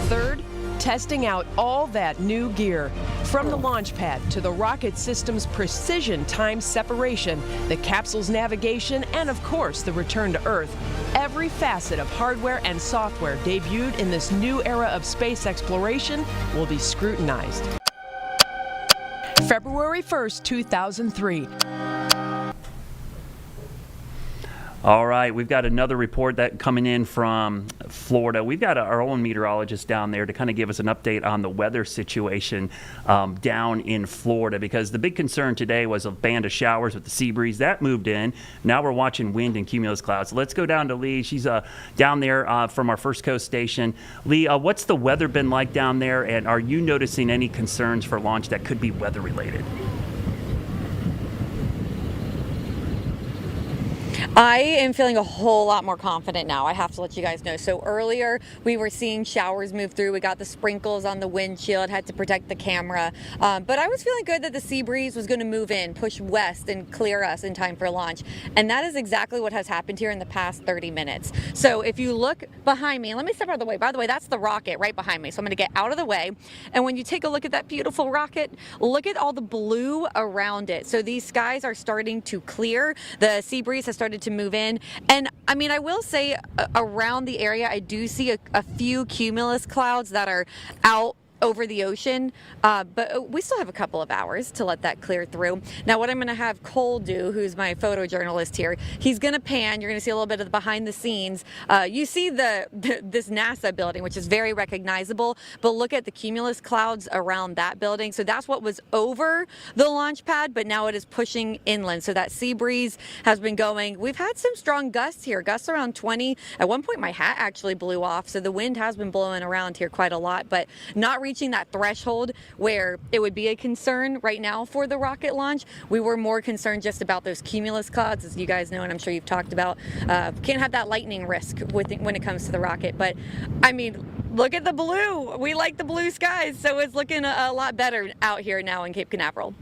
Third, testing out all that new gear. From the launch pad to the rocket system's precision time separation, the capsule's navigation, and of course the return to Earth, every facet of hardware and software debuted in this new era of space exploration will be scrutinized. February 1st, 2003. All right, we've got another report that coming in from Florida. We've got our own meteorologist down there to kind of give us an update on the weather situation down in Florida, because the big concern today was a band of showers with the sea breeze. That moved in. Now we're watching wind and cumulus clouds. Let's go down to Lee. She's down there from our First Coast station. Lee, what's the weather been like down there, and are you noticing any concerns for launch that could be weather related? I am feeling a whole lot more confident now, I have to let you guys know. So earlier we were seeing showers move through. We got the sprinkles on the windshield, had to protect the camera. But I was feeling good that the sea breeze was going to move in, push west, and clear us in time for launch. And that is exactly what has happened here in the past 30 minutes. So if you look behind me, let me step out of the way. By the way, that's the rocket right behind me. So I'm going to get out of the way. And when you take a look at that beautiful rocket, look at all the blue around it. So these skies are starting to clear. The sea breeze has started to move in. And I mean, I will say around the area, I do see a few cumulus clouds that are out over the ocean, but we still have a couple of hours to let that clear through. Now what I'm going to have Cole do, who's my photojournalist here, he's going to pan. You're going to see a little bit of the behind the scenes. You see this NASA building, which is very recognizable, but look at the cumulus clouds around that building. So that's what was over the launch pad, but now it is pushing inland. So that sea breeze has been going. We've had some strong gusts here, gusts around 20. At one point my hat actually blew off, so the wind has been blowing around here quite a lot, but not reaching that threshold where it would be a concern right now for the rocket launch. We were more concerned just about those cumulus clouds, as you guys know, and I'm sure you've talked about. Can't have that lightning risk when it comes to the rocket. But I mean, look at the blue. We like the blue skies, so it's looking a lot better out here now in Cape Canaveral.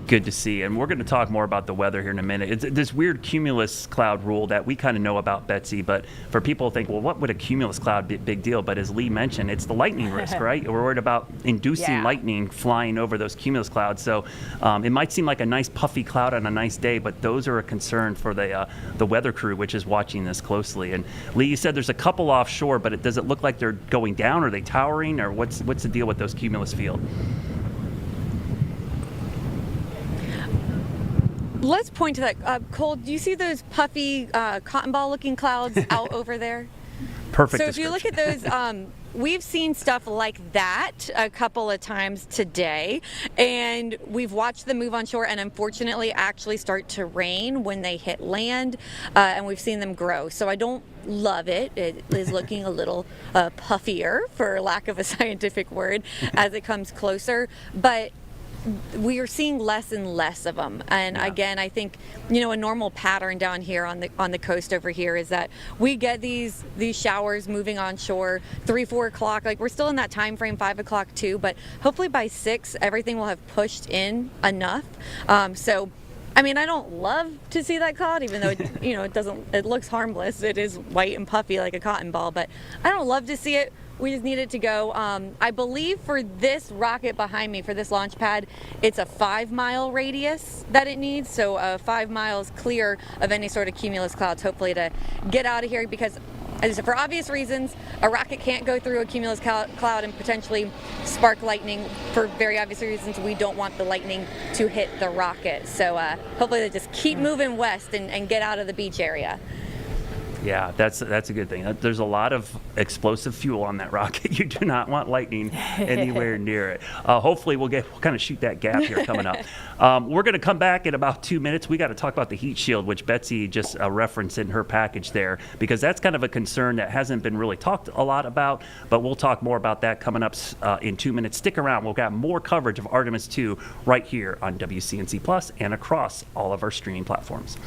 Good to see. And we're going to talk more about the weather here in a minute. It's this weird cumulus cloud rule that we kind of know about, Betsy, but for people to think, well, what would a cumulus cloud be? Big deal. But as Lee mentioned, it's the lightning risk, right? We're worried about inducing lightning flying over those cumulus clouds. So it might seem like a nice puffy cloud on a nice day, but those are a concern for the weather crew, which is watching this closely. And Lee, you said there's a couple offshore, but does it look like they're going down? Are they towering? Or what's the deal with those cumulus field? Let's point to that. Cole, do you see those puffy cotton ball looking clouds out over there? Perfect. So if you look at those, we've seen stuff like that a couple of times today, and we've watched them move on shore and unfortunately actually start to rain when they hit land, and we've seen them grow. So I don't love it. It is looking a little puffier, for lack of a scientific word, as it comes closer. But we are seeing less and less of them, and again, I think, you know, a normal pattern down here on the coast over here is that we get these showers moving on shore 3-4 o'clock. Like, we're still in that time frame, 5 o'clock too, but hopefully by 6 everything will have pushed in enough. So I mean, I don't love to see that cloud, even though it looks harmless. It is white and puffy like a cotton ball, but I don't love to see it. We just need it to go. I believe for this rocket behind me, for this launch pad, it's a 5-mile radius that it needs. So 5 miles clear of any sort of cumulus clouds, hopefully, to get out of here, because as I said, for obvious reasons, a rocket can't go through a cumulus cloud and potentially spark lightning. For very obvious reasons, we don't want the lightning to hit the rocket. So hopefully they just keep moving west and get out of the beach area. Yeah, that's a good thing. There's a lot of explosive fuel on that rocket. You do not want lightning anywhere near it. Hopefully we'll kind of shoot that gap here coming up. We're going to come back in about 2 minutes. We got to talk about the heat shield, which Betsy just referenced in her package there, because that's kind of a concern that hasn't been really talked a lot about, but we'll talk more about that coming up in 2 minutes. Stick around. We'll got more coverage of Artemis II right here on WCNC Plus and across all of our streaming platforms.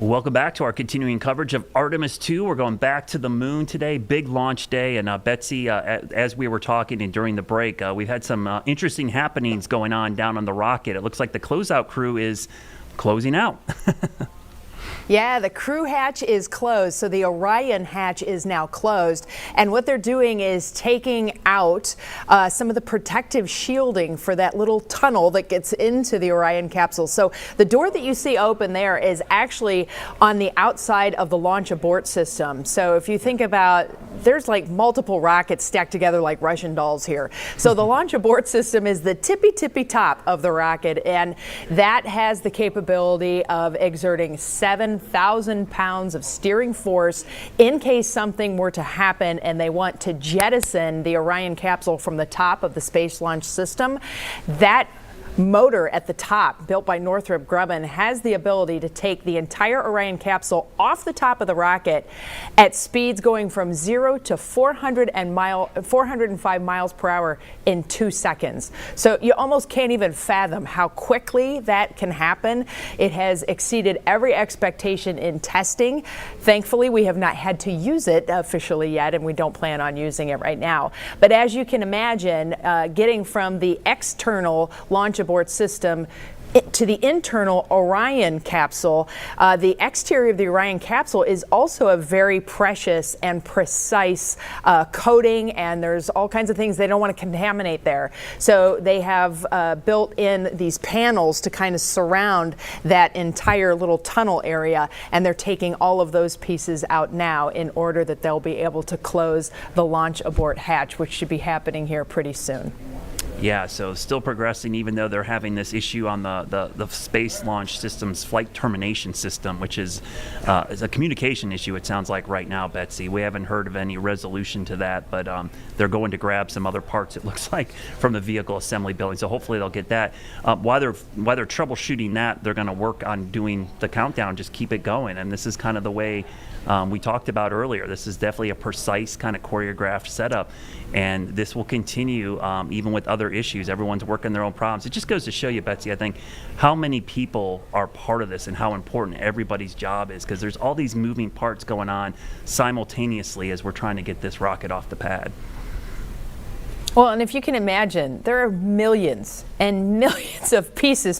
Welcome back to our continuing coverage of Artemis II. We're going back to the moon today, big launch day. And Betsy, as we were talking and during the break, we've had some interesting happenings going on down on the rocket. It looks like the closeout crew is closing out. Yeah, the crew hatch is closed, so the Orion hatch is now closed. And what they're doing is taking out some of the protective shielding for that little tunnel that gets into the Orion capsule. So the door that you see open there is actually on the outside of the launch abort system. So if you think about, there's like multiple rockets stacked together like Russian dolls here. So the launch abort system is the tippy top of the rocket, and that has the capability of exerting 7,000 pounds of steering force in case something were to happen and they want to jettison the Orion capsule from the top of the Space Launch System. That motor at the top, built by Northrop Grumman, has the ability to take the entire Orion capsule off the top of the rocket at speeds going from 0 to 405 miles per hour in 2 seconds. So you almost can't even fathom how quickly that can happen. It has exceeded every expectation in testing. Thankfully, we have not had to use it officially yet, and we don't plan on using it right now. But as you can imagine, getting from the external launch abort system to the internal Orion capsule, the exterior of the Orion capsule is also a very precious and precise coating, and there's all kinds of things they don't want to contaminate there. So they have built in these panels to kind of surround that entire little tunnel area, and they're taking all of those pieces out now in order that they'll be able to close the launch abort hatch, which should be happening here pretty soon. Yeah, so still progressing, even though they're having this issue on the Space Launch System's flight termination system, which is a communication issue, it sounds like right now, Betsy. We haven't heard of any resolution to that, but they're going to grab some other parts, it looks like, from the vehicle assembly building. So hopefully they'll get that. While they're troubleshooting that, they're going to work on doing the countdown, just keep it going. And this is kind of the way we talked about earlier. This is definitely a precise kind of choreographed setup, and this will continue even with other issues. Everyone's working their own problems. It just goes to show you, Betsy, I think, how many people are part of this and how important everybody's job is, because there's all these moving parts going on simultaneously as we're trying to get this rocket off the pad. Well, and if you can imagine, there are millions and millions of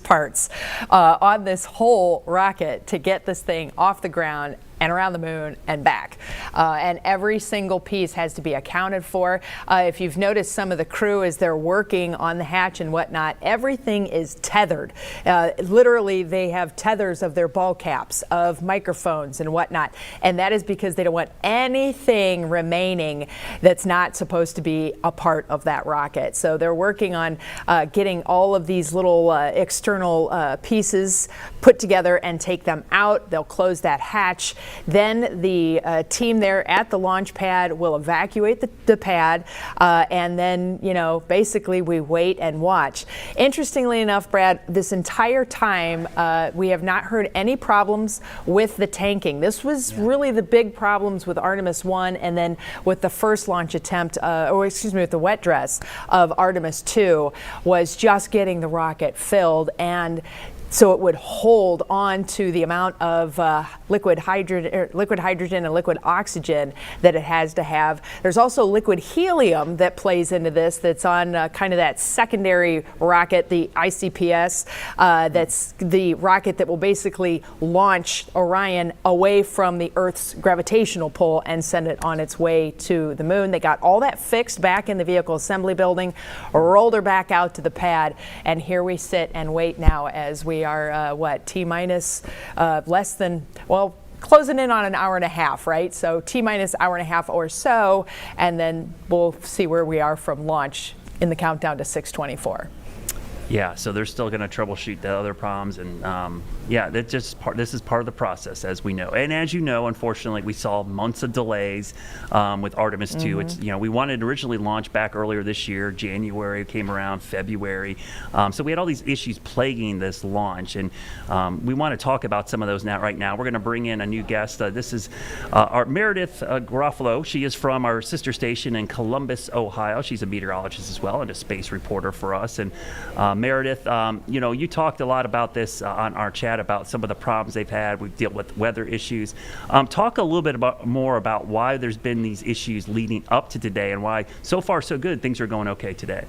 parts on this whole rocket to get this thing off the ground and around the moon and back. And every single piece has to be accounted for. If you've noticed some of the crew as they're working on the hatch and whatnot, everything is tethered. Literally, they have tethers of their ball caps, of microphones and whatnot. And that is because they don't want anything remaining that's not supposed to be a part of that rocket. So they're working on getting all of these little external pieces put together and take them out. They'll close that hatch. Then the team there at the launch pad will evacuate the pad, and then, basically we wait and watch. Interestingly enough, Brad, this entire time we have not heard any problems with the tanking. This was really the big problems with Artemis I, and then with the first launch attempt, with the wet dress of Artemis II, was just getting the rocket filled, and so it would hold on to the amount of liquid hydrogen and liquid oxygen that it has to have. There's also liquid helium that plays into this, that's on kind of that secondary rocket, the ICPS. That's the rocket that will basically launch Orion away from the Earth's gravitational pull and send it on its way to the moon. They got all that fixed back in the vehicle assembly building, rolled her back out to the pad, and here we sit and wait now as we are, T-minus less than, closing in on an hour and a half, right? So T-minus hour and a half or so, and then we'll see where we are from launch in the countdown to 6:24. Yeah, so they're still going to troubleshoot the other problems, and that's just this is part of the process, as we know. And as you know, unfortunately, we saw months of delays with Artemis II. It's we wanted to originally launch back earlier this year. January came around, February, so we had all these issues plaguing this launch, and we want to talk about some of those right now. We're going to bring in a new guest. This is our Meredith Garofalo. She is from our sister station in Columbus, Ohio. She's a meteorologist as well and a space reporter for us, and Meredith, you talked a lot about this on our chat about some of the problems they've had. We've dealt with weather issues. Talk a little bit more about why there's been these issues leading up to today and why so far so good, things are going okay today.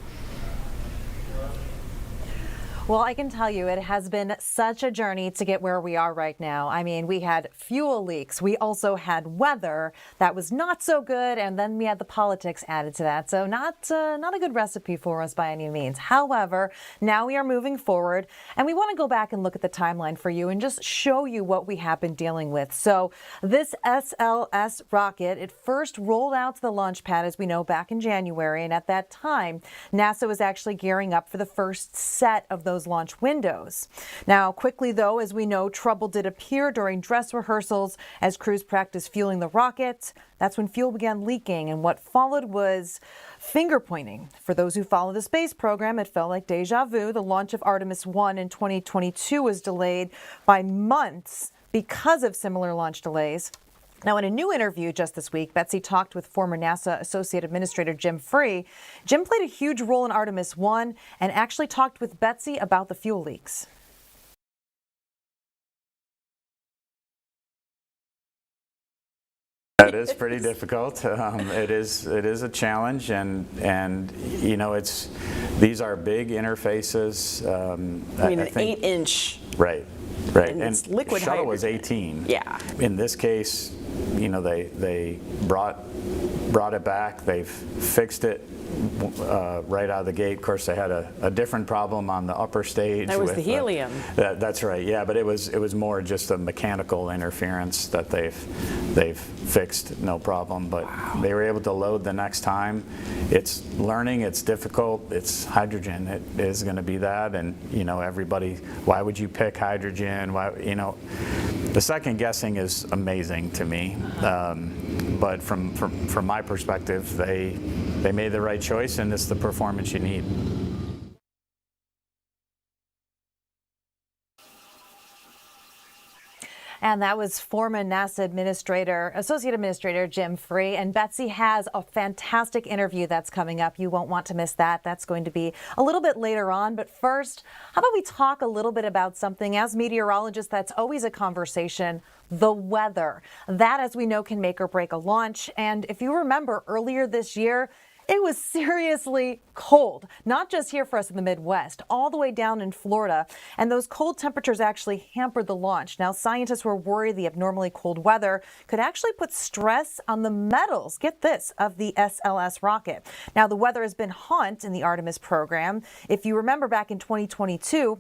Well, I can tell you it has been such a journey to get where we are right now. I mean, we had fuel leaks. We also had weather that was not so good, and then we had the politics added to that. So not a good recipe for us by any means. However, now we are moving forward, and we want to go back and look at the timeline for you and just show you what we have been dealing with. So this SLS rocket, it first rolled out to the launch pad, as we know, back in January, and at that time, NASA was actually gearing up for the first set of those launch windows. Now, quickly though, as we know, trouble did appear during dress rehearsals as crews practiced fueling the rocket. That's when fuel began leaking, and what followed was finger pointing. For those who follow the space program, it felt like deja vu. The launch of Artemis I in 2022 was delayed by months because of similar launch delays. Now, in a new interview just this week, Betsy talked with former NASA Associate Administrator Jim Free. Jim played a huge role in Artemis I and actually talked with Betsy about the fuel leaks. It is pretty difficult. It is a challenge, and these are big interfaces. I mean, an 8-inch. Right. And it's liquid shuttle hydrogen. was 18. Yeah. In this case, they brought it back. They've fixed it right out of the gate. Of course, they had a different problem on the upper stage. That was with the helium. That's right. Yeah, but it was more just a mechanical interference that they've fixed, no problem. But they were able to load the next time. It's learning. It's difficult. It's hydrogen. It is going to be that. And everybody, why would you pick hydrogen? Why, the second guessing is amazing to me. But from my perspective, they made the right choice, and it's the performance you need. And that was former NASA Associate Administrator Jim Free. And Betsy has a fantastic interview that's coming up. You won't want to miss that. That's going to be a little bit later on. But first, how about we talk a little bit about something, as meteorologists, that's always a conversation: the weather. That, as we know, can make or break a launch. And if you remember earlier this year, it was seriously cold, not just here for us in the Midwest, all the way down in Florida. And those cold temperatures actually hampered the launch. Now, scientists were worried the abnormally cold weather could actually put stress on the metals, get this, of the SLS rocket. Now, the weather has been hot in the Artemis program. If you remember back in 2022,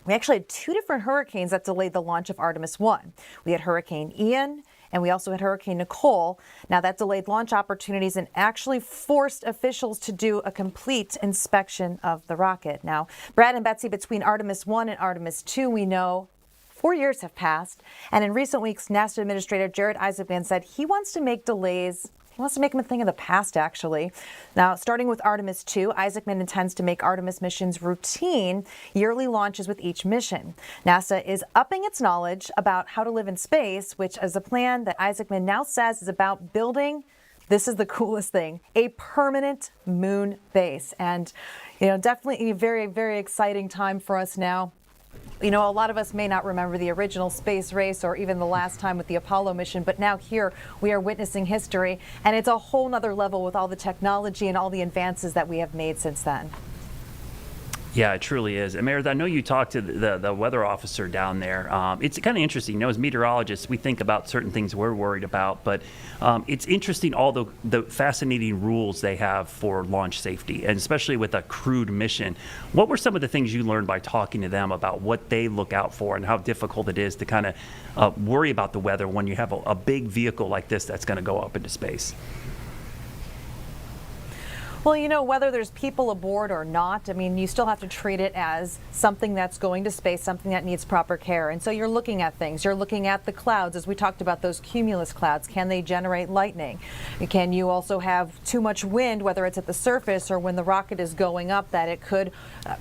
we actually had two different hurricanes that delayed the launch of Artemis I. We had Hurricane Ian, and we also had Hurricane Nicole. Now, that delayed launch opportunities and actually forced officials to do a complete inspection of the rocket. Now, Brad and Betsy, between Artemis I and Artemis II, we know 4 years have passed. And in recent weeks, NASA Administrator Jared Isaacman said he wants to make delays. He wants to make them a thing of the past, actually. Now, starting with Artemis II, Isaacman intends to make Artemis missions routine, yearly launches with each mission. NASA is upping its knowledge about how to live in space, which is a plan that Isaacman now says is about building, this is the coolest thing, a permanent moon base. And, definitely a very, very exciting time for us now. A lot of us may not remember the original space race or even the last time with the Apollo mission, but now here we are witnessing history, and it's a whole nother level with all the technology and all the advances that we have made since then. Yeah, it truly is. And Meredith, I know you talked to the weather officer down there. It's kind of interesting. As meteorologists, we think about certain things we're worried about, but it's interesting all the fascinating rules they have for launch safety, and especially with a crewed mission. What were some of the things you learned by talking to them about what they look out for and how difficult it is to kind of worry about the weather when you have a big vehicle like this that's going to go up into space? Well, whether there's people aboard or not, you still have to treat it as something that's going to space, something that needs proper care. And so you're looking at things. You're looking at the clouds, as we talked about, those cumulus clouds. Can they generate lightning? Can you also have too much wind, whether it's at the surface or when the rocket is going up, that it could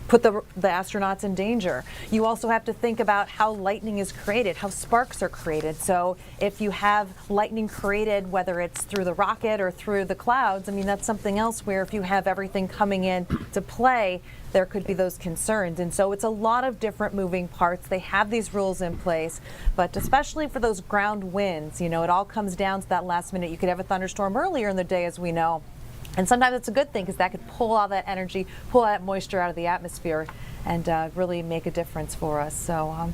put the astronauts in danger? You also have to think about how lightning is created, how sparks are created. So if you have lightning created, whether it's through the rocket or through the clouds, that's something else where if you have everything coming in to play, there could be those concerns. And so it's a lot of different moving parts. They have these rules in place, but especially for those ground winds, it all comes down to that last minute. You could have a thunderstorm earlier in the day, as we know. And sometimes it's a good thing because that could pull all that energy, pull that moisture out of the atmosphere and really make a difference for us. So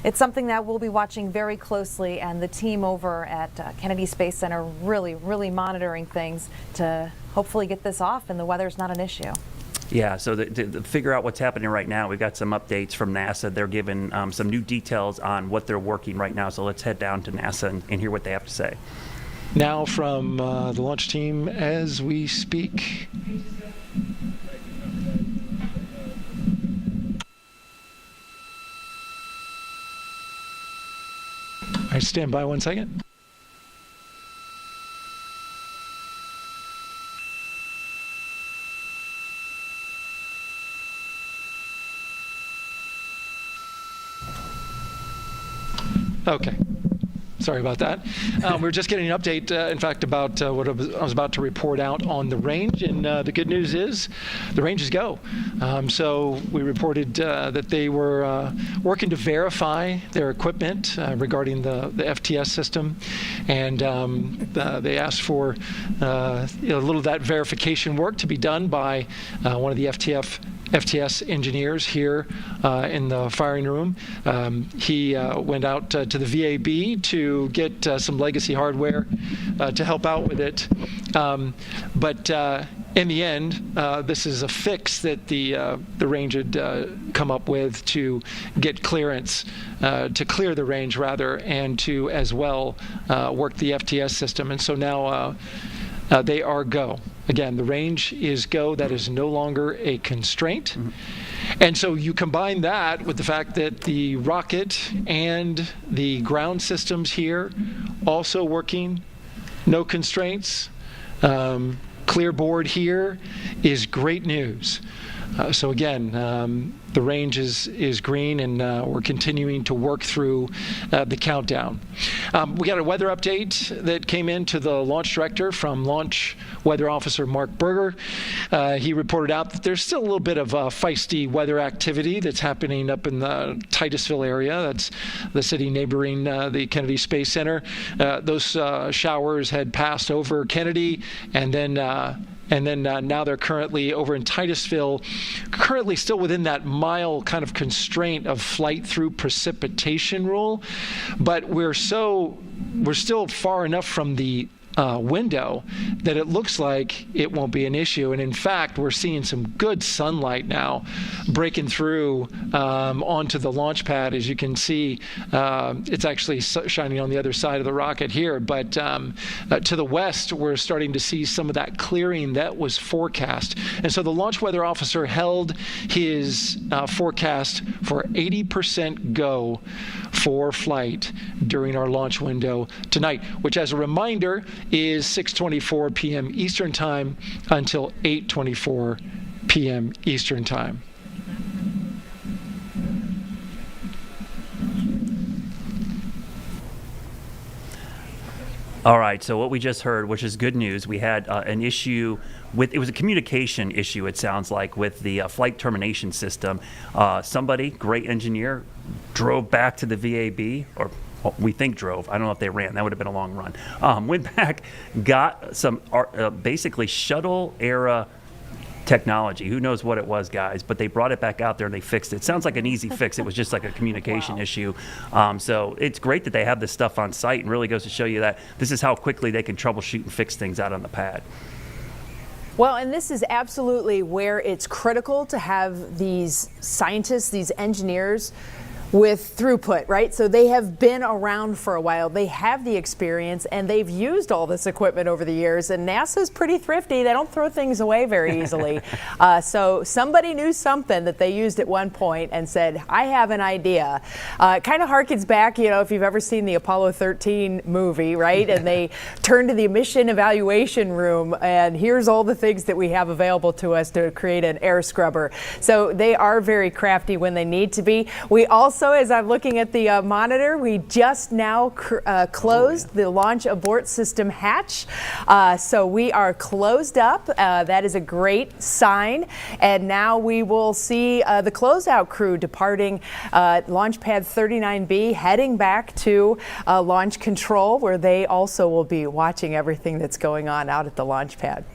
it's something that we'll be watching very closely, and the team over at Kennedy Space Center really monitoring things to hopefully get this off and the weather's not an issue. Yeah, so to figure out what's happening right now, we've got some updates from NASA. They're giving some new details on what they're working right now, so let's head down to NASA and hear what they have to say. Now from the launch team as we speak. All right, stand by 1 second. Okay. Sorry about that. We're just getting an update, in fact, about what I was about to report out on the range. And the good news is the range is go. So we reported that they were working to verify their equipment regarding the FTS system. And they asked for a little of that verification work to be done by one of the FTS engineers here in the firing room. He went out to the VAB to get some legacy hardware to help out with it. But in the end, this is a fix that the range had come up with to get clearance, to clear the range rather, and to as well work the FTS system. And so now they are go. Again, the range is go. That is no longer a constraint. Mm-hmm. And so you combine that with the fact that the rocket and the ground systems here also working, no constraints. Clear board here is great news. So again, the range is green, and we're continuing to work through the countdown. We got a weather update that came in to the launch director from Launch Weather Officer Mark Berger. He reported out that there's still a little bit of feisty weather activity that's happening up in the Titusville area. That's the city neighboring the Kennedy Space Center. Those showers had passed over Kennedy, and then now they're currently over in Titusville, currently still within that mile kind of constraint of flight through precipitation rule. But we're still far enough from the window that it looks like it won't be an issue. And in fact, we're seeing some good sunlight now breaking through onto the launch pad. As you can see, it's actually shining on the other side of the rocket here. But to the west, we're starting to see some of that clearing that was forecast. And so the launch weather officer held his forecast for 80% go for flight during our launch window tonight, which, as a reminder, is 6:24 p.m. Eastern Time until 8:24 p.m. Eastern Time. All right, so what we just heard, which is good news, we had an issue with, it was a communication issue, it sounds like, with the flight termination system. Somebody, great engineer, drove back to the VAB, or we think drove. I don't know if they ran. That would have been a long run. Went back, got some basically shuttle-era technology. Who knows what it was, guys? But they brought it back out there and they fixed it. Sounds like an easy fix. It was just like a communication issue. So it's great that they have this stuff on site, and really goes to show you that this is how quickly they can troubleshoot and fix things out on the pad. Well, and this is absolutely where it's critical to have these scientists, these engineers, with throughput, right? So they have been around for a while. They have the experience, and they've used all this equipment over the years. And NASA's pretty thrifty. They don't throw things away very easily. So somebody knew something that they used at one point and said, I have an idea. It kind of harkens back, if you've ever seen the Apollo 13 movie, right? And they turn to the mission evaluation room, and here's all the things that we have available to us to create an air scrubber. So they are very crafty when they need to be. We also also, as I'm looking at the monitor, we just now closed the launch abort system hatch. So we are closed up. That is a great sign. And now we will see the closeout crew departing Launchpad 39B, heading back to launch control, where they also will be watching everything that's going on out at the launch pad.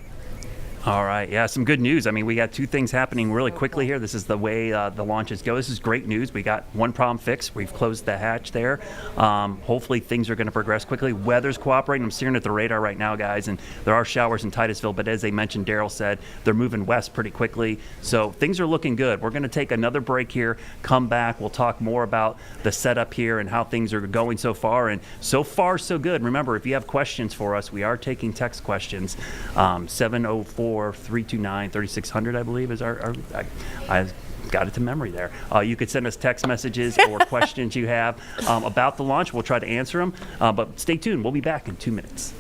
All right. Yeah, some good news. I mean, we got two things happening really quickly here. This is the way the launches go. This is great news. We got one problem fixed. We've closed the hatch there. Hopefully things are going to progress quickly. Weather's cooperating. I'm staring at the radar right now, guys, and there are showers in Titusville, but as they mentioned, Daryl said, they're moving west pretty quickly. So things are looking good. We're going to take another break here, come back. We'll talk more about the setup here and how things are going so far. And so far, so good. Remember, if you have questions for us, we are taking text questions. 704-329-3600, I believe, is I got it to memory there. You could send us text messages or questions you have about the launch. We'll try to answer them, but stay tuned. We'll be back in 2 minutes.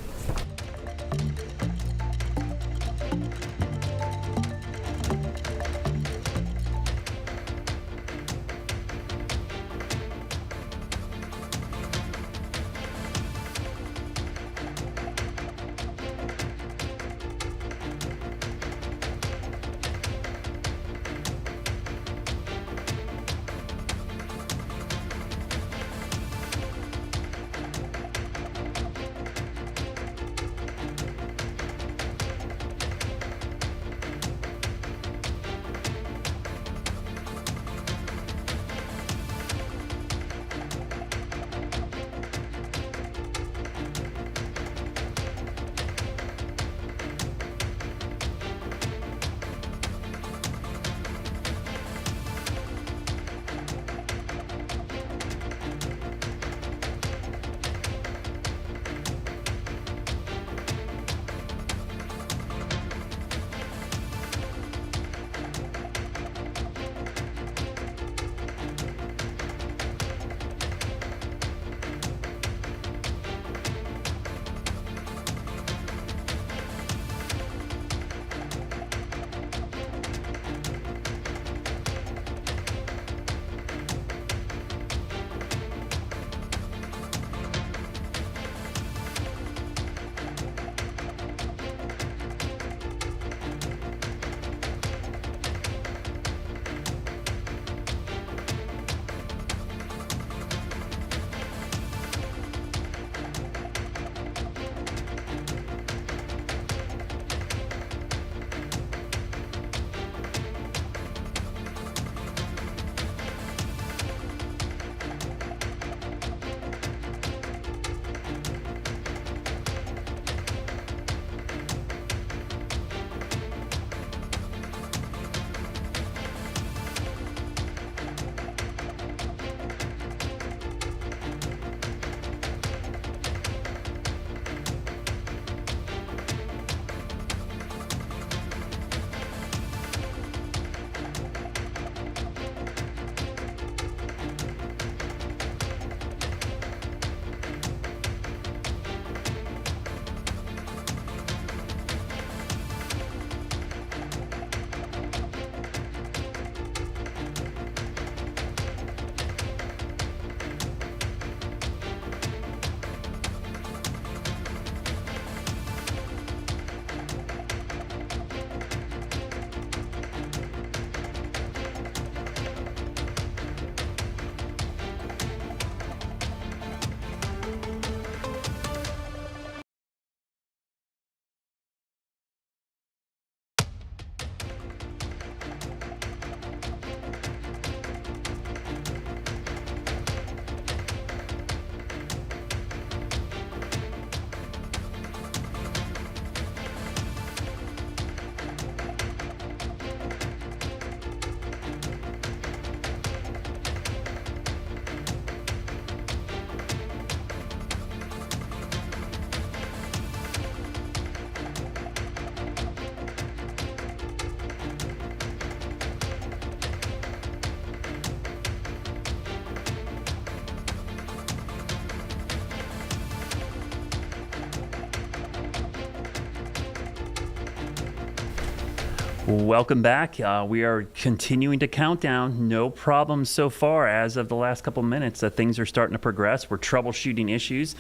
Welcome back. We are continuing to count down. No problems so far as of the last couple minutes. Things are starting to progress. We're troubleshooting issues.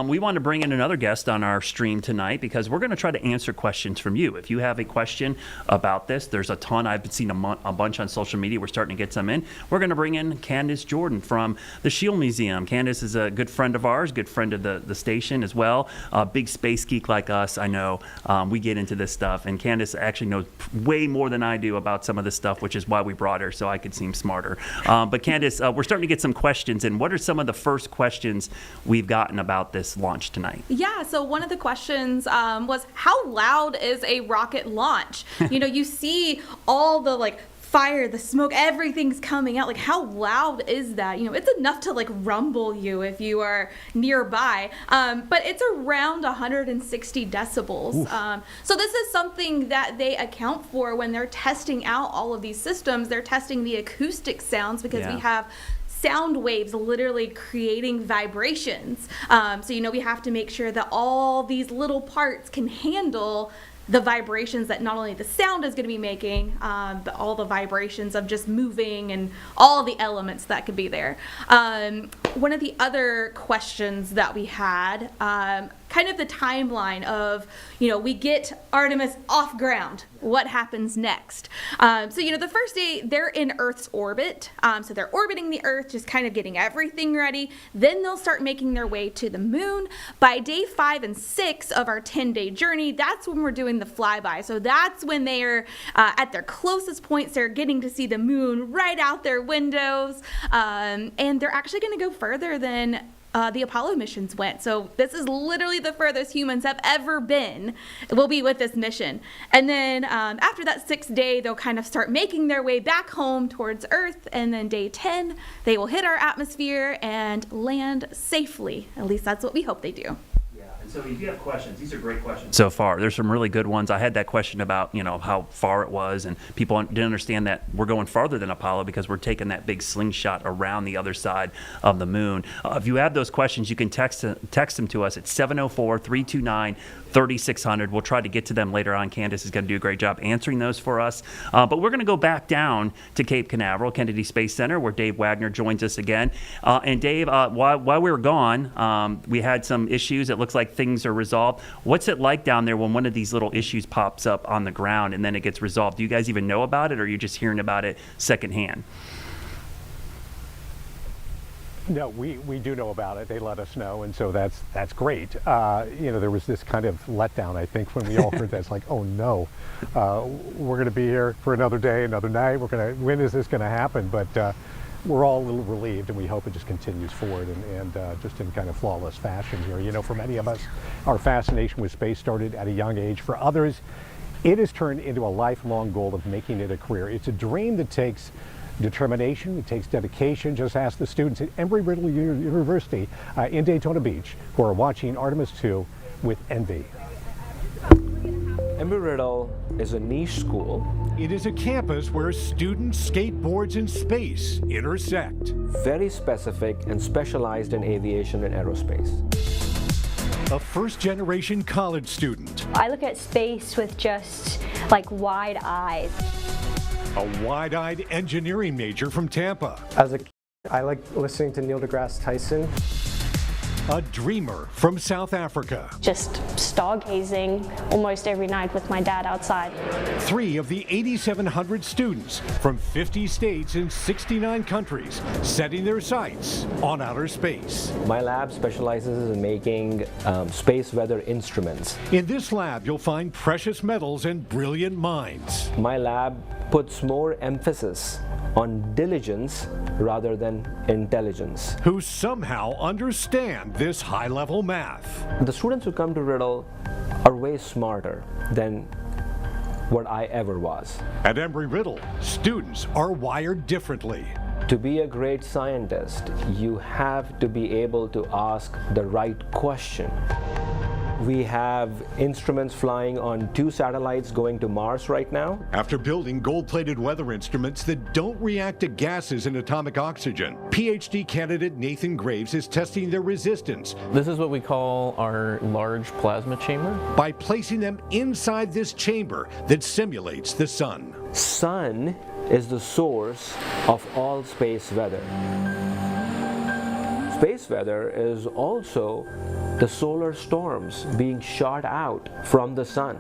We want to bring in another guest on our stream tonight because we're going to try to answer questions from you. If you have a question about this, there's a ton. I've seen a bunch on social media. We're starting to get some in. We're going to bring in Candace Jordan from the Shield Museum. Candace is a good friend of ours, good friend of the station as well. Big space geek like us, I know. We get into this stuff, and Candace actually knows way more than I do about some of this stuff, which is why we brought her, so I could seem smarter. But Candace, we're starting to get some questions, and what are some of the first questions we've gotten about this launch tonight? Yeah, so one of the questions was, how loud is a rocket launch? You see all the fire, the smoke, everything's coming out. How loud is that? It's enough to rumble you if you are nearby. But it's around 160 decibels. So this is something that they account for when they're testing out all of these systems. They're testing the acoustic sounds because we have sound waves literally creating vibrations. So we have to make sure that all these little parts can handle the vibrations that not only the sound is going to be making, but all the vibrations of just moving and all the elements that could be there. One of the other questions that we had, kind of the timeline of, we get Artemis off ground. What happens next? So, the first day they're in Earth's orbit. So they're orbiting the Earth, just kind of getting everything ready. Then they'll start making their way to the moon. By day 5 and 6 of our 10-day journey, that's when we're doing the flyby. So that's when they are at their closest points. They're getting to see the moon right out their windows. And they're actually going to go further than the Apollo missions went. So this is literally the furthest humans have ever been. Will be with this mission. And then after that 6th day, they'll kind of start making their way back home towards Earth. And then day 10, they will hit our atmosphere and land safely. At least that's what we hope they do. So if you have questions, these are great questions so far. There's some really good ones. I had that question about, how far it was, and people didn't understand that we're going farther than Apollo because we're taking that big slingshot around the other side of the moon. If you have those questions, you can text them to us at 704-329-3600. We'll try to get to them later on. Candace is going to do a great job answering those for us. But we're going to go back down to Cape Canaveral, Kennedy Space Center, where Dave Wagner joins us again. And Dave, while we were gone, we had some issues. It looks like things are resolved. What's it like down there when one of these little issues pops up on the ground and then it gets resolved? Do you guys even know about it, or are you just hearing about it secondhand? No, we do know about it. They let us know, and so that's great. There was this kind of letdown, I think, when we all heard that. It's like, oh no, we're going to be here for another day, another night. When is this going to happen? But we're all a little relieved, and we hope it just continues forward and just in kind of flawless fashion here. For many of us, our fascination with space started at a young age. For others, it has turned into a lifelong goal of making it a career. It's a dream that takes determination, it takes dedication. Just ask the students at Embry-Riddle University in Daytona Beach who are watching Artemis II with envy. Embry-Riddle is a niche school. It is a campus where students, skateboards, and space intersect. Very specific and specialized in aviation and aerospace. A first-generation college student. I look at space with just wide eyes. A wide-eyed engineering major from Tampa. As a kid, I like listening to Neil deGrasse Tyson. A dreamer from South Africa. Just stargazing almost every night with my dad outside. 3 of the 8,700 students from 50 states and 69 countries setting their sights on outer space. My lab specializes in making space weather instruments. In this lab, you'll find precious metals and brilliant minds. My lab puts more emphasis on diligence rather than intelligence. Who somehow understand this high-level math. The students who come to Riddle are way smarter than what I ever was. At Embry-Riddle, students are wired differently. To be a great scientist, you have to be able to ask the right question. We have instruments flying on 2 satellites going to Mars right now. After building gold-plated weather instruments that don't react to gases and atomic oxygen, PhD candidate Nathan Graves is testing their resistance. This is what we call our large plasma chamber. By placing them inside this chamber that simulates the sun. Sun is the source of all space weather. Space weather is also the solar storms being shot out from the sun.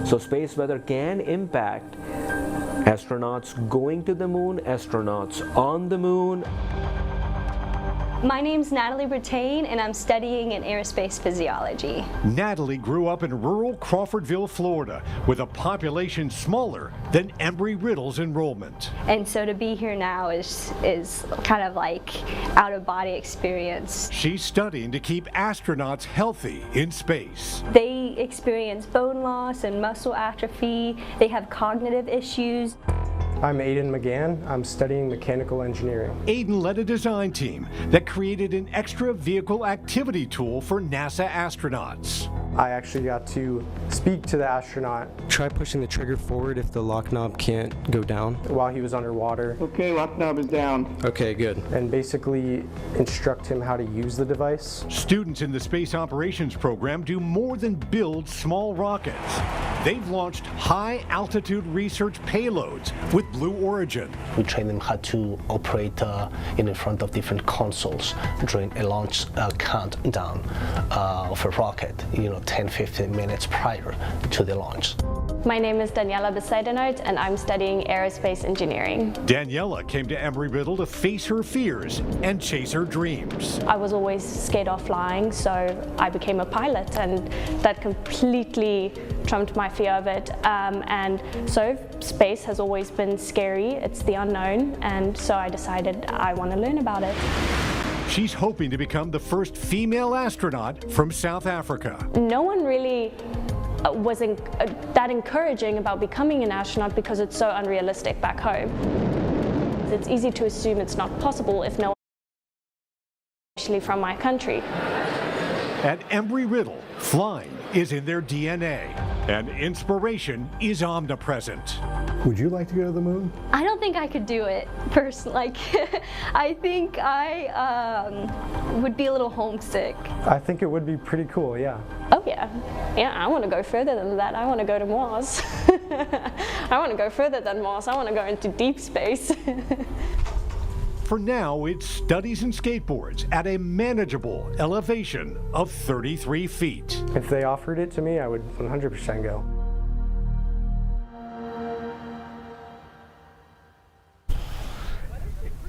So space weather can impact astronauts going to the moon, astronauts on the moon. My name's Natalie Brattain, and I'm studying in aerospace physiology. Natalie grew up in rural Crawfordville, Florida, with a population smaller than Embry-Riddle's enrollment. And so to be here now is kind of like out-of-body experience. She's studying to keep astronauts healthy in space. They experience bone loss and muscle atrophy. They have cognitive issues. I'm Aiden McGann. I'm studying mechanical engineering. Aiden led a design team that created an extra vehicle activity tool for NASA astronauts. I actually got to speak to the astronaut. Try pushing the trigger forward if the lock knob can't go down. While he was underwater. Okay, lock knob is down. Okay, good. And basically instruct him how to use the device. Students in the Space Operations Program do more than build small rockets. They've launched high-altitude research payloads with Blue Origin. We train them how to operate in front of different consoles during a launch countdown of a rocket, 10-15 minutes prior to the launch. My name is Daniela Besaidenart, and I'm studying aerospace engineering. Daniela came to Embry-Riddle to face her fears and chase her dreams. I was always scared of flying, so I became a pilot, and that completely trumped my fear of it. And so space has always been scary. It's the unknown, and so I decided I want to learn about it. She's hoping to become the first female astronaut from South Africa. No one really wasn't that encouraging about becoming an astronaut because it's so unrealistic back home. It's easy to assume it's not possible if no one is actually from my country. At Embry-Riddle, flying is in their DNA, and inspiration is omnipresent. Would you like to go to the moon? I don't think I could do it personally. I think I would be a little homesick. I think it would be pretty cool, yeah. Oh yeah. Yeah, I want to go further than that. I want to go to Mars. I want to go further than Mars. I want to go into deep space. For now, it studies in skateboards at a manageable elevation of 33 feet. If they offered it to me, I would 100% go.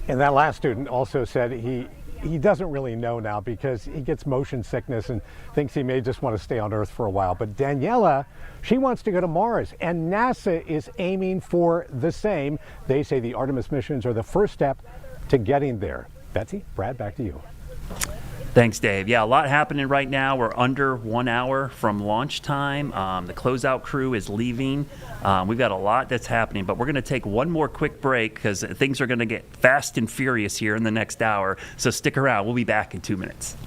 And that last student also said he doesn't really know now because he gets motion sickness and thinks he may just want to stay on Earth for a while. But Daniela, she wants to go to Mars, and NASA is aiming for the same. They say the Artemis missions are the first step to getting there. Betsy, Brad, back to you. Thanks, Dave. Yeah, a lot happening right now. We're under 1 hour from launch time. The closeout crew is leaving. We've got a lot that's happening, but we're going to take one more quick break because things are going to get fast and furious here in the next hour. So stick around. We'll be back in 2 minutes.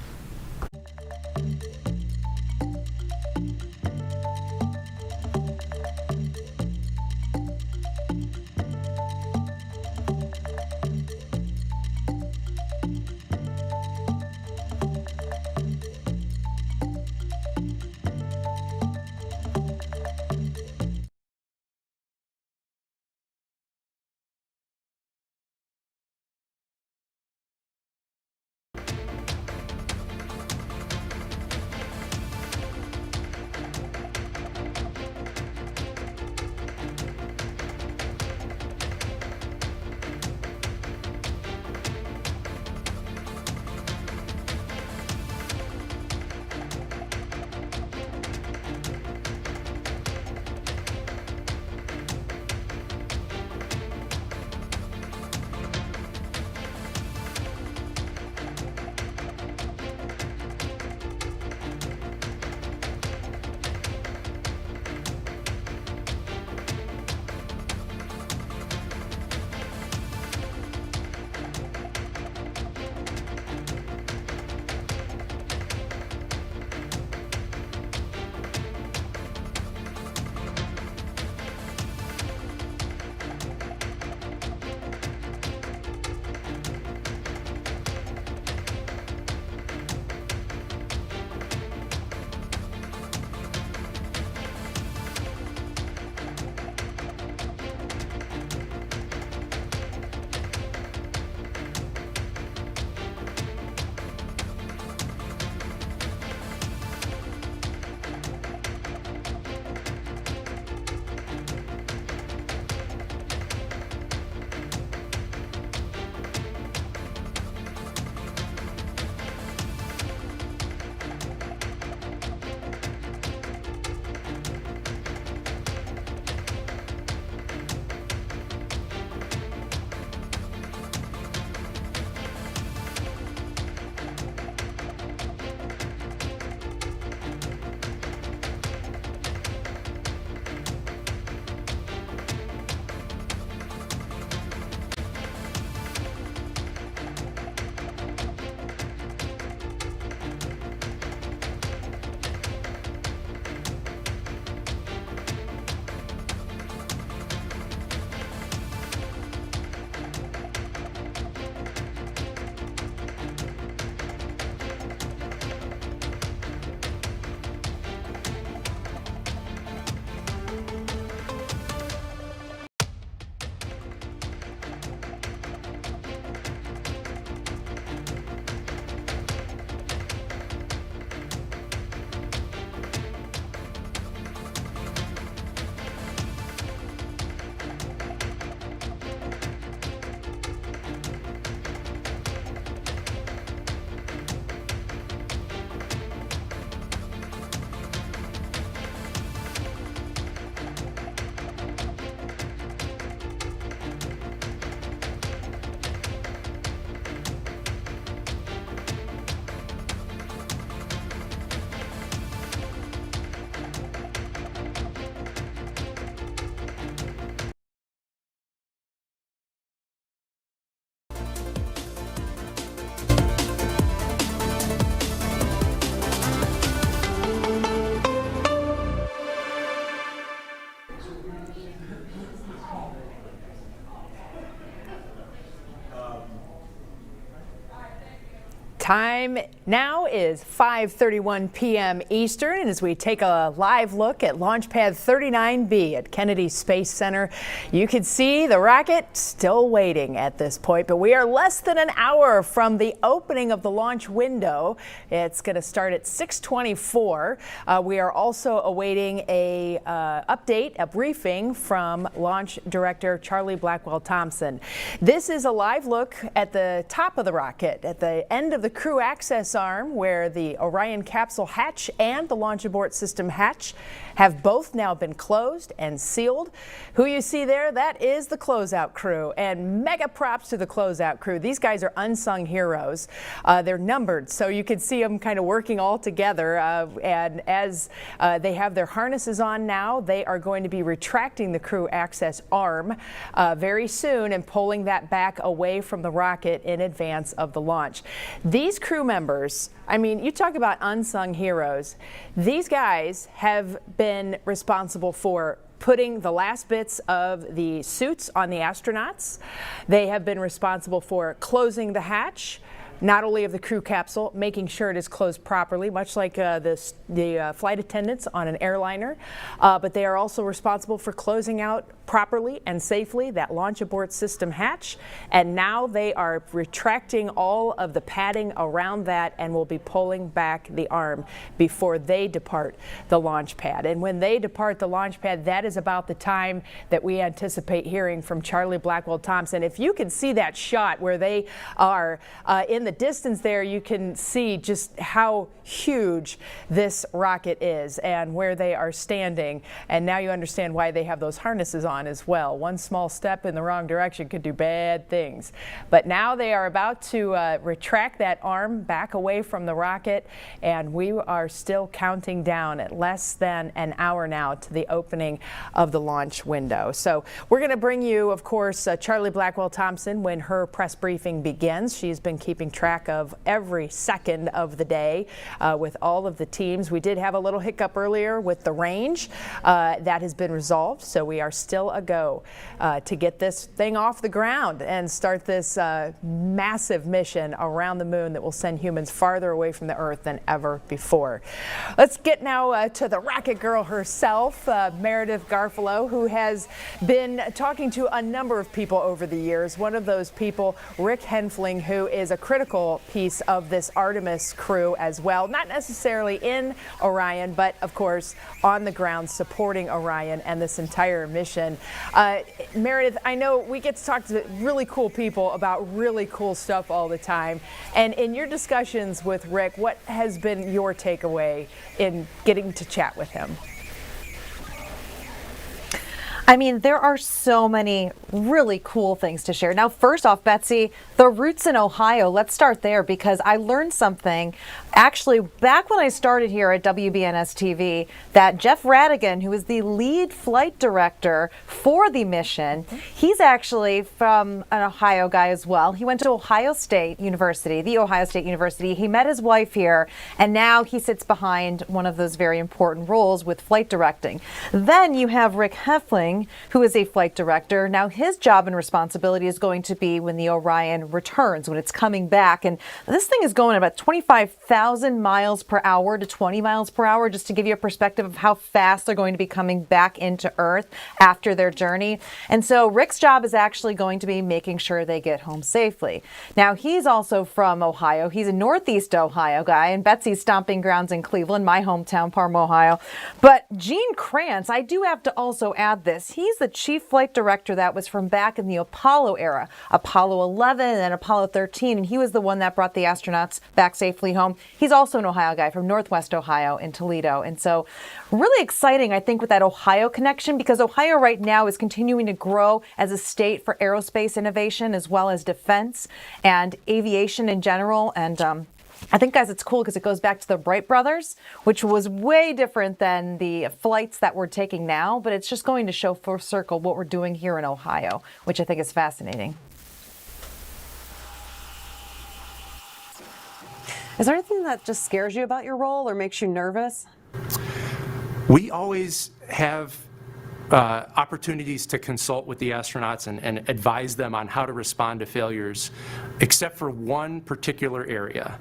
Time now is 5:31 p.m. Eastern, and as we take a live look at Launchpad 39B at Kennedy Space Center, you can see the rocket still waiting at this point, but we are less than an hour from the opening of the launch window. It's going to start at 6:24. We are also awaiting a update, a briefing from Launch Director Charlie Blackwell-Thompson. This is a live look at the top of the rocket, at the end of the crew access arm, where the Orion capsule hatch and the launch abort system hatch have both now been closed and sealed. Who you see there, that is the closeout crew, and mega props to the closeout crew. These guys are unsung heroes. They're numbered, so you can see them kind of working all together, and as they have their harnesses on now, they are going to be retracting the crew access arm very soon and pulling that back away from the rocket in advance of the launch. These crew members, I mean, you talk about unsung heroes. These guys have been responsible for putting the last bits of the suits on the astronauts. They have been responsible for closing the hatch, not only of the crew capsule, making sure it is closed properly, much like the flight attendants on an airliner, but they are also responsible for closing out properly and safely that launch abort system hatch, and now they are retracting all of the padding around that and will be pulling back the arm before they depart the launch pad. And when they depart the launch pad, that is about the time that we anticipate hearing from Charlie Blackwell-Thompson. If you can see that shot where they are in the distance there, you can see just how huge this rocket is and where they are standing, and now you understand why they have those harnesses on as well. One small step in the wrong direction could do bad things. But now they are about to retract that arm back away from the rocket, and we are still counting down at less than an hour now to the opening of the launch window. So we're going to bring you, of course, Charlie Blackwell-Thompson when her press briefing begins. She's been keeping track of every second of the day with all of the teams. We did have a little hiccup earlier with the range. That has been resolved, so we are still a go to get this thing off the ground and start this massive mission around the moon that will send humans farther away from the Earth than ever before. Let's get now to the rocket girl herself, Meredith Garofalo, who has been talking to a number of people over the years. One of those people, Rick Henfling, who is a critical piece of this Artemis crew as well, not necessarily in Orion, but of course on the ground supporting Orion and this entire mission. Meredith, I know we get to talk to really cool people about really cool stuff all the time, and in your discussions with Rick, what has been your takeaway in getting to chat with him? I mean, there are so many really cool things to share. Now, first off, Betsy, the roots in Ohio, let's start there, because I learned something actually back when I started here at WBNS TV, that Jeff Radigan, who is the lead flight director for the mission, he's actually from an Ohio guy as well. He went to Ohio State University, the Ohio State University. He met his wife here, and now he sits behind one of those very important roles with flight directing. Then you have Rick Henfling, who is a flight director. Now his job and responsibility is going to be when the Orion returns, when it's coming back. And this thing is going at about 25,000 miles per hour to 20 miles per hour, just to give you a perspective of how fast they're going to be coming back into Earth after their journey. And so Rick's job is actually going to be making sure they get home safely. Now he's also from Ohio. He's a Northeast Ohio guy, and Betsy's stomping grounds in Cleveland, my hometown, Parma, Ohio. But Gene Kranz, I do have to also add this. He's the chief flight director that was from back in the Apollo era, Apollo 11 and Apollo 13, and he was the one that brought the astronauts back safely home. He's also an Ohio guy from Northwest Ohio in Toledo. And so really exciting, I think, with that Ohio connection, because Ohio right now is continuing to grow as a state for aerospace innovation as well as defense and aviation in general. And I think, guys, it's cool because it goes back to the Wright brothers, which was way different than the flights that we're taking now, but it's just going to show full circle what we're doing here in Ohio, which I think is fascinating. Is there anything that just scares you about your role or makes you nervous? We always have opportunities to consult with the astronauts and advise them on how to respond to failures, except for one particular area.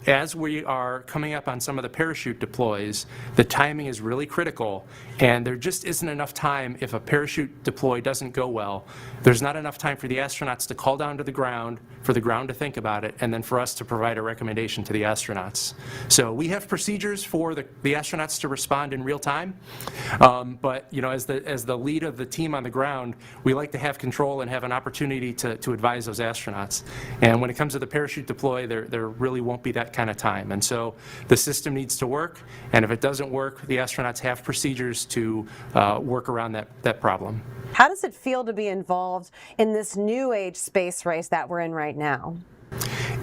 As we are coming up on some of the parachute deploys, the timing is really critical, and there just isn't enough time. If a parachute deploy doesn't go well, there's not enough time for the astronauts to call down to the ground, for the ground to think about it, and then for us to provide a recommendation to the astronauts. So we have procedures for the astronauts to respond in real time, but you know, as the lead of the team on the ground, we like to have control and have an opportunity to advise those astronauts. And when it comes to the parachute deploy, there really won't be that kind of time. And so the system needs to work, and if it doesn't work, the astronauts have procedures to work around that problem. How does it feel to be involved in this new age space race that we're in right now?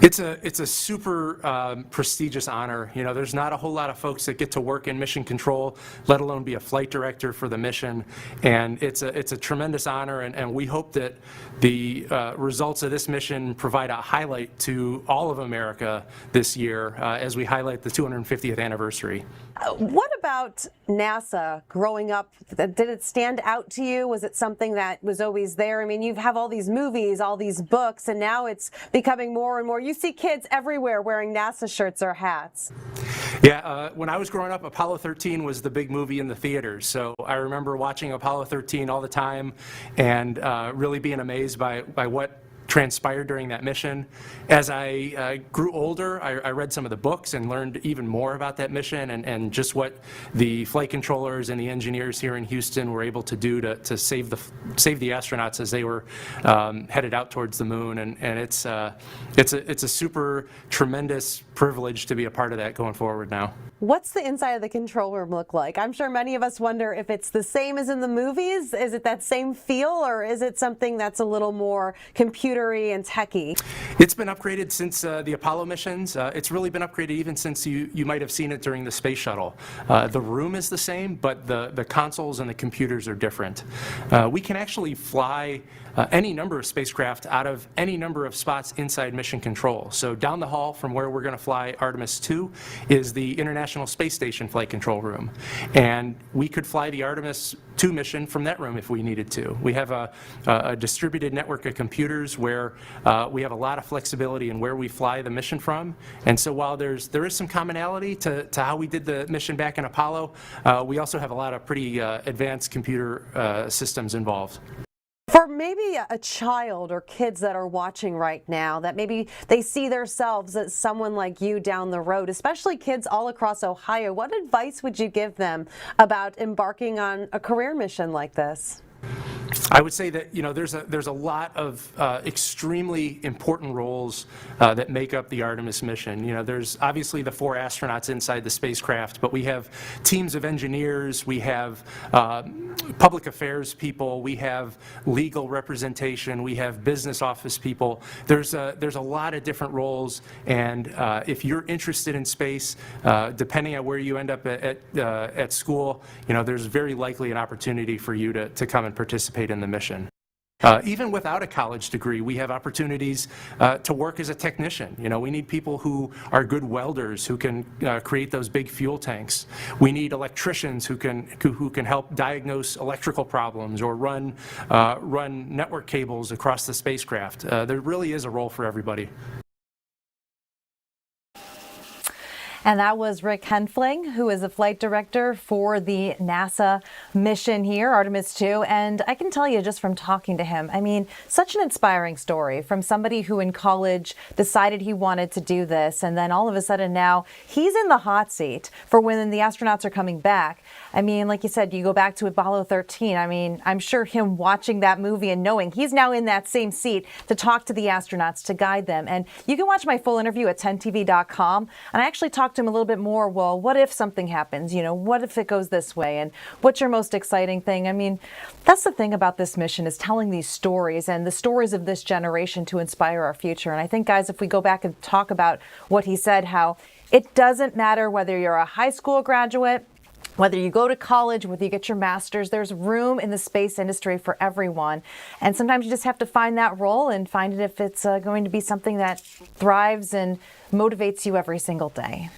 It's a super prestigious honor. You know, there's not a whole lot of folks that get to work in mission control, let alone be a flight director for the mission. And it's a tremendous honor, and we hope that the results of this mission provide a highlight to all of America this year as we highlight the 250th anniversary. What about NASA growing up? Did it stand out to you? Was it something that was always there? I mean, you have all these movies, all these books, and now it's becoming more and more. You see kids everywhere wearing NASA shirts or hats. Yeah, when I was growing up, Apollo 13 was the big movie in the theaters. So I remember watching Apollo 13 all the time and really being amazed by what transpired during that mission. As I grew older, I read some of the books and learned even more about that mission and just what the flight controllers and the engineers here in Houston were able to do to save the astronauts as they were headed out towards the moon. And it's a super tremendous privilege to be a part of that going forward now. What's the inside of the control room look like? I'm sure many of us wonder if it's the same as in the movies. Is it that same feel, or is it something that's a little more computery and techy? It's been upgraded since the Apollo missions. It's really been upgraded even since you might have seen it during the space shuttle. The room is the same, but the consoles and the computers are different. We can actually fly any number of spacecraft out of any number of spots inside mission control. So down the hall from where we're going to fly Artemis II is the International Space Station flight control room. And we could fly the Artemis II mission from that room if we needed to. We have a distributed network of computers where we have a lot of flexibility in where we fly the mission from. And so while there is some commonality to how we did the mission back in Apollo, we also have a lot of pretty advanced computer systems involved. For maybe a child or kids that are watching right now, that maybe they see themselves as someone like you down the road, especially kids all across Ohio, what advice would you give them about embarking on a career mission like this? I would say that, you know, there's a lot of extremely important roles that make up the Artemis mission. You know, there's obviously the 4 astronauts inside the spacecraft, but we have teams of engineers, we have public affairs people, we have legal representation, we have business office people. There's a lot of different roles, and if you're interested in space, depending on where you end up at school, you know, there's very likely an opportunity for you to come and participate in the mission. Even without a college degree, we have opportunities to work as a technician. You know, we need people who are good welders who can create those big fuel tanks. We need electricians who can help diagnose electrical problems or run network cables across the spacecraft. There really is a role for everybody. And that was Rick Henfling, who is a flight director for the NASA mission here, Artemis II. And I can tell you just from talking to him, I mean, such an inspiring story from somebody who in college decided he wanted to do this. And then all of a sudden now he's in the hot seat for when the astronauts are coming back. I mean, like you said, you go back to Apollo 13. I mean, I'm sure him watching that movie and knowing he's now in that same seat to talk to the astronauts, to guide them. And you can watch my full interview at 10tv.com. And I actually talked to him a little bit more. Well, what if something happens? You know, what if it goes this way? And what's your most exciting thing? I mean, that's the thing about this mission, is telling these stories and the stories of this generation to inspire our future. And I think, guys, if we go back and talk about what he said, how it doesn't matter whether you're a high school graduate, whether you go to college, whether you get your master's, there's room in the space industry for everyone. And sometimes you just have to find that role and find it if it's going to be something that thrives and motivates you every single day.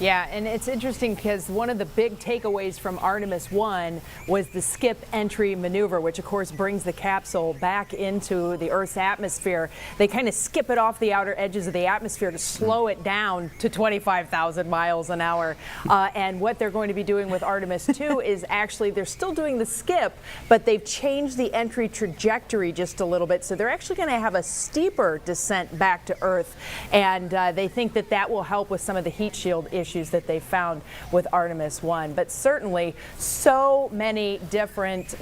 Yeah, and it's interesting because one of the big takeaways from Artemis 1 was the skip entry maneuver, which of course brings the capsule back into the Earth's atmosphere. They kind of skip it off the outer edges of the atmosphere to slow it down to 25,000 miles an hour. And what they're going to be doing with Artemis 2 is actually they're still doing the skip, but they've changed the entry trajectory just a little bit. So they're actually going to have a steeper descent back to Earth. And they think that that will help with some of the heat shield issues that they found with Artemis 1. But certainly so many different,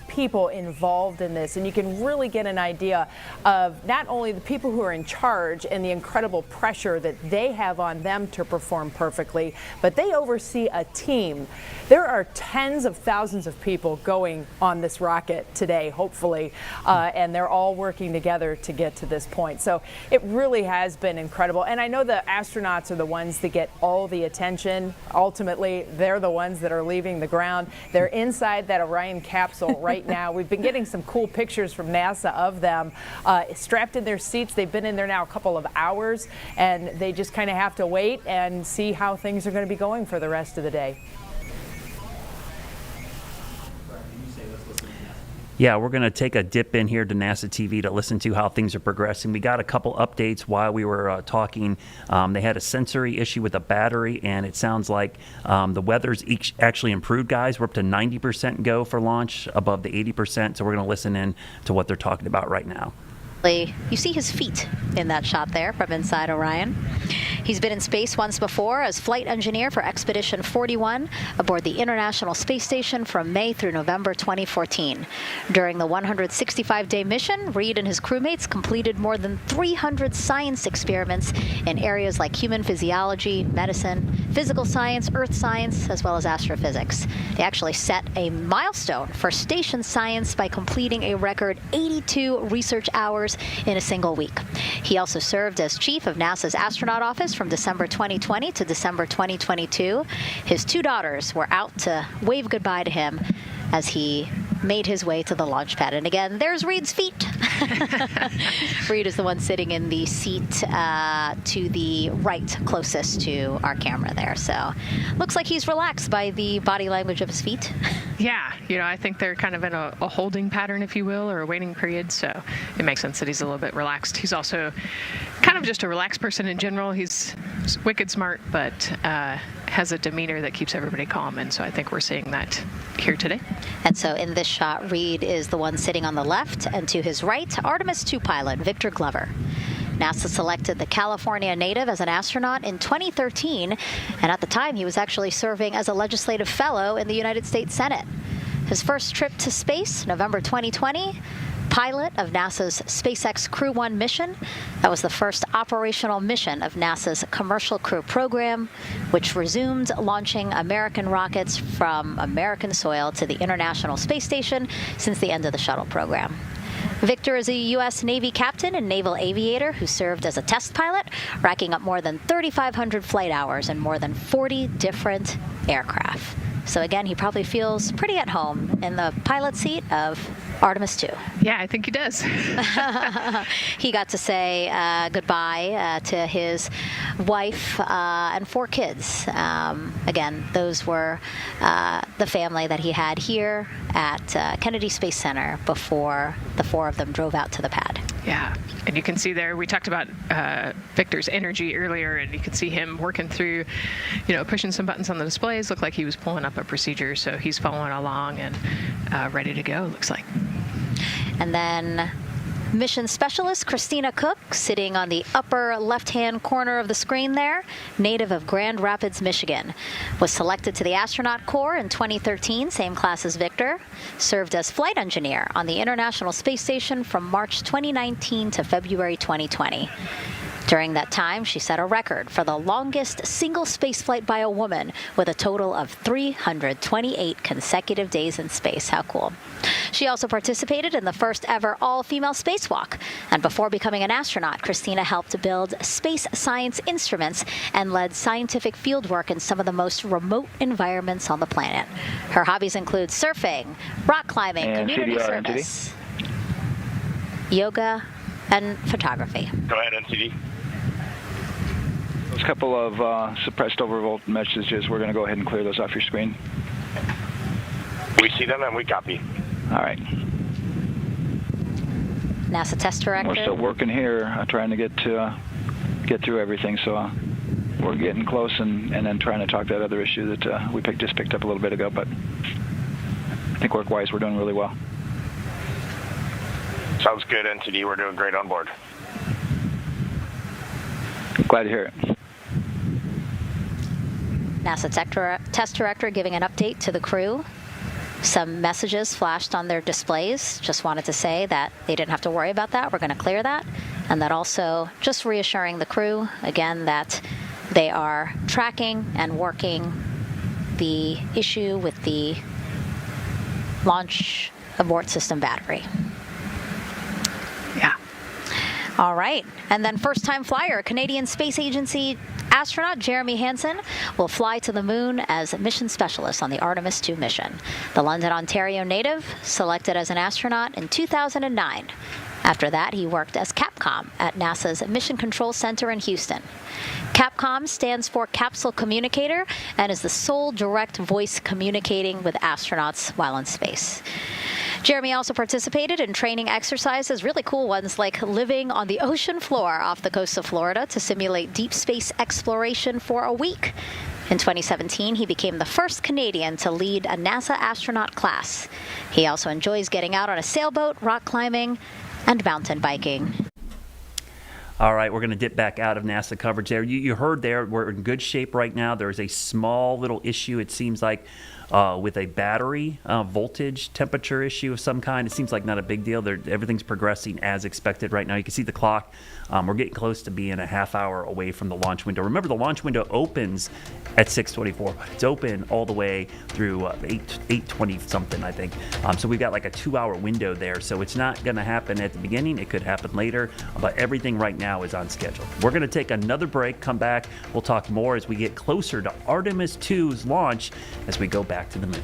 people involved in this, and you can really get an idea of not only the people who are in charge and the incredible pressure that they have on them to perform perfectly, but they oversee a team. There are tens of thousands of people going on this rocket today, hopefully, and they're all working together to get to this point. So it really has been incredible. And I know the astronauts are the ones that get all the attention. Ultimately, they're the ones that are leaving the ground. They're inside that Orion capsule right now. We've been getting some cool pictures from NASA of them strapped in their seats. They've been in there now a couple of hours, and they just kind of have to wait and see how things are going to be going for the rest of the day. Yeah, we're going to take a dip in here to NASA TV to listen to how things are progressing. We got a couple updates while we were talking. They had a sensory issue with the battery, and it sounds like the weather's actually improved, guys. We're up to 90% go for launch, above the 80%. So we're going to listen in to what they're talking about right now. You see his feet in that shot there from inside Orion. He's been in space once before as flight engineer for Expedition 41 aboard the International Space Station from May through November 2014. During the 165-day mission, Reed and his crewmates completed more than 300 science experiments in areas like human physiology, medicine, physical science, earth science, as well as astrophysics. They actually set a milestone for station science by completing a record 82 research hours in a single week. He also served as chief of NASA's astronaut office from December 2020 to December 2022. His two daughters were out to wave goodbye to him as he made his way to the launch pad. And again, there's Reed's feet. Reed is the one sitting in the seat to the right, closest to our camera there. So looks like he's relaxed by the body language of his feet. Yeah, I think they're kind of in a holding pattern, if you will, or a waiting period. So it makes sense that he's a little bit relaxed. He's also kind of just a relaxed person in general. He's wicked smart, but has a demeanor that keeps everybody calm. And so I think we're seeing that here today. And so in this shot, Reed is the one sitting on the left, and to his right, Artemis II pilot Victor Glover. NASA selected the California native as an astronaut in 2013, and at the time he was actually serving as a legislative fellow in the United States Senate. His first trip to space, November 2020, pilot of NASA's SpaceX Crew 1 mission. That was the first operational mission of NASA's Commercial Crew program, which resumed launching American rockets from American soil to the International Space Station since the end of the shuttle program. Victor is a U.S. Navy captain and naval aviator who served as a test pilot, racking up more than 3,500 flight hours in more than 40 different aircraft. So again, he probably feels pretty at home in the pilot seat of Artemis II. Yeah, I think he does. He got to say goodbye to his wife and 4 kids. Again, those were the family that he had here at Kennedy Space Center before the 4 of them drove out to the pad. Yeah, and you can see there, we talked about Victor's energy earlier, and you can see him working through, pushing some buttons on the displays. Looked like he was pulling up a procedure, so he's following along and ready to go, looks like. And then mission specialist Christina Cook, sitting on the upper left-hand corner of the screen there, native of Grand Rapids, Michigan, was selected to the Astronaut Corps in 2013, same class as Victor, served as flight engineer on the International Space Station from March 2019 to February 2020. During that time, she set a record for the longest single spaceflight by a woman with a total of 328 consecutive days in space. How cool. She also participated in the first ever all-female spacewalk. And before becoming an astronaut, Christina helped build space science instruments and led scientific fieldwork in some of the most remote environments on the planet. Her hobbies include surfing, rock climbing, and community CDR, service, yoga, and photography. Go ahead, NCD. Those couple of suppressed overvolt messages, we're going to go ahead and clear those off your screen. We see them and we copy. All right. NASA test director. We're still working here, trying to get through everything. So we're getting close, and then trying to talk that other issue that we just picked up a little bit ago. But I think work-wise, we're doing really well. Sounds good, NTD. We're doing great on board. Glad to hear it. NASA test director giving an update to the crew. Some messages flashed on their displays. Just wanted to say that they didn't have to worry about that. We're going to clear that. And that also just reassuring the crew, again, that they are tracking and working the issue with the launch abort system battery. Yeah. All right. And then first-time flyer, Canadian Space Agency astronaut Jeremy Hansen will fly to the moon as a mission specialist on the Artemis II mission. The London, Ontario native selected as an astronaut in 2009. After that, he worked as Capcom at NASA's Mission Control Center in Houston. Capcom stands for Capsule Communicator and is the sole direct voice communicating with astronauts while in space. Jeremy also participated in training exercises, really cool ones like living on the ocean floor off the coast of Florida to simulate deep space exploration for a week. In 2017, he became the first Canadian to lead a NASA astronaut class. He also enjoys getting out on a sailboat, rock climbing, and mountain biking. All right, we're going to dip back out of NASA coverage there. You heard there, we're in good shape right now. There's a small little issue, it seems like, with a battery voltage temperature issue of some kind. It seems like not a big deal. Everything's progressing as expected right now. You can see the clock. We're getting close to being a half hour away from the launch window. Remember, the launch window opens at 6:24. It's open all the way through 8:20 something, I think. So we've got like a 2-hour window there. So it's not going to happen at the beginning. It could happen later. But everything right now is on schedule. We're going to take another break, come back. We'll talk more as we get closer to Artemis II's launch as we go back to the moon.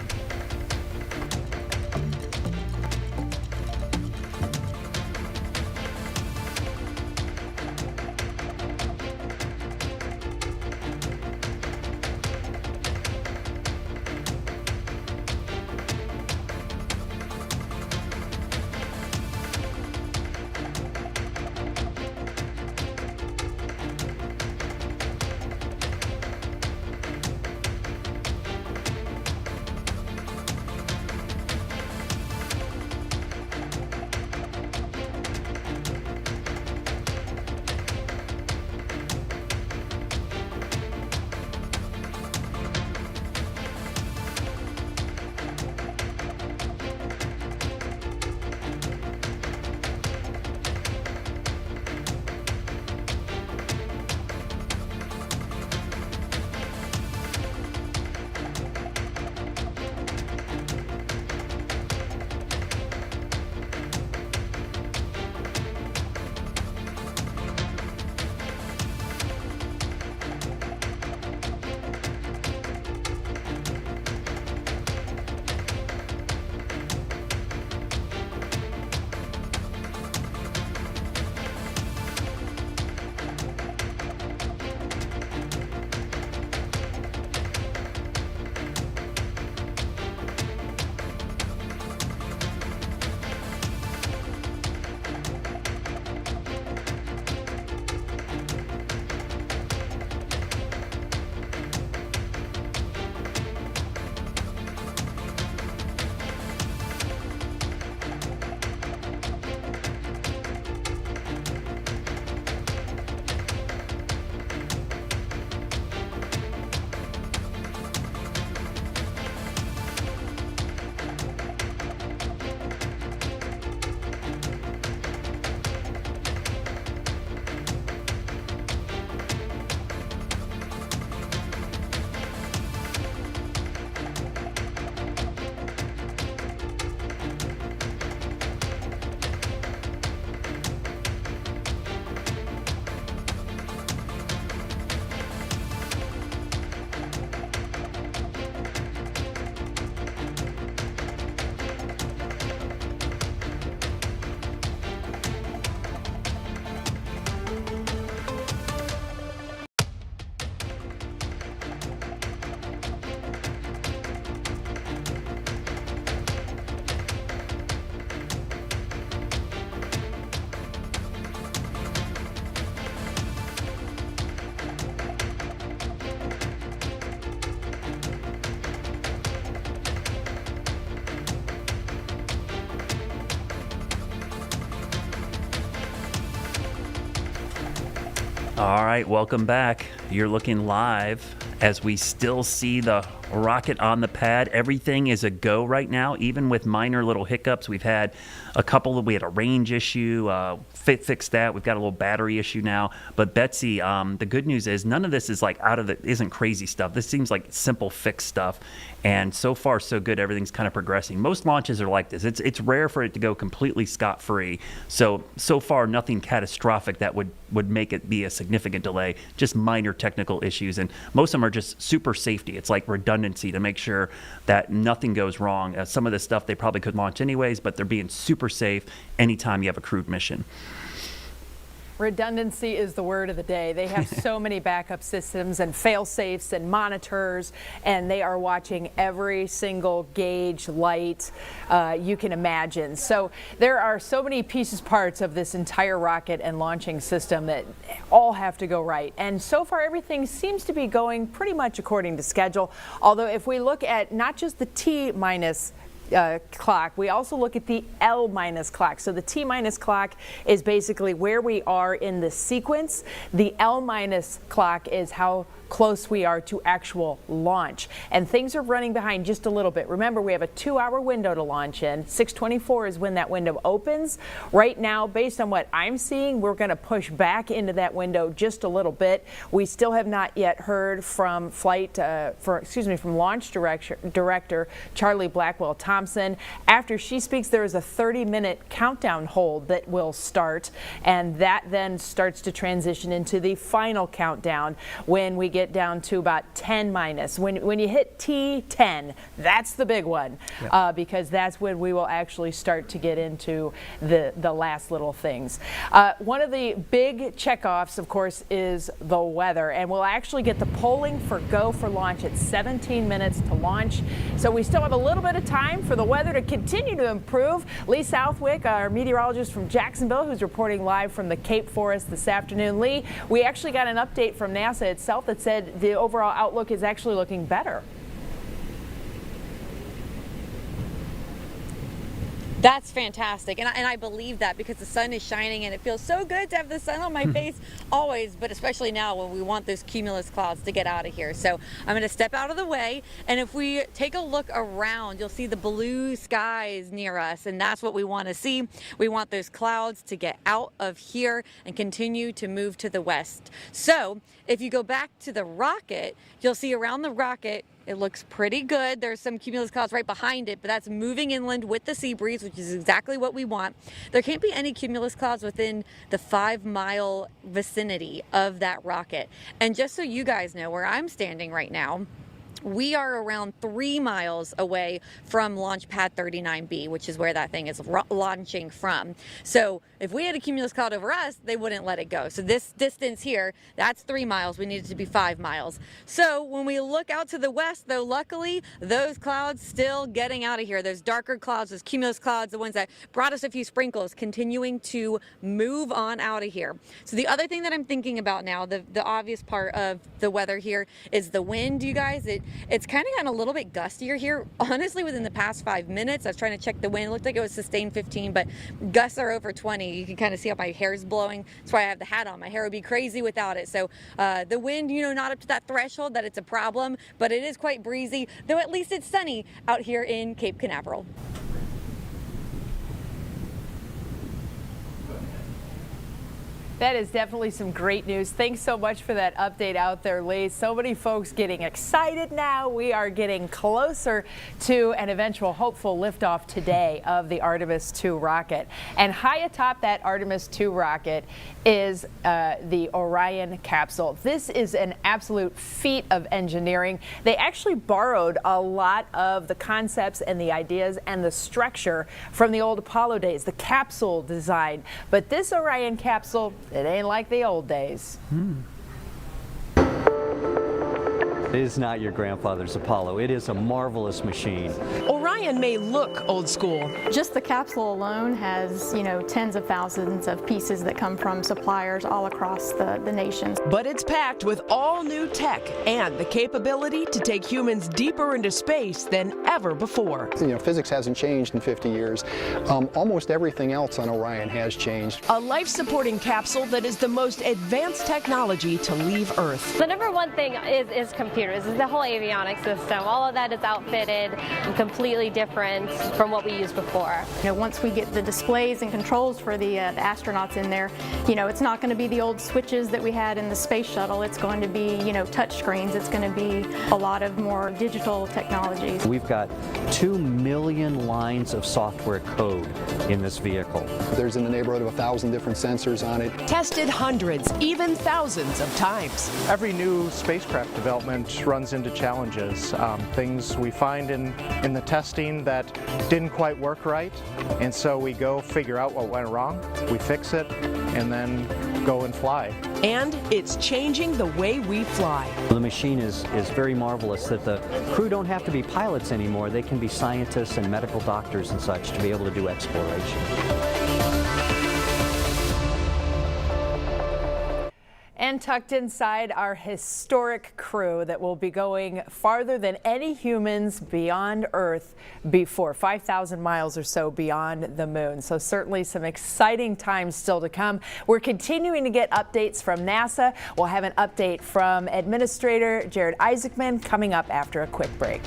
All right, welcome back. You're looking live as we still see the rocket on the pad. Everything is a go right now, even with minor little hiccups. We've had we had a range issue, fixed that. We've got a little battery issue now. But Betsy, the good news is none of this is like isn't crazy stuff. This seems like simple fixed stuff. And so far, so good. Everything's kind of progressing. Most launches are like this. It's rare for it to go completely scot-free. So far, nothing catastrophic that would make it be a significant delay, just minor technical issues. And most of them are just super safety. It's like redundancy to make sure that nothing goes wrong. Some of this stuff they probably could launch anyways, but they're being super safe anytime you have a crewed mission. Redundancy is the word of the day. They have so many backup systems and fail-safes and monitors, and they are watching every single gauge, light you can imagine. So there are so many parts of this entire rocket and launching system that all have to go right. And so far, everything seems to be going pretty much according to schedule. Although if we look at not just the T-minus clock, we also look at the L- clock. So the T- clock is basically where we are in the sequence. The L- clock is how close we are to actual launch, and things are running behind just a little bit. Remember, we have a 2-hour window to launch in. 6:24 is when that window opens. Right now, based on what I'm seeing, we're going to push back into that window just a little bit. We still have not yet heard from from launch director Charlie Blackwell Thompson. After she speaks, there is a 30-minute countdown hold that will start, and that then starts to transition into the final countdown when we get down to about 10 minus. When you hit T10, that's the big one, because that's when we will actually start to get into the last little things. One of the big checkoffs, of course, is the weather, and we'll actually get the polling for go for launch at 17 minutes to launch. So we still have a little bit of time for the weather to continue to improve. Lee Southwick, our meteorologist from Jacksonville, who's reporting live from the Cape Forest this afternoon. Lee, we actually got an update from NASA itself that said the overall outlook is actually looking better. That's fantastic, and I believe that because the sun is shining and it feels so good to have the sun on my face always, but especially now when we want those cumulus clouds to get out of here. So I'm going to step out of the way, and if we take a look around, you'll see the blue skies near us, and that's what we want to see. We want those clouds to get out of here and continue to move to the west. So if you go back to the rocket, you'll see around the rocket, it looks pretty good. There's some cumulus clouds right behind it, but that's moving inland with the sea breeze, which is exactly what we want. There can't be any cumulus clouds within the 5-mile vicinity of that rocket. And just so you guys know where I'm standing right now, we are around 3 miles away from Launchpad 39B, which is where that thing is launching from. So if we had a cumulus cloud over us, they wouldn't let it go. So this distance here, that's 3 miles. We need it to be 5 miles. So when we look out to the west, though, luckily, those clouds still getting out of here. Those darker clouds, those cumulus clouds, the ones that brought us a few sprinkles, continuing to move on out of here. So the other thing that I'm thinking about now, the obvious part of the weather here is the wind, you guys. It's kind of gotten a little bit gustier here. Honestly, within the past 5 minutes, I was trying to check the wind. It looked like it was sustained 15, but gusts are over 20. You can kind of see how my hair is blowing. That's why I have the hat on. My hair would be crazy without it. So the wind, not up to that threshold that it's a problem, but it is quite breezy, though at least it's sunny out here in Cape Canaveral. That is definitely some great news. Thanks so much for that update out there, Lee. So many folks getting excited now. We are getting closer to an eventual hopeful liftoff today of the Artemis II rocket. And high atop that Artemis II rocket is the Orion capsule. This is an absolute feat of engineering. They actually borrowed a lot of the concepts and the ideas and the structure from the old Apollo days, the capsule design. But this Orion capsule, it ain't like the old days. It is not your grandfather's Apollo. It is a marvelous machine. Orion may look old school. Just the capsule alone has, tens of thousands of pieces that come from suppliers all across the nation. But it's packed with all new tech and the capability to take humans deeper into space than ever before. Physics hasn't changed in 50 years. Almost everything else on Orion has changed. A life-supporting capsule that is the most advanced technology to leave Earth. The number one thing is computers, is the whole avionics system. All of that is outfitted and completely different from what we used before. Once we get the displays and controls for the astronauts in there, it's not going to be the old switches that we had in the space shuttle. It's going to be, touch screens. It's going to be a lot of more digital technologies. We've got 2 million lines of software code in this vehicle. There's in the neighborhood of 1,000 different sensors on it. Tested hundreds, even thousands of times. Every new spacecraft development runs into challenges, things we find in the testing that didn't quite work right, and so we go figure out what went wrong, we fix it, and then go and fly. And it's changing the way we fly. The machine is very marvelous that the crew don't have to be pilots anymore. They can be scientists and medical doctors and such to be able to do exploration. And tucked inside our historic crew that will be going farther than any humans beyond Earth before, 5,000 miles or so beyond the moon. So certainly some exciting times still to come. We're continuing to get updates from NASA. We'll have an update from Administrator Jared Isaacman coming up after a quick break.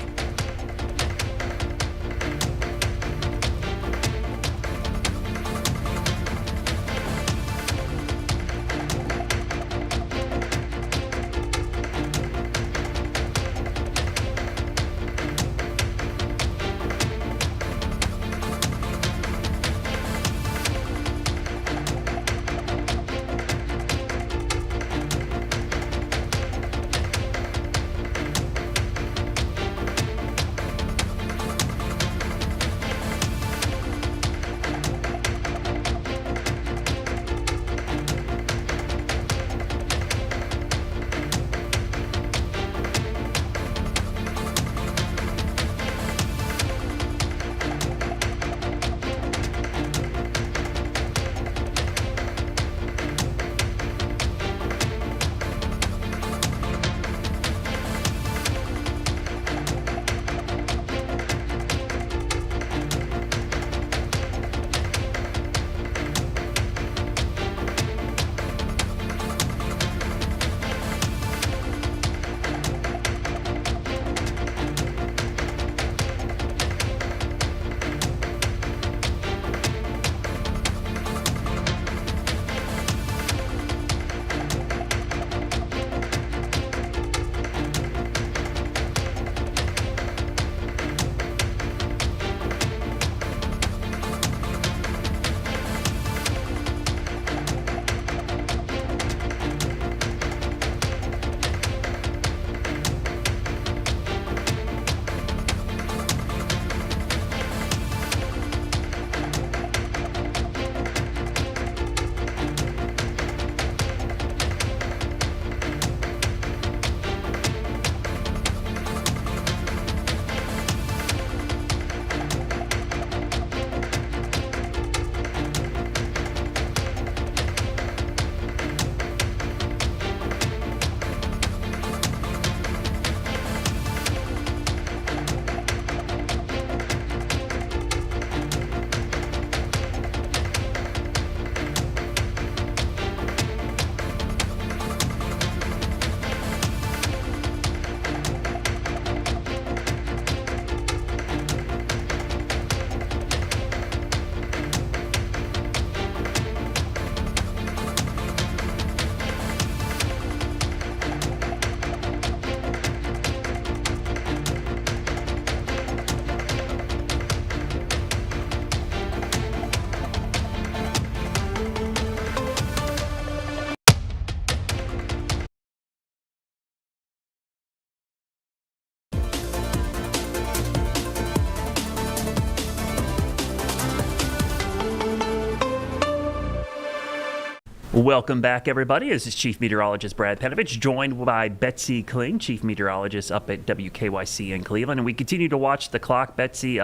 Welcome back, everybody. This is Chief Meteorologist Brad Panovich, joined by Betsy Kling, Chief Meteorologist up at WKYC in Cleveland. And we continue to watch the clock. Betsy,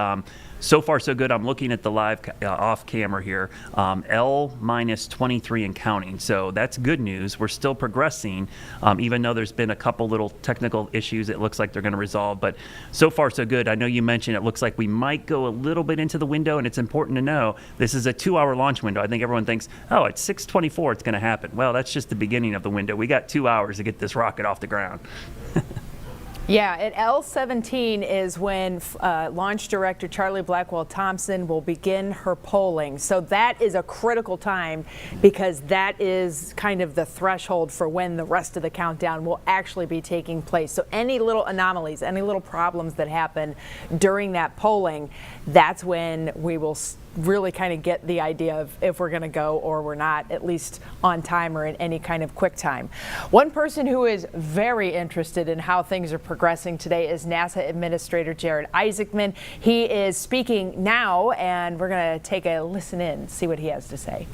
so far so good. I'm looking at the live off camera here. L-23 and counting. So that's good news. We're still progressing, even though there's been a couple little technical issues it looks like they're going to resolve. But so far so good. I know you mentioned it looks like we might go a little bit into the window, and it's important to know this is a 2-hour launch window. I think everyone thinks, oh, at 6:24 it's going to happen. Well, that's just the beginning of the window. We got 2 hours to get this rocket off the ground. Yeah, at L-17 is when Launch Director Charlie Blackwell-Thompson will begin her polling. So that is a critical time because that is kind of the threshold for when the rest of the countdown will actually be taking place. So any little anomalies, any little problems that happen during that polling, that's when we will really kind of get the idea of if we're going to go or we're not, at least on time or in any kind of quick time. One person who is very interested in how things are progressing today is NASA Administrator Jared Isaacman. He is speaking now, and we're going to take a listen in, see what he has to say.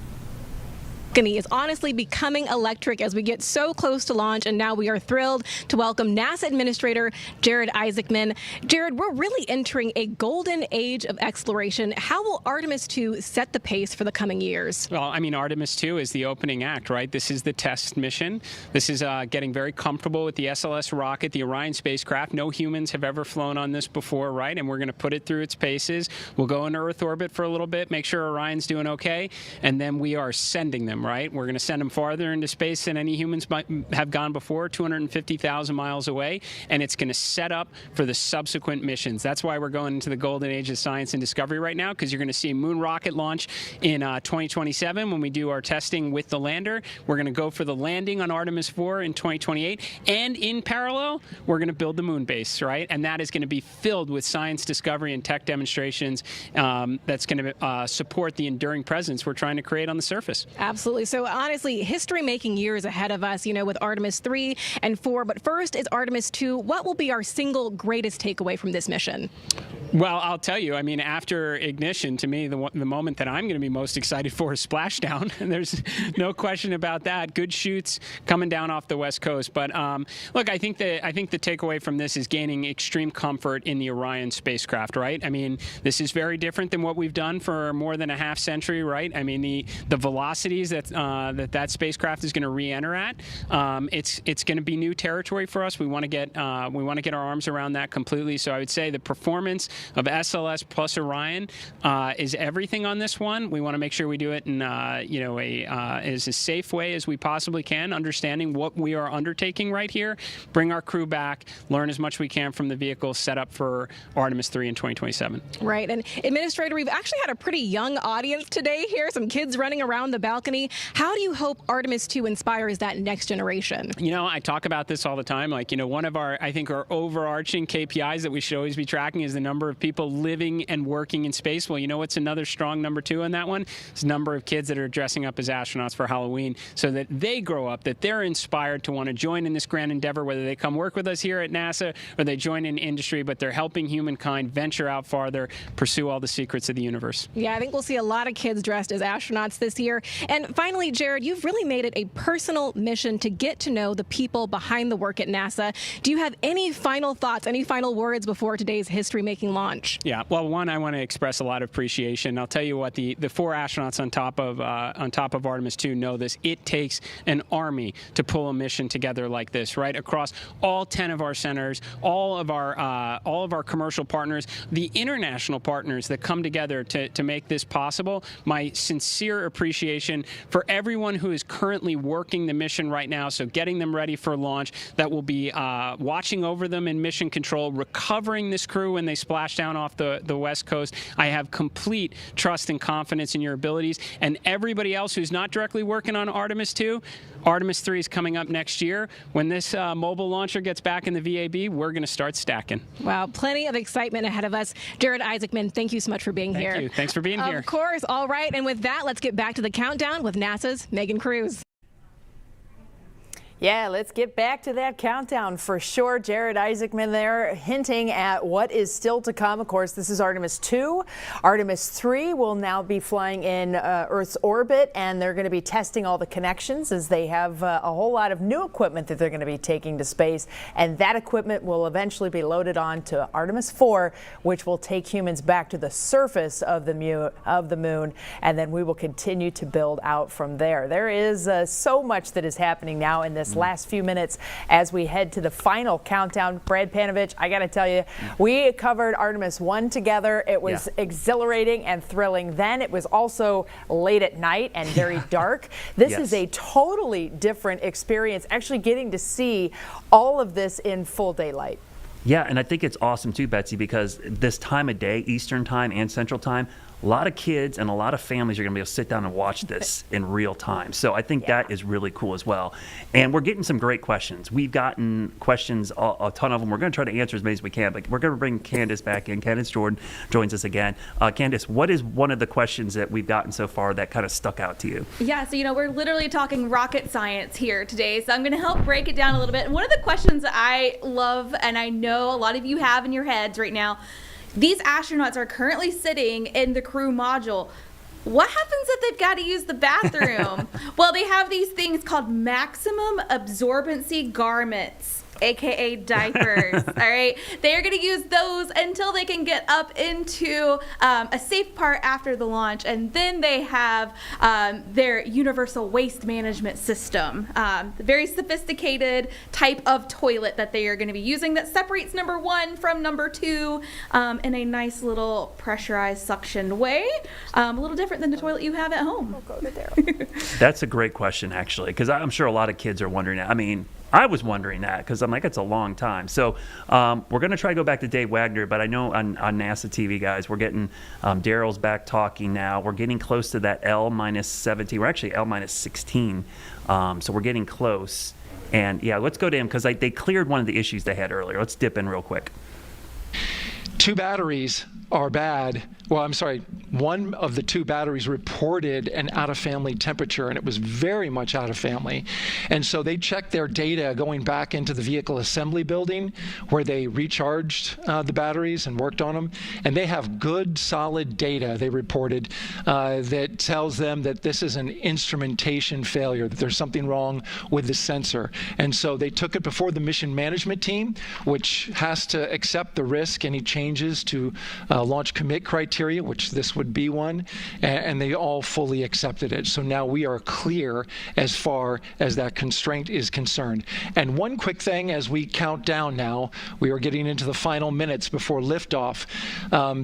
Is honestly becoming electric as we get so close to launch, and now we are thrilled to welcome NASA Administrator Jared Isaacman. Jared, we're really entering a golden age of exploration. How will Artemis II set the pace for the coming years? Well, I mean, Artemis II is the opening act, right? This is the test mission. This is getting very comfortable with the SLS rocket, the Orion spacecraft. No humans have ever flown on this before, right? And we're going to put it through its paces. We'll go into Earth orbit for a little bit, make sure Orion's doing okay, and then we are sending them, right? We're going to send them farther into space than any humans might have gone before, 250,000 miles away, and it's going to set up for the subsequent missions. That's why we're going into the golden age of science and discovery right now, because you're going to see a moon rocket launch in 2027 when we do our testing with the lander. We're going to go for the landing on Artemis IV in 2028, and in parallel, we're going to build the moon base, right? And that is going to be filled with science discovery and tech demonstrations that's going to support the enduring presence we're trying to create on the surface. Absolutely. So honestly, history-making years ahead of us, you know, with Artemis 3 and 4. But first is Artemis 2. What will be our single greatest takeaway from this mission? Well, I'll tell you, I mean, after ignition, to me, the moment that I'm going to be most excited for is splashdown. And there's no question about that. Good shoots coming down off the West Coast. But look, I think the takeaway from this is gaining extreme comfort in the Orion spacecraft, right? I mean, this is very different than what we've done for more than a half century, right? I mean, the velocities that spacecraft is going to re-enter at, it's going to be new territory for us. We want to get our arms around that completely. So I would say the performance of SLS plus Orion is everything on this one. We want to make sure we do it in as a safe way as we possibly can, understanding what we are undertaking right here, bring our crew back, learn as much we can from the vehicle, set up for Artemis 3 in 2027. Right. And Administrator, we've actually had a pretty young audience today here, some kids running around the balcony. How do you hope Artemis 2 inspires that next generation? You know, I talk about this all the time. Like, you know, one of our overarching KPIs that we should always be tracking is the number of people living and working in space. Well, you know what's another strong number 2 on that one? It's the number of kids that are dressing up as astronauts for Halloween, so that they grow up, that they're inspired to want to join in this grand endeavor, whether they come work with us here at NASA or they join in industry, but they're helping humankind venture out farther, pursue all the secrets of the universe. Yeah, I think we'll see a lot of kids dressed as astronauts this year. And finally, Jared, you've really made it a personal mission to get to know the people behind the work at NASA. Do you have any final thoughts, any final words before today's history-making launch? Yeah, well, one, I want to express a lot of appreciation. I'll tell you what, the 4 astronauts on top of Artemis II know this. It takes an army to pull a mission together like this, right? Across all 10 of our centers, all of our commercial partners, the international partners that come together to make this possible. My sincere appreciation for everyone who is currently working the mission right now, so getting them ready for launch, that will be watching over them in mission control, recovering this crew when they splash down off the West Coast. I have complete trust and confidence in your abilities. And everybody else who's not directly working on Artemis II, Artemis 3 is coming up next year. When this mobile launcher gets back in the VAB, we're going to start stacking. Wow, plenty of excitement ahead of us. Jared Isaacman, thank you so much for being here. Thank you. Thanks for being here. Of course. All right. And with that, let's get back to the countdown with NASA's Megan Cruz. Yeah, let's get back to that countdown for sure. Jared Isaacman there hinting at what is still to come. Of course, this is Artemis II. Artemis III will now be flying in Earth's orbit, and they're going to be testing all the connections as they have a whole lot of new equipment that they're going to be taking to space. And that equipment will eventually be loaded on to Artemis IV, which will take humans back to the surface of the moon. And then we will continue to build out from there. There is so much that is happening now in this last few minutes as we head to the final countdown. Brad Panovich, I got to tell you, we covered Artemis 1 together. It was exhilarating and thrilling. Then it was also late at night and very dark. This is a totally different experience, actually getting to see all of this in full daylight. Yeah, and I think it's awesome too, Betsy, because this time of day, Eastern time and Central time, a lot of kids and a lot of families are going to be able to sit down and watch this in real time. So I think that is really cool as well. And we're getting some great questions. We've gotten questions, a ton of them. We're going to try to answer as many as we can, but we're going to bring Candace back in. Candace Jordan joins us again. Candace, what is one of the questions that we've gotten so far that kind of stuck out to you? Yeah, so, we're literally talking rocket science here today, so I'm going to help break it down a little bit. And one of the questions that I love, and I know a lot of you have in your heads right now, these astronauts are currently sitting in the crew module. What happens if they've got to use the bathroom? Well, they have these things called maximum absorbency garments, aka diapers. All right, they are going to use those until they can get up into a safe part after the launch, and then they have their universal waste management system, very sophisticated type of toilet that they are going to be using that separates number 1 from number 2 in a nice little pressurized suction way, a little different than the toilet you have at home. Go to there. That's a great question, actually, because I'm sure a lot of kids are wondering that. I mean, I was wondering that because I'm like, it's a long time. So we're going to try to go back to Dave Wagner, but I know on NASA TV, guys, we're getting Daryl's back talking now. We're getting close to that L-17. We're actually L-16. So we're getting close. And, yeah, let's go to him because they cleared one of the issues they had earlier. Let's dip in real quick. 2 batteries are bad. Well, I'm sorry, one of the 2 batteries reported an out-of-family temperature, and it was very much out of family. And so they checked their data going back into the vehicle assembly building where they recharged the batteries and worked on them. And they have good, solid data, they reported, that tells them that this is an instrumentation failure, that there's something wrong with the sensor. And so they took it before the mission management team, which has to accept the risk, any changes to launch commit criteria, which this would be one, and they all fully accepted it. So now we are clear as far as that constraint is concerned. And one quick thing as we count down now, we are getting into the final minutes before liftoff.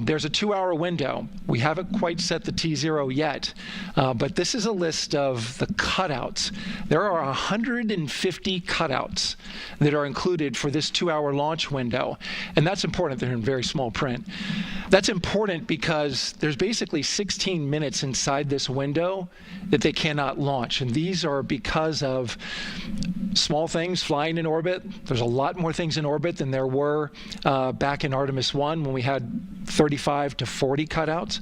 There's a 2-hour window. We haven't quite set the T0 yet, but this is a list of the cutouts. There are 150 cutouts that are included for this 2-hour launch window, and that's important. They're in very small print. That's important because there's basically 16 minutes inside this window that they cannot launch. And these are because of small things flying in orbit. There's a lot more things in orbit than there were back in Artemis 1 when we had 35 to 40 cutouts.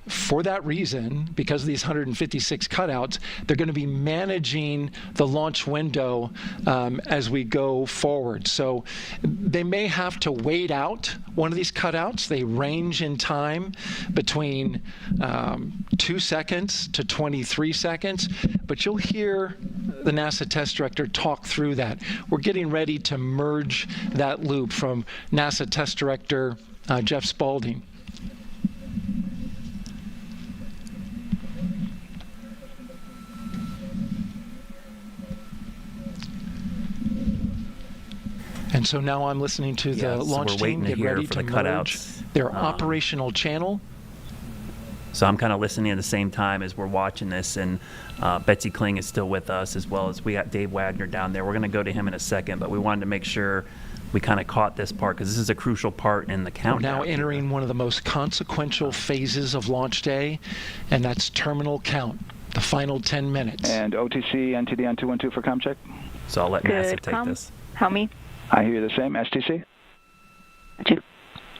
For that reason, because of these 156 cutouts, they're going to be managing the launch window as we go forward. So they may have to wait out one of these cutouts. They range in time between 2 seconds to 23 seconds, but you'll hear the NASA test director talk through that. We're getting ready to merge that loop from NASA test director Jeff Spaulding. And so now I'm listening to the launch team get ready to merge their operational channel. So I'm kind of listening at the same time as we're watching this, and Betsy Kling is still with us, as well as we got Dave Wagner down there. We're going to go to him in a second, but we wanted to make sure we kind of caught this part because this is a crucial part in the countdown. We're now entering one of the most consequential phases of launch day, and that's terminal count, the final 10 minutes. And OTC, NTD on 212 for comm check. So I'll let NASA take this. How me? I hear the same. STC?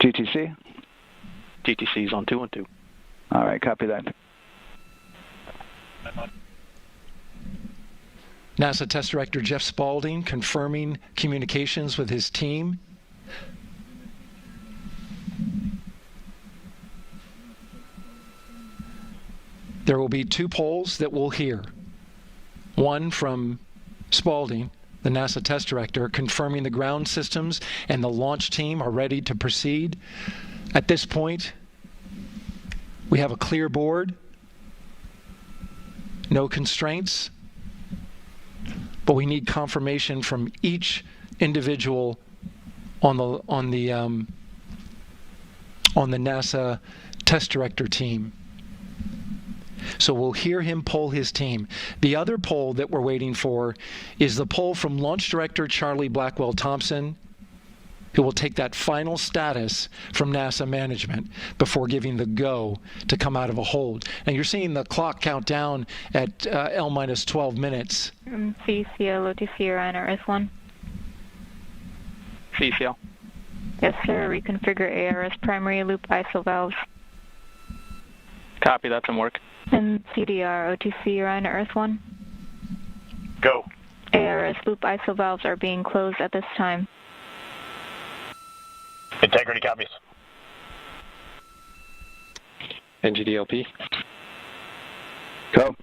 GTC? GTC is on 212. All right, copy that. NASA Test Director Jeff Spaulding confirming communications with his team. There will be 2 polls that we'll hear. One from Spaulding, the NASA Test Director, confirming the ground systems and the launch team are ready to proceed. At this point, we have a clear board, no constraints, but we need confirmation from each individual on the NASA Test Director team. So we'll hear him poll his team. The other poll that we're waiting for is the poll from Launch Director Charlie Blackwell Thompson, who will take that final status from NASA management before giving the go to come out of a hold. And you're seeing the clock count down at L minus 12 minutes. CCL, OTC, Orion, RS1. CCL. Yes, sir. Reconfigure ARS primary loop ISO valves. Copy, that's in work. And CDR, OTC, Orion, RS1. Go. ARS loop ISO valves are being closed at this time. Integrity copies. NGDLP. Go.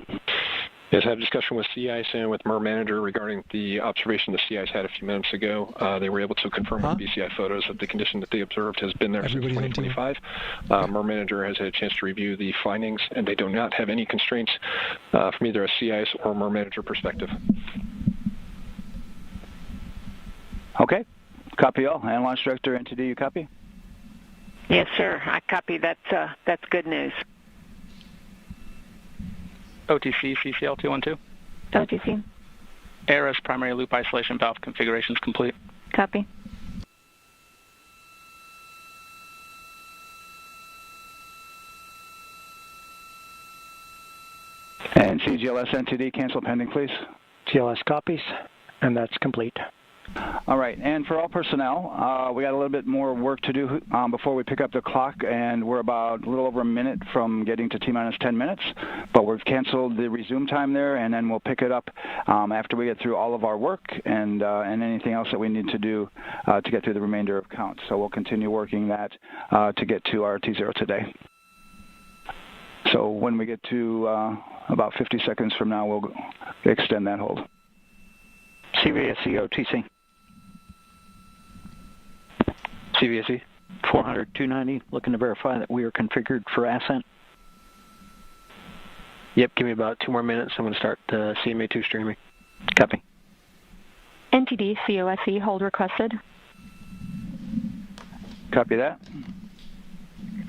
Yes, I had a discussion with Sea Ice and with MER Manager regarding the observation the Sea Ice had a few minutes ago. They were able to confirm with BCI photos that the condition that they observed has been there since 2025. MER Manager has had a chance to review the findings, and they do not have any constraints from either a Sea Ice or MER Manager perspective. Okay. Copy all. And Launch Director, NTD, you copy? Yes, sir. I copy. That's good news. OTC, CCL 212. OTC. ARS primary loop isolation valve configuration is complete. Copy. And CGLS NTD, cancel pending, please. GLS copies, and that's complete. All right, and for all personnel, we got a little bit more work to do before we pick up the clock, and we're about a little over a minute from getting to T-minus 10 minutes, but we've canceled the resume time there, and then we'll pick it up after we get through all of our work and anything else that we need to do to get through the remainder of count. So we'll continue working that to get to our T0 today. So when we get to about 50 seconds from now, we'll extend that hold. CVSE OTC. CVSE. 400-290, looking to verify that we are configured for ascent. Yep, give me about 2 more minutes. I'm going to start CMA2 streaming. Copy. NTD, COSE, hold requested. Copy that.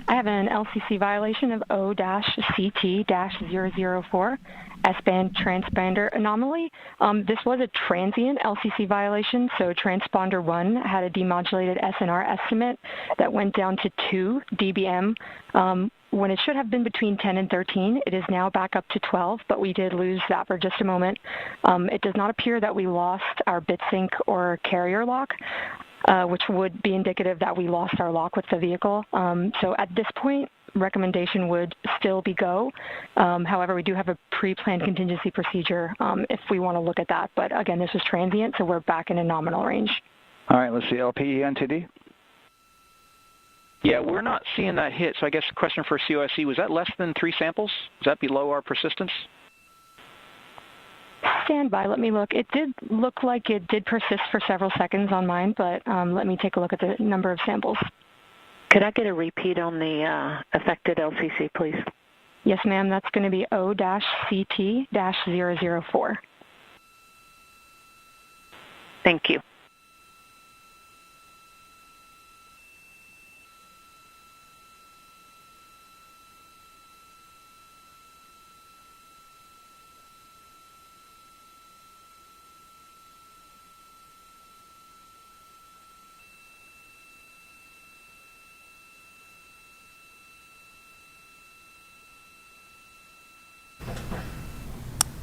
I have an LCC violation of O-CT-004, S-band transponder anomaly. This was a transient LCC violation, so transponder 1 had a demodulated SNR estimate that went down to 2 dBm when it should have been between 10 and 13. It is now back up to 12, but we did lose that for just a moment. It does not appear that we lost our bit sync or carrier lock, which would be indicative that we lost our lock with the vehicle. So at this point, recommendation would still be go. However, we do have a pre-planned contingency procedure if we want to look at that. But again, this is transient, so we're back in a nominal range. All right, let's see, LPE NTD. Yeah, we're not seeing that hit, so I guess the question for COSE, was that less than 3 samples? Is that below our persistence? Stand by, let me look. It did look like it did persist for several seconds on mine, but let me take a look at the number of samples. Could I get a repeat on the affected LCC, please? Yes, ma'am. That's going to be O-CT-004. Thank you.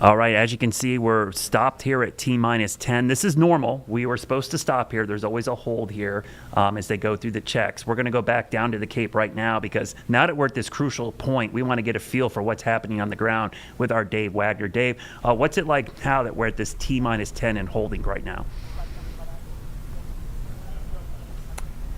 All right, as you can see, we're stopped here at T-minus 10. This is normal. We were supposed to stop here. There's always a hold here as they go through the checks. We're going to go back down to the Cape right now because now that we're at this crucial point, we want to get a feel for what's happening on the ground with our Dave Wagner. Dave, what's it like now that we're at this T-minus 10 and holding right now?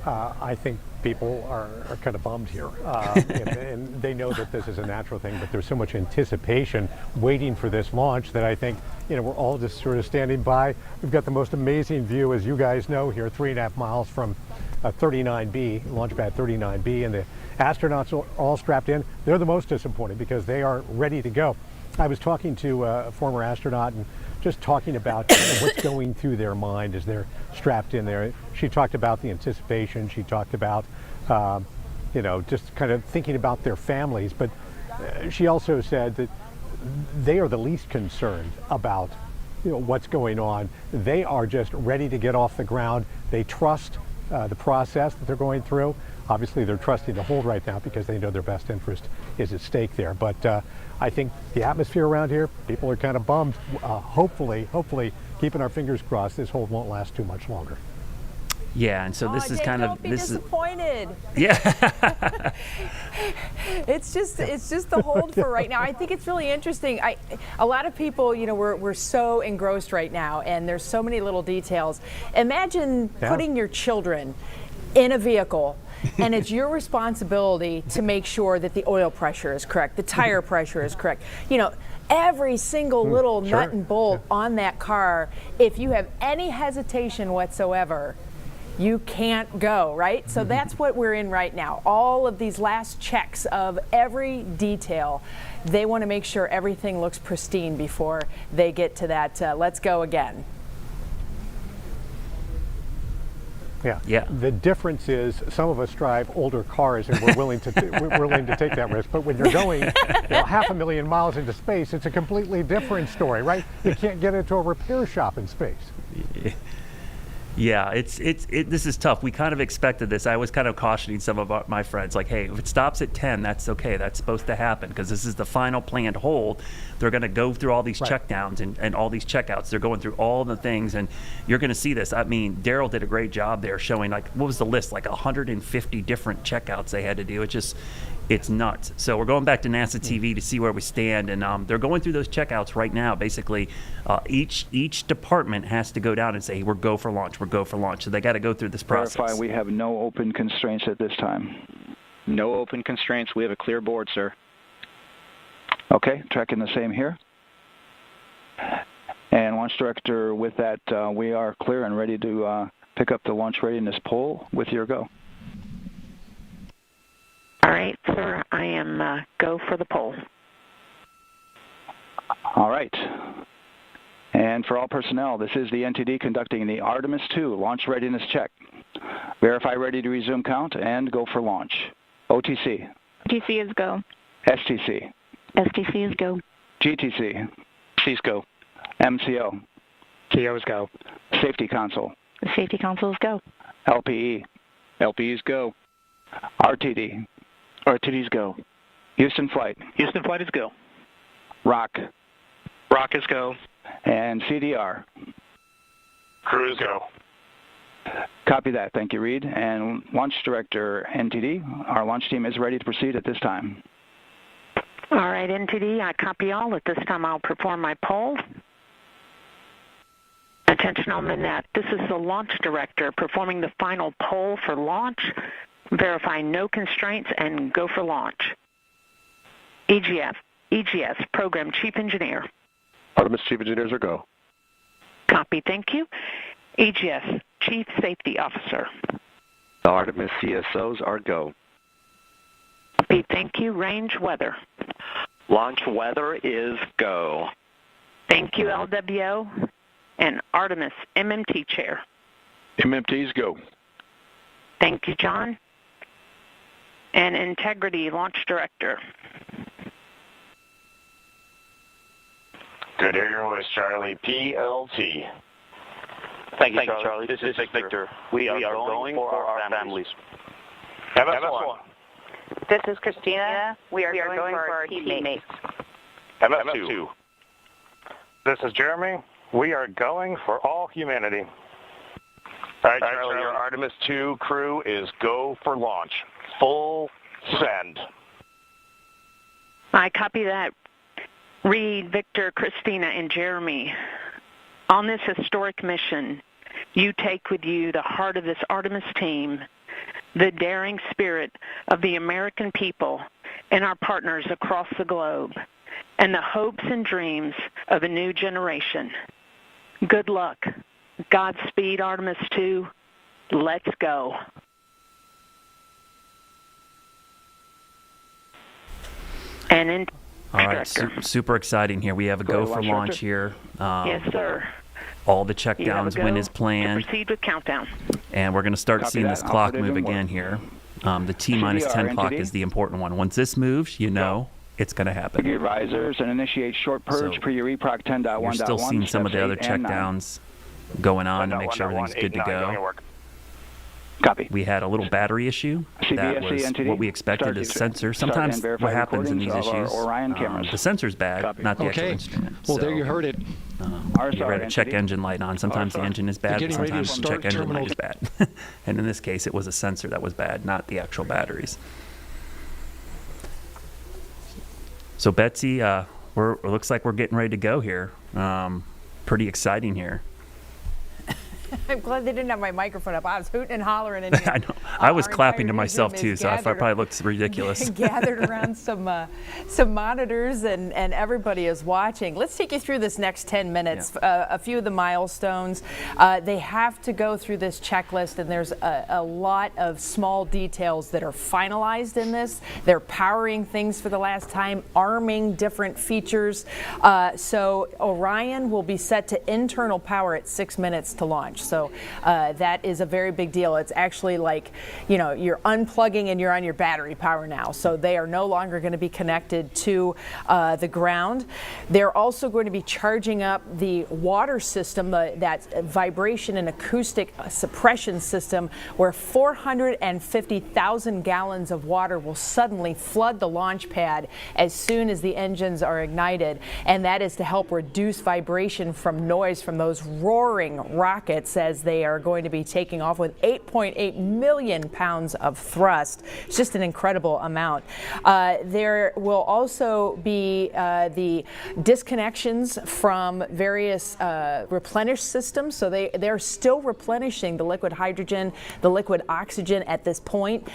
I think people are kind of bummed here, and they know that this is a natural thing, but there's so much anticipation waiting for this launch that I think, we're all just sort of standing by. We've got the most amazing view, as you guys know, here, 3.5 miles from 39B, Launchpad 39B, and the astronauts are all strapped in. They're the most disappointed because they are ready to go. I was talking to a former astronaut and just talking about what's going through their mind as they're strapped in there. She talked about the anticipation. She talked about, just kind of thinking about their families. But she also said that they are the least concerned about, what's going on. They are just ready to get off the ground. They trust the process that they're going through. Obviously, they're trusting the hold right now because they know their best interest is at stake there. But I think the atmosphere around here, people are kind of bummed. Hopefully, keeping our fingers crossed, this hold won't last too much longer. Yeah, and so this is Dave, kind of don't be disappointed. Yeah. It's just the hold for right now. I think it's really interesting. A lot of people, we're so engrossed right now, and there's so many little details. Imagine putting your children in a vehicle, and it's your responsibility to make sure that the oil pressure is correct, the tire pressure is correct. Every single little nut and bolt on that car, if you have any hesitation whatsoever, you can't go, right? So that's what we're in right now. All of these last checks of every detail. They want to make sure everything looks pristine before they get to that let's go again. Yeah. The difference is some of us drive older cars and we're willing to take that risk. But when you're going 500,000 miles into space, it's a completely different story, right? You can't get into a repair shop in space. Yeah, this is tough. We kind of expected this. I was kind of cautioning some of my friends, like, hey, if it stops at 10, that's okay. That's supposed to happen because this is the final planned hold. They're going to go through all these checkdowns and all these checkouts. They're going through all the things, and you're going to see this. I mean, Daryl did a great job there showing, like, what was the list? Like 150 different checkouts they had to do. It's nuts. So we're going back to NASA TV to see where we stand, and they're going through those checkouts right now. Basically, each department has to go down and say, we're go for launch. We're go for launch. So they got to go through this process. Verify we have no open constraints at this time. No open constraints. We have a clear board, sir. Okay, tracking the same here. And Launch Director, with that, we are clear and ready to pick up the launch readiness poll with your go. All right, sir, I am go for the poll. All right. And for all personnel, this is the NTD conducting the Artemis II launch readiness check. Verify ready to resume count and go for launch. OTC. OTC is go. STC. STC is go. GTC. C's go. MCO. CO is go. Safety Console. The Safety Console is go. LPE. LPE is go. RTD. RTD's go. Houston Flight. Houston Flight is go. ROC. ROC is go. And CDR. Crew is go. Copy that. Thank you, Reed. And Launch Director NTD, our launch team is ready to proceed at this time. All right, NTD, I copy all. At this time, I'll perform my poll. Attention on the net. This is the Launch Director performing the final poll for launch. Verify no constraints and go for launch. EGS, Program Chief Engineer. Artemis Chief Engineers are go. Copy, thank you. EGS, Chief Safety Officer. The Artemis CSOs are go. Copy, thank you. Range weather. Launch weather is go. Thank you, LWO. And Artemis MMT Chair. MMT's go. Thank you, John. And Integrity Launch Director. Good air voice, Charlie. PLT. Thank you, Charlie. This is Victor. We are going for our families. MS1. This is Christina. We are going for our teammates. MS2. This is Jeremy. We are going for all humanity. All right, Charlie, your Artemis II crew is go for launch. Full send. I copy that. Reed, Victor, Christina, and Jeremy, on this historic mission, you take with you the heart of this Artemis team, the daring spirit of the American people and our partners across the globe, and the hopes and dreams of a new generation. Good luck. Godspeed, Artemis II. Let's go. And in All right, super exciting here. We have a go for launch here. Yes, sir. All the checkdowns went as planned. Proceed with countdown. And we're going to start seeing this clock move again here. The T-minus 10 clock is the important one. Once this moves, you know it's going to happen. Your risers and initiate short purge per your EPROC 10.1.1. You're still seeing some of the other checkdowns going on to make sure everything's good to go. Copy. We had a little battery issue. That was what we expected as sensor. Sometimes what happens in these issues, the sensor's bad, not the actual instrument. Well, there you heard it. You read a check engine light on. Sometimes the engine is bad, but sometimes the check engine light is bad. And in this case, it was a sensor that was bad, not the actual batteries. So Betsy, it looks like we're getting ready to go here. Pretty exciting here. I'm glad they didn't have my microphone up. I was hooting and hollering in here. I know. I was clapping to myself too, so I probably looked ridiculous. Gathered around some monitors, and everybody is watching. Let's take you through this next 10 minutes. Yeah. A few of the milestones. They have to go through this checklist, and there's a lot of small details that are finalized in this. They're powering things for the last time, arming different features. So Orion will be set to internal power at 6 minutes to launch. So that is a very big deal. It's actually like, you know, you're unplugging and you're on your battery power now. So they are no longer going to be connected to the ground. They're also going to be charging up the water system, that vibration and acoustic suppression system, where 450,000 gallons of water will suddenly flood the launch pad as soon as the engines are ignited. And that is to help reduce vibration from noise from those roaring rockets as they are going to be taking off with 8.8 million pounds of thrust. It's just an incredible amount. There will also be the disconnections from various replenish systems. So they're still replenishing the liquid hydrogen, the liquid oxygen at this point.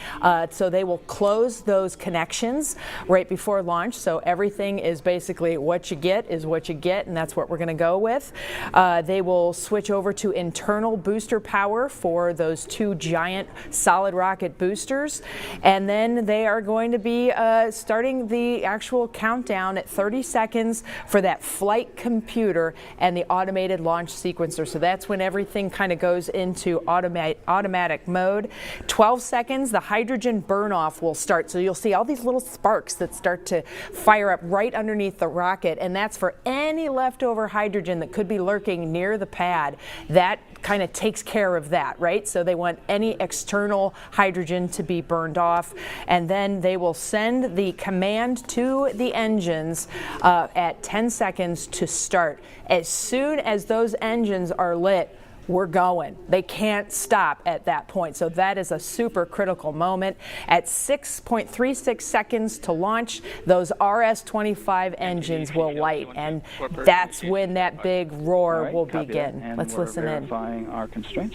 So they will close those connections right before launch. So everything is basically what you get is what you get, and that's what we're going to go with. They will switch over to internal booster power for those two giant solid rocket boosters, and then they are going to be starting the actual countdown at 30 seconds for that flight computer and the automated launch sequencer. So that's when everything kind of goes into automatic mode. 12 seconds, the hydrogen burn off will start. So you'll see all these little sparks that start to fire up right underneath the rocket, and that's for any leftover hydrogen that could be lurking near the pad. That kind of takes care of that, right? So they want any external hydrogen to be burned off, and then they will send the command to the engines at 10 seconds to start. As soon as those engines are lit, we're going. They can't stop at that point. So that is a super critical moment. At 6.36 seconds to launch, those RS-25 engines will light, and that's when that big roar will begin. Let's listen in. Verifying our constraints.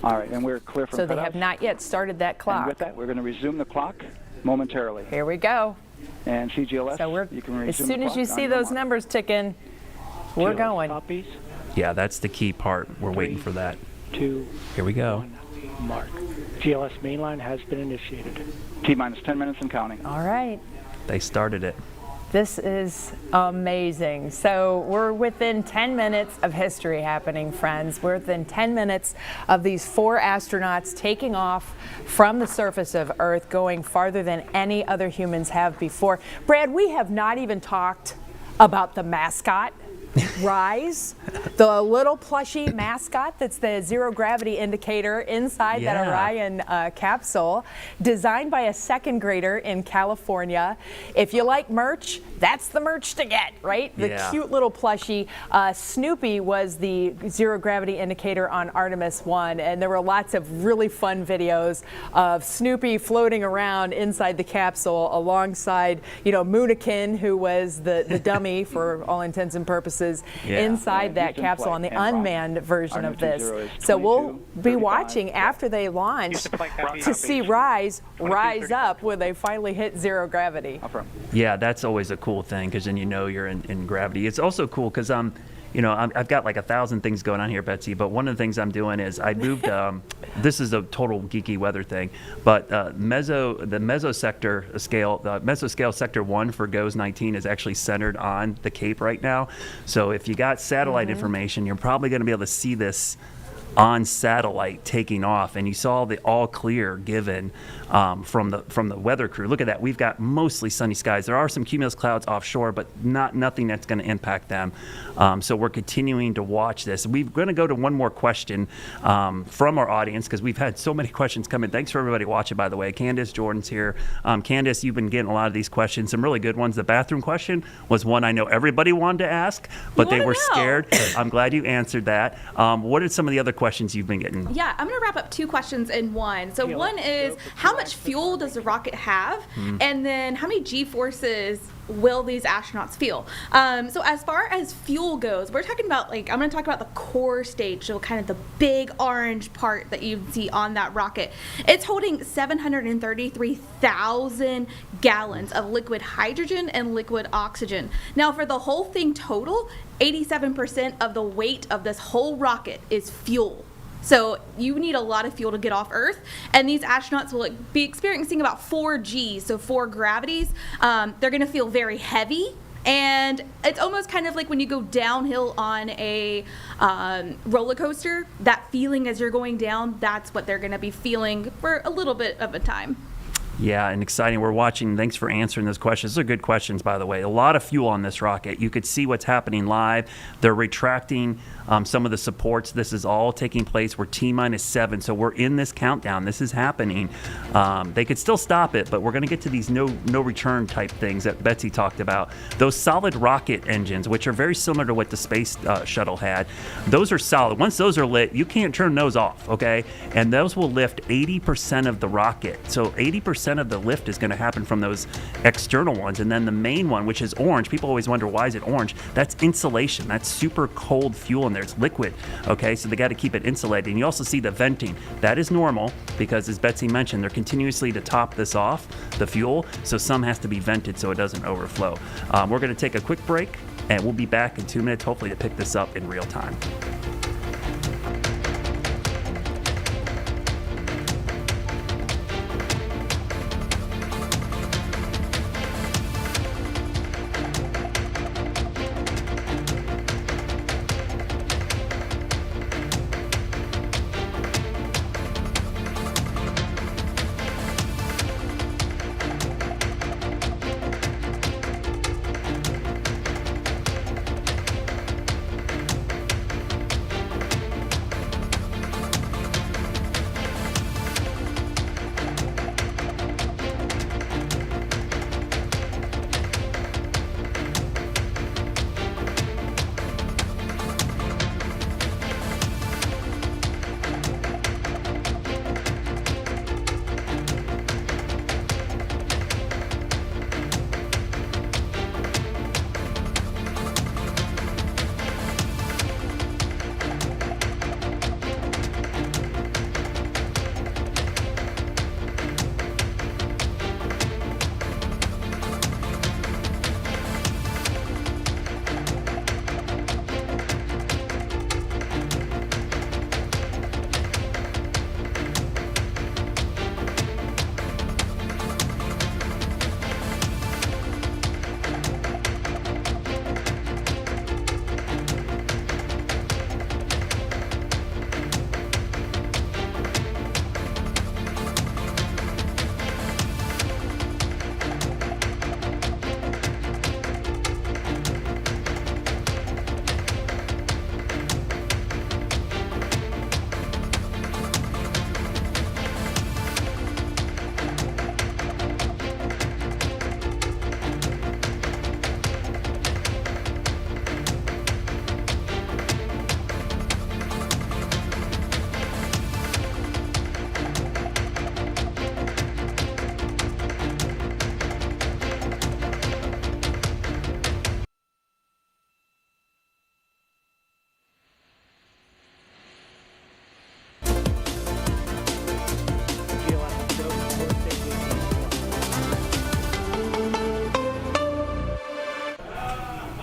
All right, and we're clear from So they have not yet started that clock. And with that, we're going to resume the clock momentarily. Here we go. And CGLS, so you can resume as soon the as you clock see those numbers ticking, we're going. Copies. Yeah, that's the key part. We're waiting for that. 2. Here we go. Mark. GLS mainline has been initiated. T-minus 10 minutes and counting. All right. They started it. This is amazing. So we're within 10 minutes of history happening, friends. We're within 10 minutes of these 4 astronauts taking off from the surface of Earth, going farther than any other humans have before. Brad, we have not even talked about the mascot, Rise, the little plushy mascot that's the zero gravity indicator inside that Orion capsule, designed by a second grader in California. If you like merch, that's the merch to get, right? The cute little plushie. Snoopy was the zero gravity indicator on Artemis I, and there were lots of really fun videos of Snoopy floating around inside the capsule alongside, Moonikin, who was the dummy for all intents and purposes, inside that capsule on the unmanned version of this. So we'll be watching after they launch to see Rise up when they finally hit zero gravity. Yeah, that's always a cool thing, because then you're in gravity. It's also cool because I've got like 1,000 things going on here, Betsy, but one of the things I'm doing is I moved, this is a total geeky weather thing, but the mesosector scale, the mesoscale sector 1 for GOES 19 is actually centered on the Cape right now. So if you got satellite information, you're probably going to be able to see this on satellite taking off, and you saw the all clear given from the weather crew. Look at that. We've got mostly sunny skies. There are some cumulus clouds offshore, but nothing that's going to impact them. So we're continuing to watch this. We're going to go to one more question from our audience, because we've had so many questions come in. Thanks for everybody watching, by the way. Candace, Jordan's here. Candace, you've been getting a lot of these questions, some really good ones. The bathroom question was one I know everybody wanted to ask, but they were scared. I'm glad you answered that. What are some of the other questions you've been getting? Yeah, I'm going to wrap up two questions in one. So one is, how much fuel does the rocket have? And then how many G-forces will these astronauts feel? So as far as fuel goes, we're talking about, I'm going to talk about the core stage, so kind of the big orange part that you see on that rocket. It's holding 733,000 gallons of liquid hydrogen and liquid oxygen. Now, for the whole thing total, 87% of the weight of this whole rocket is fuel. So you need a lot of fuel to get off Earth, and these astronauts will be experiencing about 4 Gs, so 4 gravities. They're going to feel very heavy, and it's almost kind of like when you go downhill on a roller coaster. That feeling as you're going down, that's what they're going to be feeling for a little bit of a time. Yeah, and exciting. We're watching. Thanks for answering those questions. Those are good questions, by the way. A lot of fuel on this rocket. You could see what's happening live. They're retracting some of the supports. This is all taking place. We're T-7, so we're in this countdown. This is happening. They could still stop it, but we're going to get to these no return type things that Betsy talked about. Those solid rocket engines, which are very similar to what the space shuttle had, those are solid. Once those are lit, you can't turn those off, okay? And those will lift 80% of the rocket. So 80% of the lift is going to happen from those external ones. And then the main one, which is orange, people always wonder, why is it orange? That's insulation. That's super cold fuel in there. It's liquid, okay? So they got to keep it insulated. And you also see the venting. That is normal because, as Betsy mentioned, they're continuously to top this off, the fuel, so some has to be vented so it doesn't overflow. We're going to take a quick break, and we'll be back in 2 minutes, hopefully to pick this up in real time.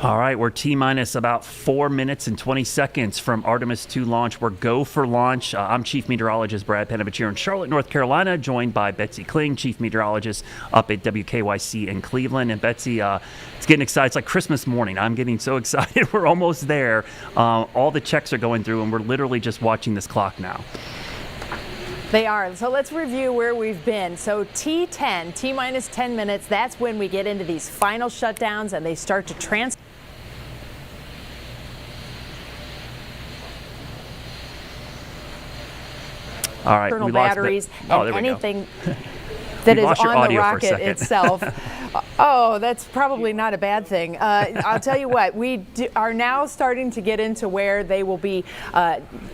All right, we're T-minus about 4 minutes and 20 seconds from Artemis II launch. We're go for launch. I'm Chief Meteorologist Brad Panovich here in Charlotte, North Carolina, joined by Betsy Kling, Chief Meteorologist up at WKYC in Cleveland. And Betsy, it's getting excited. It's like Christmas morning. I'm getting so excited. We're almost there. All the checks are going through, and we're literally just watching this clock now. They are. So let's review where we've been. So T10, T-minus 10 minutes, that's when we get into these final shutdowns and they start to transfer. All right, Internal batteries and anything that is on the rocket itself. Oh, that's probably not a bad thing. I'll tell you what, we are now starting to get into where they will be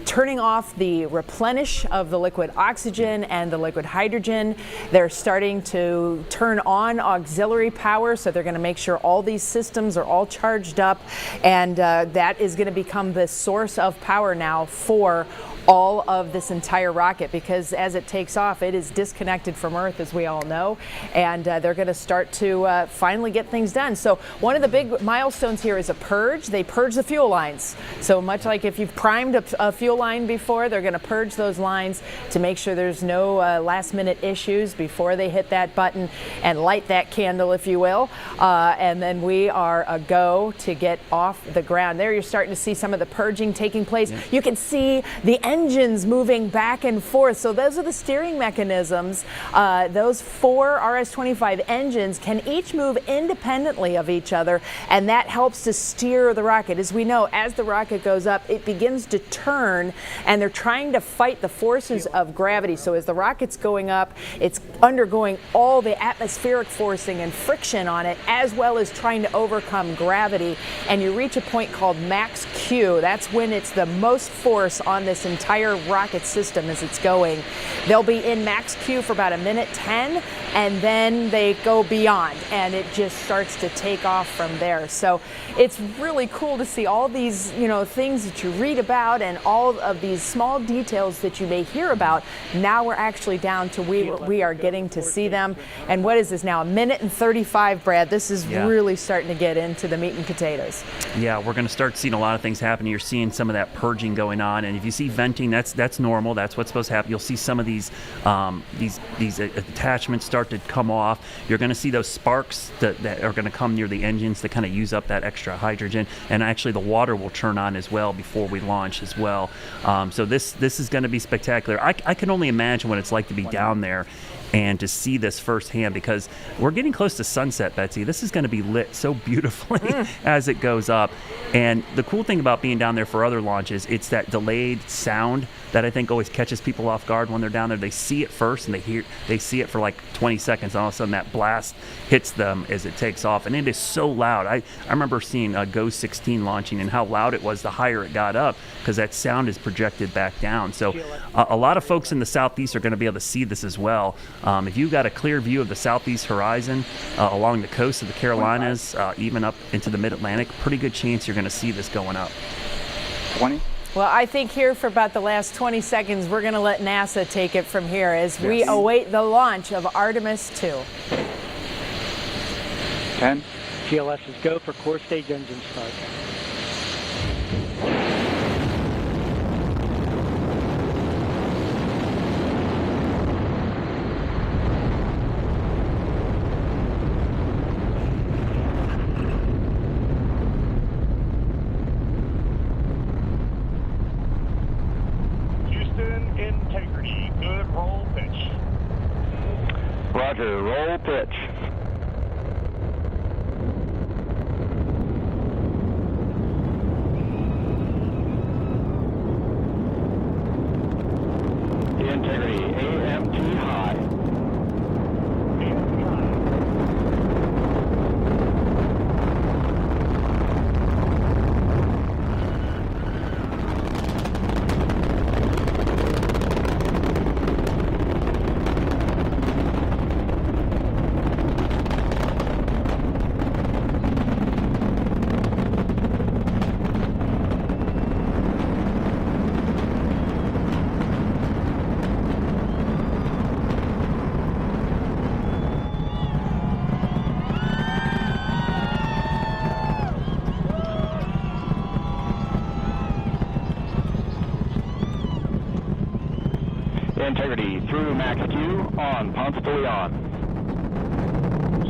turning off the replenish of the liquid oxygen and the liquid hydrogen. They're starting to turn on auxiliary power, so they're going to make sure all these systems are all charged up, and that is going to become the source of power now for all of this entire rocket, because as it takes off, it is disconnected from Earth, as we all know, and they're going to start to finally get things done. So one of the big milestones here is a purge. They purge the fuel lines. So much like if you've primed a fuel line before, they're going to purge those lines to make sure there's no last minute issues before they hit that button and light that candle, if you will. And then we are a go to get off the ground. There you're starting to see some of the purging taking place. Yeah. You can see the engines moving back and forth. So those are the steering mechanisms. Those 4 RS-25 engines can each move independently of each other, and that helps to steer the rocket. As we know, as the rocket goes up, it begins to turn, and they're trying to fight the forces of gravity. So as the rocket's going up, it's undergoing all the atmospheric forcing and friction on it, as well as trying to overcome gravity. And you reach a point called max Q. That's when it's the most force on this entire rocket system as it's going. They'll be in max Q for about 1:10, and then they go beyond, and it just starts to take off from there. So it's really cool to see all these, things that you read about and all of these small details that you may hear about. Now we're actually down to we are getting to see them. And what is this now? 1:35, Brad. This is really starting to get into the meat and potatoes. Yeah, we're going to start seeing a lot of things happen. You're seeing some of that purging going on, and if you see venting, that's normal. That's what's supposed to happen. You'll see some of these attachments start to come off. You're going to see those sparks that are going to come near the engines to kind of use up that extra hydrogen, and actually the water will turn on as well before we launch as well. So this is going to be spectacular. I can only imagine what it's like to be down there and to see this firsthand, because we're getting close to sunset, Betsy. This is going to be lit so beautifully as it goes up. And the cool thing about being down there for other launches, it's that delayed sound that I think always catches people off guard when they're down there. They see it first, and they see it for like 20 seconds, and all of a sudden that blast hits them as it takes off, and it is so loud. I remember seeing GO 16 launching, and how loud it was the higher it got up, because that sound is projected back down. So a lot of folks in the southeast are going to be able to see this as well. If you've got a clear view of the southeast horizon along the coast of the Carolinas, even up into the mid-Atlantic, pretty good chance you're going to see this going up. 20. Well, I think here for about the last 20 seconds, we're going to let NASA take it from here as we await the launch of Artemis II. 10. GLS is go for core stage engine start. Integrity, good roll pitch. Roger, roll pitch. Integrity, AMT high. AMT high. integrity through max Q on, pumps fully on.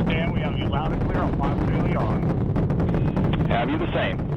Stan, we have you loud and clear on pumps fully on. Have you the same?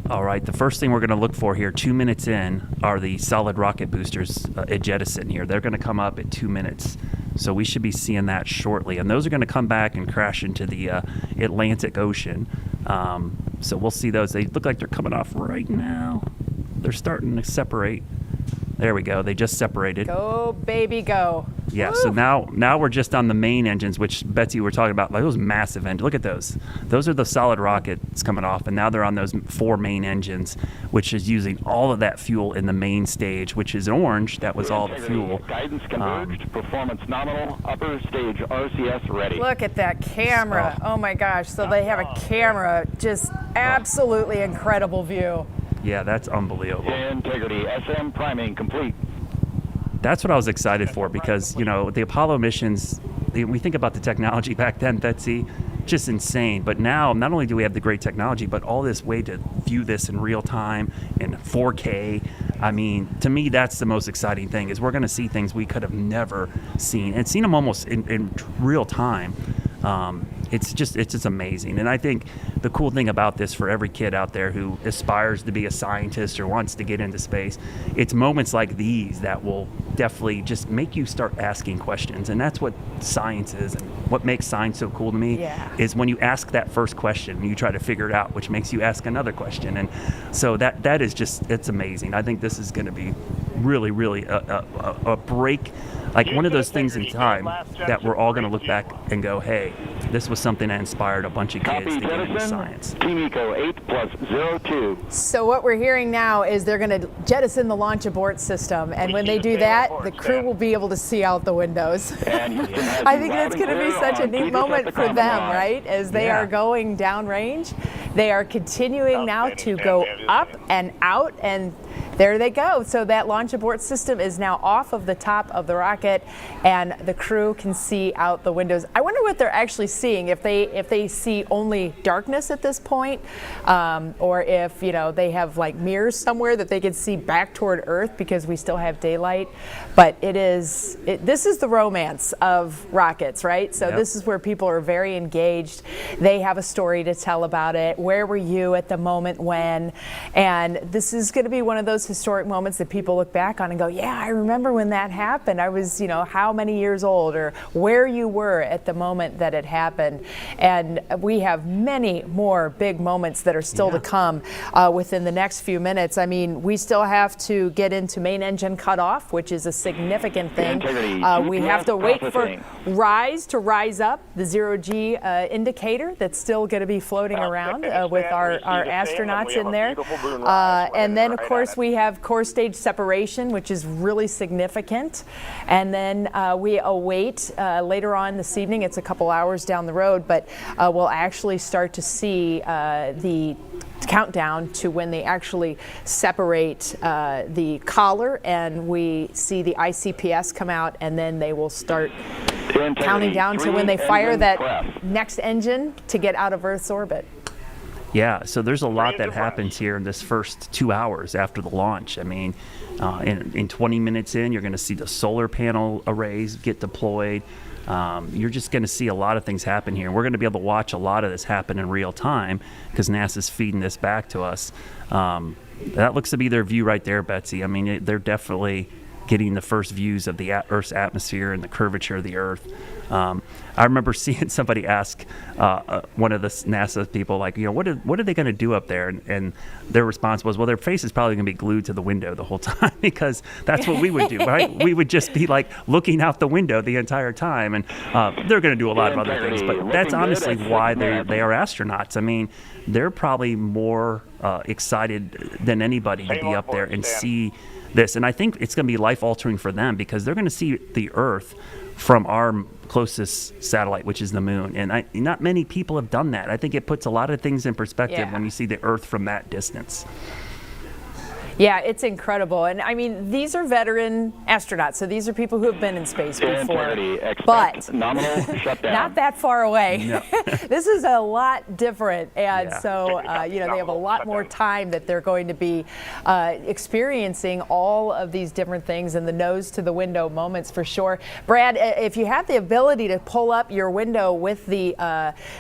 All right, the first thing we're going to look for here, 2 minutes in, are the solid rocket boosters at jettison here. They're going to come up at 2 minutes. So we should be seeing that shortly. And those are going to come back and crash into the Atlantic Ocean. So we'll see those. They look like they're coming off right now. They're starting to separate. There we go. They just separated. Go, baby, go. Yeah, so now we're just on the main engines, which Betsy were talking about, like those massive engines. Look at those. Those are the solid rockets coming off, and now they're on those 4 main engines, which is using all of that fuel in the main stage, which is orange. That was all the fuel. Guidance converged, performance nominal, upper stage RCS ready. Look at that camera. Oh my gosh. So they have a camera, just absolutely incredible view. Yeah, that's unbelievable. Integrity, SM priming complete. That's what I was excited for because, you know, the Apollo missions, we think about the technology back then, Betsy, just insane. But now, not only do we have the great technology, but all this way to view this in real time in 4K. I mean, to me, that's the most exciting thing is we're going to see things we could have never seen and seen them almost in real time. It's just amazing. And I think the cool thing about this for every kid out there who aspires to be a scientist or wants to get into space, it's moments like these that will definitely just make you start asking questions. And that's what science is. And what makes science so cool to me is when you ask that first question and you try to figure it out, which makes you ask another question. And so that is just, it's amazing. I think this is going to be really, really a break, like one of those things in time that we're all going to look back and go, hey, this was something that inspired a bunch of kids to get into science. Team Eco 8+02. So what we're hearing now is they're going to jettison the launch abort system, and when they do that, the crew will be able to see out the windows. I think that's going to be such a neat moment for them, right? As they are going downrange, they are continuing now to go up and out, and there they go. So that launch abort system is now off of the top of the rocket, and the crew can see out the windows. I wonder what they're actually seeing, if they see only darkness at this point, or if, you know, they have like mirrors somewhere that they can see back toward Earth because we still have daylight. But this is the romance of rockets, right? So this is where people are very engaged. They have a story to tell about it. Where were you at the moment when? And this is going to be one of those historic moments that people look back on and go, yeah, I remember when that happened. I was, you know, how many years old, or where you were at the moment that it happened. And we have many more big moments that are still to come within the next few minutes. I mean, we still have to get into main engine cutoff, which is a significant thing. We have to wait for rise to rise up, the zero-G indicator that's still going to be floating around with our astronauts in there. And then, of course, we have core stage separation, which is really significant. And then we await later on this evening, it's a couple hours down the road, but we'll actually start to see the countdown to when they actually separate the collar, and we see the ICPS come out, and then they will start counting down to when they fire that next engine to get out of Earth's orbit. Yeah, so there's a lot that happens here in this first 2 hours after the launch. I mean, in 20 minutes in, you're going to see the solar panel arrays get deployed. You're just going to see a lot of things happen here. We're going to be able to watch a lot of this happen in real time because NASA's feeding this back to us. That looks to be their view right there, Betsy. I mean, they're definitely getting the first views of the Earth's atmosphere and the curvature of the Earth. I remember seeing somebody ask one of the NASA people, like, what are they going to do up there? And their response was, well, their face is probably going to be glued to the window the whole time, because that's what we would do, right? We would just be like looking out the window the entire time, and they're going to do a lot of other things, but that's honestly why they are astronauts. I mean, they're probably more excited than anybody to be up there and see this, and I think it's going to be life-altering for them, because they're going to see the Earth from our closest satellite, which is the moon. And not many people have done that. I think it puts a lot of things in perspective when you see the Earth from that distance. Yeah, it's incredible. And I mean, these are veteran astronauts, so these are people who have been in space before, but not that far away. No. This is a lot different, and so they have a lot more time that they're going to be experiencing all of these different things and the nose to the window moments for sure. Brad, if you have the ability to pull up your window with the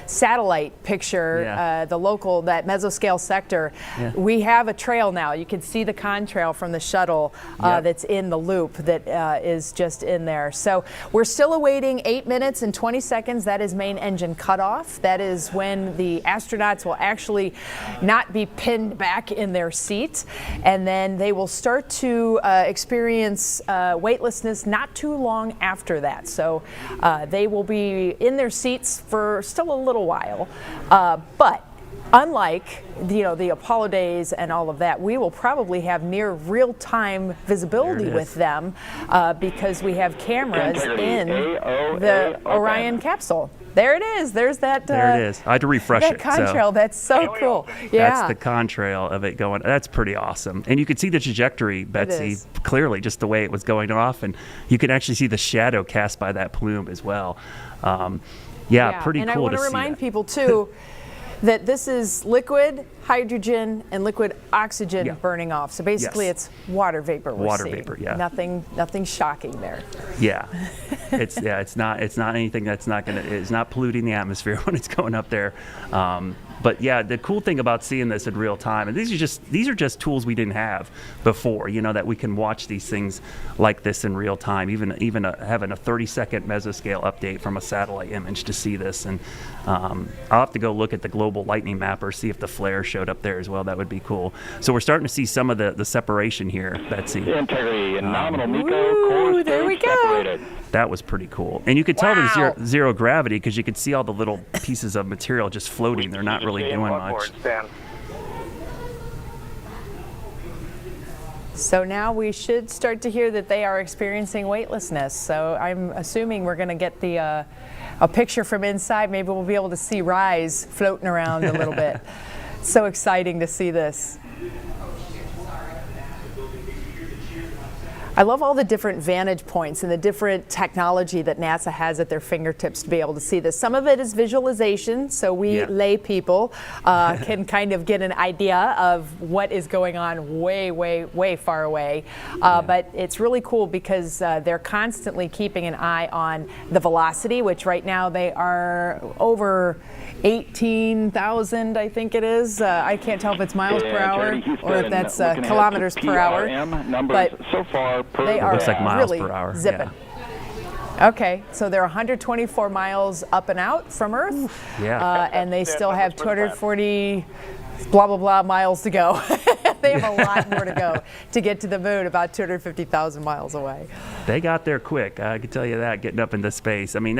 satellite picture, the local, that mesoscale sector, we have a trail now. You can see the contrail from the shuttle that's in the loop that is just in there. So we're still awaiting 8 minutes and 20 seconds. That is main engine cutoff. That is when the astronauts will actually not be pinned back in their seat, and then they will start to experience weightlessness not too long after that. So they will be in their seats for still a little while, but unlike the Apollo days and all of that, we will probably have near real-time visibility with them because we have cameras in the Orion capsule. There it is. There's that. There it is. I had to refresh that contrail. That's so cool. Yeah. That's the contrail of it going. That's pretty awesome. And you could see the trajectory, Betsy, clearly, just the way it was going off. And you can actually see the shadow cast by that plume as well. Pretty and cool to see. And I want to remind people, too, that this is liquid hydrogen and liquid oxygen burning off. So basically it's water vapor we're seeing. Vapor, yeah. Nothing shocking there. Yeah. It's not anything that's it's not polluting the atmosphere when it's going up there. But yeah, the cool thing about seeing this in real time, and these are just tools we didn't have before, that we can watch these things like this in real time, even having a 30-second mesoscale update from a satellite image to see this. And I'll have to go look at the global lightning mapper, see if the flare showed up there as well. That would be cool. So we're starting to see some of the separation here, Betsy. Integrity and nominal MECO core there we go. separated. That was pretty cool. And you could tell there's zero gravity because you could see all the little pieces of material just floating. They're not really doing much. So now we should start to hear that they are experiencing weightlessness. So I'm assuming we're going to get a picture from inside. Maybe we'll be able to see Rise floating around a little bit. So exciting to see this. I love all the different vantage points and the different technology that NASA has at their fingertips to be able to see this. Some of it is visualization, so we lay people can kind of get an idea of what is going on way, way, way far away. But it's really cool because they're constantly keeping an eye on the velocity, which right now they are over 18,000, I think it is. I can't tell if it's miles per hour or if that's kilometers per hour. But so far, they are looks like miles really per hour. zipping. Okay, so they're 124 miles up and out from Earth. And they still have 240 blah, blah, blah miles to go. They have a lot more to go to get to the moon, about 250,000 miles away. They got there quick. I can tell you that, getting up into space. I mean,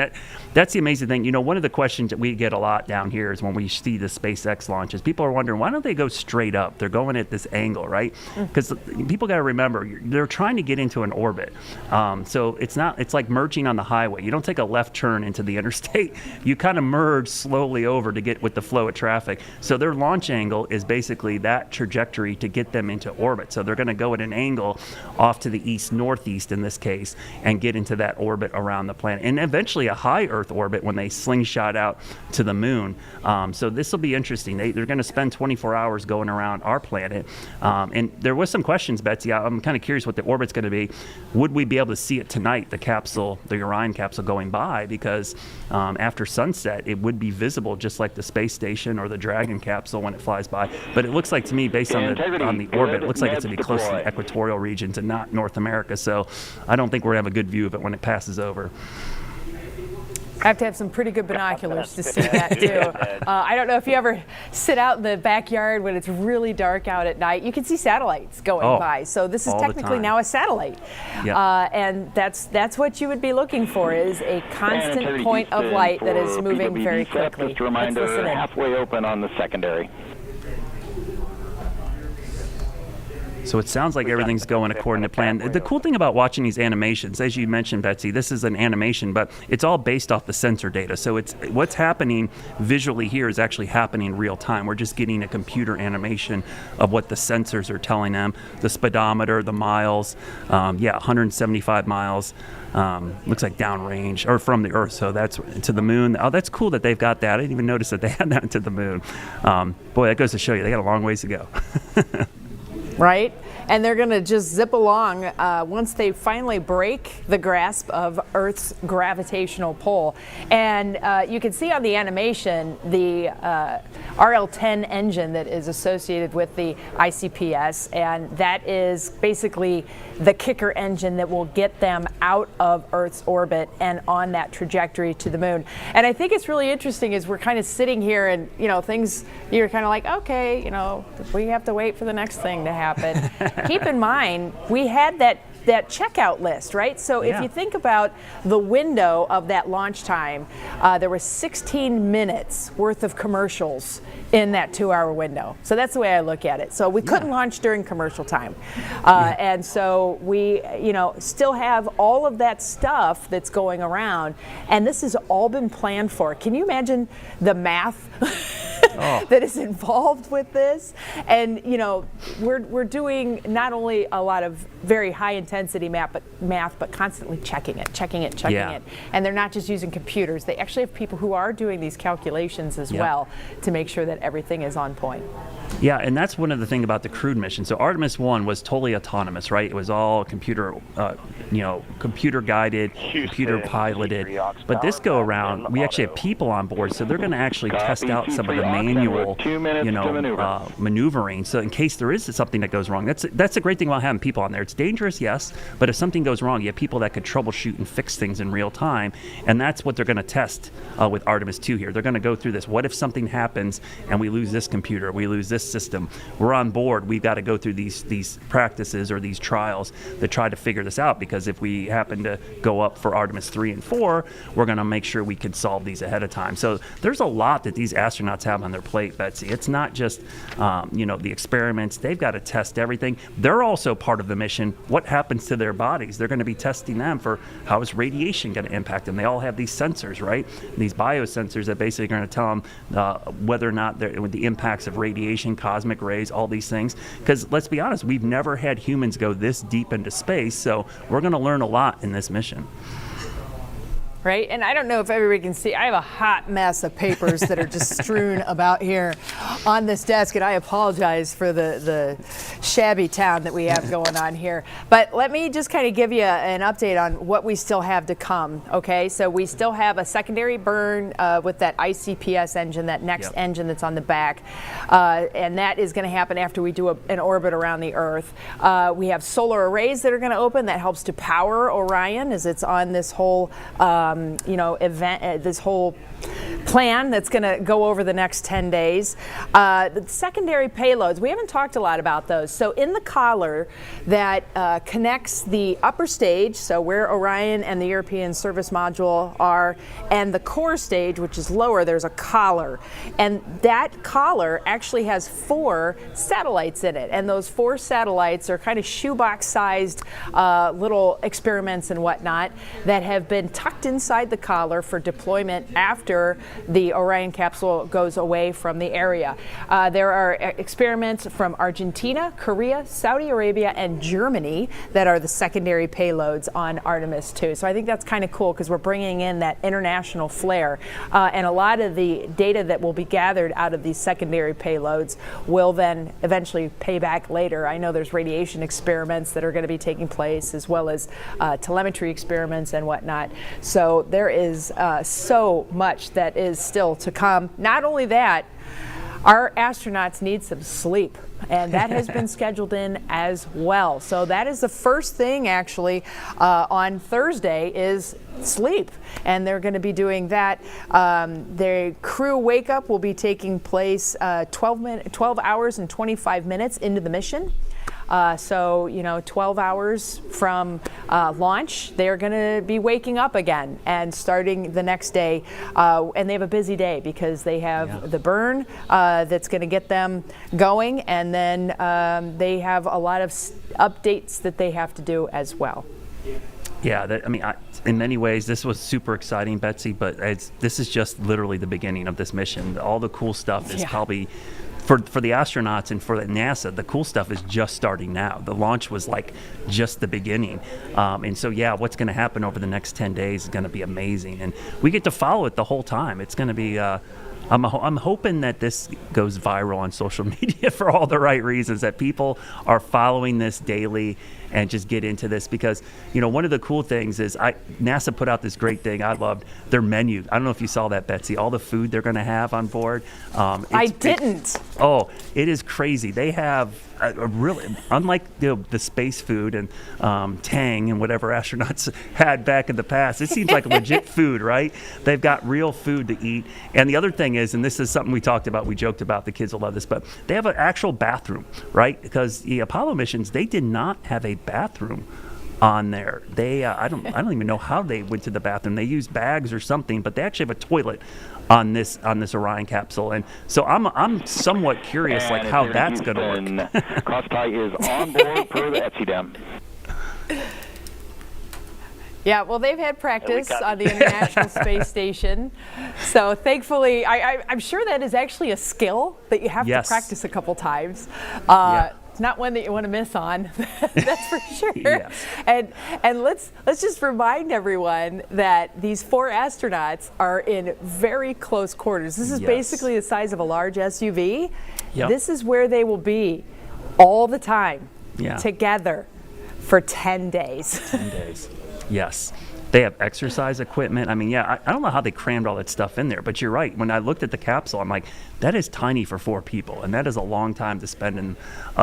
that's the amazing thing. One of the questions that we get a lot down here is when we see the SpaceX launches, people are wondering, why don't they go straight up? They're going at this angle, right? Because people got to remember, they're trying to get into an orbit. So it's like merging on the highway. You don't take a left turn into the interstate. You kind of merge slowly over to get with the flow of traffic. So their launch angle is basically that trajectory to get them into orbit. So they're going to go at an angle off to the east-northeast in this case and get into that orbit around the planet. And eventually a high Earth orbit when they slingshot out to the moon. So this will be interesting. They're going to spend 24 hours going around our planet. And there was some questions, Betsy. I'm kind of curious what the orbit's going to be. Would we be able to see it tonight, the Orion capsule going by? Because after sunset, it would be visible just like the space station or the Dragon capsule when it flies by. But it looks like to me, based on the orbit, it looks like it's going to be close to the equatorial regions and not North America. So I don't think we're going to have a good view of it when it passes over. I have to have some pretty good binoculars to see that too. I don't know if you ever sit out in the backyard when it's really dark out at night. You can see satellites going by. So this is technically now a satellite, and that's what you would be looking for, is a constant point of light that is moving very quickly. Just a reminder, halfway open on the secondary. So it sounds like everything's going according to plan. The cool thing about watching these animations, as you mentioned, Betsy, this is an animation, but it's all based off the sensor data. So it's what's happening visually here is actually happening in real time. We're just getting a computer animation of what the sensors are telling them, the speedometer, the miles, 175 miles. Looks like downrange or from the Earth, so that's to the moon. Oh, that's cool that they've got that. I didn't even notice that they had that to the moon. Boy, that goes to show you they got a long ways to go. Right? And they're going to just zip along once they finally break the grasp of Earth's gravitational pull. And you can see on the animation the RL-10 engine that is associated with the ICPS, and that is basically the kicker engine that will get them out of Earth's orbit and on that trajectory to the moon. And I think it's really interesting is we're kind of sitting here and, things, you're kind of like, okay, we have to wait for the next thing to happen. Keep in mind, we had that checkout list, right? So if you think about the window of that launch time, there was 16 minutes worth of commercials in that 2-hour window. So that's the way I look at it. So we couldn't launch during commercial time. And so we, still have all of that stuff that's going around, and this has all been planned for. Can you imagine the math that is involved with this? And we're doing not only a lot of very high intensity math, but constantly checking it. And they're not just using computers. They actually have people who are doing these calculations as well to make sure that everything is on point. Yeah, and that's one of the things about the crewed mission. So Artemis I was totally autonomous, right? It was all computer, computer guided, computer piloted. But this go around, we actually have people on board, so they're going to actually test out some of the manual, maneuvering. So in case there is something that goes wrong, that's a great thing about having people on there. It's dangerous, yes, but if something goes wrong, you have people that could troubleshoot and fix things in real time, and that's what they're going to test with Artemis II here. They're going to go through this. What if something happens and we lose this computer, we lose this system? We're on board. We've got to go through these practices or these trials to try to figure this out, because if we happen to go up for Artemis 3 and 4, we're going to make sure we can solve these ahead of time. So there's a lot that these astronauts have on their plate, Betsy. It's not just the experiments. They've got to test everything. They're also part of the mission. What happens to their bodies? They're going to be testing them for how is radiation going to impact them. They all have these sensors, right? These biosensors that basically are going to tell them whether or not with the impacts of radiation, cosmic rays, all these things. Because let's be honest, we've never had humans go this deep into space, so we're going to learn a lot in this mission. Right? And I don't know if everybody can see, I have a hot mess of papers that are just strewn about here on this desk, and I apologize for the shabby town that we have going on here. But let me just kind of give you an update on what we still have to come, okay? So we still have a secondary burn with that ICPS engine, that next engine that's on the back, and that is going to happen after we do an orbit around the Earth. We have solar arrays that are going to open that helps to power Orion as it's on this whole event, this whole plan that's going to go over the next 10 days. The secondary payloads, we haven't talked a lot about those. So in the collar that connects the upper stage, so where Orion and the European Service Module are, and the core stage, which is lower, there's a collar. And that collar actually has 4 satellites in it. And those 4 satellites are kind of shoebox-sized little experiments and whatnot that have been tucked inside the collar for deployment after the Orion capsule goes away from the area. There are experiments from Argentina, Korea, Saudi Arabia, and Germany that are the secondary payloads on Artemis II. So I think that's kind of cool because we're bringing in that international flair. And a lot of the data that will be gathered out of these secondary payloads will then eventually pay back later. I know there's radiation experiments that are going to be taking place, as well as telemetry experiments and whatnot. So there is so much that is still to come. Not only that, our astronauts need some sleep, and that has been scheduled in as well. So that is the first thing actually on Thursday is sleep, and they're going to be doing that. The crew wake up will be taking place 12 hours and 25 minutes into the mission. So, 12 hours from launch, they're going to be waking up again and starting the next day. And they have a busy day because they have the burn that's going to get them going. And then they have a lot of updates that they have to do as well. Yeah, in many ways, this was super exciting, Betsy, but this is just literally the beginning of this mission. All the cool stuff is probably... For the astronauts and for NASA, the cool stuff is just starting now. The launch was like just the beginning. And so, what's going to happen over the next 10 days is going to be amazing. And we get to follow it the whole time. It's going to be, I'm hoping that this goes viral on social media for all the right reasons, that people are following this daily and just get into this, because one of the cool things is NASA put out this great thing I loved, their menu. I don't know if you saw that, Betsy, all the food they're going to have on board. I didn't. It is crazy. They have a really, unlike the space food and Tang and whatever astronauts had back in the past, it seems like legit food, right? They've got real food to eat. And the other thing is, and this is something we talked about, we joked about, the kids will love this, but they have an actual bathroom, right? Because the Apollo missions, they did not have a bathroom on there. They I don't even know how they went to the bathroom. They used bags or something, but they actually have a toilet on this Orion capsule. And so I'm somewhat curious, like how that's going to work. Crosstie is on board for the Etsy Yeah, well, they've had practice on the International Space Station. So thankfully, I'm sure that is actually a skill that you have to practice a couple times. It's not one that you want to miss on, that's for sure. Yes. And let's just remind everyone that these 4 astronauts are in very close quarters. This is basically the size of a large SUV. Yep. This is where they will be all the time together for 10 days. 10 days. Yes. They have exercise equipment. I don't know how they crammed all that stuff in there, but you're right. When I looked at the capsule, I'm like, that is tiny for 4 people, and that is a long time to spend in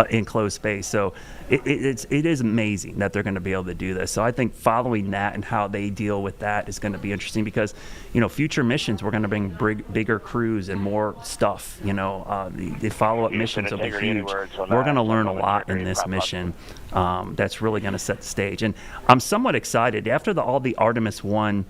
enclosed space. So it is amazing that they're going to be able to do this. So I think following that and how they deal with that is going to be interesting, because future missions, we're going to bring bigger crews and more stuff. The follow-up missions will be huge. We're going to learn a lot in this mission. That's really going to set the stage, and I'm somewhat excited after all the Artemis I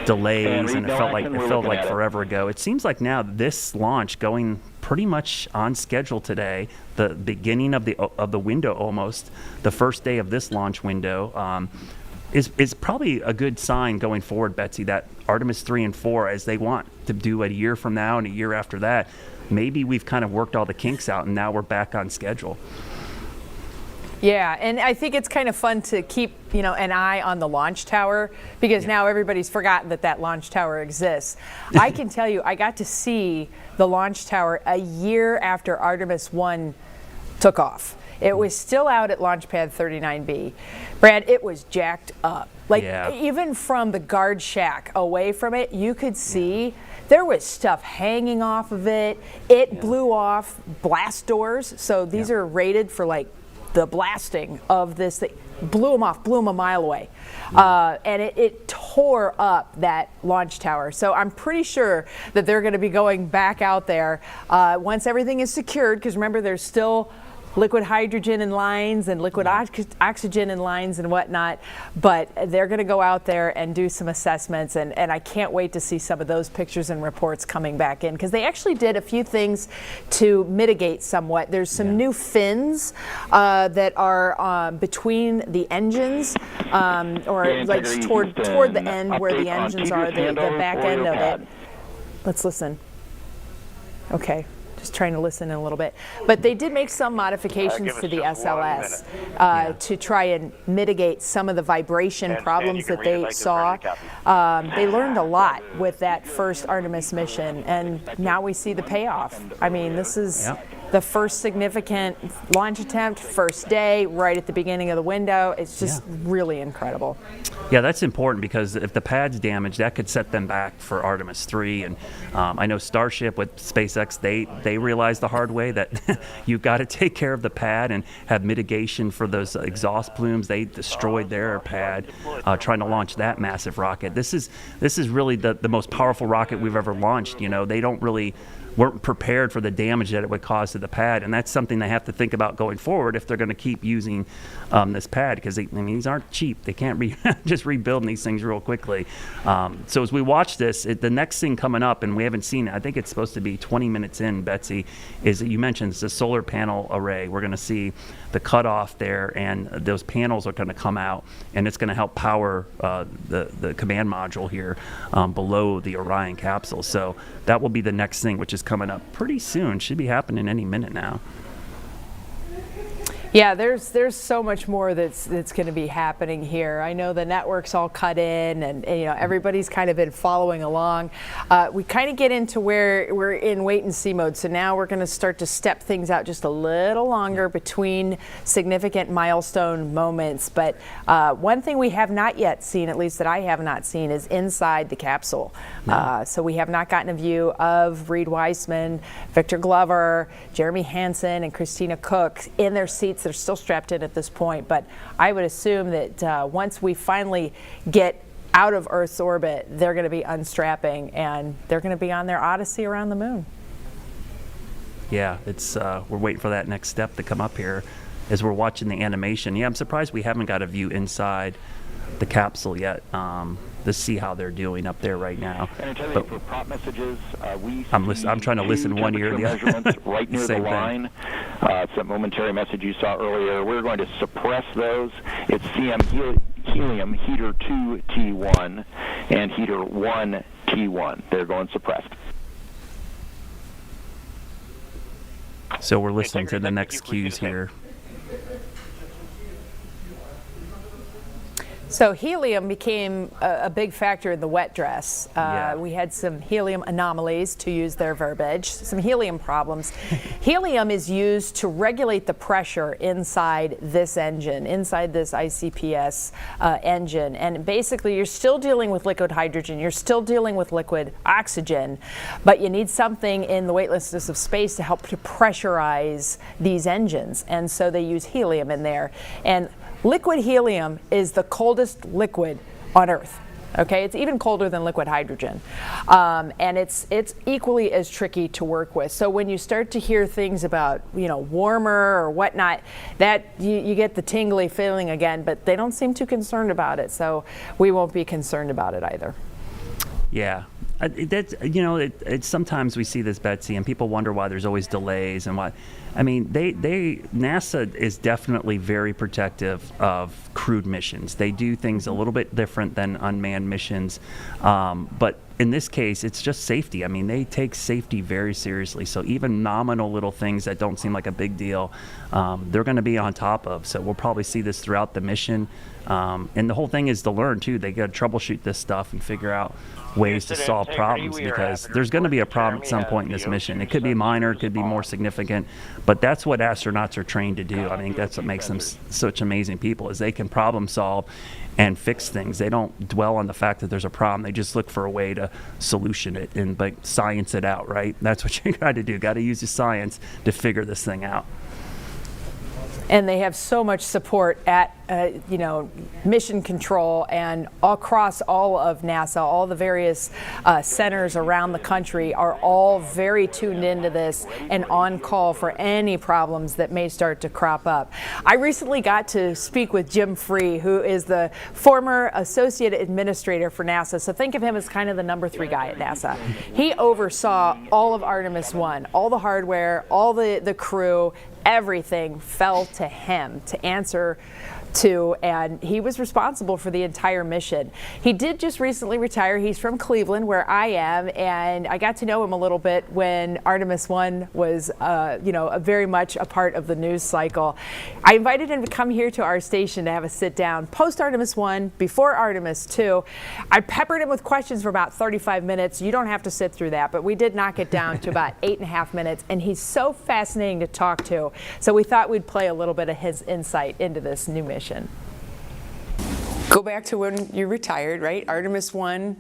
delays, and it felt like forever ago. It seems like now this launch going pretty much on schedule today, the beginning of the window, almost the first day of this launch window, is probably a good sign going forward, Betsy, that Artemis 3 and 4, as they want to do a year from now and a year after that, maybe we've kind of worked all the kinks out and now we're back on schedule. Yeah, and I think it's kind of fun to keep, an eye on the launch tower, because now everybody's forgotten that launch tower exists. I can tell you, I got to see the launch tower a year after Artemis I took off. It was still out at Launchpad 39B. Brad, it was jacked up. Even from the guard shack away from it, you could see there was stuff hanging off of it. It blew off blast doors. So these are rated for the blasting of this thing. Blew them a mile away. And it tore up that launch tower. So I'm pretty sure that they're going to be going back out there once everything is secured, because remember, there's still liquid hydrogen in lines and liquid oxygen in lines and whatnot, but they're going to go out there and do some assessments, and I can't wait to see some of those pictures and reports coming back in, because they actually did a few things to mitigate somewhat. There's some new fins that are between the engines, or toward the end where the engines are, the back end of it. Let's listen. Okay. Just trying to listen in a little bit. But they did make some modifications to the SLS to try and mitigate some of the vibration problems that they saw. They learned a lot with that first Artemis mission, and now we see the payoff. This is the first significant launch attempt, first day, right at the beginning of the window. It's just really incredible. Yeah, that's important because if the pad's damaged, that could set them back for Artemis III. And I know Starship with SpaceX, they realized the hard way that you've got to take care of the pad and have mitigation for those exhaust plumes. They destroyed their pad trying to launch that massive rocket. This is really the most powerful rocket we've ever launched. You know, they weren't prepared for the damage that it would cause to the pad, and that's something they have to think about going forward if they're going to keep using this pad, because these aren't cheap. They can't just rebuild these things real quickly. So as we watch this, the next thing coming up, and we haven't seen it, I think it's supposed to be 20 minutes in, Betsy, is that you mentioned it's a solar panel array. We're going to see the cutoff there, and those panels are going to come out, and it's going to help power the command module here below the Orion capsule. So that will be the next thing, which is coming up pretty soon. Should be happening any minute now. Yeah, there's so much more that's going to be happening here. I know the network's all cut in, and you know, everybody's kind of been following along. We kind of get into where we're in wait and see mode. So now we're going to start to step things out just a little longer between significant milestone moments. But one thing we have not yet seen, at least that I have not seen, is inside the capsule. So we have not gotten a view of Reed Wiseman, Victor Glover, Jeremy Hansen, and Christina Cook in their seats. They're still strapped in at this point, but I would assume that once we finally get out of Earth's orbit, they're going to be unstrapping and they're going to be on their odyssey around the moon. Yeah, it's we're waiting for that next step to come up here as we're watching the animation. Yeah, I'm surprised we haven't got a view inside the capsule yet. To see how they're doing up there right now. And I tell you, for prop messages, I'm trying to listen one ear to the other. Measurements right near the line. It's a momentary message you saw earlier. We're going to suppress those. It's CM helium heater 2 T1 and heater 1 T1. They're going suppressed. So we're listening to the next cues here. So helium became a big factor in the wet dress. We had some helium anomalies, to use their verbiage, some helium problems. Helium is used to regulate the pressure inside this engine, inside this ICPS engine. And basically, you're still dealing with liquid hydrogen, you're still dealing with liquid oxygen, but you need something in the weightlessness of space to help to pressurize these engines. And so they use helium in there. And liquid helium is the coldest liquid on Earth. Okay, it's even colder than liquid hydrogen, and it's equally as tricky to work with. So when you start to hear things about, you know, warmer or whatnot, that you get the tingly feeling again. But they don't seem too concerned about it, so we won't be concerned about it either. Yeah. That's, you know, it's sometimes we see this, Betsy, and people wonder why there's always delays and why. I mean, NASA is definitely very protective of crewed missions. They do things a little bit different than unmanned missions, but in this case, it's just safety. I mean, they take safety very seriously. So even nominal little things that don't seem like a big deal, they're going to be on top of. So we'll probably see this throughout the mission. And the whole thing is to learn, too. They got to troubleshoot this stuff and figure out ways to solve problems, because there's going to be a problem at some point in this mission. It could be minor, it could be more significant, but that's what astronauts are trained to do. I think that's what makes them such amazing people, is they can problem solve and fix things. They don't dwell on the fact that there's a problem. They just look for a way to solution it and science it out, right? That's what you got to do. Got to use the science to figure this thing out. And they have so much support at, you know, mission control and across all of NASA. All the various centers around the country are all very tuned into this and on call for any problems that may start to crop up. I recently got to speak with Jim Free, who is the former associate administrator for NASA. So think of him as kind of the number 3 guy at NASA. He oversaw all of Artemis I, all the hardware, all the crew. Everything fell to him to answer II, and he was responsible for the entire mission. He did just recently retire. He's from Cleveland, where I am, and I got to know him a little bit when Artemis I was, very much a part of the news cycle. I invited him to come here to our station to have a sit down post Artemis I, before Artemis II. I peppered him with questions for about 35 minutes. You don't have to sit through that, but we did knock it down to about 8.5 minutes, and he's so fascinating to talk to. So we thought we'd play a little bit of his insight into this new mission. Go back to when you retired, right? Artemis I,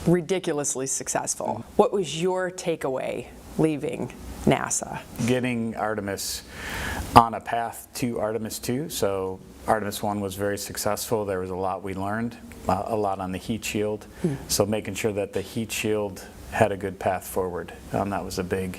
ridiculously successful. What was your takeaway leaving NASA? Getting Artemis on a path to Artemis II. So Artemis I was very successful. There was a lot we learned, a lot on the heat shield. So making sure that the heat shield had a good path forward. That was a big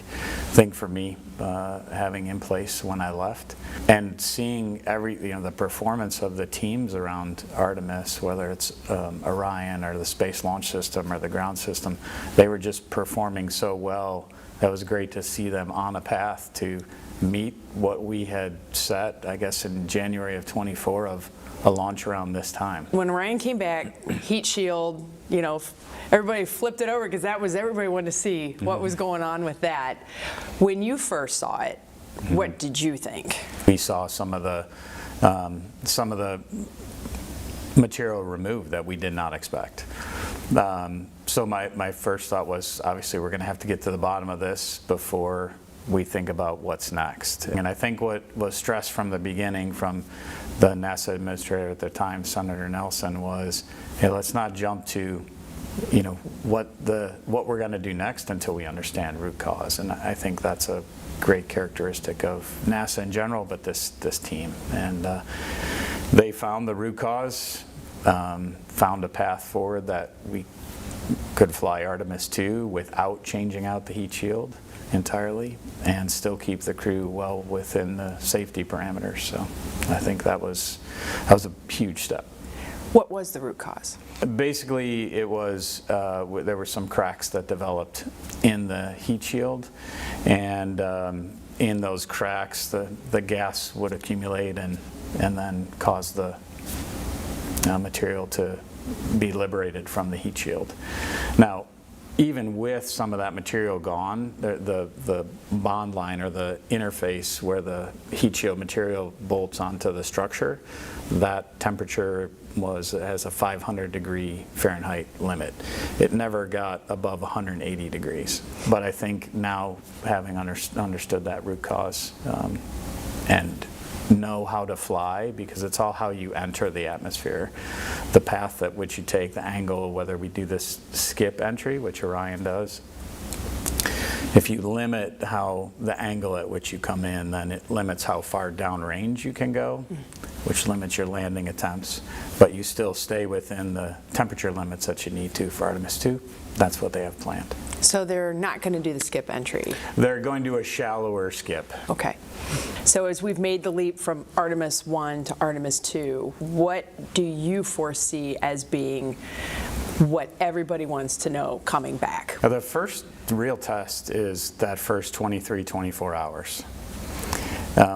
thing for me, having in place when I left. And seeing the performance of the teams around Artemis, whether it's Orion or the Space Launch System or the ground system, they were just performing so well. That was great to see them on a path to meet what we had set, I guess, in January of 24 of a launch around this time. When Orion came back, heat shield, everybody flipped it over because everybody wanted to see what was going on with that. When you first saw it, what did you think? We saw some of the material removed that we did not expect. So my first thought was, obviously, we're going to have to get to the bottom of this before we think about what's next. And I think what was stressed from the beginning from the NASA administrator at the time, Senator Nelson, was, hey, let's not jump to what we're going to do next until we understand root cause. And I think that's a great characteristic of NASA in general, but this team. And they found the root cause, found a path forward that we could fly Artemis II without changing out the heat shield entirely and still keep the crew well within the safety parameters. So I think that was a huge step. What was the root cause? Basically, it was there were some cracks that developed in the heat shield, and in those cracks the gas would accumulate and then cause the material to be liberated from the heat shield. Now, even with some of that material gone, the bond line or the interface where the heat shield material bolts onto the structure, that temperature has a 500-degree Fahrenheit limit. It never got above 180 degrees. But I think now, having understood that root cause and know how to fly, because it's all how you enter the atmosphere, the path at which you take, the angle, whether we do this skip entry, which Orion does. If you limit the angle at which you come in, then it limits how far downrange you can go, which limits your landing attempts, but you still stay within the temperature limits that you need to for Artemis II. That's what they have planned. So they're not going to do the skip entry? They're going to do a shallower skip. Okay. So as we've made the leap from Artemis I to Artemis II, what do you foresee as being what everybody wants to know coming back? The first real test is that first 24 hours.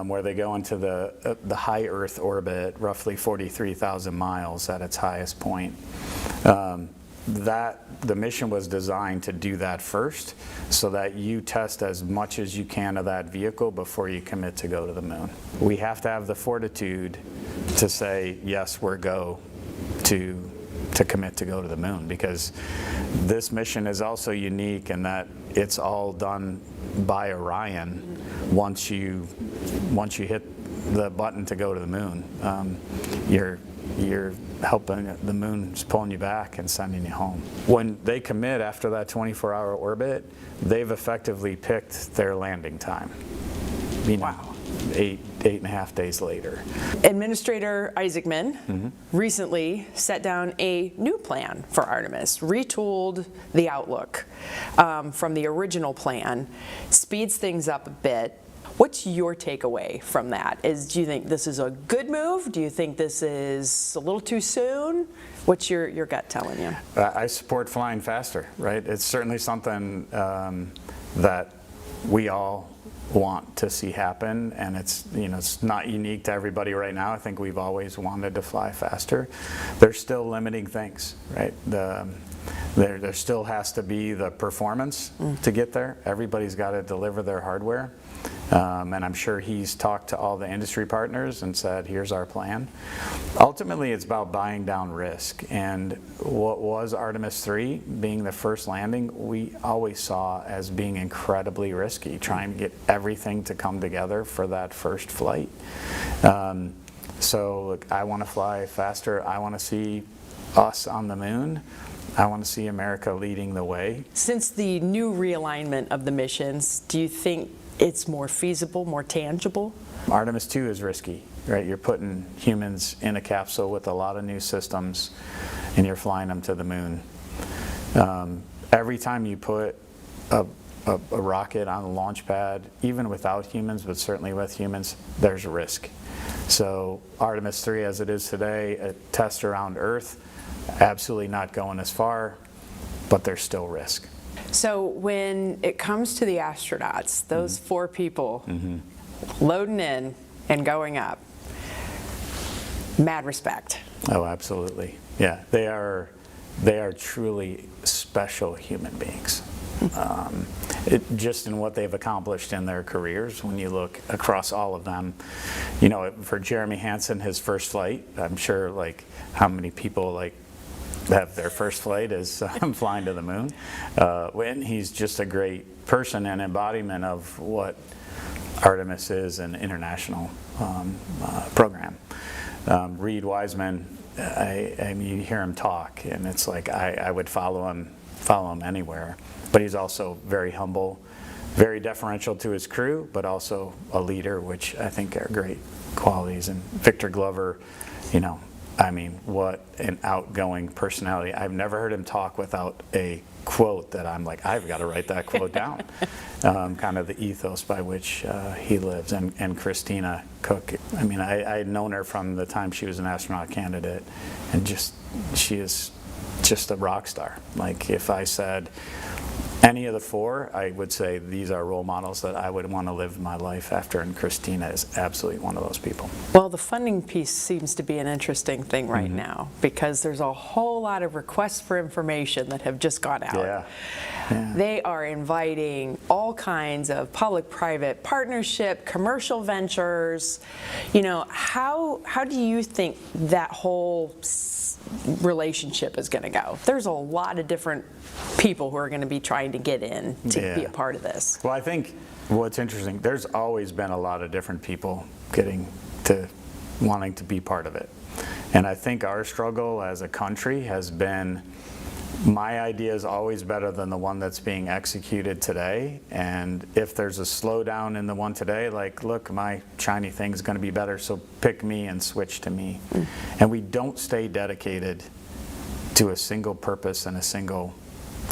Where they go into the high Earth orbit, roughly 43,000 miles at its highest point. The mission was designed to do that first, so that you test as much as you can of that vehicle before you commit to go to the moon. We have to have the fortitude to say, yes, we're go to commit to go to the moon, because this mission is also unique in that it's all done by Orion. Once you hit the button to go to the moon, you're helping, the moon's pulling you back and sending you home. When they commit after that 24-hour orbit, they've effectively picked their landing time. Wow. 8.5 days later. Administrator Isaacman recently set down a new plan for Artemis, retooled the outlook from the original plan, speeds things up a bit. What's your takeaway from that? Do you think this is a good move? Do you think this is a little too soon? What's your gut telling you? I support flying faster, right? It's certainly something that we all want to see happen, and it's not unique to everybody right now. I think we've always wanted to fly faster. There's still limiting things, right? There still has to be the performance to get there. Everybody's got to deliver their hardware. And I'm sure he's talked to all the industry partners and said, here's our plan. Ultimately, it's about buying down risk. And what was Artemis II being the first landing, we always saw as being incredibly risky, trying to get everything to come together for that first flight. So look, I want to fly faster. I want to see us on the moon. I want to see America leading the way. Since the new realignment of the missions, do you think it's more feasible, more tangible? Artemis II is risky, right? You're putting humans in a capsule with a lot of new systems, and you're flying them to the moon. Every time you put a rocket on a launch pad, even without humans, but certainly with humans, there's risk. So Artemis III, as it is today, a test around Earth, absolutely not going as far, but there's still risk. So when it comes to the astronauts, those 4 people loading in and going up, mad respect. Oh, absolutely. Yeah, they are truly special human beings. Just in what they've accomplished in their careers, when you look across all of them, for Jeremy Hansen, his first flight, I'm sure how many people have their first flight is flying to the moon. When he's just a great person and embodiment of what Artemis is, an international program. Reed Wiseman, I mean, you hear him talk, and it's like I would follow him anywhere. But he's also very humble, very deferential to his crew, but also a leader, which I think are great qualities. And Victor Glover, I mean, what an outgoing personality. I've never heard him talk without a quote that I'm like, I've got to write that quote down. Kind of the ethos by which he lives. And Christina Cook, I mean, I had known her from the time she was an astronaut candidate, and she is just a rock star. Like, if I said any of the 4, I would say these are role models that I would want to live my life after, and Christina is absolutely one of those people. Well, the funding piece seems to be an interesting thing right now, because there's a whole lot of requests for information that have just gone out. Yeah. They are inviting all kinds of public-private partnership, commercial ventures. How do you think that whole relationship is going to go? There's a lot of different people who are going to be trying to get in to be a part of this. Well, I think what's interesting, there's always been a lot of different people wanting to be part of it. And I think our struggle as a country has been, my idea is always better than the one that's being executed today. And if there's a slowdown in the one today, look, my shiny thing's going to be better, so pick me and switch to me. And we don't stay dedicated to a single purpose and a single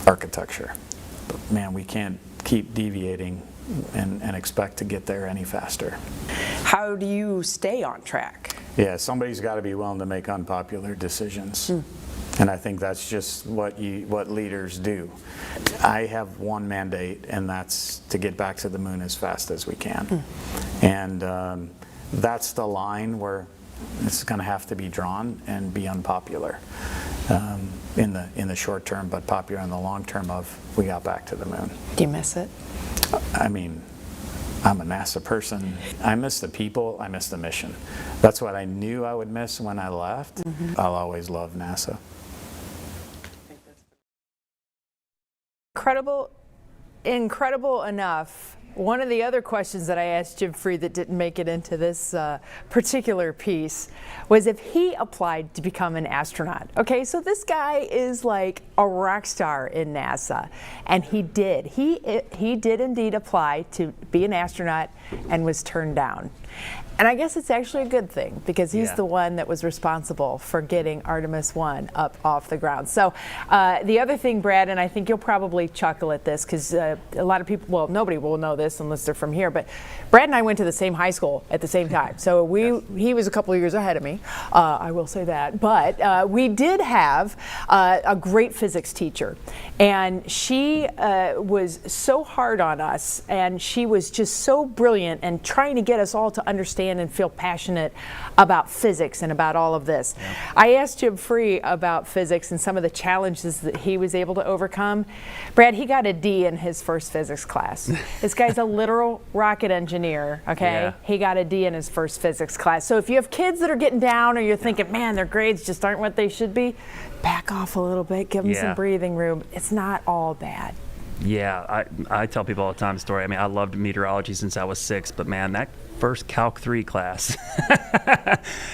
architecture. But man, we can't keep deviating and expect to get there any faster. How do you stay on track? Yeah, somebody's got to be willing to make unpopular decisions. And I think that's just what leaders do. I have one mandate, and that's to get back to the moon as fast as we can. And that's the line where it's going to have to be drawn and be unpopular in the short term, but popular in the long term of we got back to the moon. Do you miss it? I mean, I'm a NASA person. I miss the people, I miss the mission. That's what I knew I would miss when I left. I'll always love NASA. Incredible enough. One of the other questions that I asked Jim Freed that didn't make it into this particular piece was if he applied to become an astronaut. Okay, so this guy is like a rock star in NASA, and he did. He did indeed apply to be an astronaut and was turned down. And I guess it's actually a good thing because he's Yeah. the one that was responsible for getting Artemis 1 up off the ground. So the other thing, Brad, and I think you'll probably chuckle at this because a lot of people, well, nobody will know this unless they're from here, but Brad and I went to the same high school at the same time. So he was a couple of years ahead of me, I will say that. But we did have a great physics teacher, and she was so hard on us, and she was just so brilliant and trying to get us all to understand and feel passionate about physics and about all of this. Yeah. I asked Jim Free about physics and some of the challenges that he was able to overcome. Brad, he got a D in his first physics class. This guy's a literal rocket engineer, okay? Yeah. He got a D in his first physics class. So if you have kids that are getting down or you're thinking, man, their grades just aren't what they should be, back off a little bit, give them some breathing room. It's not all bad. Yeah, I tell people all the time the story. I mean, I loved meteorology since I was 6, but man, that first Calc 3 class,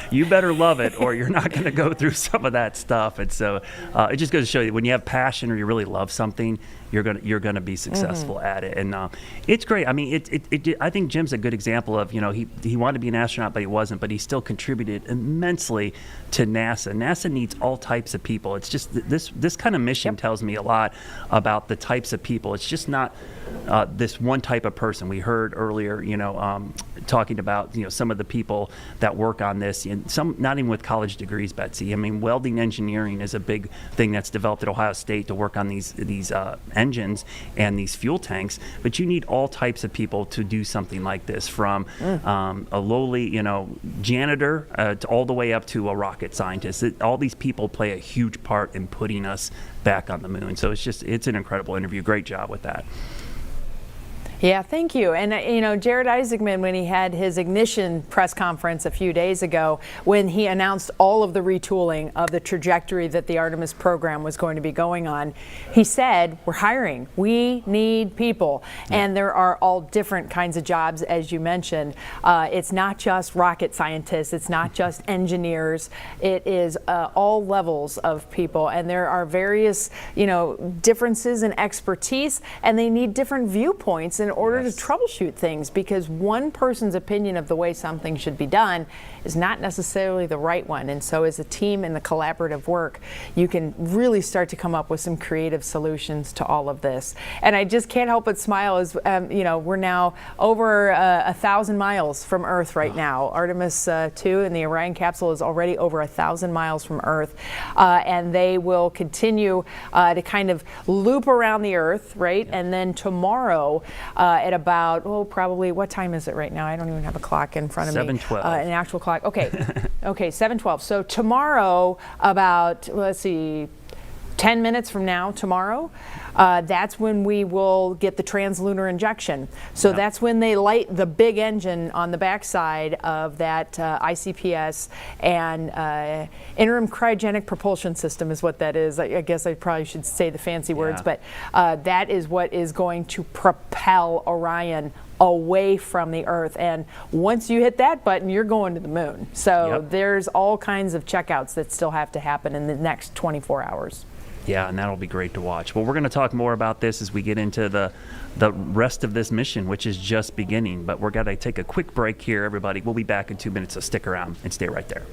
you better love it or you're not going to go through some of that stuff. And so it just goes to show you when you have passion or you really love something, you're gonna be successful at it. And it's great. I mean, I think Jim's a good example of, he wanted to be an astronaut, but he wasn't, but he still contributed immensely to NASA. NASA needs all types of people. It's just this kind of mission tells me a lot about the types of people. It's just not this one type of person. We heard earlier, talking about some of the people that work on this, and some not even with college degrees, Betsy. I mean, welding engineering is a big thing that's developed at Ohio State to work on these engines and these fuel tanks. But you need all types of people to do something like this, from a lowly janitor to all the way up to a rocket scientist. All these people play a huge part in putting us back on the moon. So it's an incredible interview. Great job with that. Yeah, thank you. And, Jared Isaacman, when he had his ignition press conference a few days ago, when he announced all of the retooling of the trajectory that the Artemis program was going to be going on, he said, we're hiring. We need people. Yeah. And there are all different kinds of jobs, as you mentioned. It's not just rocket scientists. It's not just engineers. It is all levels of people. And there are various, differences in expertise, and they need different viewpoints in order to troubleshoot things, because one person's opinion of the way something should be done is not necessarily the right one. And so as a team in the collaborative work, you can really start to come up with some creative solutions to all of this. And I just can't help but smile as, we're now over 1,000 miles from Earth right now. Artemis II and the Orion capsule is already over 1,000 miles from Earth. And they will continue to kind of loop around the Earth, right? Yeah. And then tomorrow, at about, probably, what time is it right now? I don't even have a clock in front of me. 7:12. An actual clock. Okay. Okay, 7:12. So tomorrow, about, 10 minutes from now, tomorrow, that's when we will get the translunar injection. So that's when they light the big engine on the backside of that ICPS, and interim cryogenic propulsion system is what that is. I guess I probably should say the fancy words, but that is what is going to propel Orion away from the Earth. And once you hit that button, you're going to the moon. So there's all kinds of checkouts that still have to happen in the next 24 hours. Yeah, and that'll be great to watch. Well, we're going to talk more about this as we get into the rest of this mission, which is just beginning. But we're going to take a quick break here, everybody. We'll be back in 2 minutes, so stick around and stay right there.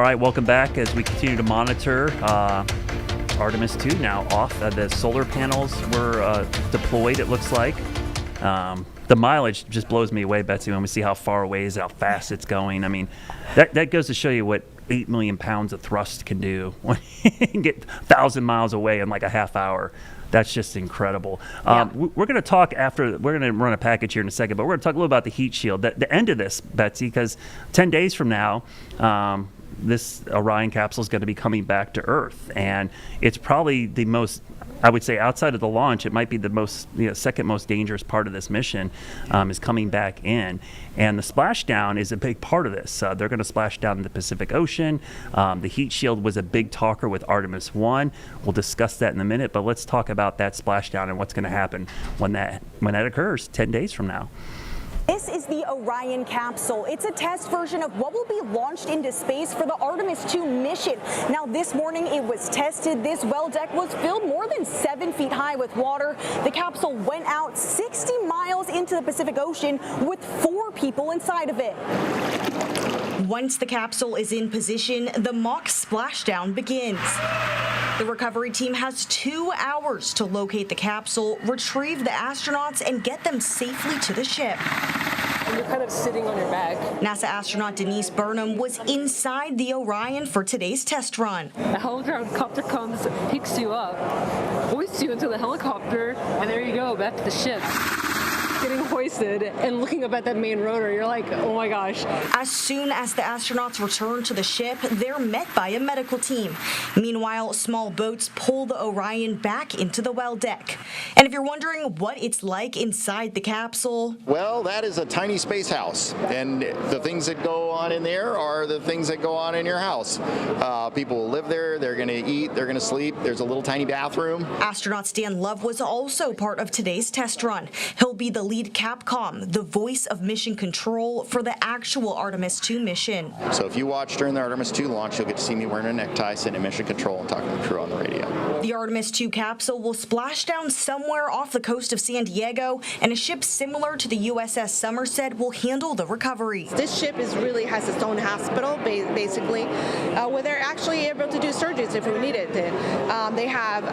right, welcome back as we continue to monitor Artemis II now off. The solar panels were deployed, it looks like. The mileage just blows me away, Betsy, when we see how far away it is, how fast it's going. I mean, that goes to show you what 8 million pounds of thrust can do when you can get 1,000 miles away in like a half hour. That's just incredible. Yeah. We're going to talk after, we're going to run a package here in a second, but we're going to talk a little about the heat shield, the end of this, Betsy, because 10 days from now, this Orion capsule is going to be coming back to Earth. And it's probably the most, I would say, outside of the launch, it might be the most, second most dangerous part of this mission is coming back in. And the splashdown is a big part of this. They're going to splash down in the Pacific Ocean. The heat shield was a big talker with Artemis I. We'll discuss that in a minute, but let's talk about that splashdown and what's going to happen when that occurs 10 days from now. This is the Orion capsule. It's a test version of what will be launched into space for the Artemis II mission. Now, this morning it was tested. This well deck was filled more than 7 feet high with water. The capsule went out 60 miles into the Pacific Ocean with 4 people inside of it. Once the capsule is in position, the mock splashdown begins. The recovery team has 2 hours to locate the capsule, retrieve the astronauts, and get them safely to the ship. And you're kind of sitting on your back. NASA astronaut Denise Burnham was inside the Orion for today's test run. The helicopter comes, picks you up, hoists you into the helicopter, and there you go, back to the ship. Getting hoisted and looking up at that main rotor, you're like, oh my gosh. As soon as the astronauts return to the ship, they're met by a medical team. Meanwhile, small boats pull the Orion back into the well deck. And if you're wondering what it's like inside the capsule, well, that is a tiny space house, and the things that go on in there are the things that go on in your house. People will live there, they're going to eat, they're going to sleep. There's a little tiny bathroom. Astronaut Stan Love was also part of today's test run. He'll be the lead Capcom, the voice of mission control for the actual Artemis II mission. So if you watch during the Artemis II launch, you'll get to see me wearing a necktie, sitting in mission control and talking to the crew on the radio. The Artemis II capsule will splash down somewhere off the coast of San Diego, and a ship similar to the USS Somerset will handle the recovery. This ship really has its own hospital, basically, where they're actually able to do surgeries if we needed it. They have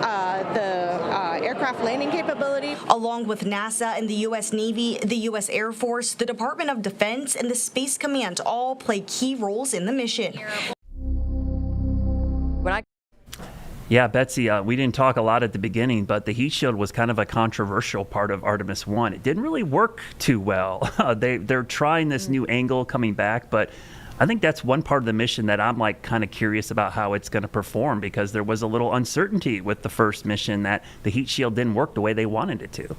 the aircraft landing capability. Along with NASA and the U.S. Navy, the U.S. Air Force, the Department of Defense, and the Space Command all play key roles in the mission. Yeah, Betsy, we didn't talk a lot at the beginning, but the heat shield was kind of a controversial part of Artemis I. It didn't really work too well. They're trying this new angle coming back, but I think that's one part of the mission that I'm like kind of curious about how it's going to perform, because there was a little uncertainty with the first mission that the heat shield didn't work the way they wanted it to.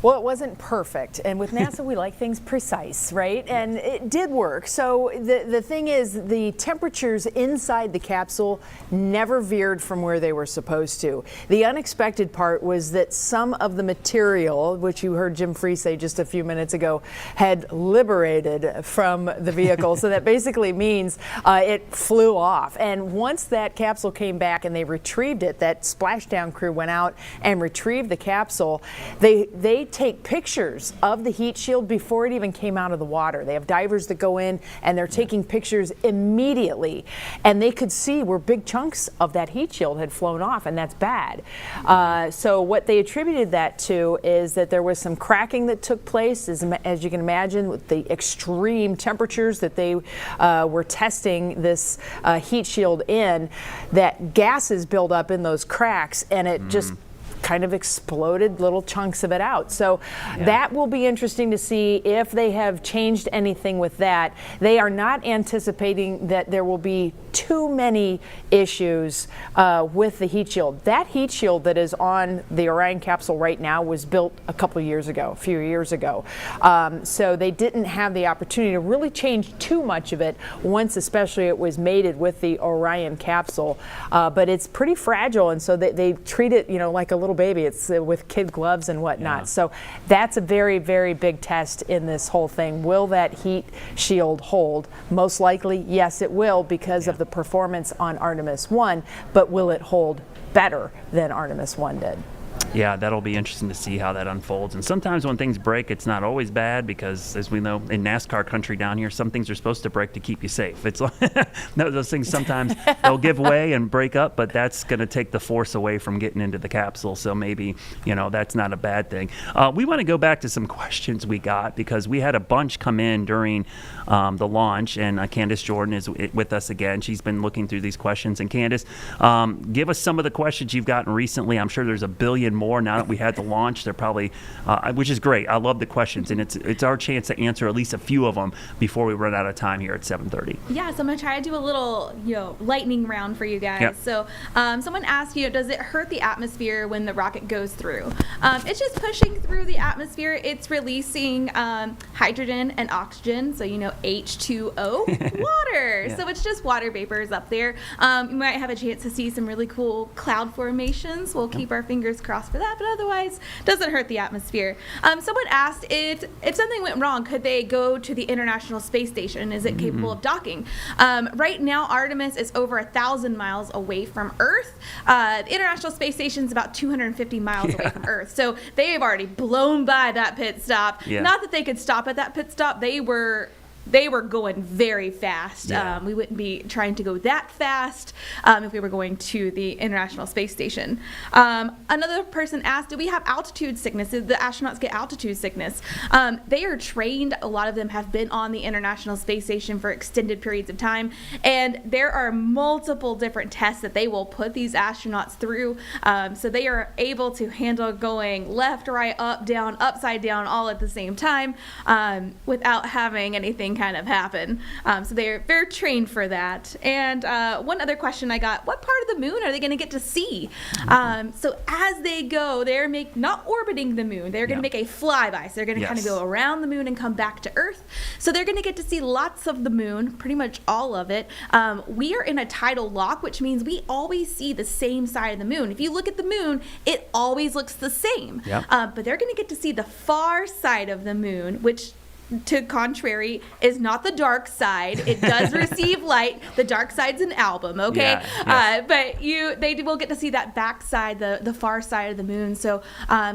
Well, it wasn't perfect, and with NASA we like things precise, right? And it did work. So the thing is, the temperatures inside the capsule never veered from where they were supposed to. The unexpected part was that some of the material, which you heard Jim Free say just a few minutes ago, had liberated from the vehicle. So that basically means it flew off. And once that capsule came back and they retrieved it, that splashdown crew went out and retrieved the capsule. They take pictures of the heat shield before it even came out of the water. They have divers that go in and they're taking pictures immediately, and they could see where big chunks of that heat shield had flown off, and that's bad. So what they attributed that to is that there was some cracking that took place, as you can imagine, with the extreme temperatures that they were testing this heat shield in, that gases build up in those cracks, and it just kind of exploded little chunks of it out. So that will be interesting to see if they have changed anything with that. They are not anticipating that there will be too many issues with the heat shield. That heat shield that is on the Orion capsule right now was built a few years ago. So they didn't have the opportunity to really change too much of it once, especially it was mated with the Orion capsule. But it's pretty fragile, and so they treat it, like a little baby. It's with kid gloves and whatnot. So that's a very, very big test in this whole thing. Will that heat shield hold? Most likely, yes, it will, because of the performance on Artemis I, but will it hold better than Artemis I did? Yeah, that'll be interesting to see how that unfolds. And sometimes when things break, it's not always bad because, as we know, in NASCAR country down here, some things are supposed to break to keep you safe. It's like those things sometimes they'll give way and break up, but that's going to take the force away from getting into the capsule. So maybe, that's not a bad thing. We want to go back to some questions we got because we had a bunch come in during the launch, and Candace Jordan is with us again. She's been looking through these questions. And Candace, give us some of the questions you've gotten recently. I'm sure there's a billion more now that we had the launch. They're probably, which is great. I love the questions, and it's our chance to answer at least a few of them before we run out of time here at 7:30. Yeah, so I'm gonna try to do a little, lightning round for you guys. Yep. So, someone asked, does it hurt the atmosphere when the rocket goes through? It's just pushing through the atmosphere. It's releasing hydrogen and oxygen. So H2O, water. Yeah. So it's just water vapors up there. You might have a chance to see some really cool cloud formations. We'll keep our fingers crossed for that, but otherwise doesn't hurt the atmosphere. Someone asked if something went wrong, could they go to the International Space Station? Is it capable of docking? Right now, Artemis is over 1,000 miles away from Earth. The International Space Station is about 250 miles away from Earth, so they have already blown by that pit stop. Yeah. Not that they could stop at that pit stop. They were going very fast. Yeah. We wouldn't be trying to go that fast if we were going to the International Space Station. Another person asked, do we have altitude sickness? Did the astronauts get altitude sickness? They are trained. A lot of them have been on the International Space Station for extended periods of time. And there are multiple different tests that they will put these astronauts through. So they are able to handle going left, right, up, down, upside down, all at the same time without having anything kind of happen. So they're trained for that. And one other question I got, what part of the moon are they going to get to see? So as they go, they're not orbiting the moon. They're going to make a flyby. So they're going to kind of go around the moon and come back to Earth. So they're going to get to see lots of the moon, pretty much all of it. We are in a tidal lock, which means we always see the same side of the moon. If you look at the moon, it always looks the same. Yep. But they're going to get to see the far side of the moon, which to contrary is not the dark side. It does receive light. The dark side's an album, okay? Yeah, yes. But they will get to see that back side, the far side of the moon. So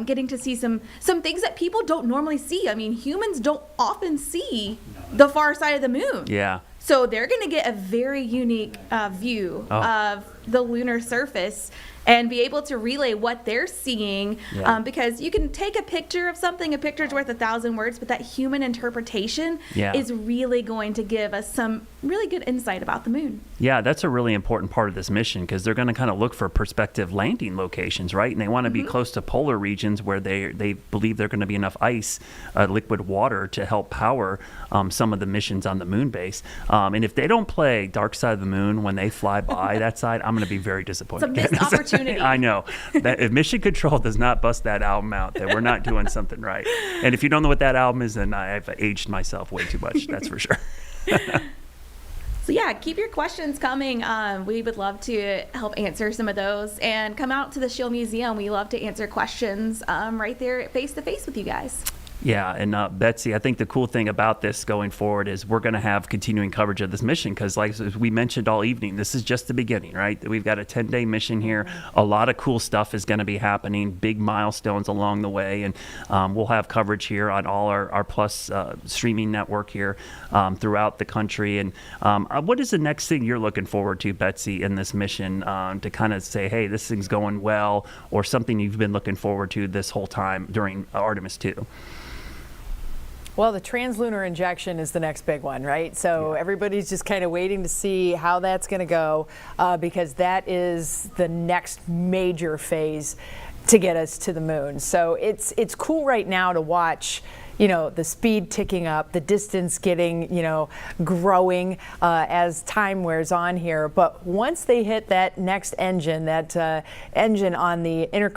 getting to see some things that people don't normally see. I mean, humans don't often see the far side of the moon. Yeah. So they're going to get a very unique view of the lunar surface and be able to relay what they're seeing, because you can take a picture of something, a picture's worth 1,000 words, but that human interpretation is really going to give us some really good insight about the moon. Yeah, that's a really important part of this mission because they're going to kind of look for prospective landing locations, right? And they want to be close to polar regions where they believe there's going to be enough ice, liquid water to help power some of the missions on the moon base. And if they don't play Dark Side of the Moon when they fly by that side, I'm going to be very disappointed. It's a missed opportunity. I know. That if Mission Control does not bust that album out, then we're not doing something right. And if you don't know what that album is, then I've aged myself way too much. That's for sure. So yeah, keep your questions coming. We would love to help answer some of those. And come out to the Shield Museum. We love to answer questions right there face to face with you guys. Yeah, and Betsy, I think the cool thing about this going forward is we're going to have continuing coverage of this mission because, like we mentioned all evening, this is just the beginning, right? We've got a 10-day mission here. A lot of cool stuff is going to be happening, big milestones along the way, and we'll have coverage here on all our Plus streaming network here throughout the country. And what is the next thing you're looking forward to, Betsy, in this mission to kind of say, hey, this thing's going well, or something you've been looking forward to this whole time during Artemis II? Well, the translunar injection is the next big one, right? So everybody's just kind of waiting to see how that's going to go because that is the next major phase to get us to the moon. So it's cool right now to watch, the speed ticking up, the distance getting, growing as time wears on here. But once they hit that next engine, that engine on the interim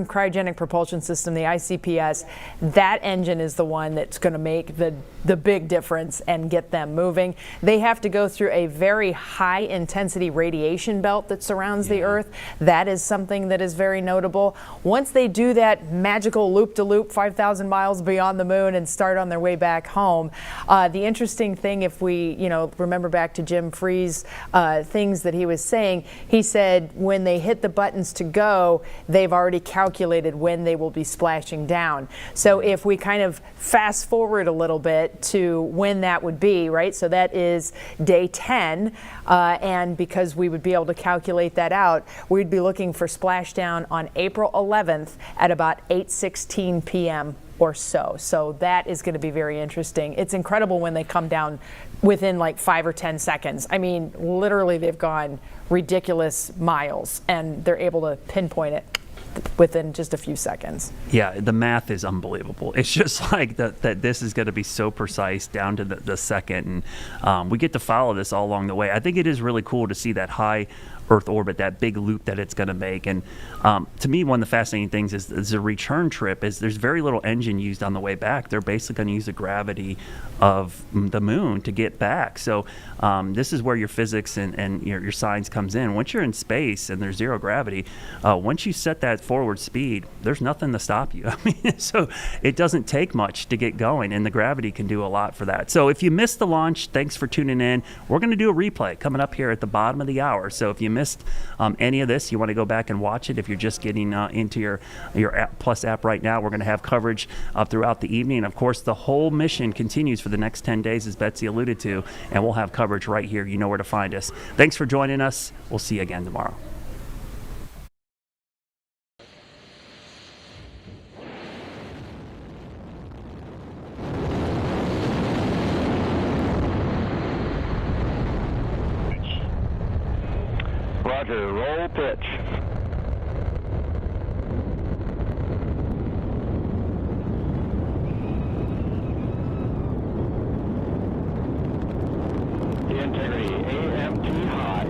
cryogenic propulsion system, the ICPS, that engine is the one that's going to make the big difference and get them moving. They have to go through a very high intensity radiation belt that surrounds the Earth. That is something that is very notable. Once they do that magical loop-to-loop 5,000 miles miles beyond the moon and start on their way back home. The interesting thing, if we, remember back to Jim Free's things that he was saying, he said when they hit the buttons to go, they've already calculated when they will be splashing down. So if we kind of fast forward a little bit to when that would be, right? So that is day 10, and because we would be able to calculate that out, we'd be looking for splashdown on April 11th at about 8:16 p.m. or so. So that is going to be very interesting. It's incredible when they come down within like 5 or 10 seconds. I mean, literally they've gone ridiculous miles and they're able to pinpoint it within just a few seconds. Yeah, the math is unbelievable. It's just like that this is going to be so precise down to the second, and we get to follow this all along the way. I think it is really cool to see that high Earth orbit, that big loop that it's going to make. And to me, one of the fascinating things is the return trip is there's very little engine used on the way back. They're basically going to use the gravity of the moon to get back. So this is where your physics and your science comes in. Once you're in space and there's zero gravity, once you set that forward speed, there's nothing to stop you. I mean, so it doesn't take much to get going, and the gravity can do a lot for that. So if you missed the launch, thanks for tuning in. We're going to do a replay coming up here at the bottom of the hour. So if you missed any of this, you want to go back and watch it. If you're just getting into your app, Plus app right now, we're going to have coverage throughout the evening. And of course, the whole mission continues for the next 10 days, as Betsy alluded to, and we'll have coverage right here. You know where to find us. Thanks for joining us. We'll see you again tomorrow. Roger, roll pitch. Integrity, AMT high.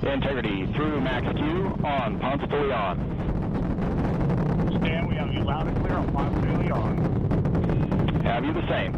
Integrity through max Q on Ponce de Leon. Stan, we have you loud and clear on Ponce de Leon. Have you the same?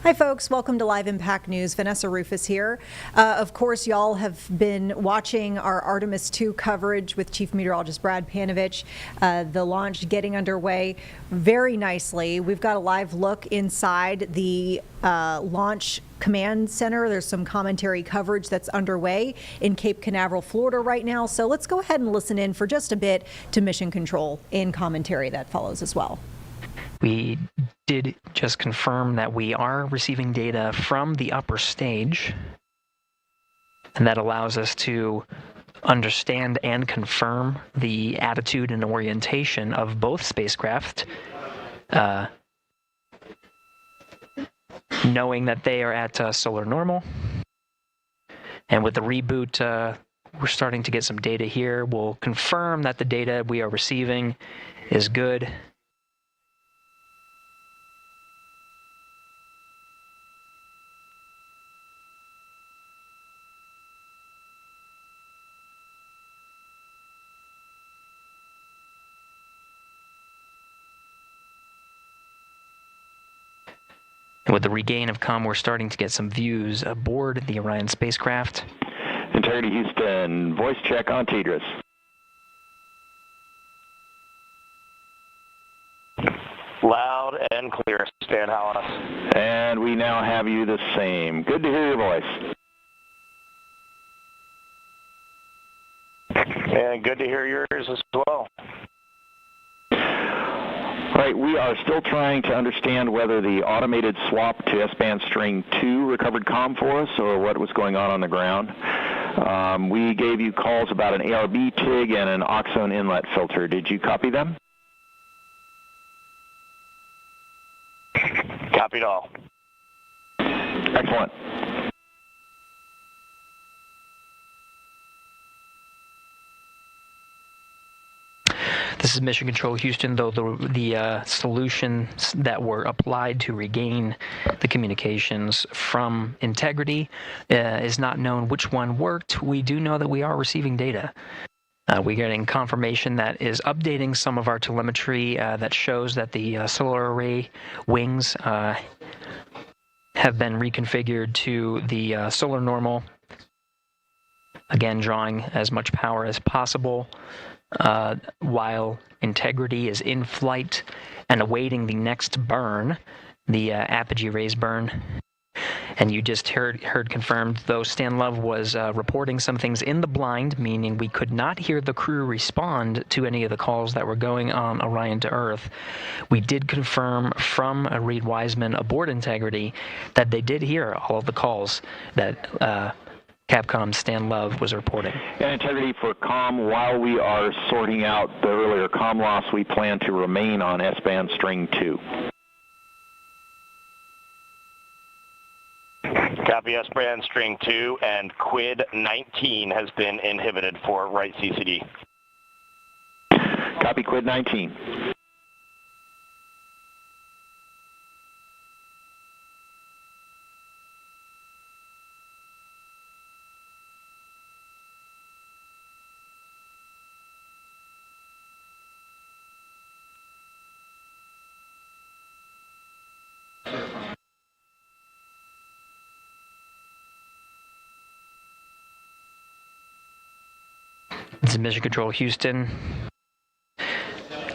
Hi folks, welcome to Live Impact News. Vanessa Rufus here. Of course, y'all have been watching our Artemis II coverage with Chief Meteorologist Brad Panovich. The launch getting underway very nicely. We've got a live look inside the launch command center. There's some commentary coverage that's underway in Cape Canaveral, Florida right now. So let's go ahead and listen in for just a bit to Mission Control in commentary that follows as well. We did just confirm that we are receiving data from the upper stage, and that allows us to understand and confirm the attitude and orientation of both spacecraft, knowing that they are at solar normal. And with the reboot, we're starting to get some data here. We'll confirm that the data we are receiving is good. And with the regain of comm, we're starting to get some views aboard the Orion spacecraft. Integrity Houston, voice check on TDRS. Loud and clear, Stan Hollis. And we now have you the same. Good to hear your voice. And good to hear yours as well. Right, we are still trying to understand whether the automated swap to S-band string 2 recovered comm for us or what was going on the ground. We gave you calls about an ARB TIG and an Oxone inlet filter. Did you copy them? Copied all. Excellent. This is Mission Control Houston, though the solutions that were applied to regain the communications from Integrity is not known which one worked. We do know that we are receiving data. We're getting confirmation that is updating some of our telemetry that shows that the solar array wings have been reconfigured to the solar normal, again drawing as much power as possible. While Integrity is in flight and awaiting the next burn, the apogee raise burn. And you just heard confirmed, though Stan Love was reporting some things in the blind, meaning we could not hear the crew respond to any of the calls that were going on Orion to Earth. We did confirm from Reed Wiseman aboard Integrity that they did hear all of the calls that Capcom Stan Love was reporting. And Integrity for comm, while we are sorting out the earlier comm loss, we plan to remain on S-band string 2. Copy S-band string 2, and quid 19 has been inhibited for right CCD. Copy quid 19. This is Mission Control Houston.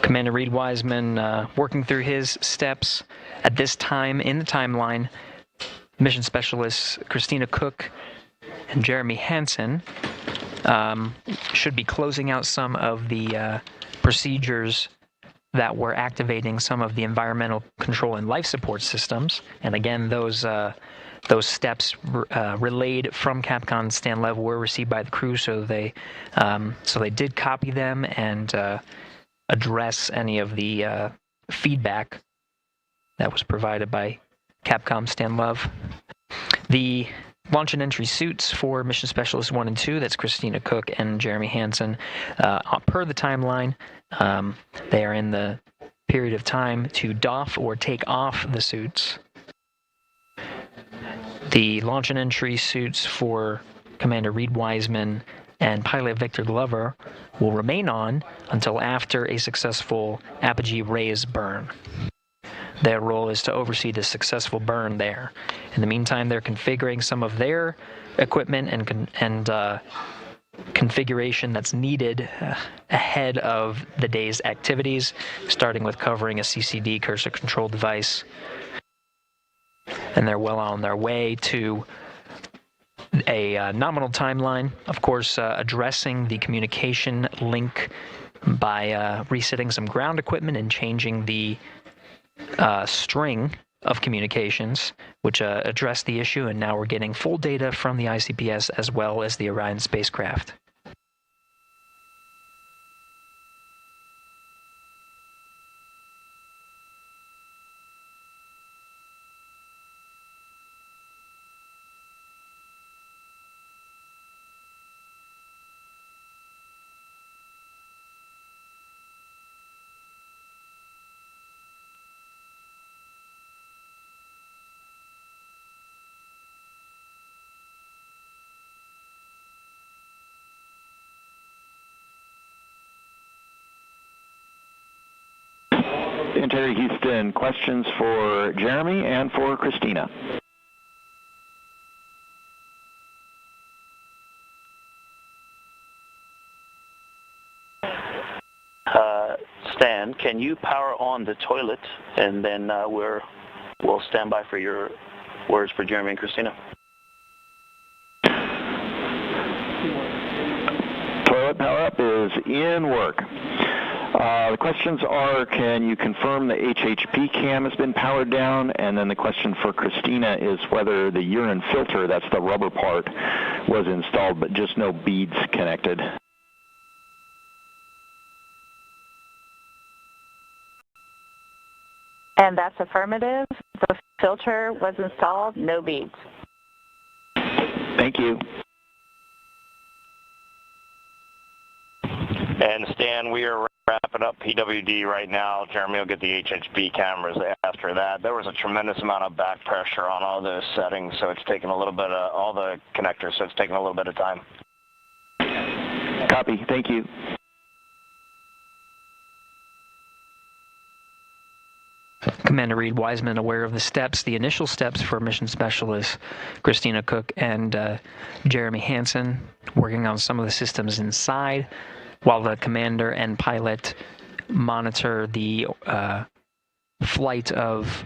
Commander Reed Wiseman working through his steps. At this time in the timeline, mission specialists Christina Cook and Jeremy Hansen should be closing out some of the procedures that were activating some of the environmental control and life support systems. And again, those steps relayed from Capcom Stan Love were received by the crew, so they did copy them and address any of the feedback that was provided by Capcom Stan Love. The launch and entry suits for Mission Specialists 1 and 2, that's Christina Cook and Jeremy Hansen, per the timeline, they are in the period of time to doff or take off the suits. The launch and entry suits for Commander Reed Wiseman and pilot Victor Glover will remain on until after a successful apogee raise burn. Their role is to oversee the successful burn there. In the meantime, they're configuring some of their equipment and configuration that's needed ahead of the day's activities, starting with covering a CCD cursor control device. And they're well on their way to a nominal timeline, of course, addressing the communication link by resetting some ground equipment and changing the string of communications, which addressed the issue, and now we're getting full data from the ICPS as well as the Orion spacecraft. Integrity Houston, questions for Jeremy and for Christina. Stan, can you power on the toilet, and then we'll stand by for your words for Jeremy and Christina. Toilet power up is in work. The questions are, can you confirm the HHP cam has been powered down? And then the question for Christina is whether the urine filter, that's the rubber part, was installed, but just no beads connected. And that's affirmative. The filter was installed, no beads. Thank you. And Stan, we are wrapping up PWD right now. Jeremy will get the HHB cameras after that. There was a tremendous amount of back pressure on all those settings, so it's taken a little bit of all the connectors, so it's taken a little bit of time. Copy. Thank you. Commander Reed Wiseman aware of the steps, the initial steps for mission specialists Christina Cook and Jeremy Hansen, working on some of the systems inside, while the commander and pilot monitor the flight of